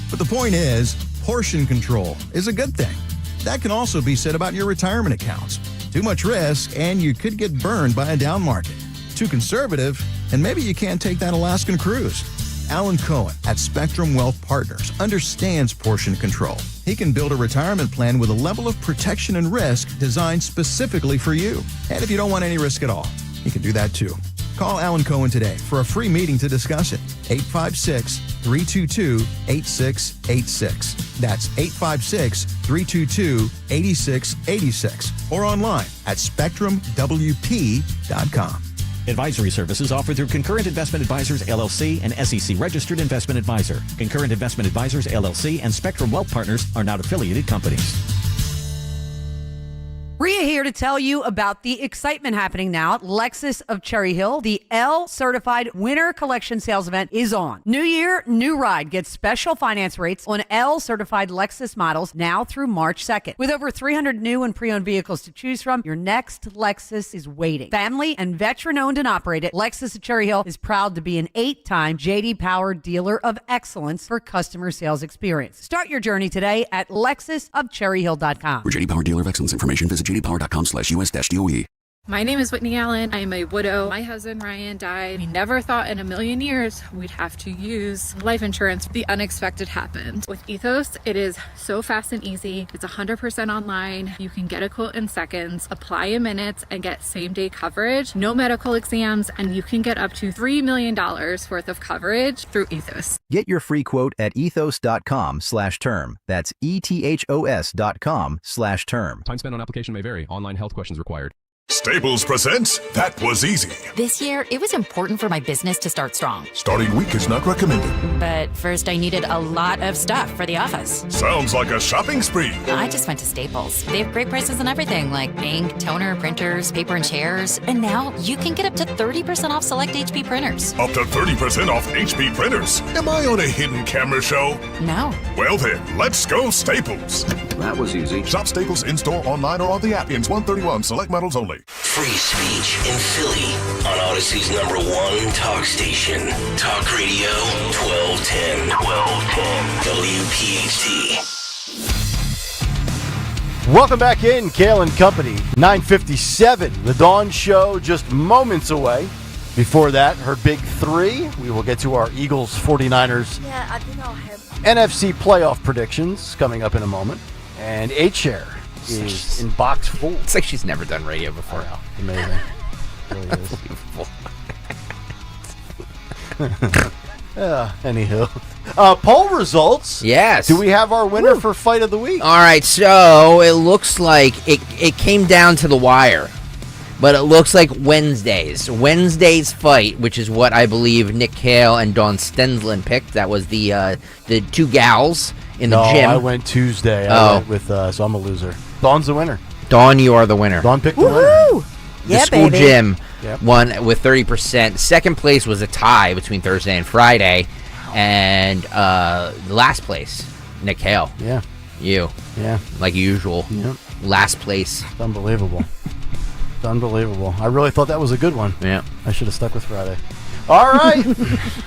But the point is, portion control is a good thing. That can also be said about your retirement accounts. Too much risk, and you could get burned by a down market. Too conservative, and maybe you can't take that Alaskan cruise. Alan Cohen at Spectrum Wealth Partners understands portion control. He can build a retirement plan with a level of protection and risk designed specifically for you. And if you don't want any risk at all, he can do that too. Call Alan Cohen today for a free meeting to discuss it. 856-322-8686. That's 856-322-8686. Or online at SpectrumWP.com. Advisory services offered through Concurrent Investment Advisors, LLC, an SEC-registered investment advisor. Concurrent Investment Advisors, LLC, and Spectrum Wealth Partners are not affiliated companies. Rhea here to tell you about the excitement happening now at Lexus of Cherry Hill. The L-certified Winter Collection Sales event is on. New year, new ride. Get special finance rates on L-certified Lexus models now through March 2nd. With over 300 new and pre-owned vehicles to choose from, your next Lexus is waiting. Family and veteran-owned and operated, Lexus of Cherry Hill is proud to be an 8-time J.D. Power Dealer of Excellence for customer sales experience. Start your journey today at lexusofcherryhill.com. For J.D. Power Dealer of Excellence information, visit jdpower.com/US-DOE. My name is Whitney Allen. I am a widow. My husband Ryan died. We never thought in a million years we'd have to use life insurance. The unexpected happened. With Ethos, it is so fast and easy. It's 100% online. You can get a quote in seconds, apply in minutes, and get same-day coverage. No medical exams, and you can get up to $3 million worth of coverage through Ethos. Get your free quote at ethos.com/term. That's ethos.com/term. Time spent on application may vary. Online health questions required. Staples presents That Was Easy. This year, it was important for my business to start strong. Starting weak is not recommended. But first, I needed a lot of stuff for the office. Sounds like a shopping spree. I just went to Staples. They have great prices on everything, like ink, toner, printers, paper, and chairs. And now, you can get up to 30% off select HP printers. Up to 30% off HP printers. Am I on a hidden camera show? No. Well then, let's go Staples. That was easy. Shop Staples in-store, online, or on the app. Ends 131. Select models only. Free speech in Philly on Odyssey's #1 talk station. Talk Radio 1210. WPHT. Welcome back in, Kayal and Company. 9:57. The Dawn Show just moments away. Before that, her big three. We will get to our Eagles 49ers Yeah, I think I'll have. NFC playoff predictions coming up in a moment. And A-Chair is in box 4. It's like she's never done radio before. Amazing. Really is. Anywho. Poll results. Yes. Do we have our winner for Fight of the Week? All right, so it looks like it came down to the wire. But it looks like Wednesday's fight, which is what I believe Nick Kayal and Dawn Stensland picked. That was the two gals in the gym. I went Tuesday. I went with, so I'm a loser. Dawn's the winner. Dawn, you are the winner. Dawn picked the winner. The school gym won with 30%. Second place was a tie between Thursday and Friday. And last place, Nick Kayal. Yeah. You. Yeah. Like usual. Yep. Last place. It's unbelievable. It's unbelievable. I really thought that was a good one. Yeah. I should have stuck with Friday. All right.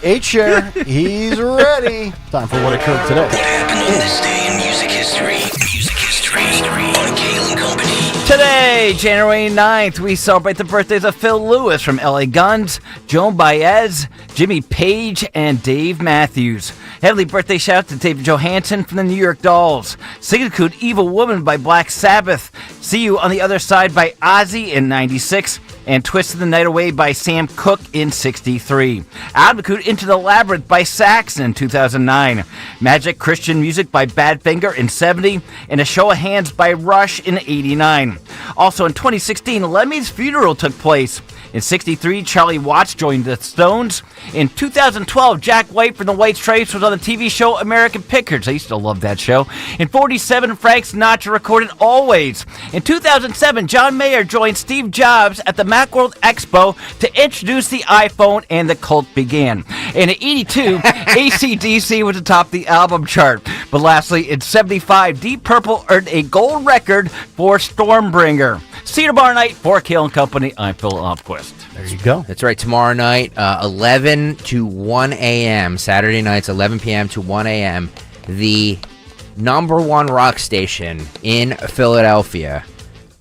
H-Chair, he's ready. Time for What Occurred Today. What happened on this day in music history? Music history on Kayal and Company. Today, January 9th, we celebrate the birthdays of Phil Lewis from LA Guns, Joan Baez, Jimmy Page, and Dave Matthews. Heavenly birthday shout out to David Johansen from the New York Dolls. Signature Evil Woman by Black Sabbath. See You on the Other Side by Ozzy in 96. And Twisted the Night Away by Sam Cooke in 63. Advocate Into the Labyrinth by Saxon in 2009. Magic Christian Music by Badfinger in 70. And A Show of Hands by Rush in 89. Also in 2016, Lemmy's funeral took place. In 63, Charlie Watts joined the Stones. In 2012, Jack White from the White Stripes was on the TV show American Pickers. I used to love that show. In 47, Frank Sinatra recorded Always. In 2007, John Mayer joined Steve Jobs at the Macworld Expo to introduce the iPhone, and the cult began. And in 82, AC/DC was atop the album chart. But lastly, in 75, Deep Purple earned a gold record for Stormbringer. Cedar Bar Night for Kayal and Company. I'm Phil Opquist. There you go. That's right. Tomorrow night, 11 to 1 a.m. Saturday nights, 11 p.m. to 1 a.m. The #1 rock station in Philadelphia.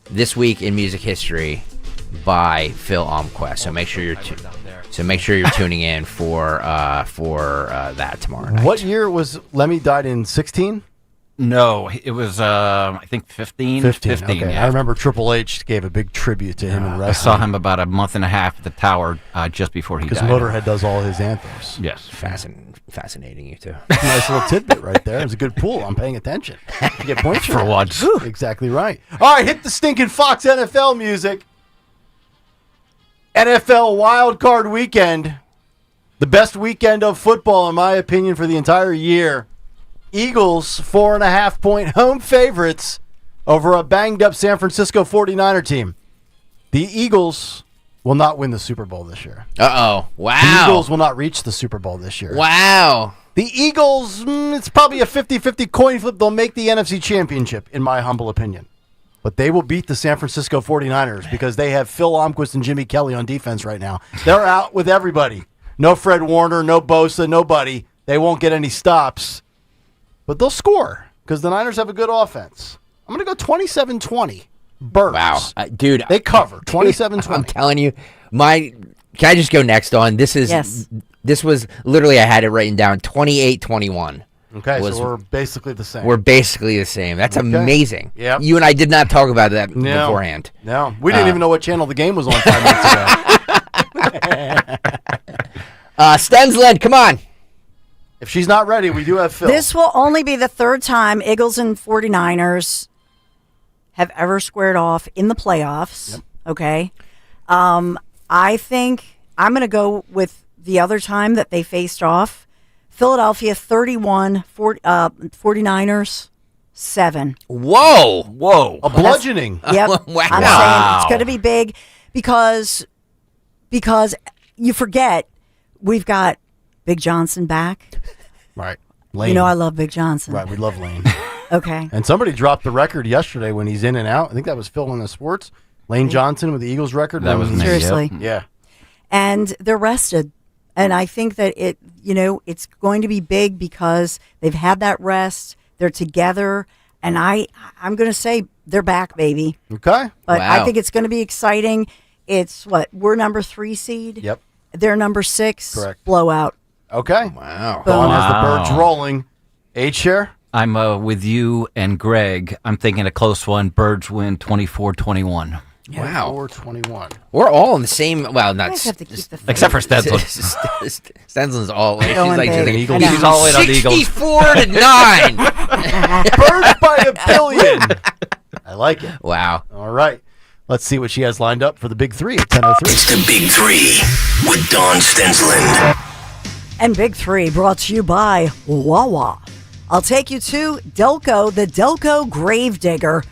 This week in music history by Phil Omquist. So make sure you're tuning in for that tomorrow night. What year was Lemmy died in? 16? No, it was, I think 15. 15, okay. Yeah. I remember Triple H gave a big tribute to him in wrestling. I saw him about a month and a half at the Tower just before he died. Because Motorhead does all his anthems. Yes. Fascinating, you two. Nice little tidbit right there. It was a good pool. I'm paying attention. You get points for once. Exactly right. All right, hit the stinking Fox NFL music. NFL Wild Card Weekend. The best weekend of football, in my opinion, for the entire year. Eagles, 4.5-point home favorites over a banged-up San Francisco 49er team. The Eagles will not win the Super Bowl this year. Uh-oh. Wow. The Eagles will not reach the Super Bowl this year. Wow. The Eagles, it's probably a 50-50 coin flip. They'll make the NFC Championship, in my humble opinion. But they will beat the San Francisco 49ers because they have Phil Omquist and Jimmy Kelly on defense right now. They're out with everybody. No Fred Warner, no Bosa, nobody. They won't get any stops. But they'll score because the Niners have a good offense. I'm going to go 27-20. Birds. Wow. Dude. They cover 27-20. I'm telling you. Can I just go next on? This was literally, I had it written down, 28-21. Okay, so we're basically the same. We're basically the same. That's amazing. Yep. You and I did not talk about that beforehand. No. We didn't even know what channel the game was on 5 minutes ago. Stensland, come on. If she's not ready, we do have Phil. This will only be the third time Eagles and 49ers have ever squared off in the playoffs. Yep. Okay. I think I'm going to go with the other time that they faced off. Philadelphia 31, 49ers 7. Whoa. A bludgeoning. Yep. Wow. I'm saying it's going to be big because you forget we've got Big Johnson back. Right. Lane. You know I love Big Johnson. Right, we love Lane. Okay. And somebody dropped the record yesterday when he's in and out. I think that was Phil in the Sports. Lane Johnson with the Eagles record. That was me. Seriously. Yep. Yeah. And they're rested. And I think that it's going to be big because they've had that rest. They're together. And I'm going to say they're back, baby. Okay. But Wow. I think it's going to be exciting. It's we're number 3 seed. Yep. They're number 6. Correct. Blowout. Okay. Wow. Dawn has the Wow. birds rolling. H-share? I'm with you and Greg. I'm thinking a close one. Birds win 24-21. Wow. 421. We're all in the same. Well, not You guys have to keep the Except for Stensland. Stensland's all. She's Going like big. an Eagle. I know. She's all in on the Eagles. 64-9. Birds by a billion. I like it. Wow. All right. Let's see what she has lined up for the Big Three at 10:03. It's the Big Three with Dawn Stensland. And Big Three brought to you by Wawa. I'll take you to Delco, the Delco Gravedigger,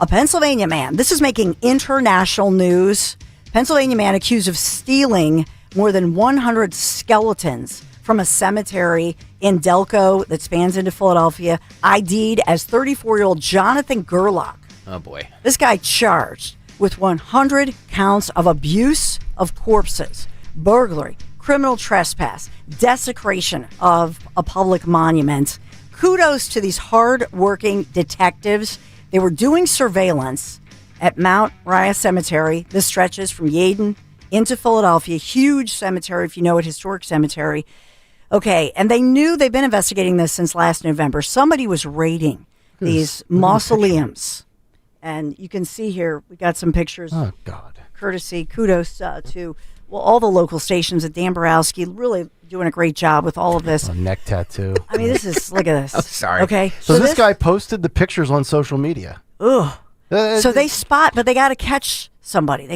a Pennsylvania man. This is making international news. Pennsylvania man accused of stealing more than 100 skeletons from a cemetery in Delco that spans into Philadelphia, ID'd as 34-year-old Jonathan Gerlach. Oh boy. This guy charged with 100 counts of abuse of corpses, burglary, criminal trespass, desecration of a public monument. Kudos to these hard-working detectives. They were doing surveillance at Mount Moriah Cemetery. This stretches from Yeadon into Philadelphia. Huge cemetery, if you know it, historic cemetery. Okay, and they knew they've been investigating this since last November. Somebody was raiding these mausoleums. And you can see here, we got some pictures. Oh, God. Courtesy, kudos to all the local stations at Dan Borowski, really doing a great job with all of this. A neck tattoo. I mean, this is, look at this. Oh, sorry. Okay. So this guy posted the pictures on social media. Ugh. So they spot, but they got to catch somebody.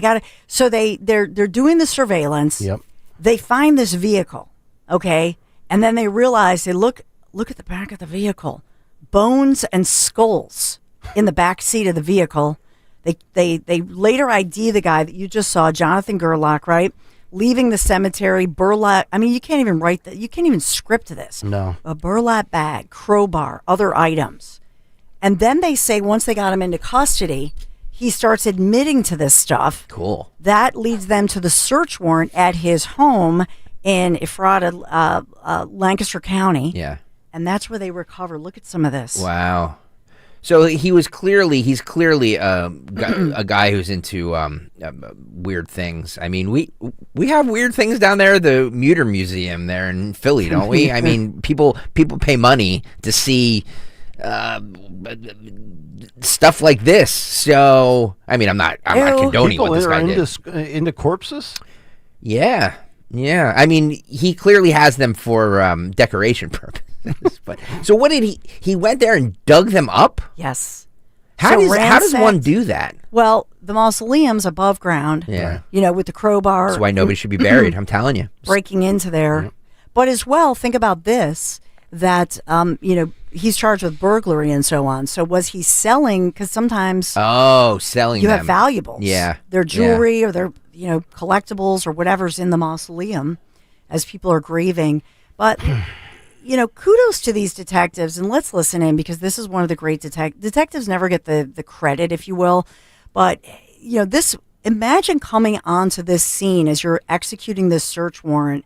So they're doing the surveillance. Yep. They find this vehicle, okay, and then they realize they look at the back of the vehicle, bones and skulls in the back seat of the vehicle. They later ID the guy that you just saw, Jonathan Gerlach, right? Leaving the cemetery, burlap. I mean, you can't even write that. You can't even script this. No. A burlap bag, crowbar, other items. And then they say once they got him into custody, he starts admitting to this stuff. Cool. That leads them to the search warrant at his home in Ephrata, Lancaster County. Yeah. And that's where they recover. Look at some of this. Wow. So he's clearly a guy who's into weird things. I mean, we have weird things down there at the Muter Museum there in Philly, don't we? I mean, people pay money to see stuff like this. So, I mean, I'm not condoning what this guy did. Into corpses? Yeah. I mean, he clearly has them for decoration purposes. But so what did he went there and dug them up? Yes. How does one do that? Well, the mausoleum's above ground. Yeah. You know, with the crowbar. That's why nobody should be buried. I'm telling you. Breaking into there. Yeah. But as well, think about this, that, he's charged with burglary and so on. So was he selling? Because sometimes selling you them. have valuables. Yeah. Their jewelry or their, collectibles or whatever's in the mausoleum as people are grieving. But, kudos to these detectives. And let's listen in because this is one of the great detectives never get the credit, if you will. But, imagine coming onto this scene as you're executing this search warrant.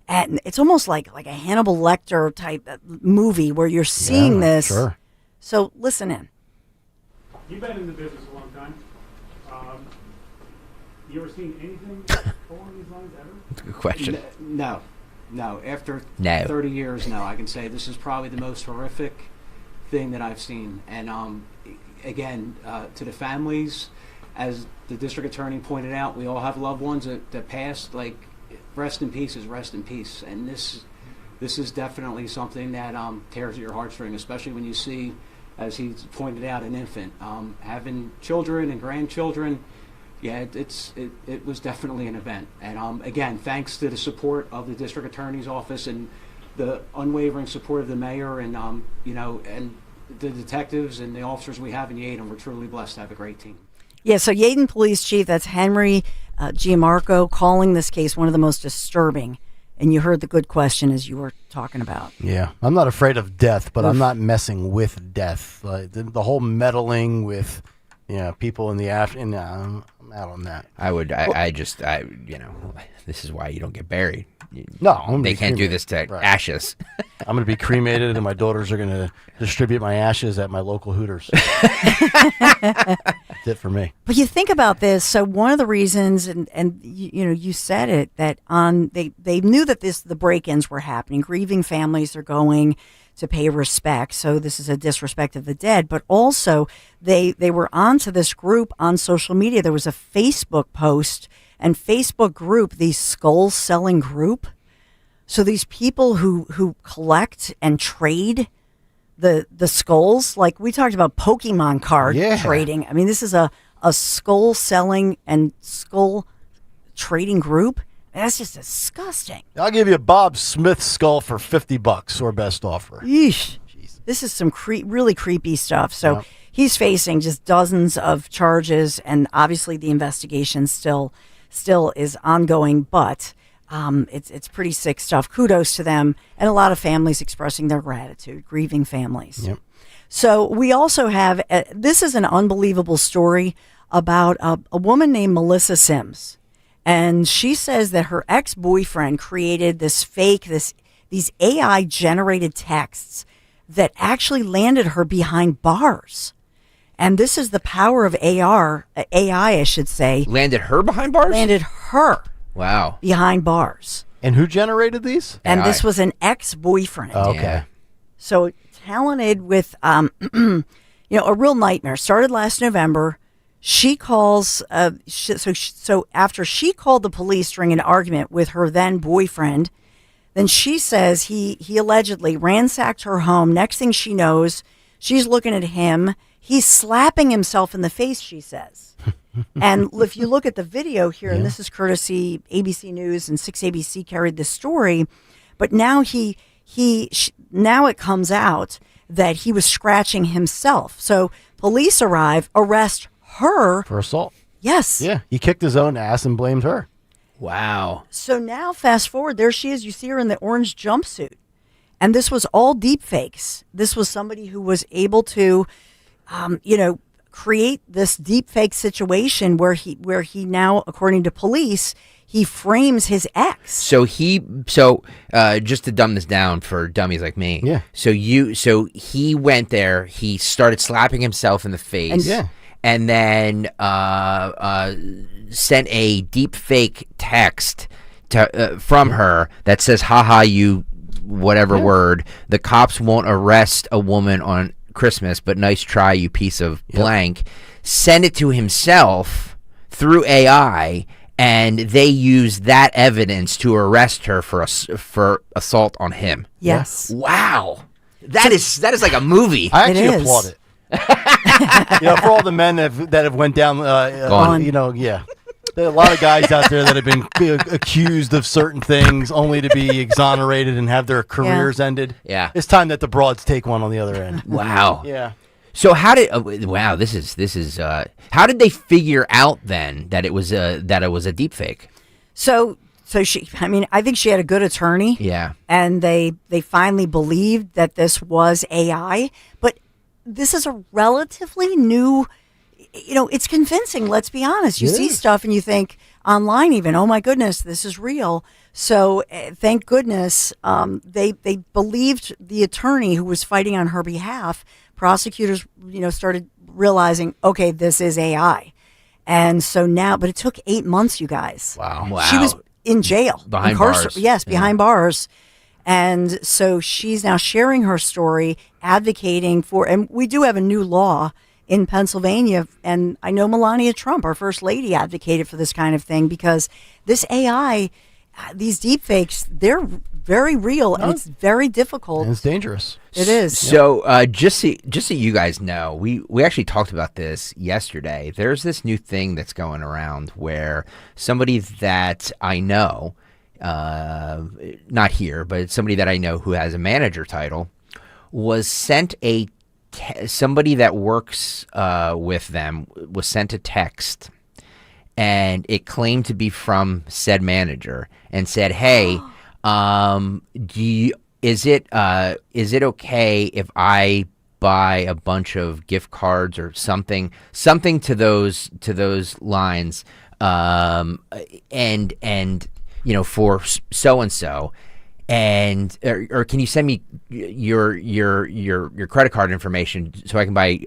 And it's almost like a Hannibal Lecter type movie where you're seeing this. Sure. So listen in. You've been in the business a long time. You ever seen anything along these lines ever? That's a good question. No. After No. 30 years, no. I can say this is probably the most horrific thing that I've seen. And again, to the families, as the district attorney pointed out, we all have loved ones that passed. Like, rest in peace is rest in peace. And this is definitely something that tears at your heartstring, especially when you see, as he pointed out, an infant having children and grandchildren. Yeah, it was definitely an event. And again, thanks to the support of the district attorney's office and the unwavering support of the mayor and and the detectives and the officers we have in Yeadon. We're truly blessed to have a great team. Yeah, so Yeadon Police Chief, that's Henry Giamarco, calling this case one of the most disturbing. And you heard the good question as you were talking about. Yeah, I'm not afraid of death, but I'm not messing with death. Like the whole meddling with, people in the afternoon. I'm out on that. This is why you don't get buried. No, they can't do this to ashes. I'm going to be cremated, and my daughters are going to distribute my ashes at my local Hooters. That's it for me. But you think about this. So one of the reasons, and you said it, that they knew that the break-ins were happening. Grieving families are going to pay respect. So this is a disrespect of the dead. But also they were onto this group on social media. There was a Facebook post and Facebook group, the skull selling group. So these people who collect and trade the skulls, like we talked about Pokemon card trading. I mean, this is a skull selling and skull trading group. That's just disgusting. I'll give you a Bob Smith skull for $50 or best offer. Yeesh. This is some really creepy stuff. So he's facing just dozens of charges, and obviously the investigation still is ongoing, but it's pretty sick stuff. Kudos to them, and a lot of families expressing their gratitude, grieving families. Yep. So we also have, this is an unbelievable story about a woman named Melissa Sims. And she says that her ex-boyfriend created these AI-generated texts that actually landed her behind bars. And this is the power of AI, I should say. Landed her behind bars? Landed her. Wow. Behind bars. And who generated these? And this was an ex-boyfriend. Oh, okay. Yeah. So talented with, a real nightmare. Started last November. She calls, so after she called the police during an argument with her then boyfriend, then she says he allegedly ransacked her home. Next thing she knows, she's looking at him. He's slapping himself in the face, she says. And if you look at the video here, and this is courtesy ABC News and 6ABC carried this story, but now now it comes out that he was scratching himself. So police arrive, arrest her. For assault. Yes. Yeah, he kicked his own ass and blamed her. Wow. So now fast forward, there she is. You see her in the orange jumpsuit. And this was all deep fakes. This was somebody who was able to, create this deep fake situation where he now, according to police, he frames his ex. So just to dumb this down for dummies like me. Yeah. So he went there, he started slapping himself in the face. And then sent a deep fake text from her that says, haha, you whatever word, the cops won't arrest a woman on Christmas, but nice try, you piece of blank. Send it to himself through AI, and they use that evidence to arrest her for assault on him. Yes. Wow. That is like a movie. I actually applaud it. For all the men that have went down, there are a lot of guys out there that have been accused of certain things only to be exonerated and have their careers ended. Yeah, it's time that the broads take one on the other end. Wow. Yeah. So how did? This is. How did they figure out then that it was a deep fake? So she, I think she had a good attorney. Yeah. And they finally believed that this was AI, but this is a relatively new, it's convincing. Let's be honest. You see stuff and you think online even, oh my goodness, this is real. So thank goodness they believed the attorney who was fighting on her behalf. Prosecutors, started realizing, okay, this is AI. And so now, but it took 8 months, you guys. Wow. She was in jail. Behind bars. Yes, behind bars. And so she's now sharing her story, advocating for, and we do have a new law in Pennsylvania, and I know Melania Trump, our first lady, advocated for this kind of thing because this AI, these deepfakes, very real and it's very difficult. And it's dangerous. It is. So just so you guys know, we actually talked about this yesterday. There's this new thing that's going around where somebody that I know, not here, but somebody that I know who has a manager title, was sent somebody that works with them was sent a text, and it claimed to be from said manager and said, "Hey, is it okay if I buy a bunch of gift cards or something to those lines, and for so and so, and or can you send me your credit card information so I can buy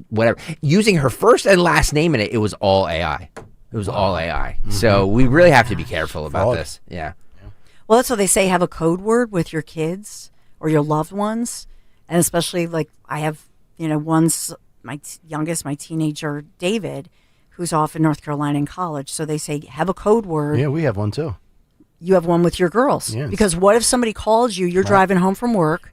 whatever?" Using her first and last name in it. It was all AI. It was all AI. Mm-hmm. So we really have to be careful about this. Yeah. Well, that's what they say. Have a code word with your kids or your loved ones. And especially like I have, one's my youngest, my teenager, David, who's off in North Carolina in college. So they say, have a code word. Yeah, we have one too. You have one with your girls. Yes. Because what if somebody calls you, you're driving home from work,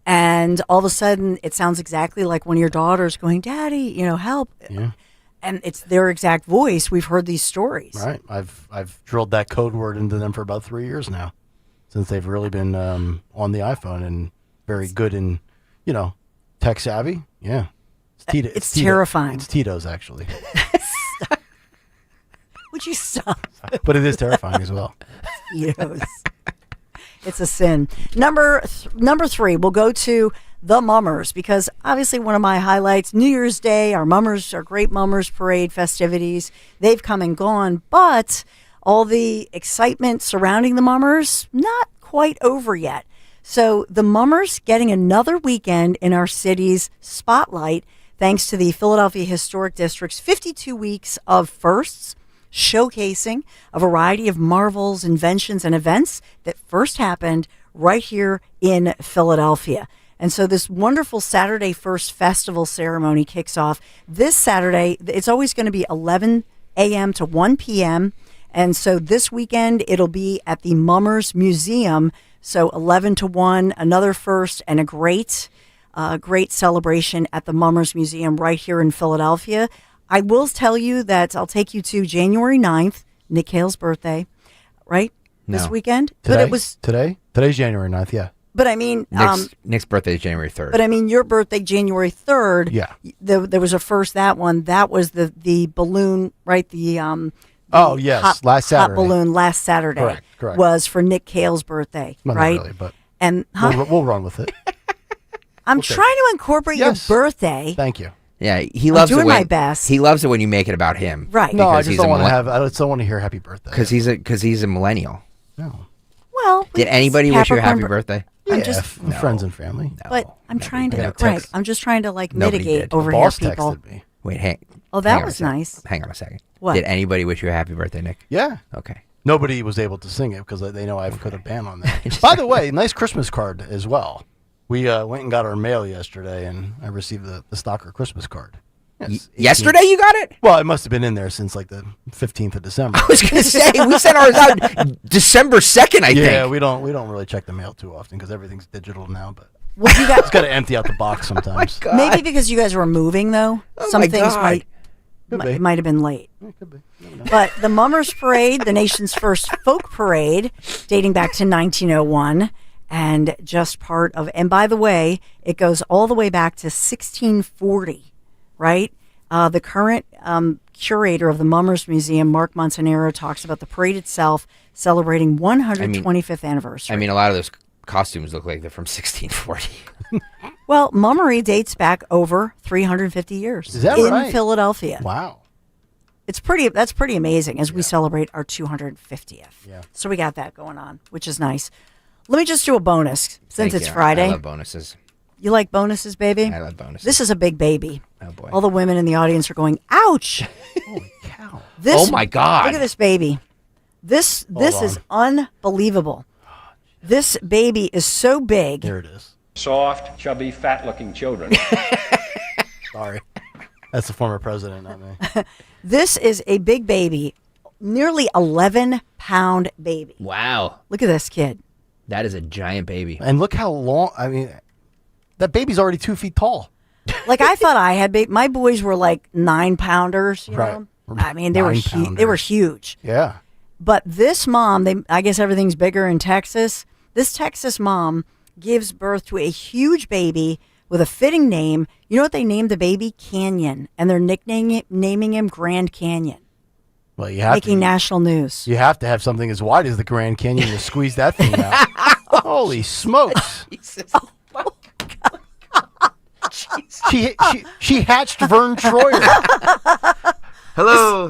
and all of a sudden it sounds exactly like one of your daughters going, "Daddy, help." Yeah. And it's their exact voice. We've heard these stories. Right. I've drilled that code word into them for about 3 years now, since they've really been on the iPhone and very good in, tech savvy. Yeah. It's terrifying. It's Tito's, actually. Would you stop? But it is terrifying as well. Tito's. It's a sin. Number 3, we'll go to the Mummers, because obviously one of my highlights, New Year's Day, our great Mummers Parade festivities, they've come and gone, but all the excitement surrounding the Mummers, not quite over yet. So the Mummers getting another weekend in our city's spotlight, thanks to the Philadelphia Historic District's 52 weeks of firsts, showcasing a variety of marvels, inventions, and events that first happened right here in Philadelphia. And so this wonderful Saturday First Festival ceremony kicks off this Saturday. It's always going to be 11 a.m. to 1 p.m. And so this weekend, it'll be at the Mummers Museum. So 11 to 1, another first, and a great celebration at the Mummers Museum right here in Philadelphia. I will tell you that I'll take you to January 9th, Nick Kayal's birthday, right? No. This weekend? Today? But it was Today? Today's January 9th, yeah. But I mean, Nick's birthday is January 3rd. But I mean, your birthday, January 3rd. Yeah. There was a first, that one. That was the balloon, right? Oh, yes. Last Saturday. Hot balloon last Saturday. Correct. Was for Nick Kayal's birthday, Well, right? Not really, but and we'll run with it. I'm trying to incorporate your birthday. Thank you. Yeah, he loves doing it when, my best. He loves it when you make it about him. Right. No, I just don't want to have. I just don't want to hear happy birthday. Because he's a millennial. No. Well, Did anybody wish you a happy birthday? Yeah, friends and family. But I'm trying to, No, Greg, text. I'm just trying to Nobody mitigate did. over The here, boss people. texted me. Wait, hang that on a was second. nice. Hang on a second. What? Did anybody wish you a happy birthday, Nick? Yeah. Okay. Nobody was able to sing it because they know I've put a ban on that. By the way, nice Christmas card as well. We went and got our mail yesterday, and I received the Stalker Christmas card. Yes, Yesterday you got it? Well, it must have been in there since like the 15th of December. I was going to say, we sent ours out December 2nd, I think. Yeah, we don't really check the mail too often because everything's digital now, but Well, you it's got to empty out the box sometimes. Maybe because you guys were moving, though. Some my things God. might have been late. It could be. But the Mummers Parade, the nation's first folk parade, dating back to 1901, and just part of, and by the way, it goes all the way back to 1640, right? The current curator of the Mummers Museum, Mark Montanaro, talks about the parade itself celebrating 125th anniversary. I mean, a lot of those costumes look like they're from 1640. Well, mummery dates back over 350 years Is that in right? Philadelphia. Wow. That's pretty amazing as we celebrate our 250th. Yeah. So we got that going on, which is nice. Let me just do a bonus since Thank it's you. Friday. I love bonuses. You like bonuses, baby? I love bonuses. This is a big baby. Oh, boy. All the women in the audience are going, ouch. Holy cow. This, Oh, my God. Look at this baby. This is unbelievable. This baby is so big. There it is. Soft, chubby, fat-looking children. Sorry. That's the former president, not me. This is a big baby, nearly 11-pound baby. Wow. Look at this kid. That is a giant baby. And look how long. I mean, that baby's already 2 feet tall. Like I thought I had my boys were like 9-pounders, you know? I mean, they were huge. Yeah. But this mom, I guess everything's bigger in Texas. This Texas mom gives birth to a huge baby with a fitting name. You know what they named the baby? Canyon. And they're naming him Grand Canyon. Well, you have making national news. You have to have something as wide as the Grand Canyon to squeeze that thing out. Holy smokes. Oh, my God. She hatched Vern Troyer. Hello.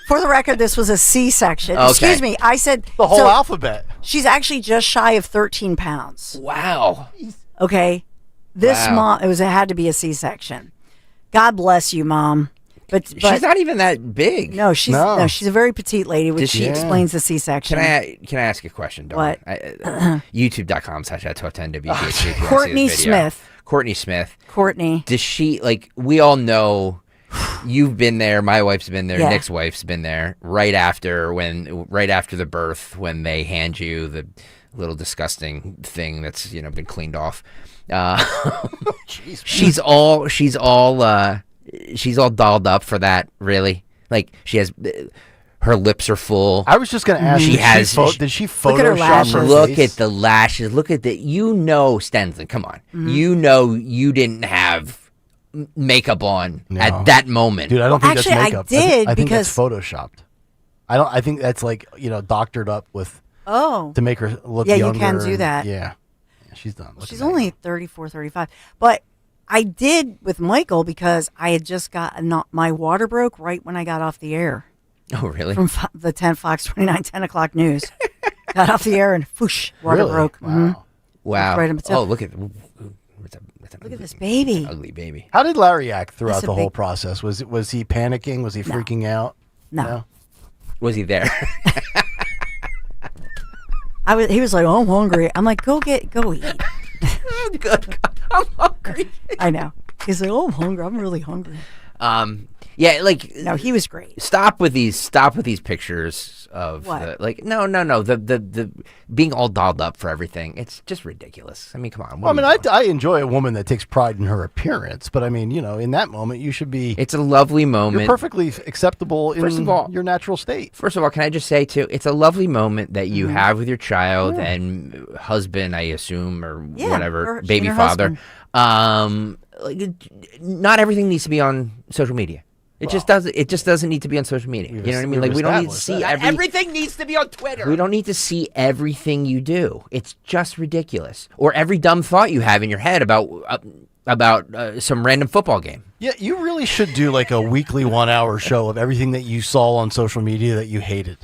For the record, this was a C-section. Okay. Excuse me. I said the whole alphabet. She's actually just shy of 13 pounds. Wow. Okay. This mom, it had to be a C-section. God bless you, Mom. But she's not even that big. No, she's a very petite lady, which she explains the C-section. Can I ask a question, Dawn? What? YouTube.com/@1210WPHT. Courtney Smith. Courtney Smith. Courtney. Does she, like, we all know you've been there, my wife's been there, Yeah. Nick's wife's been there, right after the birth, when they hand you the little disgusting thing that's, been cleaned off. She's all dolled up for that, really. Like, she has, her lips are full. I was just going to ask you, did she Look at her Photoshop lashes. her Look face? at the lashes. Look at the, Stensland, come on. Mm-hmm. You know you didn't have makeup on at that moment. Dude, I don't think Actually, that's makeup. I did I think that's because photoshopped. I think that's like, doctored up with to make her look yeah, younger. you can do and- that. Yeah. She's done. She's only 34, 35. But I did with Michael because I had just my water broke right when I got off the air. Oh, really? From the Fox 29 10 o'clock news. Got off the air and whoosh, water broke. Wow. Mhm. Wow. Right in the Oh, look at this baby. ugly baby. How did Larry act throughout That's a the whole big- process? Was he panicking? Was he freaking out? No. Was he there? He was like, oh, I'm hungry. I'm like, go eat. Good. I'm hungry. I know. He's like, oh, I'm hungry. I'm really hungry. Yeah, like, No, he was great. stop with these pictures of What? the being all dolled up for everything. It's just ridiculous. I mean, come on. Well, I mean, I enjoy a woman that takes pride in her appearance, but I mean, in that moment, you should be. It's a lovely moment. You're perfectly acceptable First in of all- your natural state. First of all, can I just say too, it's a lovely moment that you have with your child and husband, I assume, or Yeah, whatever, or she baby and her father. Not everything needs to be on social media. It just doesn't need to be on social media. You know what I mean? Like, we don't need to see everything needs to be on Twitter. We don't need to see everything you do. It's just ridiculous. Or every dumb thought you have in your head about some random football game. Yeah, you really should do like a weekly 1 hour show of everything that you saw on social media that you hated.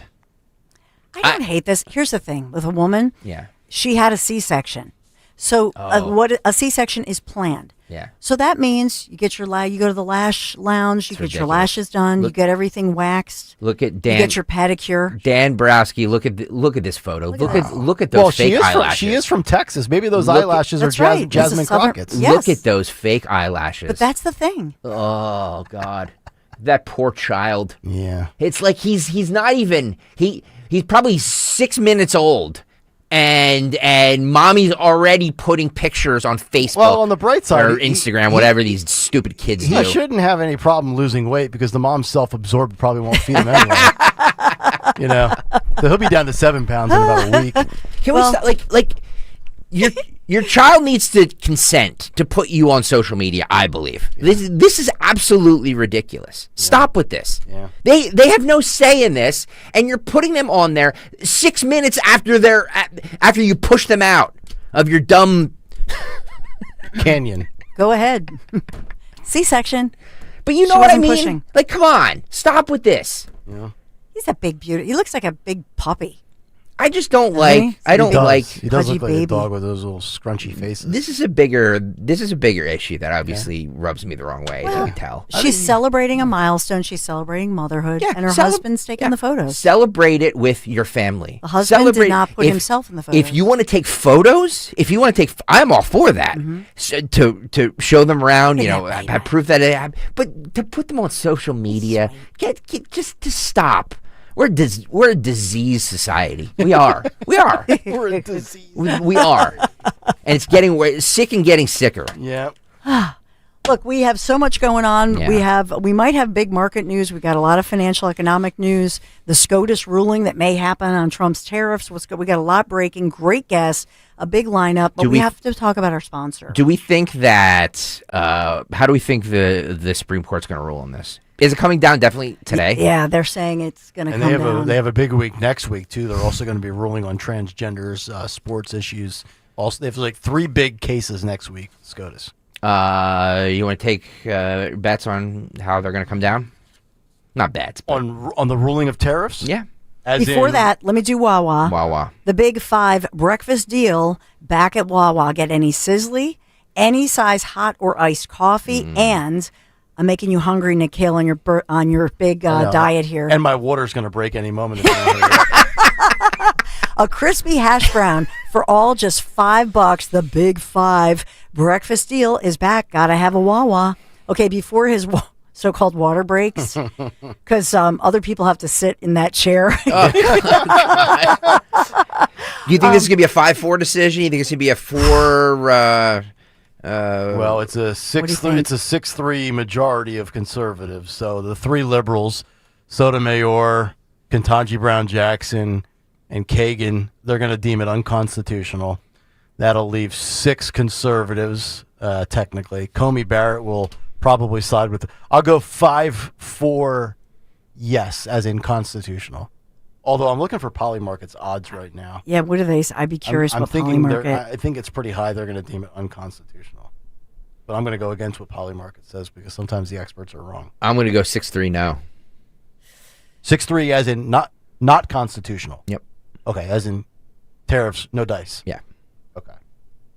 I don't hate this. Here's the thing with a woman. Yeah. She had a C-section. So what a C-section is planned. Yeah. So that means you get you go to the lash lounge, you get your lashes done, you get everything waxed. Look at Dan. You get your pedicure. Dan Borowski. Look at this photo. Look at those fake eyelashes. She is from Texas. Maybe those Look at- eyelashes are That's right. Jasmine This is Southern- Crockett's. Yes. Look at those fake eyelashes. But that's the thing. Oh God, that poor child. Yeah. It's like he's not even he's probably 6 minutes old. And mommy's already putting pictures on Facebook. Well, on the bright side, or Instagram, whatever these stupid kids do. He shouldn't have any problem losing weight because the mom's self-absorbed, probably won't feed him anyway. So he'll be down to 7 pounds in about a week. Can we stop? Like your child needs to consent to put you on social media. I believe this is absolutely ridiculous. Stop with this. Yeah. They have no say in this, and you're putting them on there 6 minutes after you push them out of your dumb canyon. Go ahead. C-section. But you know She what I wasn't mean? pushing. Like, come on, stop with this. Yeah. He's a big beauty. He looks like a big puppy. I just don't like. I don't like. He does look like baby. a dog with those little scrunchy faces. This is a bigger issue that obviously rubs me the wrong way. Well, I can tell. She's celebrating a milestone. She's celebrating motherhood, and her husband's taking the photos. Celebrate it with your family. The husband did not put himself in the photos. If you want to take photos, I'm all for that. So, to show them around, have proof that it happened. But to put them on social media, just to stop. We're a disease society. We are. We're a disease. We are, and it's getting sick and getting sicker. Yeah. Look, we have so much going on. Yeah. We might have big market news. We got a lot of financial economic news. The SCOTUS ruling that may happen on Trump's tariffs. We got a lot breaking. Great guests, a big lineup. But we have to talk about our sponsor. Do we think that? How do we think the Supreme Court's going to rule on this? Is it coming down definitely today? Yeah, they're saying it's going to come down. They have a big week next week too. They're also going to be ruling on transgenders, sports issues. Also, they have like 3 big cases next week. SCOTUS. You want to take bets on how they're going to come down? Not bets. But On the ruling of tariffs? Yeah. Before that, let me do Wawa. Wawa. The Big 5 breakfast deal back at Wawa. Get any sizzly, any size hot or iced coffee, and I'm making you hungry, Nick Kayal, on your big diet here. And my water's going to break any moment. A crispy hash brown for all just $5. The Big 5 breakfast deal is back. Gotta have a Wawa. Okay, before his so-called water breaks, because other people have to sit in that chair. Do you think this is gonna be a 5-4 decision? You think it's gonna be a 4? Well, it's a 6-3. It's a 6-3 majority of conservatives. So the 3 liberals, Sotomayor, Ketanji Brown Jackson, and Kagan, they're going to deem it unconstitutional. That'll leave 6 conservatives, technically. Comey Barrett will probably side with. I'll go 5-4, yes, as in constitutional. Although I'm looking for Polymarket's odds right now. Yeah, what are they? I'd be curious about Polymarket. I think it's pretty high. They're going to deem it unconstitutional. But I'm going to go against what Polymarket says because sometimes the experts are wrong. I'm going to go 6-3 now. 6-3 as in not constitutional. Yep. Okay, as in tariffs, no dice. Yeah. Okay.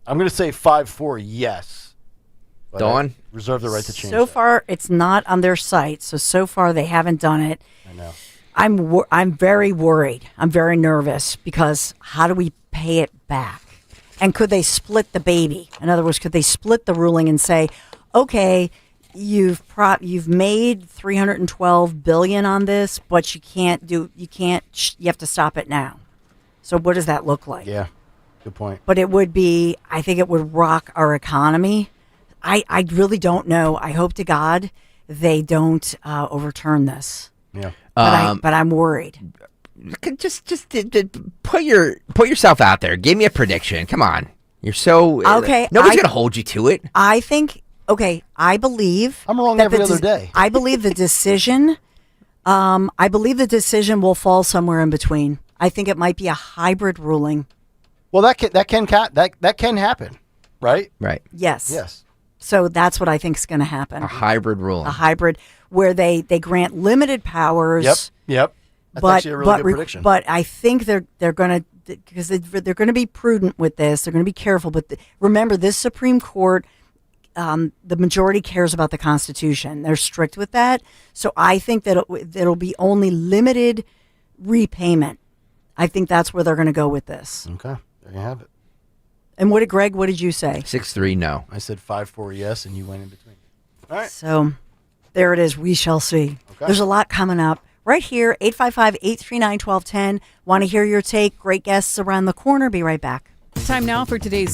I'm going to say 5-4, yes. But Dawn? I reserve the right to change So far, it's not on their site. So far, they haven't done it. I know. I'm very worried. I'm very nervous because how do we pay it back? And could they split the baby? In other words, could they split the ruling and say, okay, you've made $312 billion on this, but you have to stop it now. So what does that look like? Yeah, good point. But I think it would rock our economy. I really don't know. I hope to God they don't overturn this. Yeah. But I'm worried. Just put yourself out there. Give me a prediction. Come on. You're so okay. Nobody's gonna hold you to it. I think. Okay. I believe I'm wrong every other day. I believe the decision. I believe the decision will fall somewhere in between. I think it might be a hybrid ruling. Well, that can happen, right? Right. Yes. Yes. So that's what I think is going to happen. A hybrid ruling. A hybrid where they grant limited powers. Yep. That's actually a really good prediction. But I think they're going to, because they're going to be prudent with this. They're going to be careful. But remember, this Supreme Court, the majority cares about the Constitution. They're strict with that. So I think that it'll be only limited repayment. I think that's where they're going to go with this. Okay. There you have it. And what did you say? 6-3, no. I said 5-4, yes, and you went in between. All right. So there it is. We shall see. Okay. There's a lot coming up. Right here, 855-839-1210. Want to hear your take? Great guests around the corner. Be right back. Time now for today's